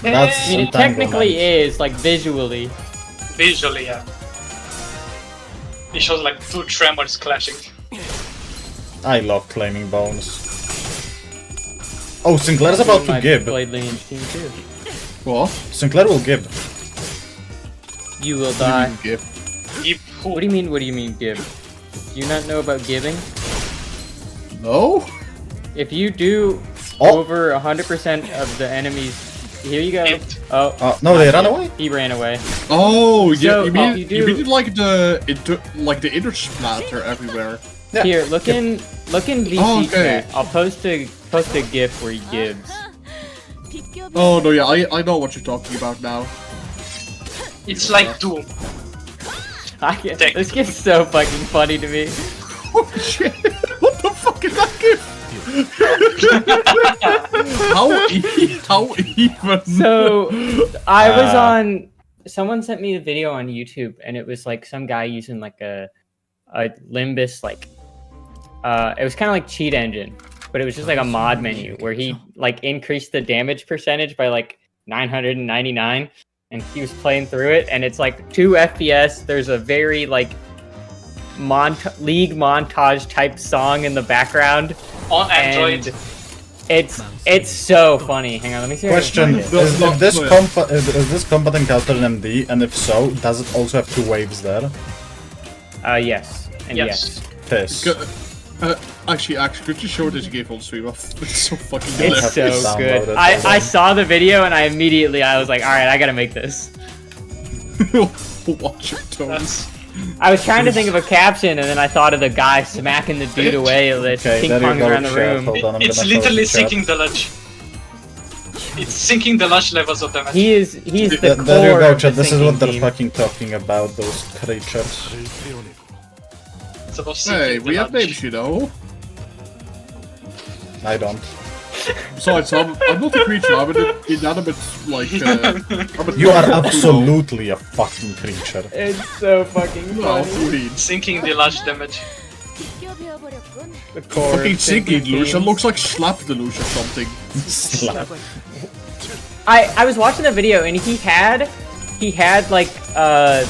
Speaker 1: That's
Speaker 6: I mean, it technically is, like, visually.
Speaker 4: Visually, yeah. It shows like 2 tremors clashing.
Speaker 1: I love claiming bones. Oh, Sinclair's about to
Speaker 6: My
Speaker 1: gib.
Speaker 6: Blade lineage team too.
Speaker 2: What?
Speaker 1: Sinclair will gib.
Speaker 6: You will die.
Speaker 2: Give.
Speaker 6: What do you mean? What do you mean give? Do you not know about giving?
Speaker 2: No?
Speaker 6: If you do
Speaker 1: Oh.
Speaker 6: over 100% of the enemies, here you go.
Speaker 4: It-
Speaker 6: Oh,
Speaker 1: No, they ran away?
Speaker 6: he ran away.
Speaker 2: Oh, yeah.
Speaker 6: So,
Speaker 2: you mean
Speaker 6: you do-
Speaker 2: like the inner splatter everywhere?
Speaker 1: Yeah.
Speaker 6: Here, look in VC
Speaker 2: Oh, okay.
Speaker 6: chat. I'll post a GIF where he gives.
Speaker 2: Oh no, yeah, I know what you're talking about now.
Speaker 4: It's like Doom.
Speaker 6: This gets so fucking funny to me.
Speaker 2: Holy shit! What the fuck is that gift? How even?
Speaker 6: So I was on. Someone sent me a video on YouTube, and it was like some guy using like a Limbus, like it was kind of like cheat engine, but it was just like a mod menu where he like increased the damage percentage by like 999, and he was playing through it, and it's like 2 FPS. There's a very like league montage type song in the background
Speaker 4: On Android.
Speaker 6: and it's so funny. Hang on, let me see. if I can
Speaker 1: Question:
Speaker 6: find it.
Speaker 1: is this combat encounter an MD? And if so, does it also have 2 waves there?
Speaker 6: Yes, and yes.
Speaker 1: Piss.
Speaker 2: Actually, could you show this GIF on stream? It's so fucking
Speaker 6: It's
Speaker 2: hilarious.
Speaker 6: so
Speaker 1: Download
Speaker 6: good.
Speaker 1: it,
Speaker 6: I saw the video and I was like, all right, I gotta make this.
Speaker 2: Watch your tones.
Speaker 6: I was trying to think of a caption, and then I thought of the guy smacking the dude away that's
Speaker 1: Okay,
Speaker 6: ping
Speaker 1: there you
Speaker 6: pong
Speaker 1: go,
Speaker 6: around the
Speaker 1: chat.
Speaker 6: room.
Speaker 1: Hold on, I'm
Speaker 4: It's
Speaker 1: gonna show
Speaker 4: literally
Speaker 1: the chat.
Speaker 4: sinking the ledge. It's sinking the large levels of damage.
Speaker 6: He's the
Speaker 1: There
Speaker 6: core
Speaker 1: you go,
Speaker 6: of the
Speaker 1: chat. This is
Speaker 6: sinking
Speaker 1: what they're
Speaker 6: team.
Speaker 1: fucking talking about, those creatures.
Speaker 4: It's about sinking
Speaker 2: Hey,
Speaker 4: the
Speaker 2: we have
Speaker 4: large.
Speaker 2: names, you know.
Speaker 1: I don't.
Speaker 2: Besides, I'm not a creature. I'm an inanimate, like. I'm a
Speaker 1: You are
Speaker 2: toad,
Speaker 1: absolutely a fucking creature.
Speaker 6: It's so fucking
Speaker 2: You know.
Speaker 6: funny.
Speaker 2: No, please.
Speaker 4: Sinking the large damage.
Speaker 6: The core
Speaker 2: Fucking
Speaker 6: of
Speaker 2: sinking
Speaker 6: team.
Speaker 2: Lucia looks like slap the Lucia or something.
Speaker 1: Slap.
Speaker 6: I was watching the video and he had like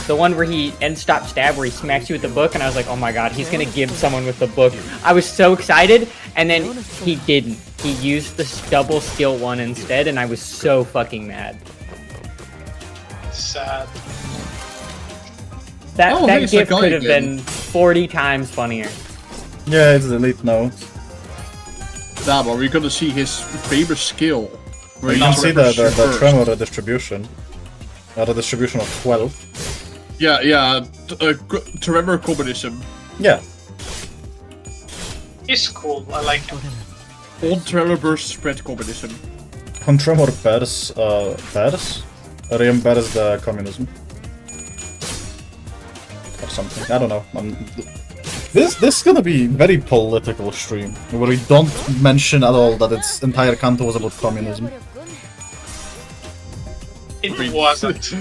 Speaker 6: the one where he end stop stab where he smacks you with the book, and I was like, oh my god, he's gonna give someone with the book. I was so excited, and then he didn't. He used the double skill one instead, and I was so fucking mad.
Speaker 4: Sad.
Speaker 6: That
Speaker 2: Oh, hey,
Speaker 6: that
Speaker 2: it's
Speaker 6: gift
Speaker 2: that guy
Speaker 6: could have
Speaker 2: again.
Speaker 6: been 40 times funnier.
Speaker 1: Yeah, it's elite now.
Speaker 2: Damn, are we gonna see his famous skill? Where
Speaker 1: You
Speaker 2: he
Speaker 1: can see the
Speaker 2: remembers
Speaker 1: tremor
Speaker 2: first?
Speaker 1: distribution. The distribution of 12.
Speaker 2: Yeah, Tremor communism.
Speaker 1: Yeah.
Speaker 4: He's cool. I like him.
Speaker 2: On Tremor burst spread communism.
Speaker 1: On tremor bears, reimburse the communism. Or something. I don't know. This is gonna be very political stream, where we don't mention at all that its entire canto was about communism.
Speaker 4: It wasn't.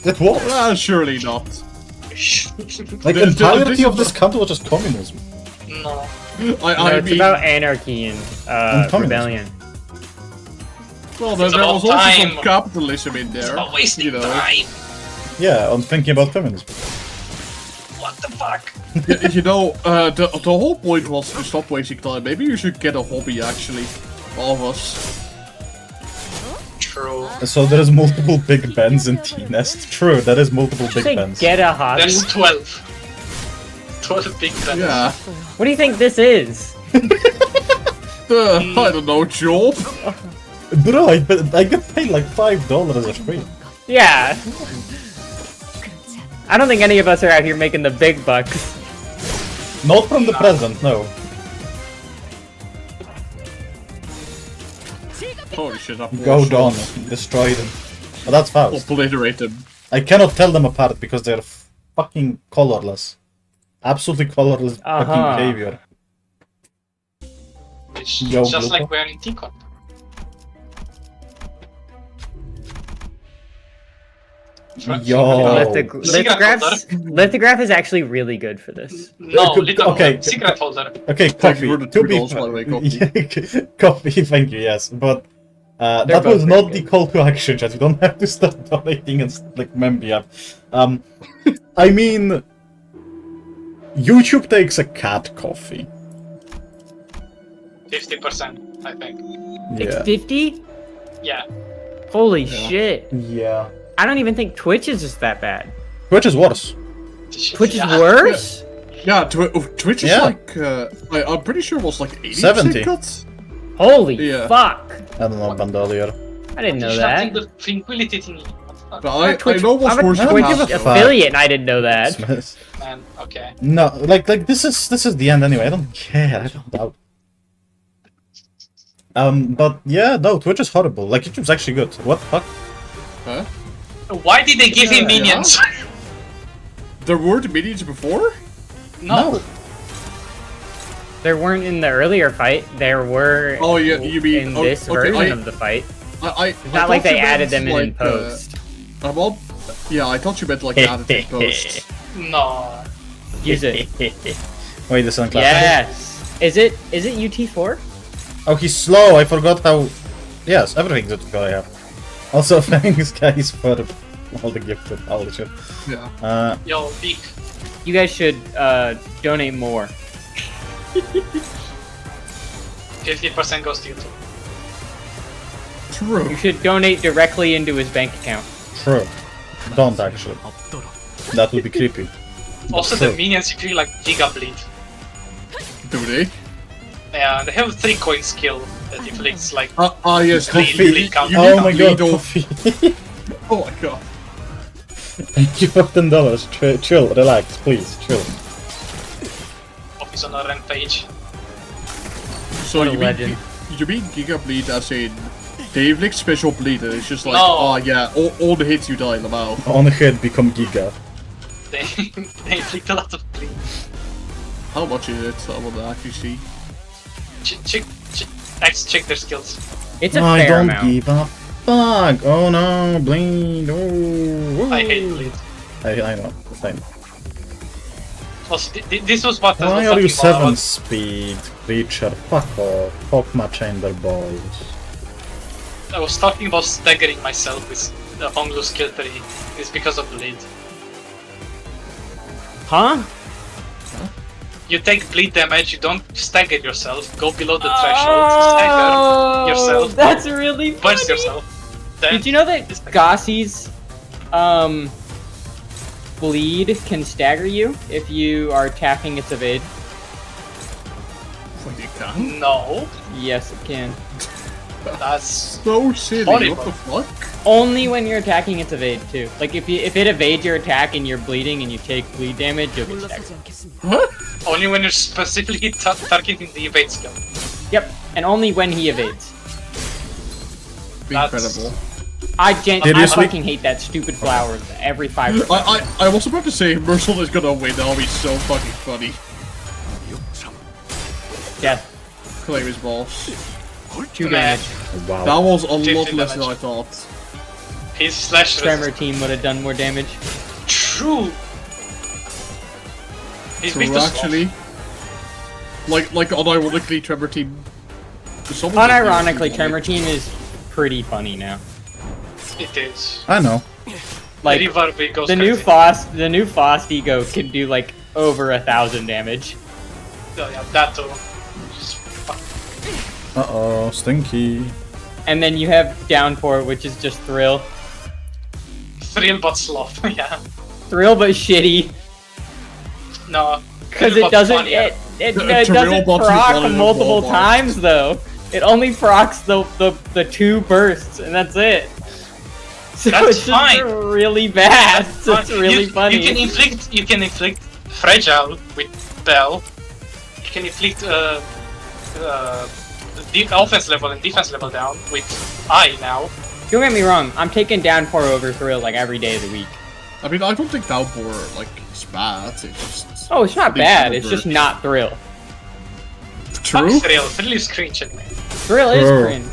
Speaker 1: It was.
Speaker 2: Ah, surely not.
Speaker 1: Like,
Speaker 2: This-
Speaker 1: entirety
Speaker 2: this-
Speaker 1: of this canto was just communism.
Speaker 4: No.
Speaker 6: No,
Speaker 2: I
Speaker 6: it's
Speaker 2: mean,
Speaker 6: about anarchy and
Speaker 1: communism.
Speaker 6: rebellion.
Speaker 2: well, there
Speaker 4: It's
Speaker 2: was
Speaker 4: about
Speaker 2: also
Speaker 4: time.
Speaker 2: some capitalism in
Speaker 4: It's
Speaker 2: there.
Speaker 4: about wasting
Speaker 2: you know.
Speaker 4: time.
Speaker 1: Yeah, I'm thinking about feminism.
Speaker 4: What the fuck?
Speaker 2: You know, the whole point was to stop wasting time. Maybe you should get a hobby, actually. All of us.
Speaker 4: True.
Speaker 1: So there is multiple Big Bens in T-Nest. True, there is multiple Big
Speaker 6: Say,
Speaker 1: Bens.
Speaker 6: get a hobby.
Speaker 4: There's 12. 12 big guns.
Speaker 2: Yeah.
Speaker 6: What do you think this is?
Speaker 2: I don't know, job.
Speaker 1: Bro, I get paid like $5 a stream.
Speaker 6: Yeah. I don't think any of us are out here making the big bucks.
Speaker 1: Not from the present, no.
Speaker 2: Holy shit, that
Speaker 1: Go
Speaker 2: was
Speaker 1: Dawn, destroy them. But that's fast.
Speaker 2: Obliterate them.
Speaker 1: I cannot tell them apart because they're fucking colorless. Absolutely colorless fucking behavior.
Speaker 4: It's
Speaker 1: Yo,
Speaker 4: just like
Speaker 1: Lupo.
Speaker 4: we're in T Corp.
Speaker 1: Yo.
Speaker 6: Lithograph is actually really good for this.
Speaker 4: No,
Speaker 1: Okay,
Speaker 4: little
Speaker 1: okay.
Speaker 4: secret folder.
Speaker 1: Okay,
Speaker 2: Thank you
Speaker 1: coffee.
Speaker 2: for the
Speaker 1: To be
Speaker 2: $2, by the way,
Speaker 1: fair, coffee. Thank you. Yes, but that
Speaker 6: both
Speaker 1: was
Speaker 6: pretty
Speaker 1: not the
Speaker 6: good.
Speaker 1: call to action. Chat. You don't have to start donating and like member up. I mean, YouTube takes a cat coffee.
Speaker 4: 50%, I think.
Speaker 6: It's
Speaker 1: Yeah.
Speaker 6: 50?
Speaker 4: Yeah.
Speaker 6: Holy shit.
Speaker 1: Yeah.
Speaker 6: I don't even think Twitch is just that bad.
Speaker 1: Which is worse.
Speaker 6: Twitch is
Speaker 4: Yeah.
Speaker 6: worse?
Speaker 2: Yeah, Twitch is
Speaker 1: Yeah.
Speaker 2: like, I'm pretty sure it was like 80%
Speaker 1: 70.
Speaker 2: cuts.
Speaker 6: Holy
Speaker 2: Yeah.
Speaker 6: fuck.
Speaker 1: I don't know, Bandolier.
Speaker 6: I didn't know
Speaker 4: Shutting
Speaker 6: that.
Speaker 4: the tranquility thingy.
Speaker 2: But I
Speaker 6: Twitch-
Speaker 2: know what's
Speaker 6: I'm a
Speaker 2: worse than
Speaker 6: Twitch
Speaker 1: give a
Speaker 2: that.
Speaker 1: fuck.
Speaker 6: affiliate and I didn't know that.
Speaker 4: Man, okay.
Speaker 1: No, like this is the end anyway. I don't care. I don't doubt. But yeah, no, Twitch is horrible. Like YouTube's actually good. What the fuck?
Speaker 2: Huh?
Speaker 4: Why did they give him
Speaker 2: Yeah.
Speaker 4: minions?
Speaker 2: There weren't minions before?
Speaker 4: No.
Speaker 6: There weren't in the earlier fight. There were
Speaker 2: Oh, yeah, you mean-
Speaker 6: in
Speaker 2: oh,
Speaker 6: this
Speaker 2: okay,
Speaker 6: version
Speaker 2: I-
Speaker 6: of the fight.
Speaker 2: It's
Speaker 6: Not like they added them in post.
Speaker 2: Yeah, I thought you meant like added in post.
Speaker 4: No.
Speaker 6: Use it.
Speaker 1: Wait, this is
Speaker 6: Yes. Is it UT4?
Speaker 1: Oh, he's slow. I forgot how. Yes, everything's good guy. Yeah. Also, thanks guys for all the gift and all the shit.
Speaker 2: Yeah.
Speaker 4: Yo, Beak.
Speaker 6: You guys should donate more.
Speaker 4: 50% goes to YouTube.
Speaker 2: True.
Speaker 6: You should donate directly into his bank account.
Speaker 1: True. Don't actually. That would be creepy.
Speaker 4: Also,
Speaker 1: True.
Speaker 4: the minions feel like Giga Bleed.
Speaker 2: Do they?
Speaker 4: Yeah, they have a 3-coin skill that inflicts like.
Speaker 2: Yes,
Speaker 4: Bleed,
Speaker 1: Coffee.
Speaker 4: bleed count.
Speaker 1: Oh my god,
Speaker 2: Bleed off.
Speaker 1: coffee.
Speaker 2: Oh my god.
Speaker 1: Thank you for $10. Chill, relax, please, chill.
Speaker 4: Office on a rampage.
Speaker 2: So
Speaker 6: What a
Speaker 2: you
Speaker 6: legend.
Speaker 2: mean, you mean Giga Bleed as in they inflict special bleed and it's just like,
Speaker 4: No.
Speaker 2: oh yeah, all the hits you die in the mouth.
Speaker 1: On head become Giga.
Speaker 4: They, they inflict a lot of bleed.
Speaker 2: How much is it? I want to actually see.
Speaker 4: Check their skills.
Speaker 6: It's a
Speaker 1: I
Speaker 6: fair
Speaker 1: don't
Speaker 6: amount.
Speaker 1: give a fuck. Oh no, bleed. Oh.
Speaker 4: I hate bleed.
Speaker 1: I know. Fine.
Speaker 4: Also, this was what I was
Speaker 1: Why
Speaker 4: talking
Speaker 1: are you
Speaker 4: about.
Speaker 1: 7 speed, creature? Fuck off. Fuck my chamber balls.
Speaker 4: I was talking about staggering myself with the Honglu skill 3. It's because of bleed.
Speaker 6: Huh?
Speaker 4: You take bleed damage, you don't stagger yourself, go below the threshold, stagger yourself,
Speaker 6: That's really funny.
Speaker 4: burst yourself. Then
Speaker 6: Did you know that Gossi's bleed can stagger you if you are attacking its evade?
Speaker 2: Wait, you can?
Speaker 4: No,
Speaker 6: Yes, it can.
Speaker 4: that's
Speaker 2: So silly,
Speaker 4: Horrible.
Speaker 2: what the fuck?
Speaker 6: Only when you're attacking its evade too. Like if it evades your attack and you're bleeding and you take bleed damage, you'll get staggered.
Speaker 7: 물러서지 않겠습니다.
Speaker 4: only when you're specifically targeting the evade skill.
Speaker 6: Yep, and only when he evades.
Speaker 4: That's-
Speaker 2: Incredible.
Speaker 6: I
Speaker 1: Seriously?
Speaker 6: fucking hate that stupid flower every 5
Speaker 2: I was about to say Mercil is gonna win, that'll be so fucking funny.
Speaker 6: Death.
Speaker 2: Claim his boss.
Speaker 6: 2
Speaker 4: Meh.
Speaker 6: damage.
Speaker 1: Wow.
Speaker 2: That was a lot
Speaker 4: 15
Speaker 2: less than I
Speaker 4: damage.
Speaker 2: thought.
Speaker 4: His slash
Speaker 6: Tremor
Speaker 4: resist.
Speaker 6: team would have done more damage.
Speaker 4: True. He's
Speaker 2: So
Speaker 4: big to
Speaker 2: actually, like unironically, Tremor Team.
Speaker 6: Unironically, Tremor team is pretty funny now.
Speaker 4: It is.
Speaker 1: I know.
Speaker 6: Like
Speaker 4: Reverb goes
Speaker 6: the new
Speaker 4: crazy.
Speaker 6: the new Fost ego can do like over 1,000 damage.
Speaker 4: Oh, yeah, that too. Just fuck.
Speaker 1: Uh-oh, stinky.
Speaker 6: And then you have Downpour, which is just Thrill.
Speaker 4: Thrill but sloth, yeah.
Speaker 6: Thrill but shitty.
Speaker 4: No.
Speaker 6: Because
Speaker 4: Thrill
Speaker 6: it
Speaker 4: but
Speaker 6: doesn't
Speaker 4: funnier.
Speaker 6: it
Speaker 2: Thrill
Speaker 6: doesn't
Speaker 2: but
Speaker 6: proc
Speaker 2: funnier
Speaker 6: multiple
Speaker 2: than
Speaker 6: times though. It only procs the 2 bursts and that's it. So
Speaker 4: That's
Speaker 6: it's just
Speaker 4: fine.
Speaker 6: really bad. So it's really
Speaker 4: you,
Speaker 6: funny.
Speaker 4: You can inflict fragile with Bell. You can inflict the offense level and defense level down with I now.
Speaker 6: Don't get me wrong, I'm taking Downpour over Thrill like every day of the week.
Speaker 2: I mean, I don't think Downpour like it's bad. It's just
Speaker 6: Oh, it's not
Speaker 2: They
Speaker 6: bad.
Speaker 2: should
Speaker 6: It's
Speaker 2: have
Speaker 6: just
Speaker 2: merged.
Speaker 6: not Thrill.
Speaker 2: true.
Speaker 4: Fuck Thrill. Thrill is cringe anyway.
Speaker 6: Thrill is
Speaker 1: True.
Speaker 6: cringe.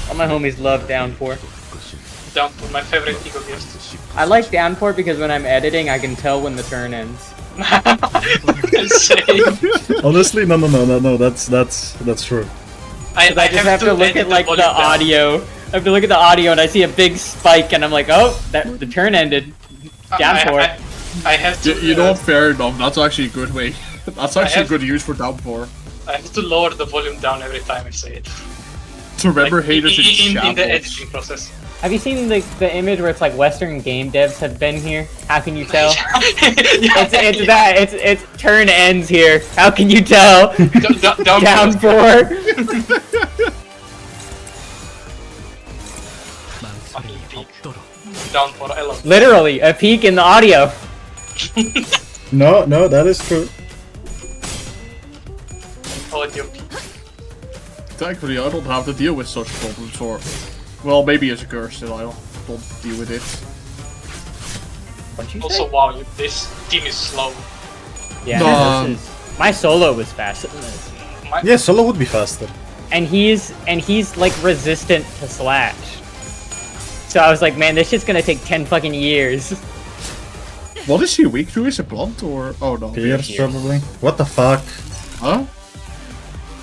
Speaker 6: All my homies love Downpour.
Speaker 4: Downpour, my favorite Eagle gift.
Speaker 6: I like Downpour because when I'm editing, I can tell when the turn ends.
Speaker 4: Same.
Speaker 1: Honestly, no. That's true.
Speaker 6: I just have to look at like
Speaker 4: volume
Speaker 6: the
Speaker 4: down.
Speaker 6: audio. I have to look at the audio and I see a big spike and I'm like, oh, that the turn ended. Downpour.
Speaker 4: I have to.
Speaker 2: You know, fair enough. That's actually a good way. That's actually
Speaker 4: have-
Speaker 2: a good use for downpour.
Speaker 4: I have to lower the volume down every time I say it.
Speaker 2: To remember
Speaker 4: Like,
Speaker 2: haters in
Speaker 4: in the
Speaker 2: shambles.
Speaker 4: editing process.
Speaker 6: Have you seen the image where it's like Western game devs have been here? How can you tell? It's that. It's turn ends here. How can you tell? Downpour.
Speaker 4: Fucking peak. Downpour, I love it.
Speaker 6: Literally a peak in the audio.
Speaker 1: No, that is true.
Speaker 4: Audio peak.
Speaker 2: Thankfully, I don't have to deal with such problems, or... Well, maybe as a curse, still I don't deal with it.
Speaker 6: What'd you
Speaker 4: Also,
Speaker 6: say?
Speaker 4: wow, this team is slow.
Speaker 6: Yeah, this is, my solo was faster than this.
Speaker 1: Yeah, solo would be faster.
Speaker 6: And he's like resistant to slash. So I was like, man, this shit's gonna take 10 fucking years.
Speaker 2: What is he weak to? Is it blunt, or... Oh, no.
Speaker 1: Pierce, probably. What the fuck?
Speaker 2: Huh?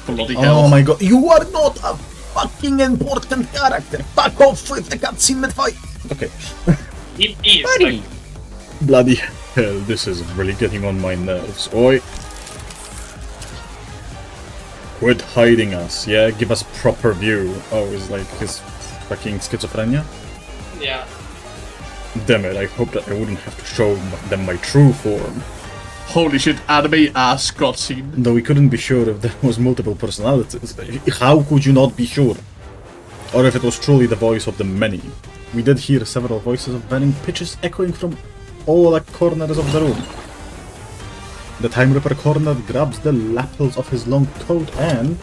Speaker 2: Bloody hell.
Speaker 1: Oh my god, you are not a fucking important character. Fuck off with the cutscene mid fight. Okay.
Speaker 4: It is.
Speaker 6: Buddy.
Speaker 4: Like,
Speaker 1: Bloody hell, this is really getting on my nerves. Oi. Quit hiding us, yeah? Give us proper view. Oh, it's like his fucking schizophrenia?
Speaker 4: yeah.
Speaker 1: Damn it, I hope that I wouldn't have to show them my true form.
Speaker 2: Holy shit, anime ass cutscene.
Speaker 1: Though we couldn't be sure if there was multiple personalities. How could you not be sure? Or if it was truly the voice of the many. We did hear several voices of varying pitches echoing from all the corners of the room. The Time Ripper corner grabs the lapels of his long coat and...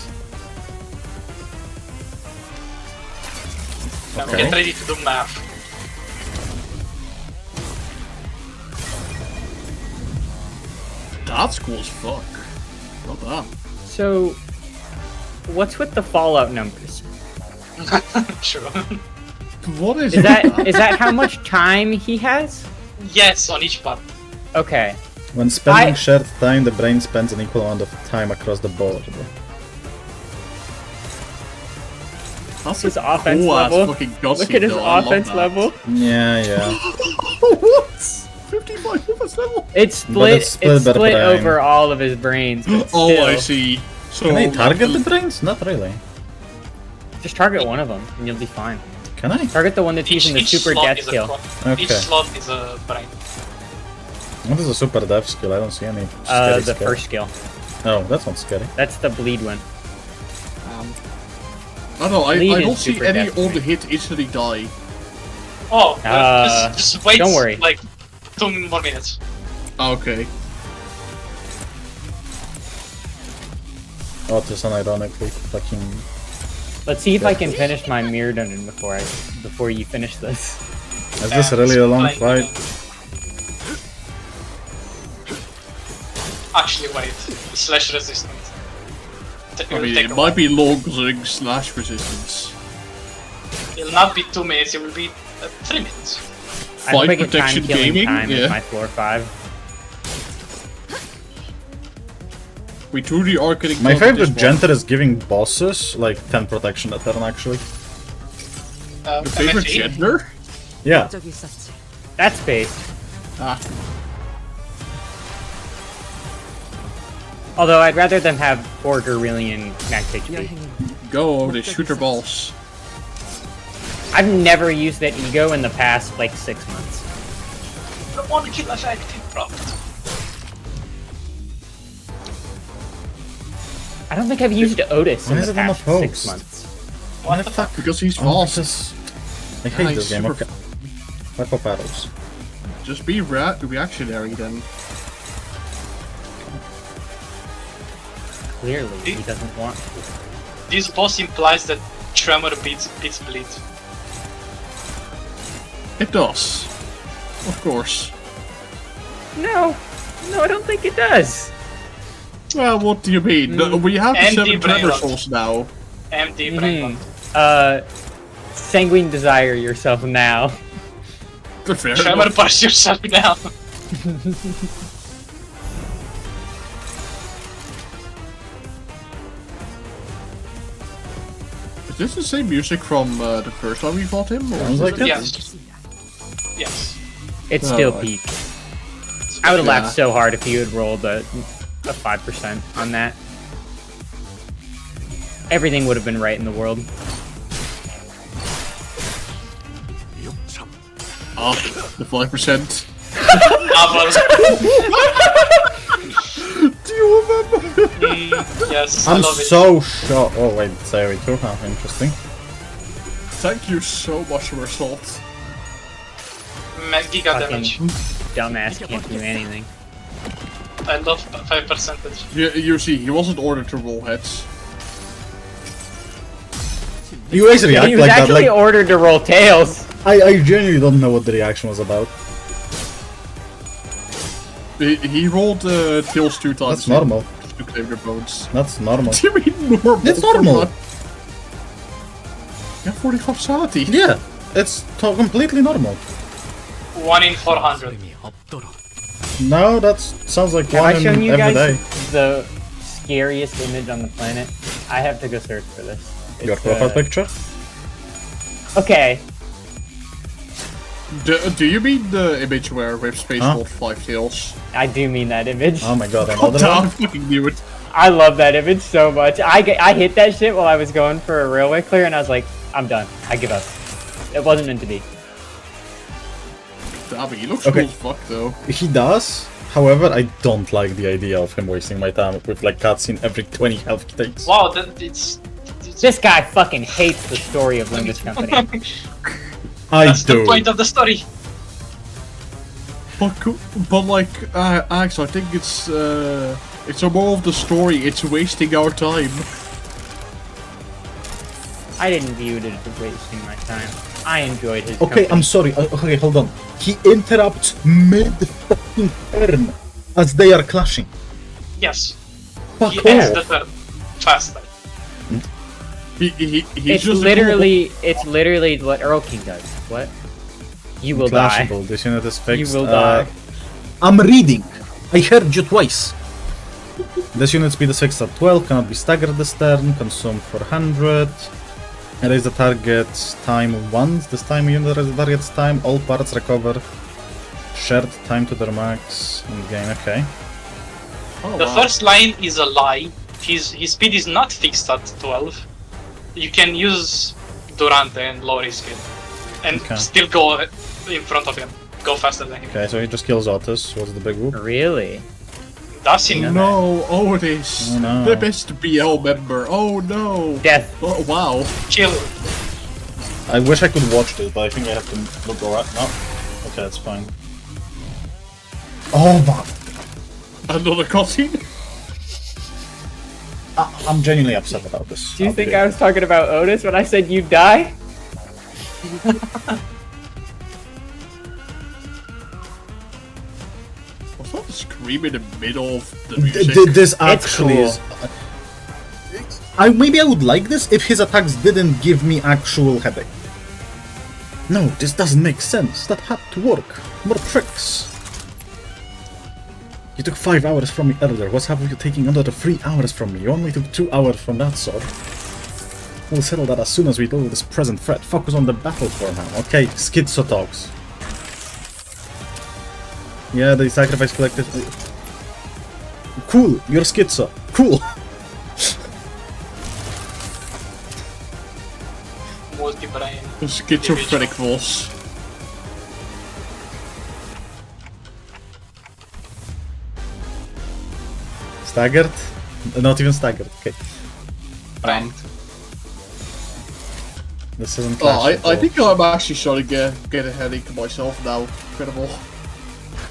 Speaker 4: Now
Speaker 1: Okay.
Speaker 4: get ready to do math.
Speaker 2: That's cool as fuck. Well done.
Speaker 6: So, what's with the Fallout numbers?
Speaker 4: Sure.
Speaker 2: What is
Speaker 6: Is that how much time he has?
Speaker 4: Yes, on each part.
Speaker 6: Okay.
Speaker 1: When spending
Speaker 6: I-
Speaker 1: shared time, the brain spends an equal amount of time across the board.
Speaker 2: That's
Speaker 6: His
Speaker 2: a
Speaker 6: offense
Speaker 2: cool ass
Speaker 6: level.
Speaker 2: fucking cutscene,
Speaker 6: Look at his
Speaker 2: though. I love
Speaker 6: offense
Speaker 2: that.
Speaker 6: level.
Speaker 1: Yeah.
Speaker 2: What? 55 offense level?
Speaker 6: It's split.
Speaker 1: it's split
Speaker 6: It's
Speaker 1: by the
Speaker 6: split
Speaker 1: brain.
Speaker 6: over all of his brains. But
Speaker 2: Oh,
Speaker 6: still,
Speaker 2: I see. So
Speaker 1: Can I target the brains? Not really.
Speaker 6: Just target one of them, and you'll be fine.
Speaker 1: Can I?
Speaker 6: Target the one that's using the super
Speaker 4: slot
Speaker 6: death
Speaker 4: is a
Speaker 6: skill.
Speaker 4: Each
Speaker 1: Okay.
Speaker 4: slot is a brain.
Speaker 1: What is a super death skill? I don't see any scary
Speaker 6: The
Speaker 1: skill.
Speaker 6: first skill.
Speaker 1: Oh, that's not scary.
Speaker 6: That's the bleed one.
Speaker 2: I don't know,
Speaker 6: Lead
Speaker 2: I
Speaker 6: is
Speaker 2: don't see
Speaker 6: super
Speaker 2: any
Speaker 6: deathly.
Speaker 2: on the hit instantly die.
Speaker 4: Oh,
Speaker 6: Uh,
Speaker 4: just wait.
Speaker 6: don't worry.
Speaker 4: Like 2 more minutes.
Speaker 2: Okay.
Speaker 1: Oh, this unironically fucking...
Speaker 6: Let's see if I can finish my mirror dungeon before you finish this.
Speaker 1: Is this really a long
Speaker 4: Fine.
Speaker 1: fight?
Speaker 4: Actually, wait. Slash resistant.
Speaker 2: I mean, it might be long slash resistance.
Speaker 4: It'll not be 2 minutes. It will be 3 minutes.
Speaker 6: I'm
Speaker 2: Fight
Speaker 6: quick at
Speaker 2: protection
Speaker 6: time killing
Speaker 2: gaming?
Speaker 6: time
Speaker 2: Yeah.
Speaker 6: is my floor 5.
Speaker 2: We truly are getting
Speaker 1: My
Speaker 2: done with
Speaker 1: favorite
Speaker 2: this one.
Speaker 1: Genter is giving bosses like 10 protection a turn actually.
Speaker 2: Your favorite
Speaker 4: MFE?
Speaker 2: gender?
Speaker 1: Yeah.
Speaker 7: 적이 있었지.
Speaker 6: That's based.
Speaker 2: Ah.
Speaker 6: Although I'd rather them have 4 Gorillion max HP.
Speaker 7: 여행은
Speaker 2: Go over the shooter balls.
Speaker 6: I've never used that ego in the past like 6 months.
Speaker 4: The one kill effect, bro.
Speaker 6: I don't think I've used Otis
Speaker 1: Why
Speaker 6: in
Speaker 1: is
Speaker 6: the
Speaker 1: it on the
Speaker 6: past
Speaker 1: post?
Speaker 6: 6 months.
Speaker 1: What the fuck?
Speaker 2: Because he's
Speaker 1: Oh,
Speaker 2: fast.
Speaker 1: this- I hate
Speaker 2: Nice,
Speaker 1: this game.
Speaker 2: super-
Speaker 1: Okay. What pop arrows?
Speaker 2: Just be reactionary then.
Speaker 6: Clearly, he doesn't want to.
Speaker 4: This boss implies that Tremor beats Bleed.
Speaker 2: It does. Of course.
Speaker 6: No, I don't think it does.
Speaker 2: Well, what do you mean? We have the
Speaker 4: Empty
Speaker 2: 7
Speaker 4: brain
Speaker 2: Tremor
Speaker 4: rot.
Speaker 2: Souls now.
Speaker 4: Empty brain.
Speaker 6: Sanguine desire yourself now.
Speaker 2: Fair
Speaker 4: Tremor
Speaker 2: enough.
Speaker 4: parse yourself now.
Speaker 2: Is this the same music from the first time we fought him? Or
Speaker 1: Sounds
Speaker 2: is
Speaker 1: like
Speaker 2: it-
Speaker 1: it.
Speaker 4: Yes. Yes.
Speaker 6: It's still
Speaker 2: Alright.
Speaker 6: peak. I would have
Speaker 2: Yeah.
Speaker 6: laughed so hard if you had rolled a 5% on that. Everything would have been right in the world.
Speaker 2: Ah, the 5%. Do you remember?
Speaker 4: Yes, I
Speaker 1: I'm
Speaker 4: love it.
Speaker 1: so shocked. Oh wait, it's AoE2, huh? Interesting.
Speaker 2: Thank you so much for assault.
Speaker 4: Giga
Speaker 6: Fucking
Speaker 4: damage.
Speaker 6: dumbass can't do anything.
Speaker 4: I love 5%.
Speaker 2: You see, he wasn't ordered to roll heads.
Speaker 1: You always react
Speaker 6: He was
Speaker 1: like that.
Speaker 6: actually
Speaker 1: Like
Speaker 6: ordered to roll tails.
Speaker 1: I genuinely don't know what the reaction was about.
Speaker 2: He rolled tails 2 times.
Speaker 1: That's normal.
Speaker 2: To claim your bones.
Speaker 1: That's normal.
Speaker 2: What do you mean normal?
Speaker 1: It's normal.
Speaker 2: You have 45 sanity.
Speaker 1: Yeah, it's completely normal.
Speaker 4: 1 in 400.
Speaker 1: No, that sounds like
Speaker 6: Have
Speaker 1: one
Speaker 6: I shown
Speaker 1: in
Speaker 6: you
Speaker 1: every
Speaker 6: guys
Speaker 1: day.
Speaker 6: the scariest image on the planet? I have to go search for this.
Speaker 1: Your
Speaker 6: It's,
Speaker 1: profile picture?
Speaker 6: Okay,
Speaker 2: Do you mean the image where with space
Speaker 1: Huh?
Speaker 2: rolled 5 tails?
Speaker 6: I do mean that image.
Speaker 1: Oh my god,
Speaker 2: Oh,
Speaker 1: another
Speaker 2: damn, I
Speaker 1: one?
Speaker 2: fucking knew it.
Speaker 6: I love that image so much. I hit that shit while I was going for a railway clear, and I was like, I'm done. I give up. It wasn't meant to be.
Speaker 2: Damn, he looks
Speaker 1: Okay.
Speaker 2: cool as fuck though.
Speaker 1: He does. However, I don't like the idea of him wasting my time with like cutscene every 20 health he takes.
Speaker 4: Wow, it's
Speaker 6: This guy fucking hates the story of Limbus Company.
Speaker 1: I
Speaker 4: that's
Speaker 1: do.
Speaker 4: the point of the story.
Speaker 2: But like, Axe, I think it's a more of the story. It's wasting our time.
Speaker 6: I didn't view it as wasting my time. I enjoyed his
Speaker 1: Okay,
Speaker 6: company.
Speaker 1: I'm sorry. Okay, hold on. He interrupts mid fucking turn as they are clashing.
Speaker 4: Yes.
Speaker 1: Fuck
Speaker 4: He ends the
Speaker 1: off.
Speaker 4: turn faster.
Speaker 2: He's
Speaker 6: It's
Speaker 2: just
Speaker 6: literally what Earl King does. What? You will die.
Speaker 1: Clashable. This unit is fixed.
Speaker 6: You will die.
Speaker 1: I'm reading. I heard you twice. This unit speed is fixed at 12, cannot be staggered this turn, consume 400. Erase the target's time once. This time unit erase the target's time. All parts recover. Shared time to their max. And gain. Okay.
Speaker 2: Oh,
Speaker 4: The
Speaker 2: wow.
Speaker 4: first line is a lie. His speed is not fixed at 12. You can use Durante and lower his speed. And
Speaker 1: Okay.
Speaker 4: still go in front of him. Go faster than him.
Speaker 1: Okay, so he just kills Otis. What's the big whoop?
Speaker 6: Really?
Speaker 4: Does he?
Speaker 2: No, Otis,
Speaker 1: Oh, no.
Speaker 2: the best BL member. Oh no.
Speaker 6: Death.
Speaker 2: Oh wow.
Speaker 4: Kill.
Speaker 1: I wish I could watch this, but I think I have to look around. No. Okay, that's fine. Oh my.
Speaker 2: Another cutscene.
Speaker 1: I'm genuinely upset about this.
Speaker 6: Do you think I was talking about Otis when I said you die?
Speaker 2: Was that a scream in the middle of the music?
Speaker 1: This actually
Speaker 6: cool.
Speaker 1: is. Maybe I would like this if his attacks didn't give me actual headache. No, this doesn't make sense. That had to work. More tricks. You took 5 hours from me earlier. What's happening? You taking another 3 hours from me. You only took 2 hours from that sword. We'll settle that as soon as we deal with this present threat. Focus on the battle for now. Okay, Schizo talks. Yeah, the sacrifice collected. Cool, you're Schizo. Cool.
Speaker 4: Multi-brain.
Speaker 2: Schizophrenic boss.
Speaker 1: Staggered? Not even staggered. Okay.
Speaker 4: Right.
Speaker 1: This isn't.
Speaker 2: Oh, I
Speaker 1: clashable.
Speaker 2: think I'm actually starting to get a headache myself now. Incredible.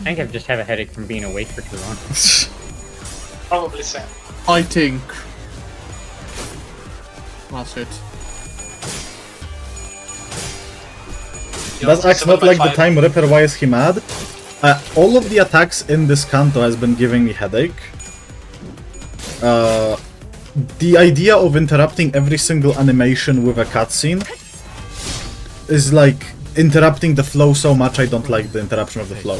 Speaker 6: I think I just have a headache from being awake for too long.
Speaker 4: Probably same.
Speaker 2: I think that's it.
Speaker 1: Does Axe not like the Time Ripper? Why is he mad? All of the attacks in this canto has been giving me headache. The idea of interrupting every single animation with a cutscene is like interrupting the flow so much I don't like the interruption of the flow.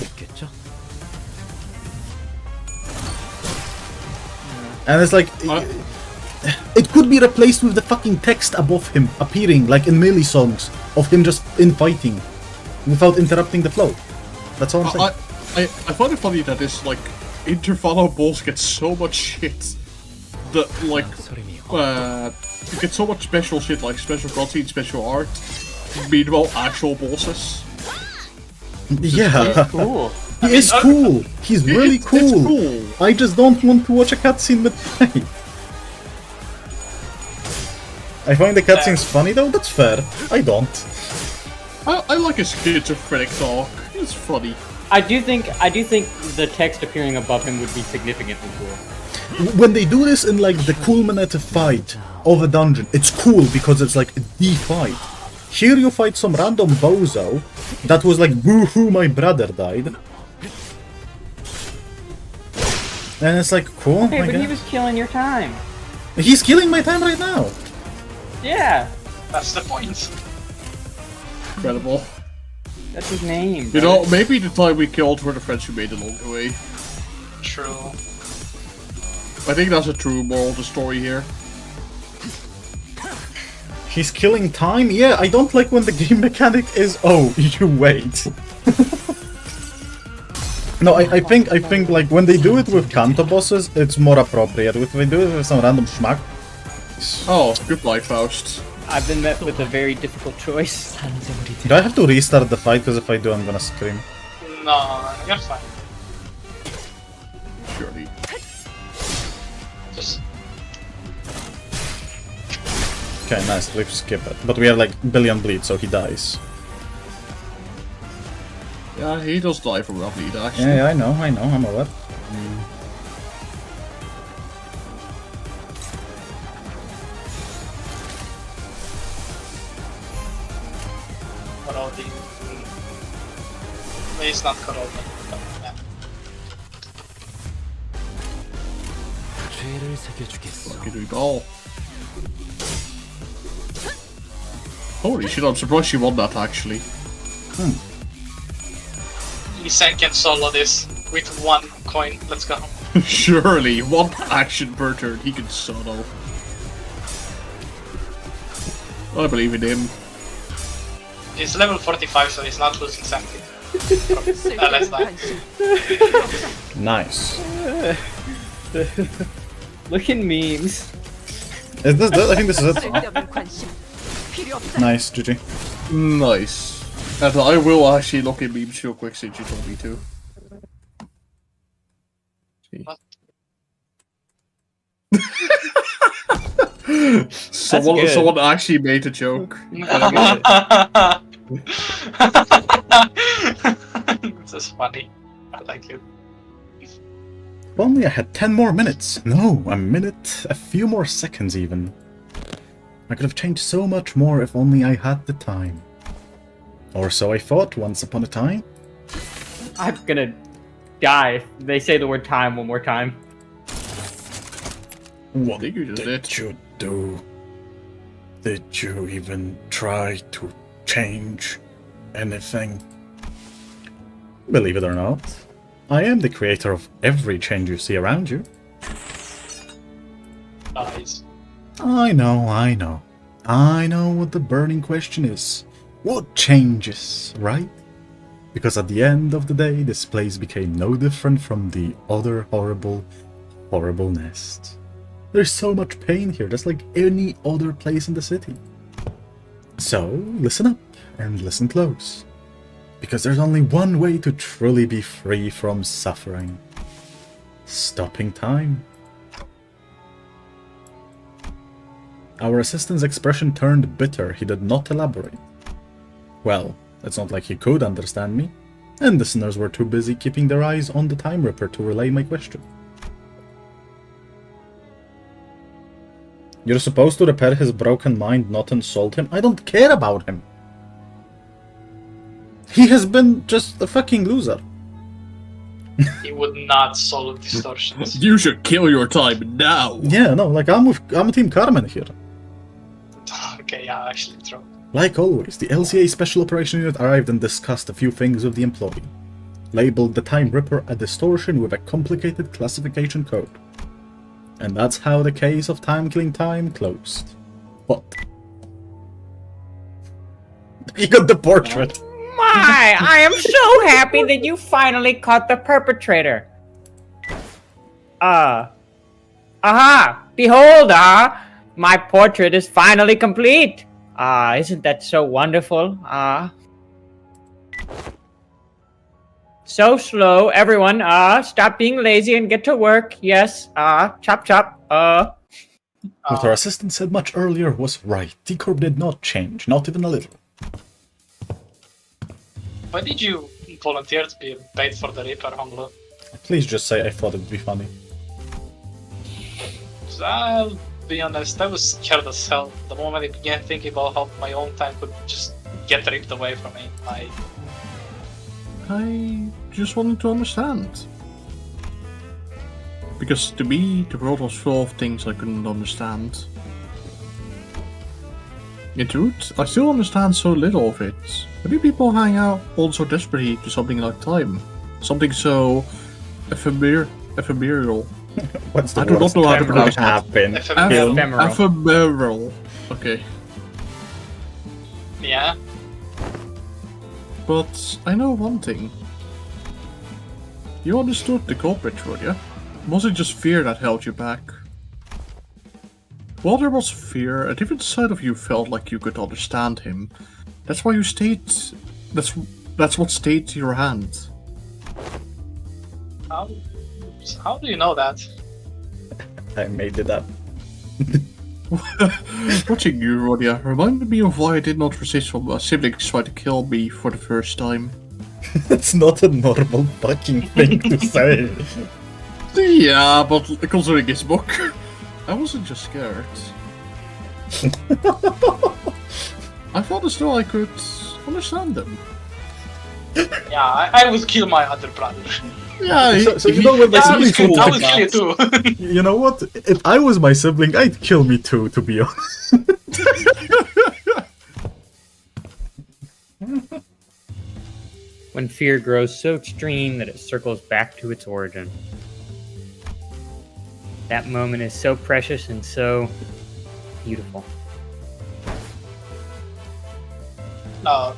Speaker 1: And it's like... It could be replaced with the fucking text above him appearing, like in melee songs, of him just infighting, without interrupting the flow. That's all I'm saying.
Speaker 2: I find it funny that this, like, interfollow boss gets so much shit that, like, you get so much special shit, like special cutscene, special art, meanwhile actual bosses.
Speaker 1: Yeah.
Speaker 6: Cool.
Speaker 1: He is cool. He's really cool.
Speaker 2: It's cool.
Speaker 1: I just don't want to watch a cutscene with Timey. I find the cutscenes funny though, that's fair. I don't.
Speaker 2: I like a schizophrenic talk. It's funny.
Speaker 6: I do think the text appearing above him would be significantly cool.
Speaker 1: When they do this in like the culminative fight of a dungeon, it's cool because it's like the fight. Here you fight some random bozo that was like, woohoo, my brother died. And it's like, cool.
Speaker 6: Hey, but he was killing your time.
Speaker 1: He's killing my time right now.
Speaker 6: Yeah,
Speaker 4: That's the point.
Speaker 2: Incredible.
Speaker 6: that's his name.
Speaker 2: You know, maybe the time we killed were the friends we made along the way.
Speaker 4: True.
Speaker 2: I think that's a true moral of the story here.
Speaker 1: He's killing time? Yeah, I don't like when the game mechanic is, oh, you wait. No, I think like when they do it with canto bosses, it's more appropriate. If they do it with some random schmuck.
Speaker 2: Oh, goodbye, Faust.
Speaker 6: I've been met with a very difficult choice.
Speaker 1: Do I have to restart the fight? Because if I do, I'm gonna scream.
Speaker 4: No, you're fine.
Speaker 2: Surely.
Speaker 4: Just
Speaker 1: Okay, nice. We skip it. But we have like billion bleed, so he dies.
Speaker 2: Yeah, he does die from rough bleed, actually.
Speaker 1: Yeah, I know, I'm aware.
Speaker 4: corroding. It's not corroding. But, yeah.
Speaker 2: Fucking ball. Holy shit, I'm surprised she won that, actually.
Speaker 4: Lee-San can solo this with one coin. Let's go.
Speaker 2: Surely, one action per turn, he can solo. I believe in him.
Speaker 4: He's level 45, so he's not losing something. Let's die.
Speaker 1: Nice.
Speaker 6: Look in memes.
Speaker 1: Is this it? I think this is it.
Speaker 7: 쓸데없는 관심 필요 없다.
Speaker 1: Nice, GG.
Speaker 2: Nice. And I will actually look at memes real quick since you told me to. See.
Speaker 4: What?
Speaker 6: good.
Speaker 2: Someone actually made a joke.
Speaker 4: This is funny. I like it.
Speaker 1: If only I had 10 more minutes. No, a minute, a few more seconds even. I could have changed so much more if only I had the time. Or so I thought once upon a time.
Speaker 6: I'm gonna die if they say the word time one more time.
Speaker 1: What
Speaker 2: think you just
Speaker 1: did
Speaker 2: did.
Speaker 1: you do? Did you even try to change anything? Believe it or not, I am the creator of every change you see around you.
Speaker 4: Nice.
Speaker 1: I know. I know what the burning question is. What changes, right? Because at the end of the day, this place became no different from the other horrible, horrible nest. There's so much pain here, just like any other place in the city. So, listen up and listen close. Because there's only one way to truly be free from suffering. Stopping time. Our assistant's expression turned bitter. He did not elaborate. Well, it's not like he could understand me, and listeners were too busy keeping their eyes on the Time Ripper to relay my question. You're supposed to repair his broken mind, not insult him? I don't care about him! He has been just a fucking loser.
Speaker 4: He would not solve distortions.
Speaker 2: You should kill your time now.
Speaker 1: Yeah, no, like I'm Team Carmen here.
Speaker 4: Okay, yeah, actually true.
Speaker 1: Like always, the LCA Special Operation Unit arrived and discussed a few things with the employee. Labeled the Time Ripper a distortion with a complicated classification code. And that's how the case of Time Killing Time closed. But... You got the portrait!
Speaker 6: My, I am so happy that you finally caught the perpetrator. Aha! Behold, my portrait is finally complete. Isn't that so wonderful? So slow, everyone. Stop being lazy and get to work. Yes. Chop chop.
Speaker 1: What our assistant said much earlier was right. T Corp did not change, not even a little.
Speaker 4: Why did you volunteer to be paid for the Reaper, Honglo?
Speaker 1: Please just say I thought it'd be funny.
Speaker 4: I'll be honest, I was scared as hell. The moment I began thinking about how my own time could just get ripped away from me,
Speaker 2: I just wanted to understand. Because to me, the world was full of things I couldn't understand. In truth, I still understand so little of it. Why do people hang out all so desperately to something like time? Something so ephemeral.
Speaker 1: What's the
Speaker 2: I do not know how to pronounce that.
Speaker 1: happen?
Speaker 6: Ephemeral.
Speaker 2: Ephemeral. Okay.
Speaker 4: yeah.
Speaker 2: But I know one thing. You understood the culprit, would you? Was it just fear that held you back? While there was fear, a different side of you felt like you could understand him. That's why you stayed... That's what stayed to your hand.
Speaker 4: How do you know that?
Speaker 1: I made it up.
Speaker 2: Watching you, Rodia, reminded me of why I did not resist when my siblings tried to kill me for the first time.
Speaker 1: That's not a normal fucking thing to say.
Speaker 2: Yeah, but considering his book, I wasn't just scared. I thought as though I could understand them.
Speaker 4: Yeah, I would kill my other brother.
Speaker 2: Yeah,
Speaker 1: So you know what my
Speaker 4: Yeah, I
Speaker 1: siblings would
Speaker 4: would
Speaker 1: do?
Speaker 4: kill you too.
Speaker 1: You know what? If I was my sibling, I'd kill me too, to be honest.
Speaker 6: When fear grows so extreme that it circles back to its origin. That moment is so precious and so beautiful.
Speaker 4: No,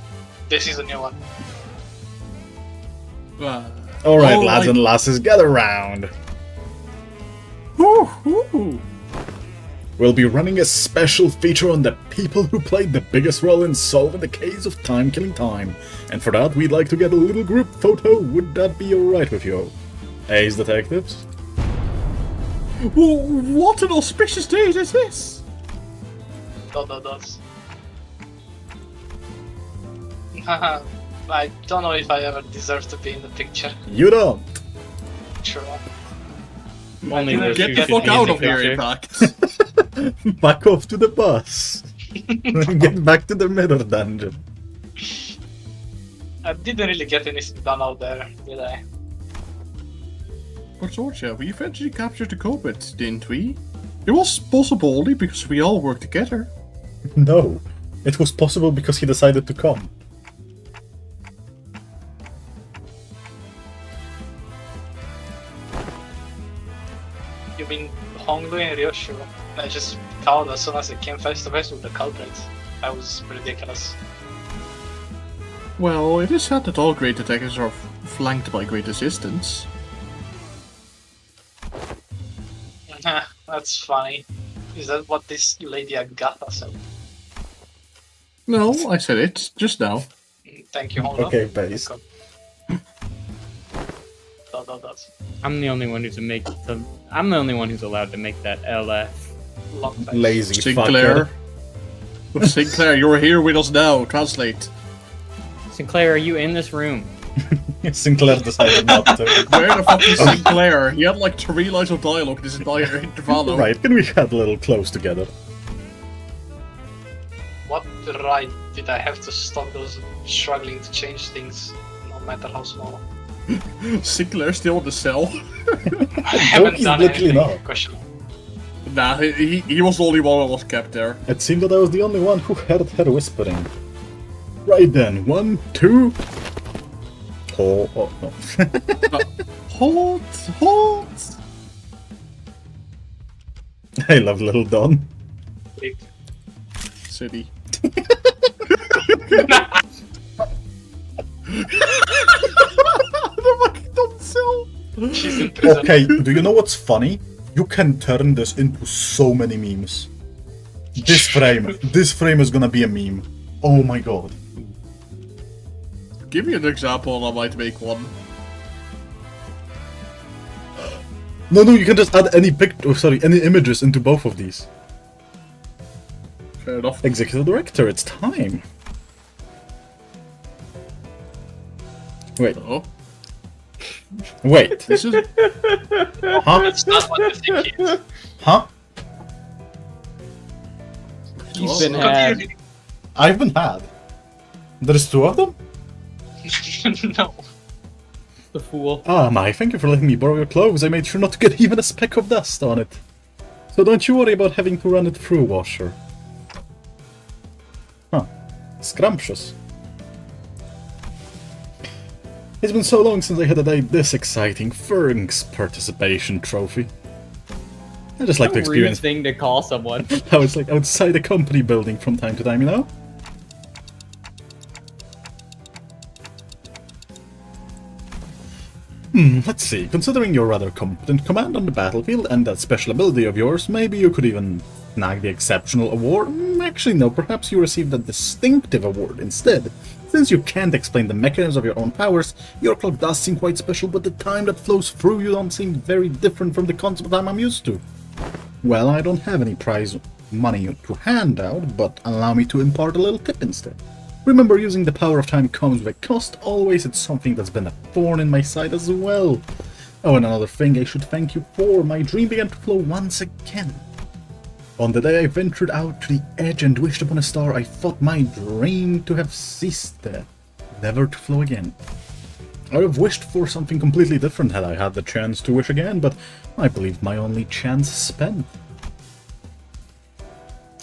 Speaker 4: this is a new one.
Speaker 1: Alright,
Speaker 2: Oh,
Speaker 1: lads
Speaker 2: I-
Speaker 1: and lasses, gather round. We'll be running a special feature on the people who played the biggest role in solving the case of Time Killing Time. And for that, we'd like to get a little group photo. Would that be alright with you? Ace detectives?
Speaker 2: What an auspicious day is this?
Speaker 4: Dots. I don't know if I ever deserve to be in the picture.
Speaker 1: You don't.
Speaker 4: Sure.
Speaker 6: Only those
Speaker 2: Get
Speaker 6: who
Speaker 2: the
Speaker 6: should
Speaker 2: fuck
Speaker 6: be in
Speaker 2: out
Speaker 6: the
Speaker 2: of here,
Speaker 6: picture.
Speaker 2: in fact.
Speaker 1: Back off to the bus. Get back to the mirror dungeon.
Speaker 4: I didn't really get anything done out there, did I?
Speaker 2: But Georgia, we eventually captured the culprit, didn't we? It was possible only because we all worked together.
Speaker 1: No. It was possible because he decided to come.
Speaker 4: You mean Honglu and Ryoshu? I just called as soon as I came face to face with the culprit. That was ridiculous.
Speaker 2: Well, it is said that all great attackers are flanked by great assistants.
Speaker 4: That's funny. Is that what this lady Gacha said?
Speaker 2: No, I said it just now.
Speaker 4: Thank you, Honglu.
Speaker 1: Okay, base.
Speaker 4: Dots.
Speaker 6: I'm the only one who's I'm the only one who's allowed to make that LF.
Speaker 4: Long time.
Speaker 1: Lazy
Speaker 2: Sinclair.
Speaker 1: fucker.
Speaker 2: Sinclair, you're here with us now. Translate.
Speaker 6: Sinclair, are you in this room?
Speaker 1: Sinclair decided not to.
Speaker 2: Where the fuck is Sinclair? He had like 3 lines of dialogue this entire interval.
Speaker 1: Right, can we get a little close together?
Speaker 4: What? right did I have to stop those struggling to change things, no matter how small?
Speaker 2: Sinclair still on the cell.
Speaker 4: I haven't
Speaker 1: he's
Speaker 4: done
Speaker 1: literally
Speaker 4: anything
Speaker 1: not.
Speaker 4: questionable.
Speaker 2: Nah, he was the only one that was kept there.
Speaker 1: It seemed that I was the only one who heard her whispering. Right then, 1, 2... Oh no.
Speaker 2: Hold!
Speaker 1: I love little Don.
Speaker 4: Big.
Speaker 2: City. The fucking dumb cell!
Speaker 4: She's in prison.
Speaker 1: Okay, do you know what's funny? You can turn this into so many memes. This frame is gonna be a meme. Oh my god.
Speaker 2: Give me an example and I might make one.
Speaker 1: No, you can just add any any images into both of these.
Speaker 2: Fair enough.
Speaker 1: Executive director, it's time. Wait,
Speaker 2: Oh,
Speaker 1: wait.
Speaker 2: this is...
Speaker 1: Huh?
Speaker 4: That's not what you think it is.
Speaker 1: Huh?
Speaker 6: He's
Speaker 2: Oh.
Speaker 6: been had.
Speaker 4: Continue.
Speaker 1: I've been had. There's 2 of them?
Speaker 4: No.
Speaker 6: The fool.
Speaker 1: Ah, my, thank you for letting me borrow your clothes. I made sure not to get even a speck of dust on it. So don't you worry about having to run it through a washer. Huh. Scrumptious. It's been so long since I had a day this exciting. Ferg's participation trophy. I just like to
Speaker 6: Rude
Speaker 1: experience
Speaker 6: thing to call someone.
Speaker 1: how it's like outside a company building from time to time, you know? Let's see. Considering your rather competent command on the battlefield and that special ability of yours, maybe you could even snag the exceptional award. Actually, no, perhaps you received the distinctive award instead. Since you can't explain the mechanism of your own powers, your clock does seem quite special, but the time that flows through you don't seem very different from the concept of time I'm used to. Well, I don't have any prize money to hand out, but allow me to impart a little tip instead. Remember, using the power of time comes with a cost. Always, it's something that's been a thorn in my side as well. Oh, and another thing I should thank you for. My dream began to flow once again. On the day I ventured out to the edge and wished upon a star, I thought my dream to have ceased there, never to flow again. I would have wished for something completely different had I had the chance to wish again, but I believe my only chance is spent.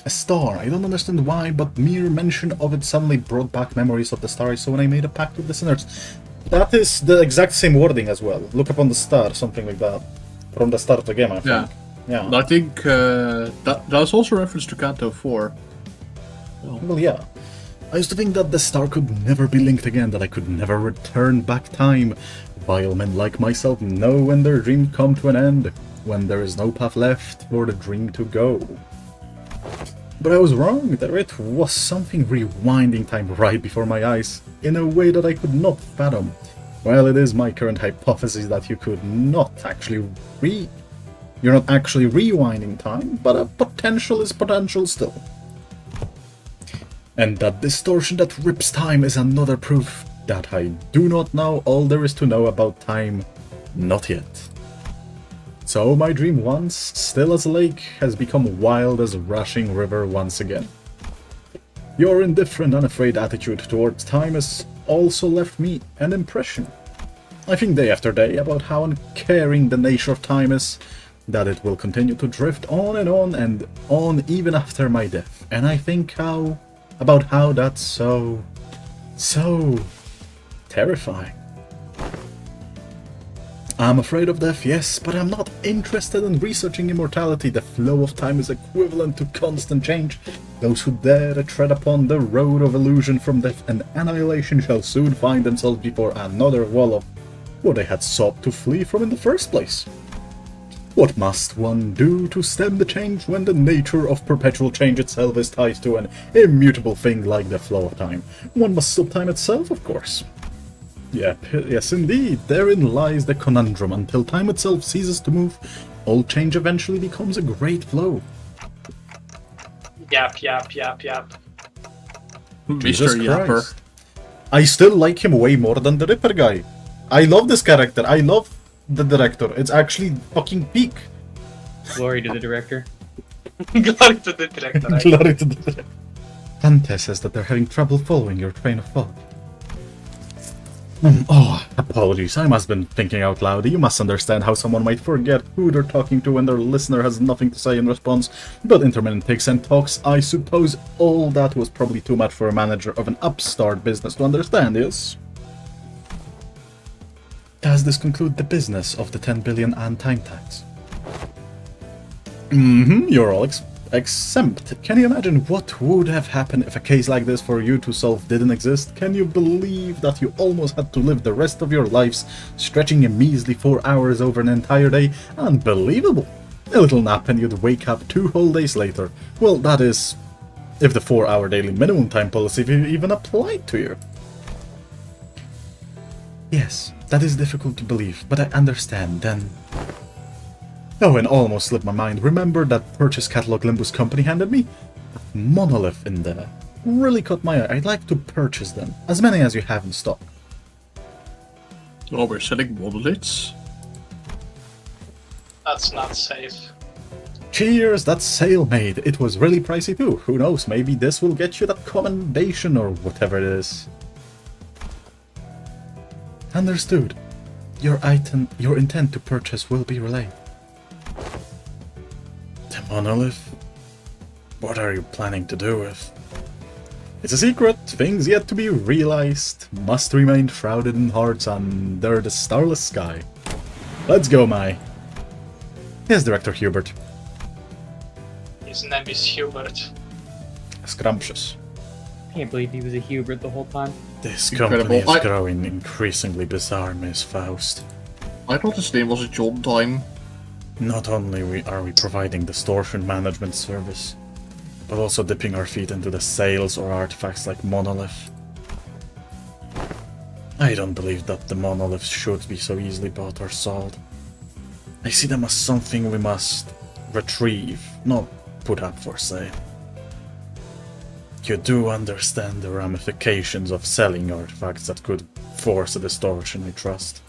Speaker 1: A star. I don't understand why, but mere mention of it suddenly brought back memories of the star I saw when I made a pact with the sinners. That is the exact same wording as well. Look upon the star, something like that. From the start of the game, I think. Yeah.
Speaker 2: I think that's also a reference to Canto 4.
Speaker 1: Well, yeah. I used to think that the star could never be linked again, that I could never return back time. Vile men like myself know when their dreams come to an end, when there is no path left for the dream to go. But I was wrong. There it was something rewinding time right before my eyes, in a way that I could not fathom. Well, it is my current hypothesis that you could not actually You're not actually rewinding time, but a potential is potential still. And that distortion that rips time is another proof that I do not know all there is to know about time. Not yet. So my dream, once still as a lake, has become wild as a rushing river once again. Your indifferent, unafraid attitude towards time has also left me an impression. I think day after day about how uncaring the nature of time is, that it will continue to drift on and on even after my death. And I think about how that's so terrifying. I'm afraid of death, yes, but I'm not interested in researching immortality. The flow of time is equivalent to constant change. Those who dare to tread upon the road of illusion from death and annihilation shall soon find themselves before another wall of what they had sought to flee from in the first place. What must one do to stem the change when the nature of perpetual change itself is tied to an immutable thing like the flow of time? One must stop time itself, of course. Yep, yes indeed, therein lies the conundrum. Until time itself ceases to move, all change eventually becomes a great flow.
Speaker 4: Yap.
Speaker 1: Jesus
Speaker 2: Mr. Yapper.
Speaker 1: Christ. I still like him way more than the Ripper guy. I love this character, I love the director. It's actually fucking peak.
Speaker 6: Glory to the director.
Speaker 4: Glory to the director.
Speaker 1: Glory to the director. Dante says that they're having trouble following your train of thought. Apologies, I must have been thinking out loud. You must understand how someone might forget who they're talking to when their listener has nothing to say in response. But intermittent takes and talks, I suppose all that was probably too much for a manager of an upstart business to understand, yes? Does this conclude the business of the 10 billion and time tax? You're all exempt. Can you imagine what would have happened if a case like this for you to solve didn't exist? Can you believe that you almost had to live the rest of your lives stretching a measly 4 hours over an entire day? Unbelievable! A little nap and you'd wake up 2 whole days later. Well, that is, if the 4-hour daily minimum time policy even applied to you. Yes, that is difficult to believe, but I understand then. Oh, and almost slipped my mind. Remember that purchase catalog Limbus company handed me? Monolith in there. Really caught my eye. I'd like to purchase them. As many as you have in stock.
Speaker 2: Oh, we're selling monoliths?
Speaker 4: That's not safe.
Speaker 1: Cheers, that's sale made. It was really pricey too. Who knows, maybe this will get you that commendation or whatever it is. Understood. Your intent to purchase will be relayed. The monolith? What are you planning to do with? It's a secret, things yet to be realized, must remain shrouded in hearts under the starless sky. Let's go, Mai. Yes, Director Hubert.
Speaker 4: His name is Hubert.
Speaker 1: Scrumptious.
Speaker 3: Can't believe he was a Hubert the whole time.
Speaker 1: This
Speaker 2: Incredible.
Speaker 1: company is growing increasingly bizarre, Miss Faust.
Speaker 2: I thought his name was a John Time.
Speaker 1: Not only are we providing distortion management service, but also dipping our feet into the sales or artifacts like monolith. I don't believe that the monoliths should be so easily bought or sold. I see them as something we must retrieve, not put up for sale. You do understand the ramifications of selling artifacts that could force a distortion, I trust.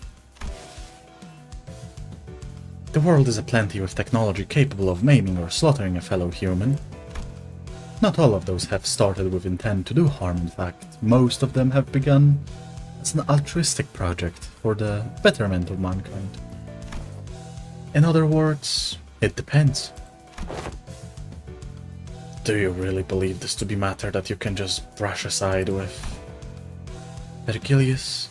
Speaker 1: The world is aplenty with technology capable of maiming or slaughtering a fellow human. Not all of those have started with intent to do harm, in fact. Most of them have begun as an altruistic project for the betterment of mankind. In other words, it depends. Do you really believe this to be matter that you can just brush aside with? Vergilius?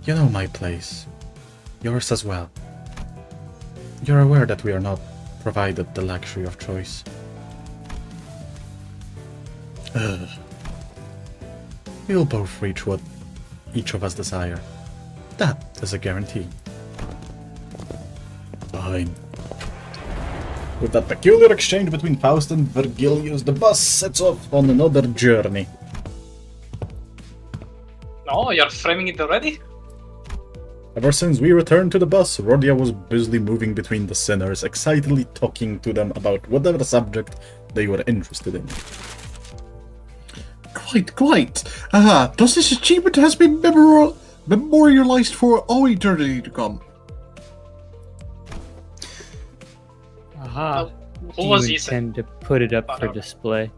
Speaker 1: You know my place. Yours as well. You're aware that we are not provided the luxury of choice. We'll both reach what each of us desire. That is a guarantee. Fine. With that peculiar exchange between Faust and Vergilius, the bus sets off on another journey.
Speaker 4: No, you're framing it already?
Speaker 1: Ever since we returned to the bus, Rodia was busily moving between the sinners, excitedly talking to them about whatever subject they were interested in.
Speaker 2: Quite. Thus this achievement has been memorialized for all eternity to come.
Speaker 3: Aha.
Speaker 4: What
Speaker 3: Do
Speaker 4: was
Speaker 3: you
Speaker 4: he saying?
Speaker 3: intend to put it up for display?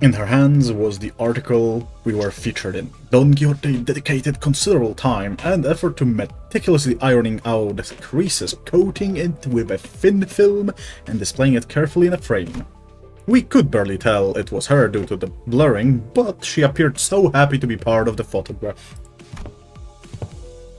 Speaker 1: In her hands was the article we were featured in. Don Quixote dedicated considerable time and effort to meticulously ironing out the creases, coating it with a thin film, and displaying it carefully in a frame. We could barely tell it was her due to the blurring, but she appeared so happy to be part of the photograph.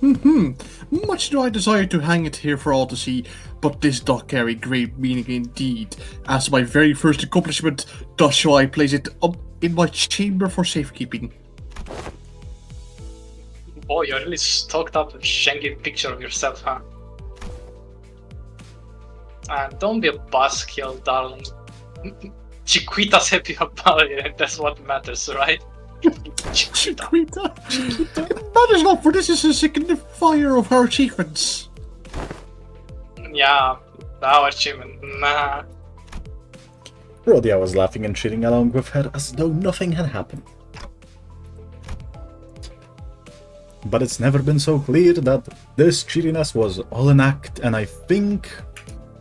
Speaker 2: Much do I desire to hang it here for all to see, but this doth carry great meaning indeed. As my very first accomplishment, thus shall I place it up in my chamber for safekeeping.
Speaker 4: Boy, you're really stocked up with shanky picture of yourself, huh? And don't be a buzzkill, darling. Chiquita's happy about it, and that's what matters, right?
Speaker 2: Chiquita. It matters not, for this is a signifier of her achievements.
Speaker 4: Yeah, our achievement, nah.
Speaker 1: Rodia was laughing and cheating along with her as though nothing had happened. But it's never been so clear that this cheatiness was all an act, and I think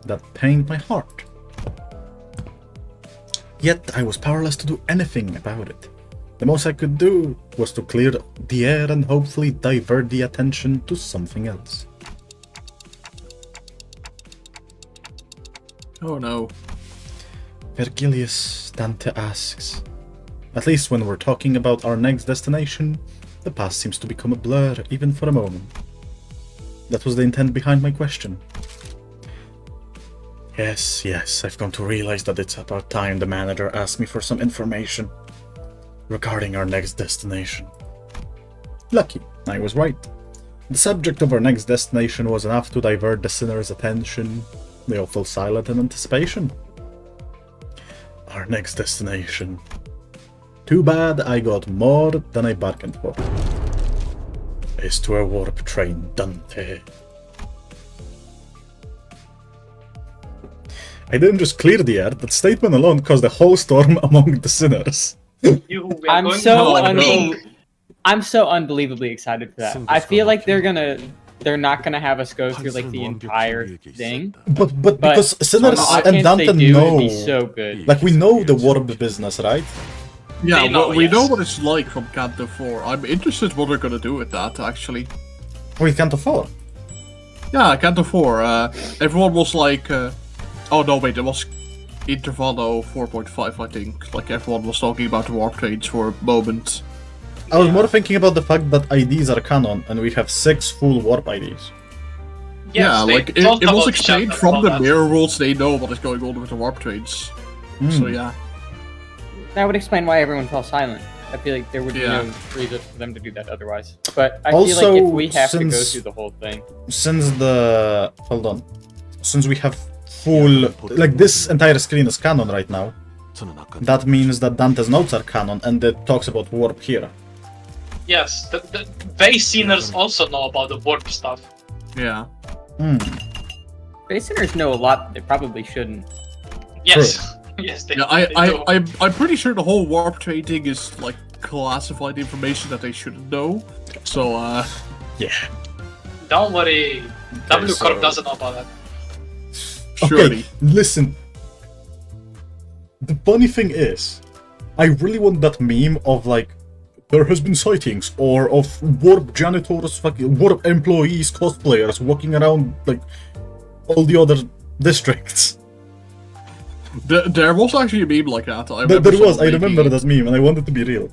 Speaker 1: that pained my heart. Yet I was powerless to do anything about it. The most I could do was to clear the air and hopefully divert the attention to something else.
Speaker 2: Oh no.
Speaker 1: Virgilius, Dante asks. At least when we're talking about our next destination, the past seems to become a blur, even for a moment. That was the intent behind my question. Yes, I've come to realize that it's about time the manager asked me for some information regarding our next destination. Lucky, I was right. The subject of our next destination was enough to divert the sinner's attention. They all fell silent in anticipation. Our next destination. Too bad I got more than I bargained for. Is to a warp train, Dante. I didn't just clear the air, that statement alone caused a whole storm among the sinners.
Speaker 3: I'm so unbelievably excited for that. I feel like they're not gonna have us go through like the entire thing.
Speaker 1: But because sinners
Speaker 3: the
Speaker 1: and
Speaker 3: chance
Speaker 1: Dante
Speaker 3: they do, it'd
Speaker 1: know,
Speaker 3: be so good.
Speaker 1: like we know the warp business, right?
Speaker 2: Yeah,
Speaker 4: They know,
Speaker 2: we know
Speaker 4: yes.
Speaker 2: what it's like from Canto 4. I'm interested what they're gonna do with that, actually.
Speaker 1: Wait, Canto 4?
Speaker 2: Yeah, Canto 4. Everyone was like, oh no, wait, it was Intervallo 4.5, I think. Like, everyone was talking about the warp trains for a moment.
Speaker 1: I was more thinking about the fact that IDs are canon and we have 6 full warp IDs.
Speaker 2: Yeah,
Speaker 4: they
Speaker 2: like, it
Speaker 4: talked
Speaker 2: was
Speaker 4: about
Speaker 2: explained
Speaker 4: chapter
Speaker 2: from
Speaker 4: about
Speaker 2: the
Speaker 4: that.
Speaker 2: mirror worlds, they know what is going on with the warp trains. So yeah.
Speaker 3: That would explain why everyone fell silent. I feel like there would be
Speaker 2: Yeah.
Speaker 3: no reason for them to do that otherwise. But I
Speaker 1: Also,
Speaker 3: feel like if we have to go
Speaker 1: since-
Speaker 3: through the whole thing,
Speaker 1: Since since we have full, like this entire screen is canon right now, that means that Dante's notes are canon and it talks about warp here.
Speaker 4: Yes, the base sinners also know about the warp stuff.
Speaker 2: Yeah.
Speaker 3: base sinners know a lot that they probably shouldn't.
Speaker 4: Yes, yes, they,
Speaker 2: Yeah,
Speaker 4: they do.
Speaker 2: I'm pretty sure the whole warp train thing is, like, classified information that they shouldn't know. So,
Speaker 1: Yeah.
Speaker 4: Don't worry, W Corp
Speaker 1: so-
Speaker 4: doesn't know about that.
Speaker 2: surely.
Speaker 1: Okay, listen. The funny thing is, I really want that meme of like, there has been sightings, or of warp janitors, fucking warp employees, cosplayers walking around like all the other districts.
Speaker 2: There was actually a meme like that.
Speaker 1: There was, I remember that meme, and I want it to be real.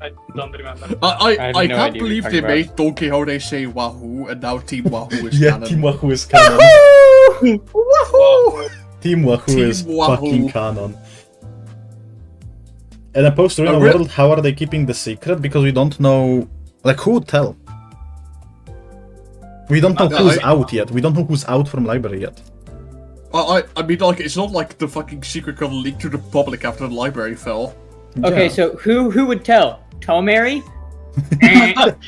Speaker 4: I don't remember.
Speaker 2: I
Speaker 3: have
Speaker 2: can't
Speaker 3: no idea what you're
Speaker 2: believe
Speaker 3: talking
Speaker 2: they made Don Quixote say Wahoo, and now Team Wahoo is
Speaker 1: Yeah,
Speaker 2: canon.
Speaker 1: Team Wahoo is canon.
Speaker 2: Wahoo!
Speaker 1: Team Wahoo
Speaker 2: Team
Speaker 1: is
Speaker 2: Wahoo.
Speaker 1: fucking canon. And opposed to in a
Speaker 2: re-
Speaker 1: world, how are they keeping the secret? Because we don't know, like, who would tell? We don't know
Speaker 2: Yeah,
Speaker 1: who's
Speaker 2: I-
Speaker 1: out yet. We don't know who's out from library yet.
Speaker 2: I mean, like, it's not like the fucking secret got leaked to the public after the library fell.
Speaker 3: Okay,
Speaker 1: Yeah.
Speaker 3: so who would tell? Tomary?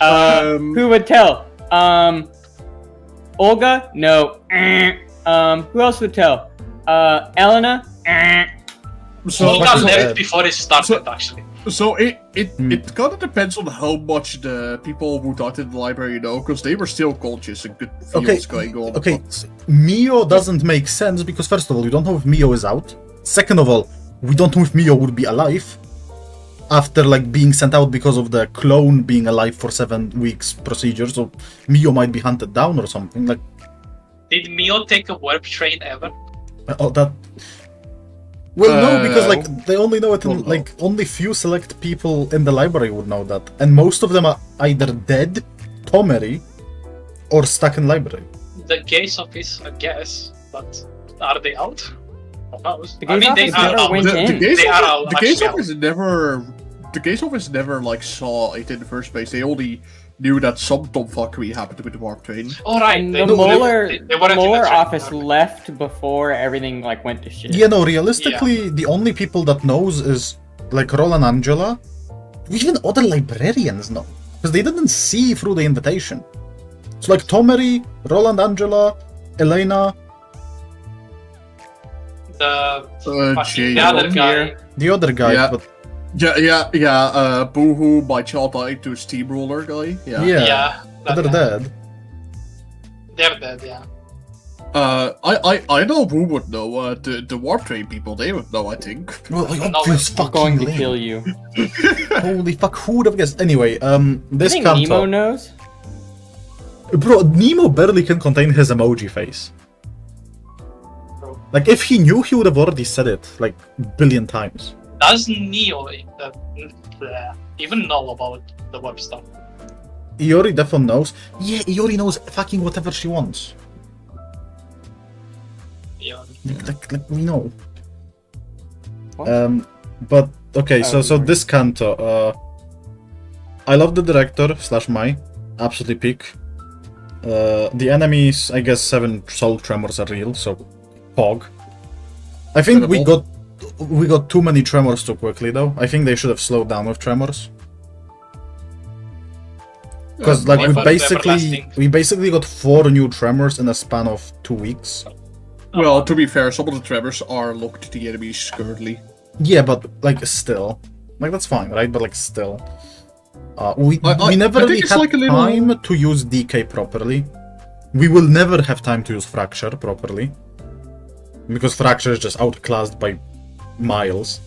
Speaker 2: Um,
Speaker 3: Who would tell? Olga? No. Who else would tell? Elena?
Speaker 2: So,
Speaker 4: He got
Speaker 1: so-
Speaker 4: left before it started, actually.
Speaker 2: so it kind of depends on how much the people who died in the library know, because they were still conscious and could feel
Speaker 1: Okay,
Speaker 2: what's going on.
Speaker 1: okay. Mio doesn't make sense because first of all, we don't know if Mio is out. Second of all, we don't know if Mio would be alive after like being sent out because of the clone being alive for 7 weeks procedure. So Mio might be hunted down or something. Like,
Speaker 4: Did Mio take a warp train ever?
Speaker 1: oh, that. Well, no, because like they only know it in
Speaker 2: well, no.
Speaker 1: like only few select people in the library would know that, and most of them are either dead, Tomeri, or stuck in library.
Speaker 4: The gaze office, I guess, but are they out? Who knows?
Speaker 3: The
Speaker 4: I
Speaker 3: gaze
Speaker 4: mean, they
Speaker 3: office
Speaker 4: are
Speaker 3: never
Speaker 4: out.
Speaker 3: went in.
Speaker 4: They are out,
Speaker 2: The case
Speaker 4: actually.
Speaker 2: office never. The case office never like saw it in the first place. They only knew that some tomfuckery happened with the warp train.
Speaker 4: All right,
Speaker 3: And
Speaker 4: they
Speaker 3: the Molar,
Speaker 4: they weren't in the
Speaker 3: Molar
Speaker 4: train.
Speaker 3: office left before everything like went to shit.
Speaker 1: Yeah, no, realistically, the only people that knows is like Roland and Angela. Even other librarians know, because they didn't see through the invitation. So like Tomeri, Roland, Angela, Elena,
Speaker 2: Jay.
Speaker 4: the other guy.
Speaker 1: the other guy,
Speaker 2: Yeah.
Speaker 1: but
Speaker 2: Boohoo, my child died to a steamroller guy.
Speaker 1: yeah,
Speaker 4: Yeah,
Speaker 1: they're dead.
Speaker 4: they're dead. Yeah.
Speaker 2: I know who would know. The warp train people, they would know. I think.
Speaker 1: Well, like,
Speaker 4: No,
Speaker 1: obvious
Speaker 3: I'm
Speaker 1: fucking
Speaker 3: going to
Speaker 1: lame.
Speaker 3: kill you.
Speaker 1: Holy fuck, who would have guessed? Anyway,
Speaker 3: I
Speaker 1: this
Speaker 3: think
Speaker 1: canto.
Speaker 3: Nemo knows.
Speaker 1: Bro, Nemo barely can contain his emoji face. Like, if he knew, he would have already said it, like, a billion times.
Speaker 4: Does Neo even know about the web stuff?
Speaker 1: Iori definitely knows. Yeah, Iori knows fucking whatever she wants.
Speaker 4: Yeah.
Speaker 1: Like we know.
Speaker 3: What?
Speaker 1: But, okay, so
Speaker 3: sorry.
Speaker 1: this canto, I love the director, / Mai. Absolutely peak. The enemies, I guess 7 soul tremors are real, so Pog. I think we got too many tremors too quickly though. I think they should have slowed down with tremors. Because like we basically got 4 new tremors in a span of 2 weeks.
Speaker 2: Well, to be fair, some of the tremors are locked to the enemies currently.
Speaker 1: Yeah, but like still, like that's fine, right? But like still, we never
Speaker 2: I think
Speaker 1: really
Speaker 2: it's
Speaker 1: had
Speaker 2: like a little-
Speaker 1: time to use DK properly. We will never have time to use Fracture properly. Because Fracture is just outclassed by miles.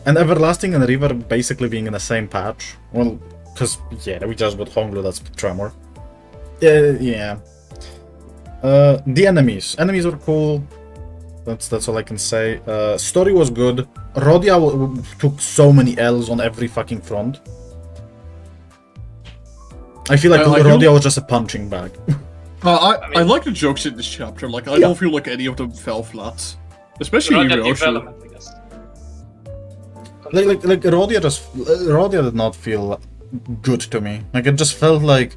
Speaker 1: And Everlasting and River basically being in the same patch. Well, because, yeah, we just got Honglu, that's Tremor. Yeah. The enemies. Enemies were cool. That's all I can say. Story was good. Rodia took so many L's on every fucking front. I feel like Rodia was just a punching bag.
Speaker 2: I like the jokes in this chapter. Like, I don't feel like any of them fell flat. Especially Hiroshi.
Speaker 4: I guess.
Speaker 1: Like Rodia did not feel good to me. Like, it just felt like,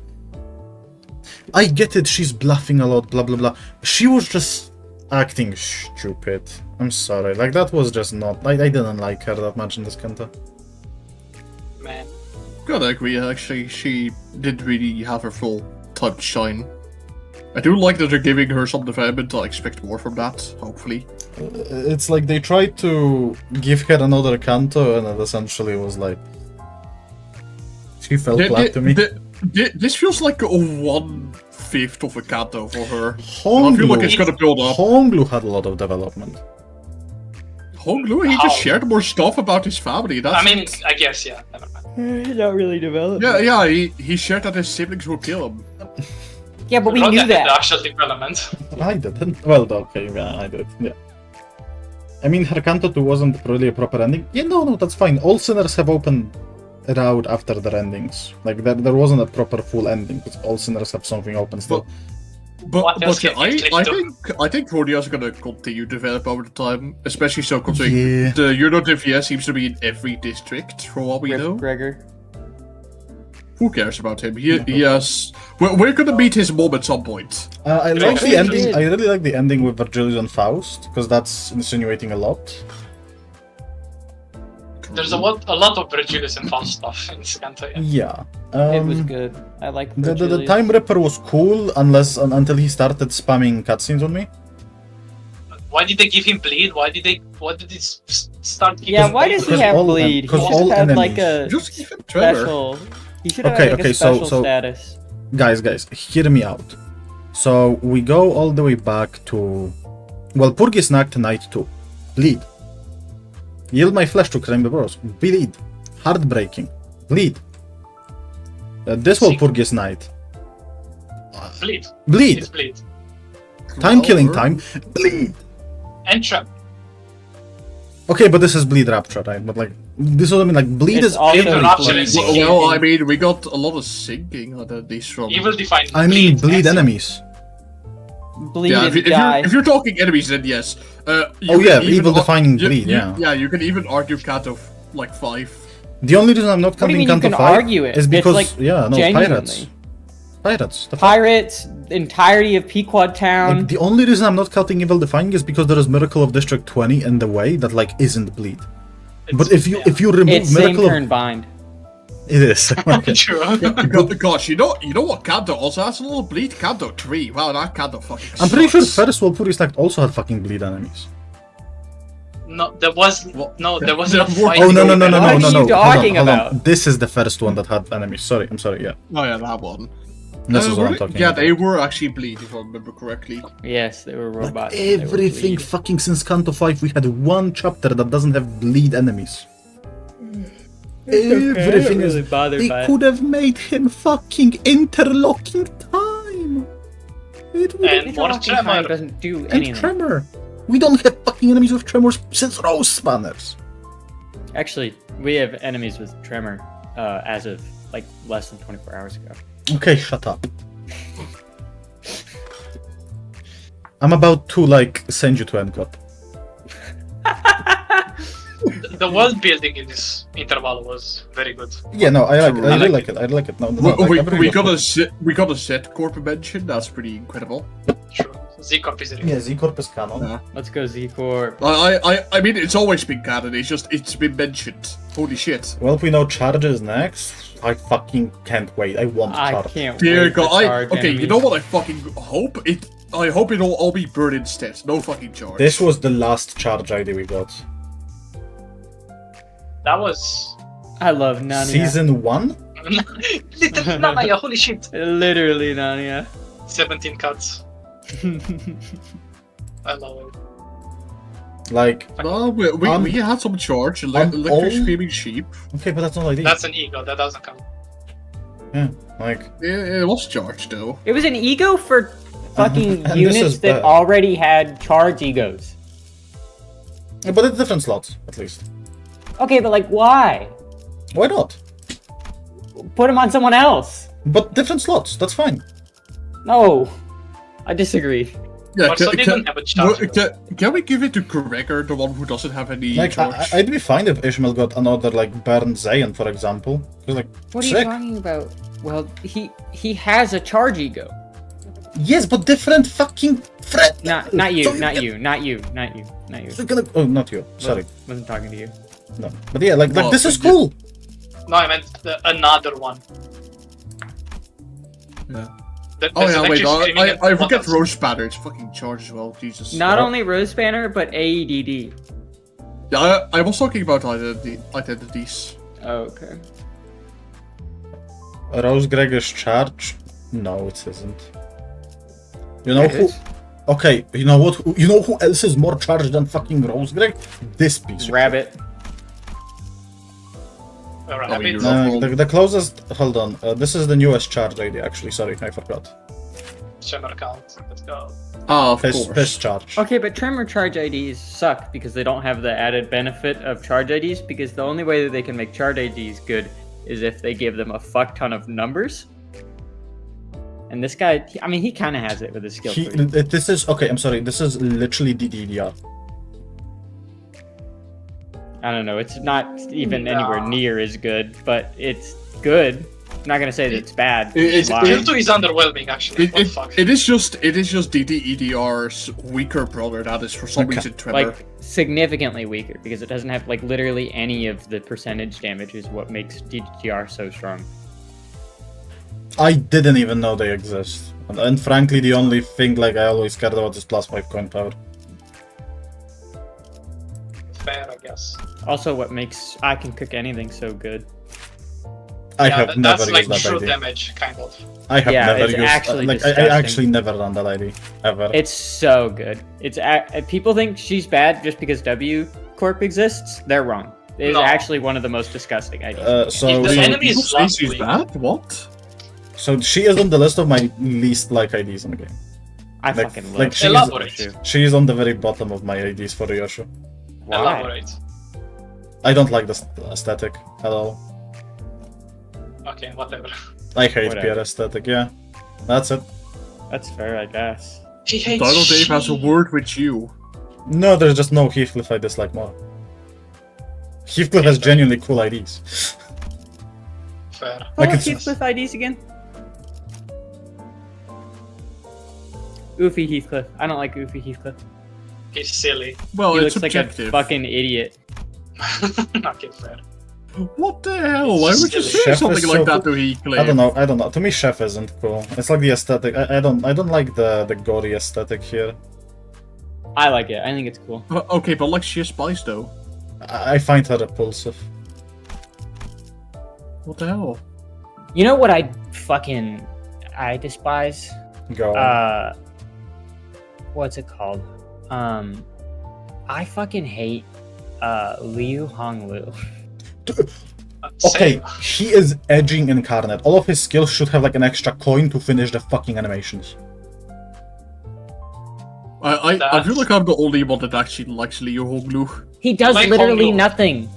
Speaker 1: I get it, she's bluffing a lot, blah blah blah. She was just acting stupid. I'm sorry. Like, that was just not... I didn't like her that much in this canto.
Speaker 4: Man.
Speaker 2: Gotta agree, actually. She didn't really have her full time to shine. I do like that they're giving her some development. I expect more from that, hopefully.
Speaker 1: It's like they tried to give her another canto, and it essentially was like... She fell flat to me.
Speaker 2: This feels like a 1/5 of a canto for her.
Speaker 1: Honglu,
Speaker 2: I feel like it's gonna build up.
Speaker 1: Honglu had a lot of development.
Speaker 2: Honglu, he just shared more stuff about his family. That's
Speaker 4: I mean, I guess, yeah. Never mind.
Speaker 3: Not really developed.
Speaker 2: yeah, he shared that his siblings would kill him.
Speaker 6: Yeah, but we
Speaker 4: Rodia
Speaker 6: knew
Speaker 4: did
Speaker 6: that.
Speaker 4: the actual development.
Speaker 1: I didn't. Well, okay, yeah, I did. Yeah. I mean, her canto 2 wasn't really a proper ending. Yeah, no, that's fine. All sinners have open route after their endings. Like, there wasn't a proper full ending, because all sinners have something open still.
Speaker 4: What else
Speaker 2: Yeah,
Speaker 4: can you click
Speaker 2: I think Rodia's gonna continue to develop over the time, especially so considering
Speaker 1: Yeah.
Speaker 2: the Euro DVS seems to be in every district for what we know.
Speaker 3: Gregor.
Speaker 2: Who cares about him? He has. We're gonna meet his mom at some point.
Speaker 1: I like
Speaker 4: actually
Speaker 1: the ending.
Speaker 3: did.
Speaker 1: I really like the ending with Virgilius and Faust, because that's insinuating a lot.
Speaker 4: There's a lot of Virgilius and Faust stuff in Scanto. Yeah.
Speaker 1: Yeah.
Speaker 3: It was good. I like
Speaker 1: The Time Ripper was cool until he started spamming cutscenes on me.
Speaker 4: Why did they give him bleed? Why did they start giving
Speaker 3: Yeah, why
Speaker 4: bleed?
Speaker 3: does he
Speaker 1: Because
Speaker 3: have
Speaker 1: all
Speaker 3: bleed? He
Speaker 1: because
Speaker 3: should
Speaker 1: all
Speaker 3: have had like
Speaker 1: enemies-
Speaker 3: a
Speaker 2: Just give him Trevor.
Speaker 3: special. He should have
Speaker 1: Okay,
Speaker 3: had like
Speaker 1: okay,
Speaker 3: a
Speaker 1: so-
Speaker 3: special
Speaker 1: so-
Speaker 3: status.
Speaker 1: Guys, hear me out. So we go all the way back to, well, Purgisnacht Night 2. Bleed. Yield my flesh to claim the bros. Bleed. Heartbreaking. Bleed. This will
Speaker 4: See?
Speaker 1: Purgisnight.
Speaker 4: Bleed.
Speaker 1: Bleed.
Speaker 4: It's bleed.
Speaker 1: Time killing time. Bleed.
Speaker 4: And trap.
Speaker 1: Okay, but this is Bleed Rapture, right? But like, this is what I mean. Like, Bleed
Speaker 3: It's
Speaker 1: is
Speaker 3: also
Speaker 1: every
Speaker 4: Rapture
Speaker 1: fucking-
Speaker 4: is-
Speaker 2: Well, I mean, we got a lot of sinking on these from.
Speaker 4: Evil defined.
Speaker 1: I mean, bleed
Speaker 4: and-
Speaker 1: enemies.
Speaker 3: Bleed
Speaker 2: Yeah,
Speaker 3: and
Speaker 2: if
Speaker 3: die.
Speaker 2: you're talking enemies, then yes. You
Speaker 1: Oh,
Speaker 2: can
Speaker 1: yeah,
Speaker 2: even
Speaker 1: evil defining
Speaker 2: you-
Speaker 1: bleed,
Speaker 2: you-
Speaker 1: yeah.
Speaker 2: Yeah, you can even argue Canto like 5.
Speaker 1: The only reason I'm not
Speaker 3: What do you
Speaker 1: counting
Speaker 3: mean you
Speaker 1: Canto
Speaker 3: can
Speaker 1: 5
Speaker 3: argue it?
Speaker 1: is
Speaker 3: It's
Speaker 1: because,
Speaker 3: like
Speaker 1: yeah, no,
Speaker 3: genuinely.
Speaker 1: Pirates. The fuck?
Speaker 3: Pirates, entirety of Pequod Town.
Speaker 1: Like, the only reason I'm not counting Evil Defying is because there is Miracle of District 20 in the way that like isn't bleed. But if you remove
Speaker 3: it's same
Speaker 1: Miracle
Speaker 3: turn
Speaker 1: of
Speaker 3: bind.
Speaker 1: it is. Okay.
Speaker 4: True.
Speaker 2: Gosh, you know what Canto also has a little bleed? Canto 3. Wow, that Canto fucking
Speaker 1: I'm pretty sure
Speaker 2: sucks.
Speaker 1: First World Purgisnacht also had fucking bleed enemies.
Speaker 4: No, there was no. There wasn't a
Speaker 2: There were-
Speaker 4: fight.
Speaker 1: Oh no.
Speaker 3: What are you talking
Speaker 1: Hold on.
Speaker 3: about?
Speaker 1: This is the first one that had enemies. I'm sorry. Yeah.
Speaker 2: Oh yeah, that one.
Speaker 1: This is what I'm talking
Speaker 2: yeah,
Speaker 1: about.
Speaker 2: they were actually bleed, if I remember correctly.
Speaker 6: Yes, they were
Speaker 1: Like
Speaker 6: robots. and they were
Speaker 1: everything
Speaker 6: bleed.
Speaker 1: fucking since Kanto 5, we had one chapter that doesn't have bleed enemies. Everything
Speaker 6: really
Speaker 1: is.
Speaker 6: bothered
Speaker 1: They
Speaker 6: by it.
Speaker 1: could have made him fucking interlocking time. It would
Speaker 4: And
Speaker 1: have
Speaker 4: more
Speaker 6: Interlocking time
Speaker 4: tremor.
Speaker 6: doesn't do
Speaker 1: and
Speaker 6: anything.
Speaker 1: tremor. We don't have fucking enemies with tremors since Rose Spanners.
Speaker 6: Actually, we have enemies with tremor as of like less than 24 hours ago.
Speaker 1: Okay, shut up. I'm about to like send you to NCOP.
Speaker 4: The world building in this interval was very good.
Speaker 1: Yeah, no, I
Speaker 2: True.
Speaker 1: really like it. I like it. No, no, like,
Speaker 2: We
Speaker 1: everything
Speaker 2: got
Speaker 1: was
Speaker 2: we got a Z Corp mention. That's pretty incredible.
Speaker 4: True. Z Corp is really
Speaker 1: cool. Yeah,
Speaker 4: good.
Speaker 1: Z Corp is canon.
Speaker 2: Yeah.
Speaker 6: Let's go Z Corp.
Speaker 2: I mean, it's always been canon. It's been mentioned. Holy shit!
Speaker 1: Well, if we know Charge is next, I fucking can't wait. I want
Speaker 6: I
Speaker 1: Charge.
Speaker 6: can't
Speaker 2: Dear
Speaker 6: wait for
Speaker 2: God!
Speaker 6: charge
Speaker 2: Okay, you
Speaker 6: enemies.
Speaker 2: know what I fucking hope it. I hope it'll all be bird instead. No fucking charge.
Speaker 1: This was the last Charge ID we got.
Speaker 4: That was
Speaker 6: I love Nania.
Speaker 1: Season 1?
Speaker 4: little Naya, holy shit.
Speaker 6: Literally Nania.
Speaker 4: 17 cuts. I love it.
Speaker 1: Like,
Speaker 2: No, we had some charge.
Speaker 1: on
Speaker 2: Electric
Speaker 1: all-
Speaker 2: screaming sheep.
Speaker 1: okay, but that's not ID.
Speaker 4: That's an ego, that doesn't count.
Speaker 1: Yeah, like,
Speaker 2: It was charge though.
Speaker 6: It was an ego for fucking
Speaker 1: And this
Speaker 6: units
Speaker 1: is
Speaker 6: that
Speaker 1: bad.
Speaker 6: already had charge egos.
Speaker 1: but it's different slots, at least.
Speaker 6: Okay, but like, why?
Speaker 1: Why not?
Speaker 6: Put them on someone else.
Speaker 1: But different slots, that's fine.
Speaker 6: No, I disagree.
Speaker 2: Yeah,
Speaker 4: Also, they don't have a charge.
Speaker 2: can we give it to Gregor, the one who doesn't have any
Speaker 1: Like,
Speaker 2: charge?
Speaker 1: I'd be fine if Ishmael got another, like, Baron Zayn, for example. He's like,
Speaker 6: What are you
Speaker 1: sick.
Speaker 6: talking about? Well, he has a charge ego.
Speaker 1: Yes, but different fucking threat.
Speaker 6: Not you,
Speaker 1: So
Speaker 6: not
Speaker 1: get-
Speaker 6: you, not you, not you, not you.
Speaker 1: You're gonna... Oh, not you. Sorry.
Speaker 6: Wasn't talking to you.
Speaker 1: No. But yeah, like
Speaker 2: Well,
Speaker 1: this is
Speaker 2: yeah.
Speaker 1: cool.
Speaker 4: No, I meant another one.
Speaker 2: Yeah.
Speaker 4: There's
Speaker 2: Oh yeah, wait,
Speaker 4: electric screaming and
Speaker 2: I forget
Speaker 4: buttons.
Speaker 2: Rose Banner. It's fucking charge as well. Jesus.
Speaker 6: Not only Rose Banner, but AEDD.
Speaker 2: Yeah, I was talking about identities.
Speaker 6: Oh, okay.
Speaker 1: Rose Gregor's charge? No, it isn't. You know
Speaker 6: It
Speaker 1: who?
Speaker 6: is.
Speaker 1: Okay, you know what? You know who else is more charged than fucking Rose Greg? This piece. of
Speaker 6: Rabbit.
Speaker 4: Alright,
Speaker 2: Oh,
Speaker 4: I mean,
Speaker 2: you're
Speaker 1: shit. The closest. Hold on. This is the newest charge ID. Actually, sorry, I forgot.
Speaker 4: Tremor count. Let's go.
Speaker 2: Ah, of
Speaker 1: Piss
Speaker 2: course.
Speaker 1: charge.
Speaker 6: Okay, but Tremor charge IDs suck because they don't have the added benefit of charge IDs because the only way that they can make charge IDs good is if they give them a fuck ton of numbers. And this guy, he kind of has it with his skill tree.
Speaker 1: This is okay. I'm sorry. This is literally DDR.
Speaker 6: I don't know, it's not even
Speaker 4: No.
Speaker 6: anywhere near as good, but it's good. I'm not gonna say that it's bad.
Speaker 2: It's-
Speaker 6: Why?
Speaker 4: Tier 2 is underwhelming, actually. What the fuck?
Speaker 2: It is just DDEDR's weaker brother that is for some
Speaker 1: Okay.
Speaker 2: reason Tremor.
Speaker 6: Like significantly weaker because it doesn't have like literally any of the percentage damage is what makes DDR so strong.
Speaker 1: I didn't even know they exist. And frankly, the only thing like I always cared about is +5 coin power.
Speaker 4: Fair, I guess.
Speaker 6: Also, what makes I Can Cook Anything so good.
Speaker 1: I
Speaker 4: Yeah,
Speaker 1: have never
Speaker 4: that's
Speaker 1: used
Speaker 4: like
Speaker 1: that
Speaker 4: true
Speaker 1: ID.
Speaker 4: damage, kind of.
Speaker 1: I have
Speaker 6: Yeah,
Speaker 1: never
Speaker 6: it's
Speaker 1: used.
Speaker 6: actually
Speaker 1: Like I
Speaker 6: disgusting.
Speaker 1: actually never done that ID ever.
Speaker 6: It's so good. People think she's bad just because W Corp exists. They're wrong. It is
Speaker 4: No.
Speaker 6: actually one of the most disgusting ideas.
Speaker 1: So
Speaker 4: If the
Speaker 1: so-
Speaker 4: enemy
Speaker 2: People
Speaker 4: is
Speaker 2: say
Speaker 4: last
Speaker 2: she's
Speaker 4: week.
Speaker 2: bad? What?
Speaker 1: so she is on the list of my least like IDs in the game.
Speaker 6: I
Speaker 1: like-
Speaker 6: fucking
Speaker 1: like
Speaker 6: love
Speaker 1: she's-
Speaker 4: Elaborate.
Speaker 6: Yoshu.
Speaker 1: She is on the very bottom of my IDs for Yoshu.
Speaker 6: Why?
Speaker 4: Elaborate.
Speaker 1: I don't like the aesthetic at all.
Speaker 4: Okay, whatever.
Speaker 1: I hate
Speaker 6: Whatever.
Speaker 1: PR aesthetic. Yeah, that's it.
Speaker 6: That's fair, I guess.
Speaker 4: He hates
Speaker 2: Dino Dave has a
Speaker 4: sheep.
Speaker 2: word with you.
Speaker 1: No, there's just no Heathcliff I dislike more. Heathcliff has genuinely cool IDs.
Speaker 4: Fair.
Speaker 1: Like
Speaker 6: Pull up
Speaker 1: it's-
Speaker 6: Heathcliff IDs again. Oofy Heathcliff. I don't like Oofy Heathcliff.
Speaker 4: He's silly.
Speaker 2: Well,
Speaker 6: He
Speaker 2: it's
Speaker 6: looks like a
Speaker 2: subjective.
Speaker 6: fucking idiot.
Speaker 4: Okay, fair.
Speaker 2: What the hell? Why would you say
Speaker 1: Chef
Speaker 2: something
Speaker 1: is
Speaker 2: like
Speaker 1: so
Speaker 2: that
Speaker 1: cool.
Speaker 2: to Heathcliff?
Speaker 1: I don't know. To me, Chef isn't cool. It's like the aesthetic. I don't like the gory aesthetic here.
Speaker 6: I like it. I think it's cool.
Speaker 2: Okay, but like Sheer Spice though.
Speaker 1: I find her repulsive.
Speaker 2: What the hell?
Speaker 6: You know what I fucking... I despise.
Speaker 1: Go on.
Speaker 6: What's it called? I fucking hate Liu Honglu.
Speaker 1: Okay, he is edging incarnate. All of his skills should have like an extra coin to finish the fucking animations.
Speaker 2: I feel like I'm the only one that actually likes Liu Honglu.
Speaker 6: He does
Speaker 4: Like
Speaker 6: literally
Speaker 4: Honglu.
Speaker 6: nothing.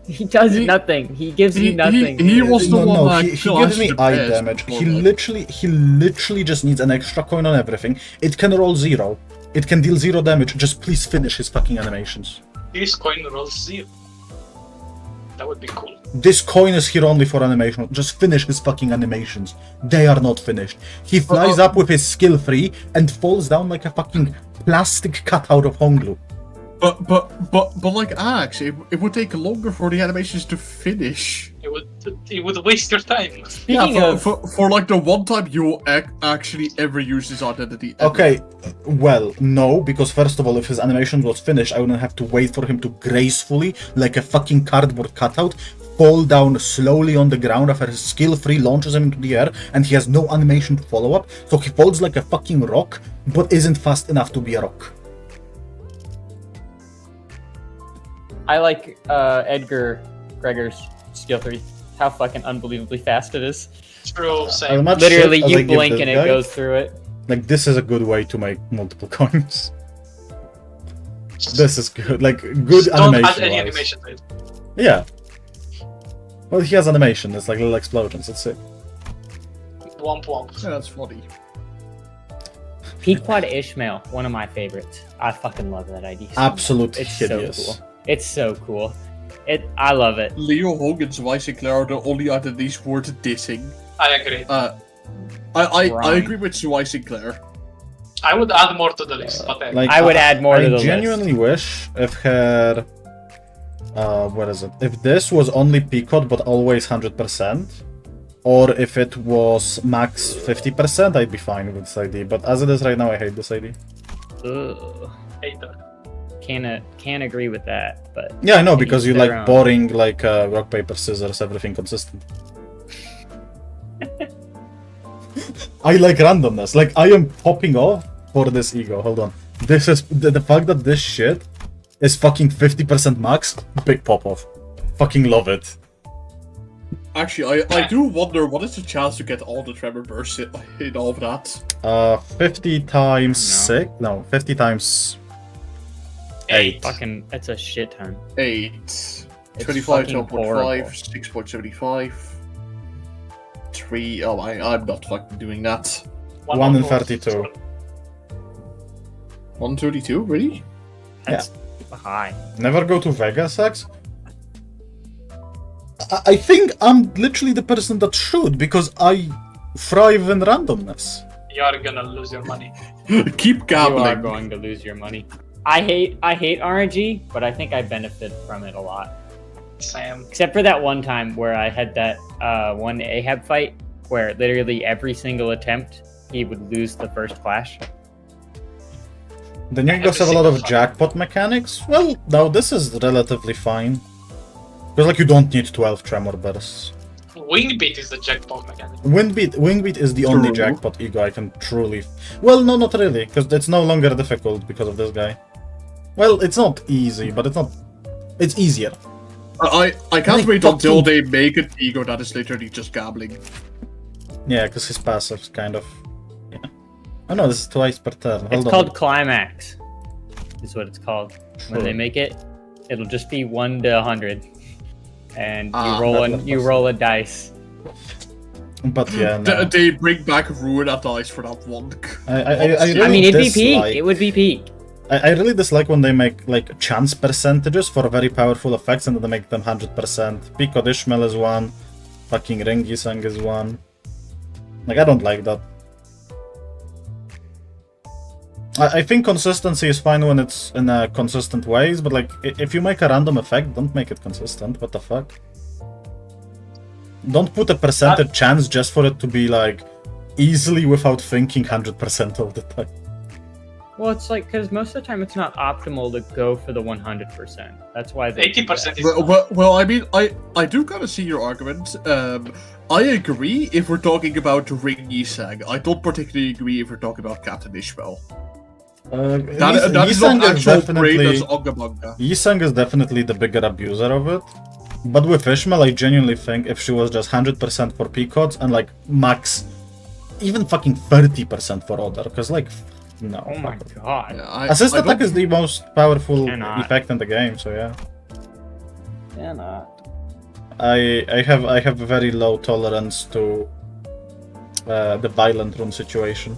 Speaker 6: He does nothing. He gives you nothing.
Speaker 2: He was the one that
Speaker 1: he gives me eye damage. He literally just needs an extra coin on everything. It can roll 0. It can deal 0 damage. Just please finish his fucking animations.
Speaker 4: His coin rolls 0. That would be cool.
Speaker 1: This coin is here only for animation. Just finish his fucking animations. They are not finished. He flies up with his skill 3 and falls down like a fucking plastic cutout of Honglu.
Speaker 2: But like Axe, it would take longer for the animations to finish.
Speaker 4: It would waste your time.
Speaker 6: Speaking of,
Speaker 2: for like the one time you actually ever use his identity. Ever.
Speaker 1: Okay, well, no, because first of all, if his animation was finished, I wouldn't have to wait for him to gracefully, like a fucking cardboard cutout, fall down slowly on the ground after his skill 3 launches him into the air, and he has no animation to follow up, so he falls like a fucking rock, but isn't fast enough to be a rock.
Speaker 6: I like Edgar Gregor's skill 3. How fucking unbelievably fast it is.
Speaker 4: True,
Speaker 1: As
Speaker 4: same.
Speaker 1: much
Speaker 6: Literally,
Speaker 1: shit as I
Speaker 6: you
Speaker 1: give
Speaker 6: blink
Speaker 1: this
Speaker 6: and it
Speaker 1: guy,
Speaker 6: goes through it.
Speaker 1: Like, this is a good way to make multiple coins. This is good, like, good
Speaker 4: Don't
Speaker 1: animation.
Speaker 4: add any animation to it.
Speaker 1: Yeah. Well, he has animation, it's like little explosions, that's it.
Speaker 4: Womp womp.
Speaker 2: Yeah, that's funny.
Speaker 6: Pequod Ishmael, one of my favorites. I fucking love that ID. So
Speaker 1: Absolute
Speaker 6: much. It's
Speaker 1: hideous.
Speaker 6: so cool. It's so cool. I love it.
Speaker 2: Leo Hogan's Vice and Claire are the only identities worth dissing.
Speaker 4: I agree.
Speaker 2: I agree with Sui Sinclair.
Speaker 4: I would add more to the list, but
Speaker 1: Like,
Speaker 6: I would add more to the
Speaker 1: I genuinely wish if her... what is it? If this was only Pequod but always 100%, or if it was max 50%, I'd be fine with this ID. But as it is right now, I hate this ID.
Speaker 6: Ugh.
Speaker 4: Hater.
Speaker 6: Can't agree with that, but
Speaker 1: Yeah, I know, because you
Speaker 6: their
Speaker 1: like
Speaker 6: own.
Speaker 1: boring, like rock, paper, scissors, everything consistent. I like randomness. Like, I am popping off for this ego. Hold on. This is the fact that this shit is fucking 50% max. Big pop off. Fucking love it.
Speaker 2: Actually, I do wonder what is the chance to get all the Tremor bursts in all of that.
Speaker 1: 50 times 6. No, 50 times 8.
Speaker 6: fucking that's a shit ton.
Speaker 2: 8.
Speaker 6: It's
Speaker 2: 25,
Speaker 6: fucking
Speaker 2: 12.5,
Speaker 6: horrible.
Speaker 2: 6.75. 3. Oh, I'm not fucking doing that.
Speaker 1: 1 in 32.
Speaker 2: 132, really?
Speaker 6: That's high.
Speaker 1: Never go to Vegas, X? I think I'm literally the person that should, because I thrive in randomness.
Speaker 4: You're gonna lose your money.
Speaker 2: Keep
Speaker 6: You are
Speaker 2: gambling.
Speaker 6: going to lose your money. I hate RNG, but I think I benefit from it a lot.
Speaker 4: Same.
Speaker 6: Except for that one time where I had that one Ahab fight where literally every single attempt he would lose the first clash.
Speaker 1: The new guys have a lot of jackpot mechanics. Well, now this is relatively fine. Because like you don't need 12 tremor bursts.
Speaker 4: Wing beat is the jackpot mechanic.
Speaker 1: Wingbeat is the only
Speaker 2: True.
Speaker 1: jackpot ego I can truly... Well, no, not really, because it's no longer difficult because of this guy. Well, it's not easy, but it's not... It's easier.
Speaker 2: I can't
Speaker 1: Like,
Speaker 2: wait until
Speaker 1: fucking-
Speaker 2: they make an ego that is literally just gambling.
Speaker 1: Yeah, because his passive's kind of... Yeah. Oh no, this is twice per turn.
Speaker 6: It's
Speaker 1: Hold on.
Speaker 6: called Climax. Is what it's called. When they
Speaker 1: Sure.
Speaker 6: make it, it'll just be 1 to 100. And
Speaker 2: Ah,
Speaker 6: you roll a dice.
Speaker 1: But yeah, no.
Speaker 2: They bring back Ruin at dice for that one.
Speaker 1: I really
Speaker 6: I mean, it'd be peak.
Speaker 1: dislike-
Speaker 6: It would be peak.
Speaker 1: I really dislike when they make like chance percentages for very powerful effects and then they make them 100%. Pico Ishmael is 1, fucking Rengisang is 1. Like, I don't like that. I think consistency is fine when it's in consistent ways, but like, if you make a random effect, don't make it consistent. What the fuck? Don't put a percentage chance just for it to be like easily without thinking 100% of the time.
Speaker 3: Well, it's like, because most of the time it's not optimal to go for the 100%. That's why they
Speaker 4: 80% is
Speaker 2: Well, I mean, I do kind of see your argument. I agree if we're talking about Ring Yisang. I don't particularly agree if we're talking about Captain Ishmael. That is not actual brain, that's Ongamanga.
Speaker 1: Yisang is definitely the bigger abuser of it. But with Ishmael, I genuinely think if she was just 100% for Peacods and like max, even fucking 30% for Order, because like, no.
Speaker 3: Oh my god.
Speaker 2: Yeah,
Speaker 1: Assist
Speaker 2: I
Speaker 1: attack is the most powerful
Speaker 3: Cannot.
Speaker 1: effect in the game, so yeah.
Speaker 3: Cannot.
Speaker 1: I have a very low tolerance to the violent rune situation.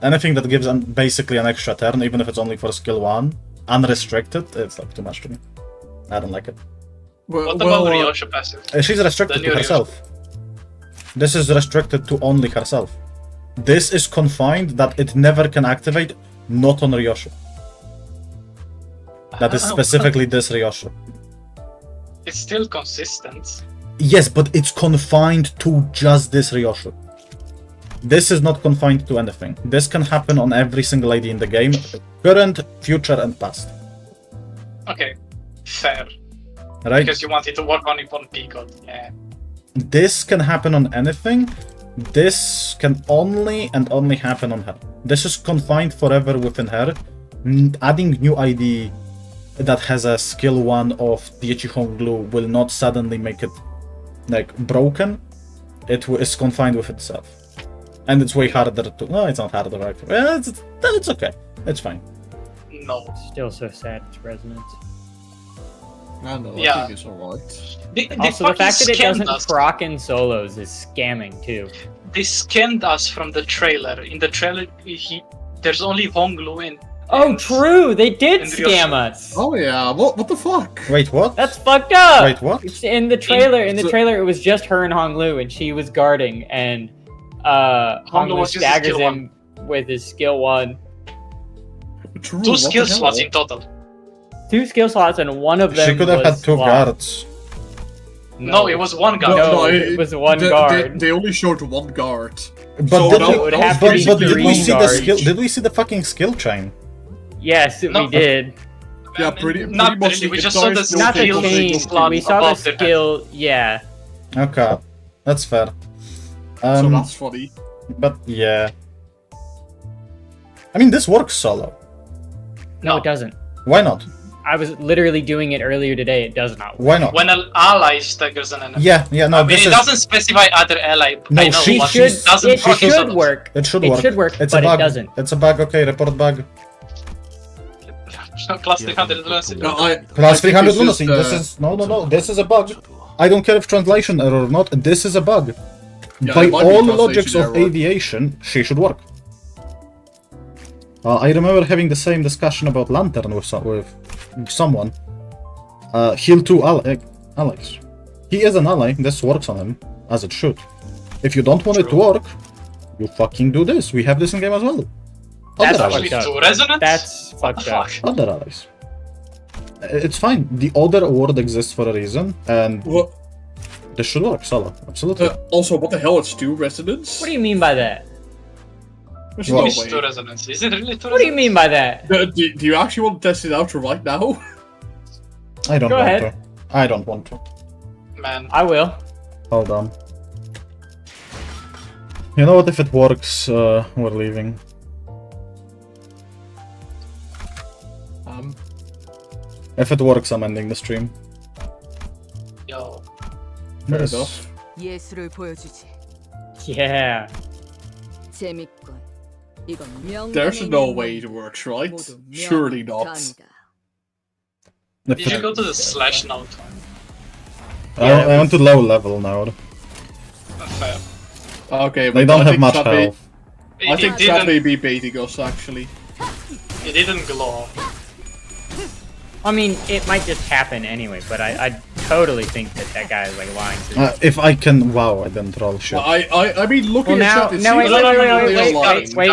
Speaker 1: Anything that gives basically an extra turn, even if it's only for skill 1, unrestricted, it's like too much to me. I don't like it.
Speaker 4: What about Ryosha passive?
Speaker 1: She's restricted
Speaker 4: The
Speaker 1: to
Speaker 4: new
Speaker 1: herself. This is restricted to only herself. This is confined that it never can activate, not on Ryosha. That is specifically this Ryosha.
Speaker 4: It's still consistent.
Speaker 1: Yes, but it's confined to just this Ryosha. This is not confined to anything. This can happen on every single ID in the game, current, future, and past.
Speaker 4: Okay, fair.
Speaker 1: Right?
Speaker 4: Because you wanted to work on it on Peacocks. Yeah.
Speaker 1: This can happen on anything. This can only and only happen on her. This is confined forever within her. Adding new ID that has a skill 1 of DH Home Glue will not suddenly make it like broken. It is confined with itself. And it's way harder to... No, it's not harder, right? Well, it's okay. It's fine.
Speaker 4: No.
Speaker 3: Still so sad it's resonance.
Speaker 2: I know,
Speaker 4: Yeah.
Speaker 2: I think it's alright.
Speaker 4: They
Speaker 3: Also, the
Speaker 4: fucking
Speaker 3: fact that it
Speaker 4: scammed
Speaker 3: doesn't
Speaker 4: us.
Speaker 3: proc in solos is scamming too.
Speaker 4: They scammed us from the trailer. In the trailer, there's only Honglu in.
Speaker 3: Oh,
Speaker 4: and-
Speaker 3: true! They did
Speaker 4: and
Speaker 3: scam
Speaker 4: Ryosha.
Speaker 3: us!
Speaker 2: Oh yeah, what the fuck?
Speaker 1: Wait, what?
Speaker 3: That's fucked up!
Speaker 1: Wait, what?
Speaker 3: It's in the trailer,
Speaker 2: So-
Speaker 3: it was just her and Hong Lu, and she was guarding, and Hong Lu
Speaker 4: was using
Speaker 3: staggers
Speaker 4: skill
Speaker 3: him with his skill 1.
Speaker 2: True,
Speaker 4: 2
Speaker 2: what
Speaker 4: skill
Speaker 2: the hell?
Speaker 4: slots in total.
Speaker 3: 2 skill slots, and one of them
Speaker 1: She could have
Speaker 3: was
Speaker 1: had 2
Speaker 3: locked.
Speaker 1: guards.
Speaker 4: No, it was one guy.
Speaker 3: No, it was one guard.
Speaker 2: They only showed one guard.
Speaker 1: But
Speaker 2: So
Speaker 1: did,
Speaker 2: now
Speaker 1: we,
Speaker 2: it would
Speaker 3: have to
Speaker 1: but,
Speaker 3: be
Speaker 1: but did we
Speaker 3: 3
Speaker 1: see the
Speaker 3: guards.
Speaker 1: skill? Did we see the fucking skill chain?
Speaker 3: Yes,
Speaker 4: No.
Speaker 3: we did.
Speaker 2: Yeah,
Speaker 4: I mean,
Speaker 2: pretty
Speaker 4: not
Speaker 2: much
Speaker 4: really.
Speaker 2: the
Speaker 4: We just saw
Speaker 2: entire
Speaker 4: the
Speaker 2: skill
Speaker 3: Not the
Speaker 2: chain
Speaker 4: skills
Speaker 2: was
Speaker 3: chain.
Speaker 4: slot
Speaker 3: We saw the
Speaker 4: above their head.
Speaker 3: skill. Yeah.
Speaker 1: Okay, that's fair.
Speaker 2: So that's funny.
Speaker 1: But yeah. I mean, this works solo.
Speaker 3: No,
Speaker 4: No.
Speaker 3: it doesn't.
Speaker 1: Why not?
Speaker 3: I was literally doing it earlier today. It does not.
Speaker 1: Why not?
Speaker 4: When an ally staggers an enemy.
Speaker 1: Yeah, no,
Speaker 4: I mean,
Speaker 1: this
Speaker 4: it
Speaker 1: is...
Speaker 4: doesn't specify other ally.
Speaker 1: No,
Speaker 4: I know,
Speaker 1: she
Speaker 4: but
Speaker 1: should-
Speaker 4: it doesn't
Speaker 3: It
Speaker 4: fucking
Speaker 3: should
Speaker 4: solos.
Speaker 3: work.
Speaker 1: It should
Speaker 3: It
Speaker 1: work.
Speaker 3: should work,
Speaker 1: It's
Speaker 3: but
Speaker 1: a bug.
Speaker 3: it doesn't.
Speaker 1: It's a bug, okay, report bug.
Speaker 4: Class 300 lunacy.
Speaker 2: No,
Speaker 1: Class
Speaker 2: I think
Speaker 1: 300
Speaker 2: it's
Speaker 1: lunacy,
Speaker 2: just,
Speaker 1: this is... No, this is a bug. I don't care if translation error or not, this is a bug.
Speaker 2: Yeah,
Speaker 1: By
Speaker 2: it might be
Speaker 1: all
Speaker 2: translation
Speaker 1: logics of
Speaker 2: error.
Speaker 1: aviation, she should work. I remember having the same discussion about Lantern with someone. Heal 2 allies. He is an ally, this works on him, as it should. If you don't want it to work, you fucking do this. We have this in game as well.
Speaker 3: That's
Speaker 1: Other
Speaker 4: Actually,
Speaker 1: allies.
Speaker 3: fucked up.
Speaker 4: to resonance?
Speaker 3: That's
Speaker 4: What the
Speaker 3: fucked up.
Speaker 4: fuck?
Speaker 1: Other allies. It's fine. The other word exists for a reason, and
Speaker 2: What?
Speaker 1: this should work solo. Absolutely.
Speaker 2: Also, what the hell? It's 2 resonance?
Speaker 3: What do you mean by that?
Speaker 2: There's
Speaker 1: Well-
Speaker 2: no
Speaker 4: It's
Speaker 2: way.
Speaker 4: to resonance. Is it really to
Speaker 3: What do you
Speaker 4: resonance?
Speaker 3: mean by that?
Speaker 2: Do you actually want to test it out right now?
Speaker 1: I don't
Speaker 3: Go
Speaker 1: want
Speaker 3: ahead.
Speaker 1: to. I don't want to.
Speaker 4: Man,
Speaker 3: I will.
Speaker 1: Hold on. You know what? If it works, we're leaving. If it works, I'm ending the stream.
Speaker 4: yo.
Speaker 2: Fair
Speaker 1: Yes.
Speaker 2: enough.
Speaker 7: 예술을 보여주지.
Speaker 3: Yeah.
Speaker 7: 재밌군. 이건 명령의
Speaker 2: There's no
Speaker 7: 명령.
Speaker 2: way it works, right?
Speaker 7: 모두
Speaker 2: Surely not.
Speaker 7: 명령이다.
Speaker 1: If
Speaker 4: Did you
Speaker 1: it-
Speaker 4: go to the slash now?
Speaker 1: I went to low level now.
Speaker 4: Fair.
Speaker 2: Okay,
Speaker 1: They
Speaker 2: but
Speaker 1: don't
Speaker 2: I
Speaker 1: have
Speaker 2: think
Speaker 1: much
Speaker 2: that may-
Speaker 1: health.
Speaker 2: I think that may be baiting us, actually.
Speaker 4: It didn't glow.
Speaker 3: I mean, it might just happen anyway, but I totally think that guy is like lying to me.
Speaker 1: If I can... Wow, I didn't roll shit.
Speaker 2: Well, I mean, looking
Speaker 3: Well,
Speaker 2: at
Speaker 3: now-
Speaker 2: chat, it
Speaker 3: now
Speaker 2: seems
Speaker 3: wait,
Speaker 2: like
Speaker 3: wait,
Speaker 2: people
Speaker 3: wait,
Speaker 2: really
Speaker 3: wait,
Speaker 2: are
Speaker 3: wait,
Speaker 2: lying.
Speaker 3: wait.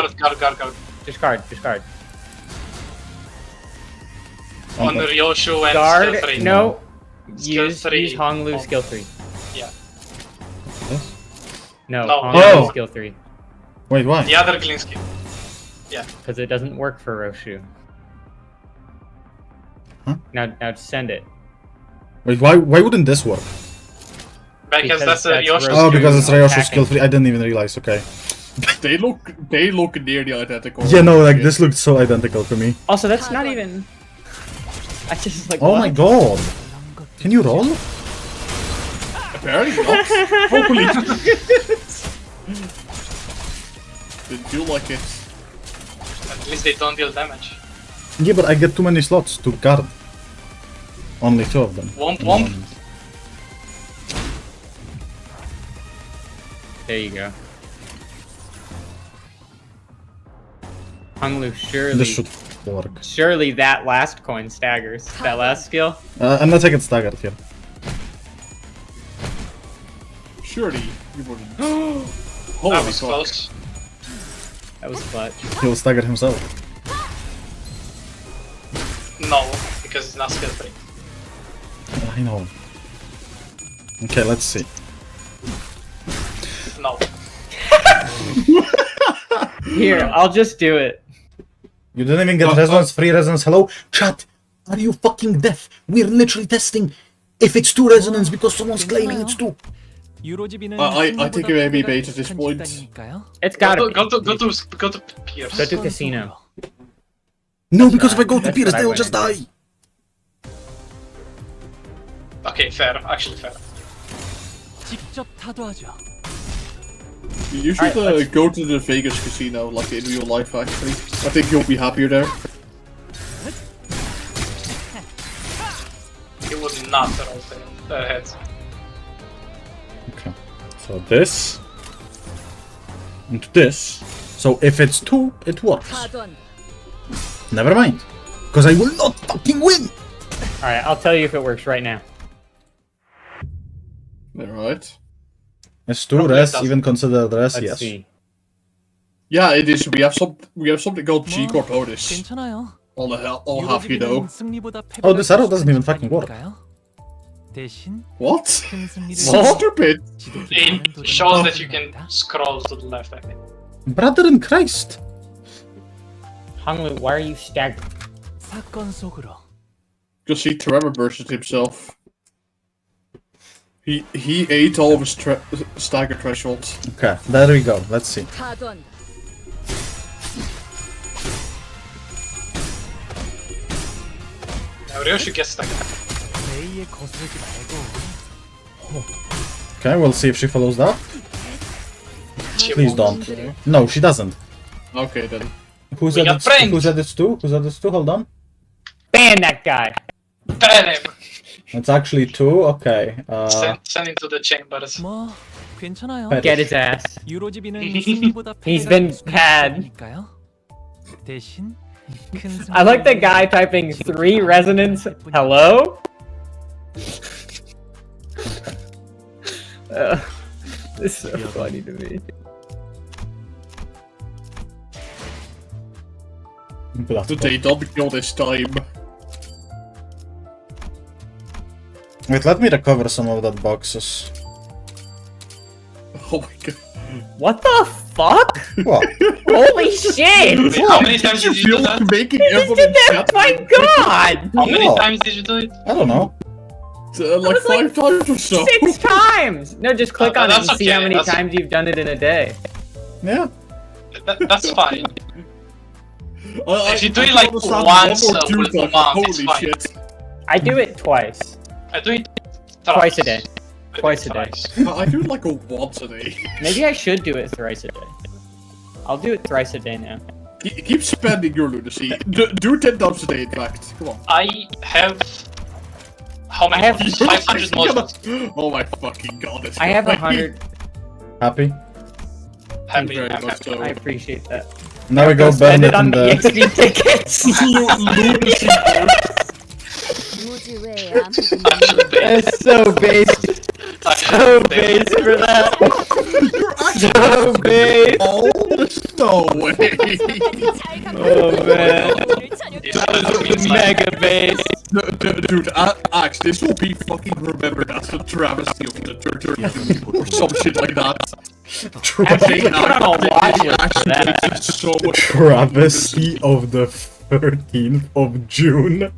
Speaker 4: Guard.
Speaker 3: Discard.
Speaker 4: On
Speaker 1: Okay.
Speaker 4: Ryoshu and
Speaker 3: Guard.
Speaker 4: skill 3.
Speaker 3: No.
Speaker 4: Skill
Speaker 3: Use
Speaker 4: 3.
Speaker 3: Hong Lu
Speaker 4: Oh.
Speaker 3: skill 3.
Speaker 4: Yeah.
Speaker 1: Yes?
Speaker 3: No,
Speaker 4: No.
Speaker 3: Hong
Speaker 1: Oh.
Speaker 3: Lu skill 3.
Speaker 1: Wait, why?
Speaker 4: The other Glinsky. Yeah.
Speaker 3: Because it doesn't work for Roshu.
Speaker 1: Huh?
Speaker 3: Now send it.
Speaker 1: Wait, why wouldn't this work?
Speaker 4: Because that's a
Speaker 3: that's
Speaker 4: Yoshi.
Speaker 1: Oh, because it's Ryoshi's
Speaker 3: attacking.
Speaker 1: skill 3. I didn't even realize, okay.
Speaker 2: They look nearly identical.
Speaker 1: Yeah, no, like, this looked so identical to me.
Speaker 3: Also, that's not even... I just like,
Speaker 1: Oh
Speaker 3: what?
Speaker 1: my god! Can you roll?
Speaker 2: Apparently not. Hopefully. Didn't feel like it.
Speaker 4: At least they don't deal damage.
Speaker 1: Yeah, but I get too many slots to guard. Only 2 of them.
Speaker 4: Womp womp.
Speaker 3: There you go. Honglu, surely...
Speaker 1: This should work.
Speaker 3: Surely that last coin staggers. That last skill?
Speaker 1: I'm not taking staggered here.
Speaker 2: Surely you wouldn't.
Speaker 4: That
Speaker 2: Holy
Speaker 4: was
Speaker 2: fuck.
Speaker 4: close.
Speaker 3: That was clutch.
Speaker 1: He'll stagger himself.
Speaker 4: No, because it's not skill free.
Speaker 1: I know. Okay, let's see.
Speaker 4: No.
Speaker 3: Here, I'll just do it.
Speaker 1: You didn't even get resonance, free resonance. Hello? Chat, are you fucking deaf? We're literally testing if it's 2 resonance because someone's claiming it's 2.
Speaker 2: I think it may be bait at this point.
Speaker 3: It's gotta
Speaker 4: Go to Pierce.
Speaker 3: Go to casino.
Speaker 1: No, because if I go to
Speaker 3: That's
Speaker 1: Pierce,
Speaker 3: what I
Speaker 1: they'll
Speaker 3: went
Speaker 1: just die.
Speaker 4: Okay, fair. Actually fair.
Speaker 2: You should
Speaker 3: Alright, let's-
Speaker 2: go to the Vegas casino, like in real life, actually. I think you'll be happier there.
Speaker 4: It would not roll the heads.
Speaker 1: Okay. So this. And this. So if it's 2, it works.
Speaker 7: 카던
Speaker 1: Never mind. Because I will not fucking win!
Speaker 3: Alright, I'll tell you if it works right now.
Speaker 2: Alright.
Speaker 1: It's 2
Speaker 4: Probably
Speaker 1: res,
Speaker 4: doesn't.
Speaker 1: even considered res,
Speaker 3: Let's
Speaker 1: yes.
Speaker 3: see.
Speaker 2: Yeah, it is. We have something called T Corp bonus. I'll have you know.
Speaker 1: Oh, this arrow doesn't even fucking work.
Speaker 2: What?
Speaker 3: What?
Speaker 2: Stupid.
Speaker 4: It shows that you can scroll to the left, I think.
Speaker 1: Brother in Christ!
Speaker 3: Honglu, why are you staggered?
Speaker 2: Because he Trevor bursted himself. He ate all of his stagger thresholds.
Speaker 1: Okay, there we go. Let's see.
Speaker 7: 카던
Speaker 4: Now Ryoshi gets stuck.
Speaker 1: Okay, we'll see if she follows that.
Speaker 4: She
Speaker 1: Please
Speaker 4: won't.
Speaker 1: don't. No, she doesn't.
Speaker 2: Okay then.
Speaker 1: Who
Speaker 4: We
Speaker 1: said
Speaker 4: got
Speaker 1: it's
Speaker 4: pranked.
Speaker 1: Who said it's 2? Who said it's 2? Hold on.
Speaker 3: Ban that guy!
Speaker 4: Ban him!
Speaker 1: It's actually 2. Okay.
Speaker 4: Send him to the chambers.
Speaker 1: Pet.
Speaker 3: Get his ass. He's been bad. I like the guy typing 3 resonance. Hello? This is so funny to me.
Speaker 2: Did they not kill this time?
Speaker 1: Wait, let me recover some of that boxes.
Speaker 2: Oh my god.
Speaker 3: What the fuck?
Speaker 1: What?
Speaker 3: Holy shit!
Speaker 4: Wait, how many times did you do
Speaker 2: feel
Speaker 4: that?
Speaker 2: like making
Speaker 3: You just
Speaker 2: everyone
Speaker 3: did that! My god!
Speaker 4: How many
Speaker 1: Oh.
Speaker 4: times did you do it?
Speaker 1: I don't know.
Speaker 2: like
Speaker 3: was like
Speaker 2: 5 times or so.
Speaker 3: 6 times! No, just click on it and
Speaker 4: that's
Speaker 3: see how
Speaker 4: okay,
Speaker 3: many
Speaker 4: that's-
Speaker 3: times you've done it in a day.
Speaker 1: Yeah.
Speaker 4: That's fine. If you do it
Speaker 2: I
Speaker 4: like
Speaker 2: understand
Speaker 4: once
Speaker 2: one or two
Speaker 4: with
Speaker 2: times,
Speaker 4: mom, it's
Speaker 2: holy
Speaker 4: fine.
Speaker 2: shit.
Speaker 3: I do it twice.
Speaker 4: I do it
Speaker 3: Twice a day.
Speaker 4: I do
Speaker 3: Twice
Speaker 4: it
Speaker 3: a day.
Speaker 4: thrice.
Speaker 2: I do it like a once a day.
Speaker 3: Maybe I should do it thrice a day. I'll do it thrice a day now.
Speaker 2: Keep spending your lunacy. Do it 10 times a day, in fact. Come on.
Speaker 4: I have... How many?
Speaker 3: I have-
Speaker 4: modules? 500 modules.
Speaker 2: Oh my fucking god. It's
Speaker 3: I have
Speaker 2: going.
Speaker 3: 100.
Speaker 1: Happy?
Speaker 4: Happy,
Speaker 2: Very
Speaker 4: I'm
Speaker 2: much
Speaker 4: happy.
Speaker 2: so.
Speaker 3: I appreciate that.
Speaker 1: Now we go
Speaker 3: Spend
Speaker 1: burn
Speaker 3: it
Speaker 1: it
Speaker 3: on
Speaker 1: in
Speaker 3: the
Speaker 1: the...
Speaker 3: EXP tickets.
Speaker 2: Lunacy.
Speaker 7: 무지 왜 아무도
Speaker 3: That's so base. So base for that.
Speaker 2: You're actually
Speaker 3: So base.
Speaker 2: all no way.
Speaker 3: Oh man.
Speaker 4: This is
Speaker 3: Mega base.
Speaker 2: Dude, Axe, this will be fucking remembered as a travesty of the Turtle or some shit like that.
Speaker 3: Actually, put on a watch list for that.
Speaker 2: So much
Speaker 1: Travesty of the 13th of June.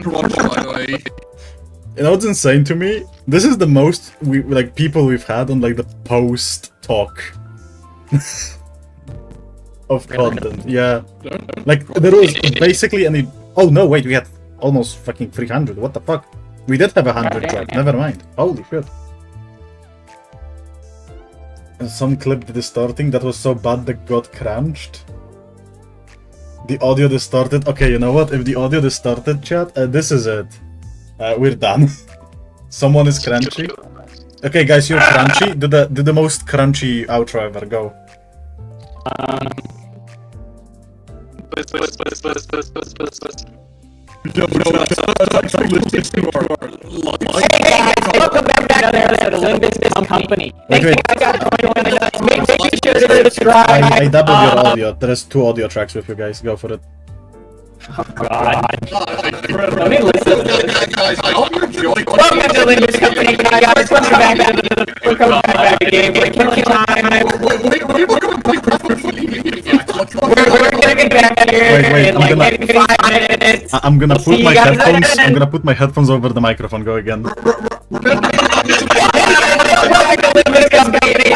Speaker 2: Watch, by the way.
Speaker 1: You know what's insane to me? This is the most people we've had on like the post talk of content. Yeah, like there was basically any. Oh no, wait, we had almost fucking 300. What the fuck? We did have 100 drop. Never mind. Holy shit. And some clip distorting that was so bad that got crunched. The audio distorted. Okay, you know what? If the audio distorted, chat, this is it. We're done. Someone is crunchy. Okay, guys, you're crunchy. Do the most crunchy outro ever. Go.
Speaker 3: Welcome back to another episode of Limbus Company.
Speaker 1: Wait.
Speaker 3: Make sure to subscribe.
Speaker 1: I doubled your audio. There's 2 audio tracks with you guys. Go for it.
Speaker 3: Oh God. Let me listen.
Speaker 2: Guys, I hope you're enjoying.
Speaker 3: Welcome to Limbus Company, guys. Welcome back to the game. We're killing time. We're gonna get back here
Speaker 1: Wait,
Speaker 3: in like maybe 5 minutes.
Speaker 1: I'm gonna put
Speaker 3: See
Speaker 1: my
Speaker 3: you guys
Speaker 1: headphones.
Speaker 3: later.
Speaker 1: I'm gonna put my headphones over the microphone. Go again.
Speaker 3: Limbus Company.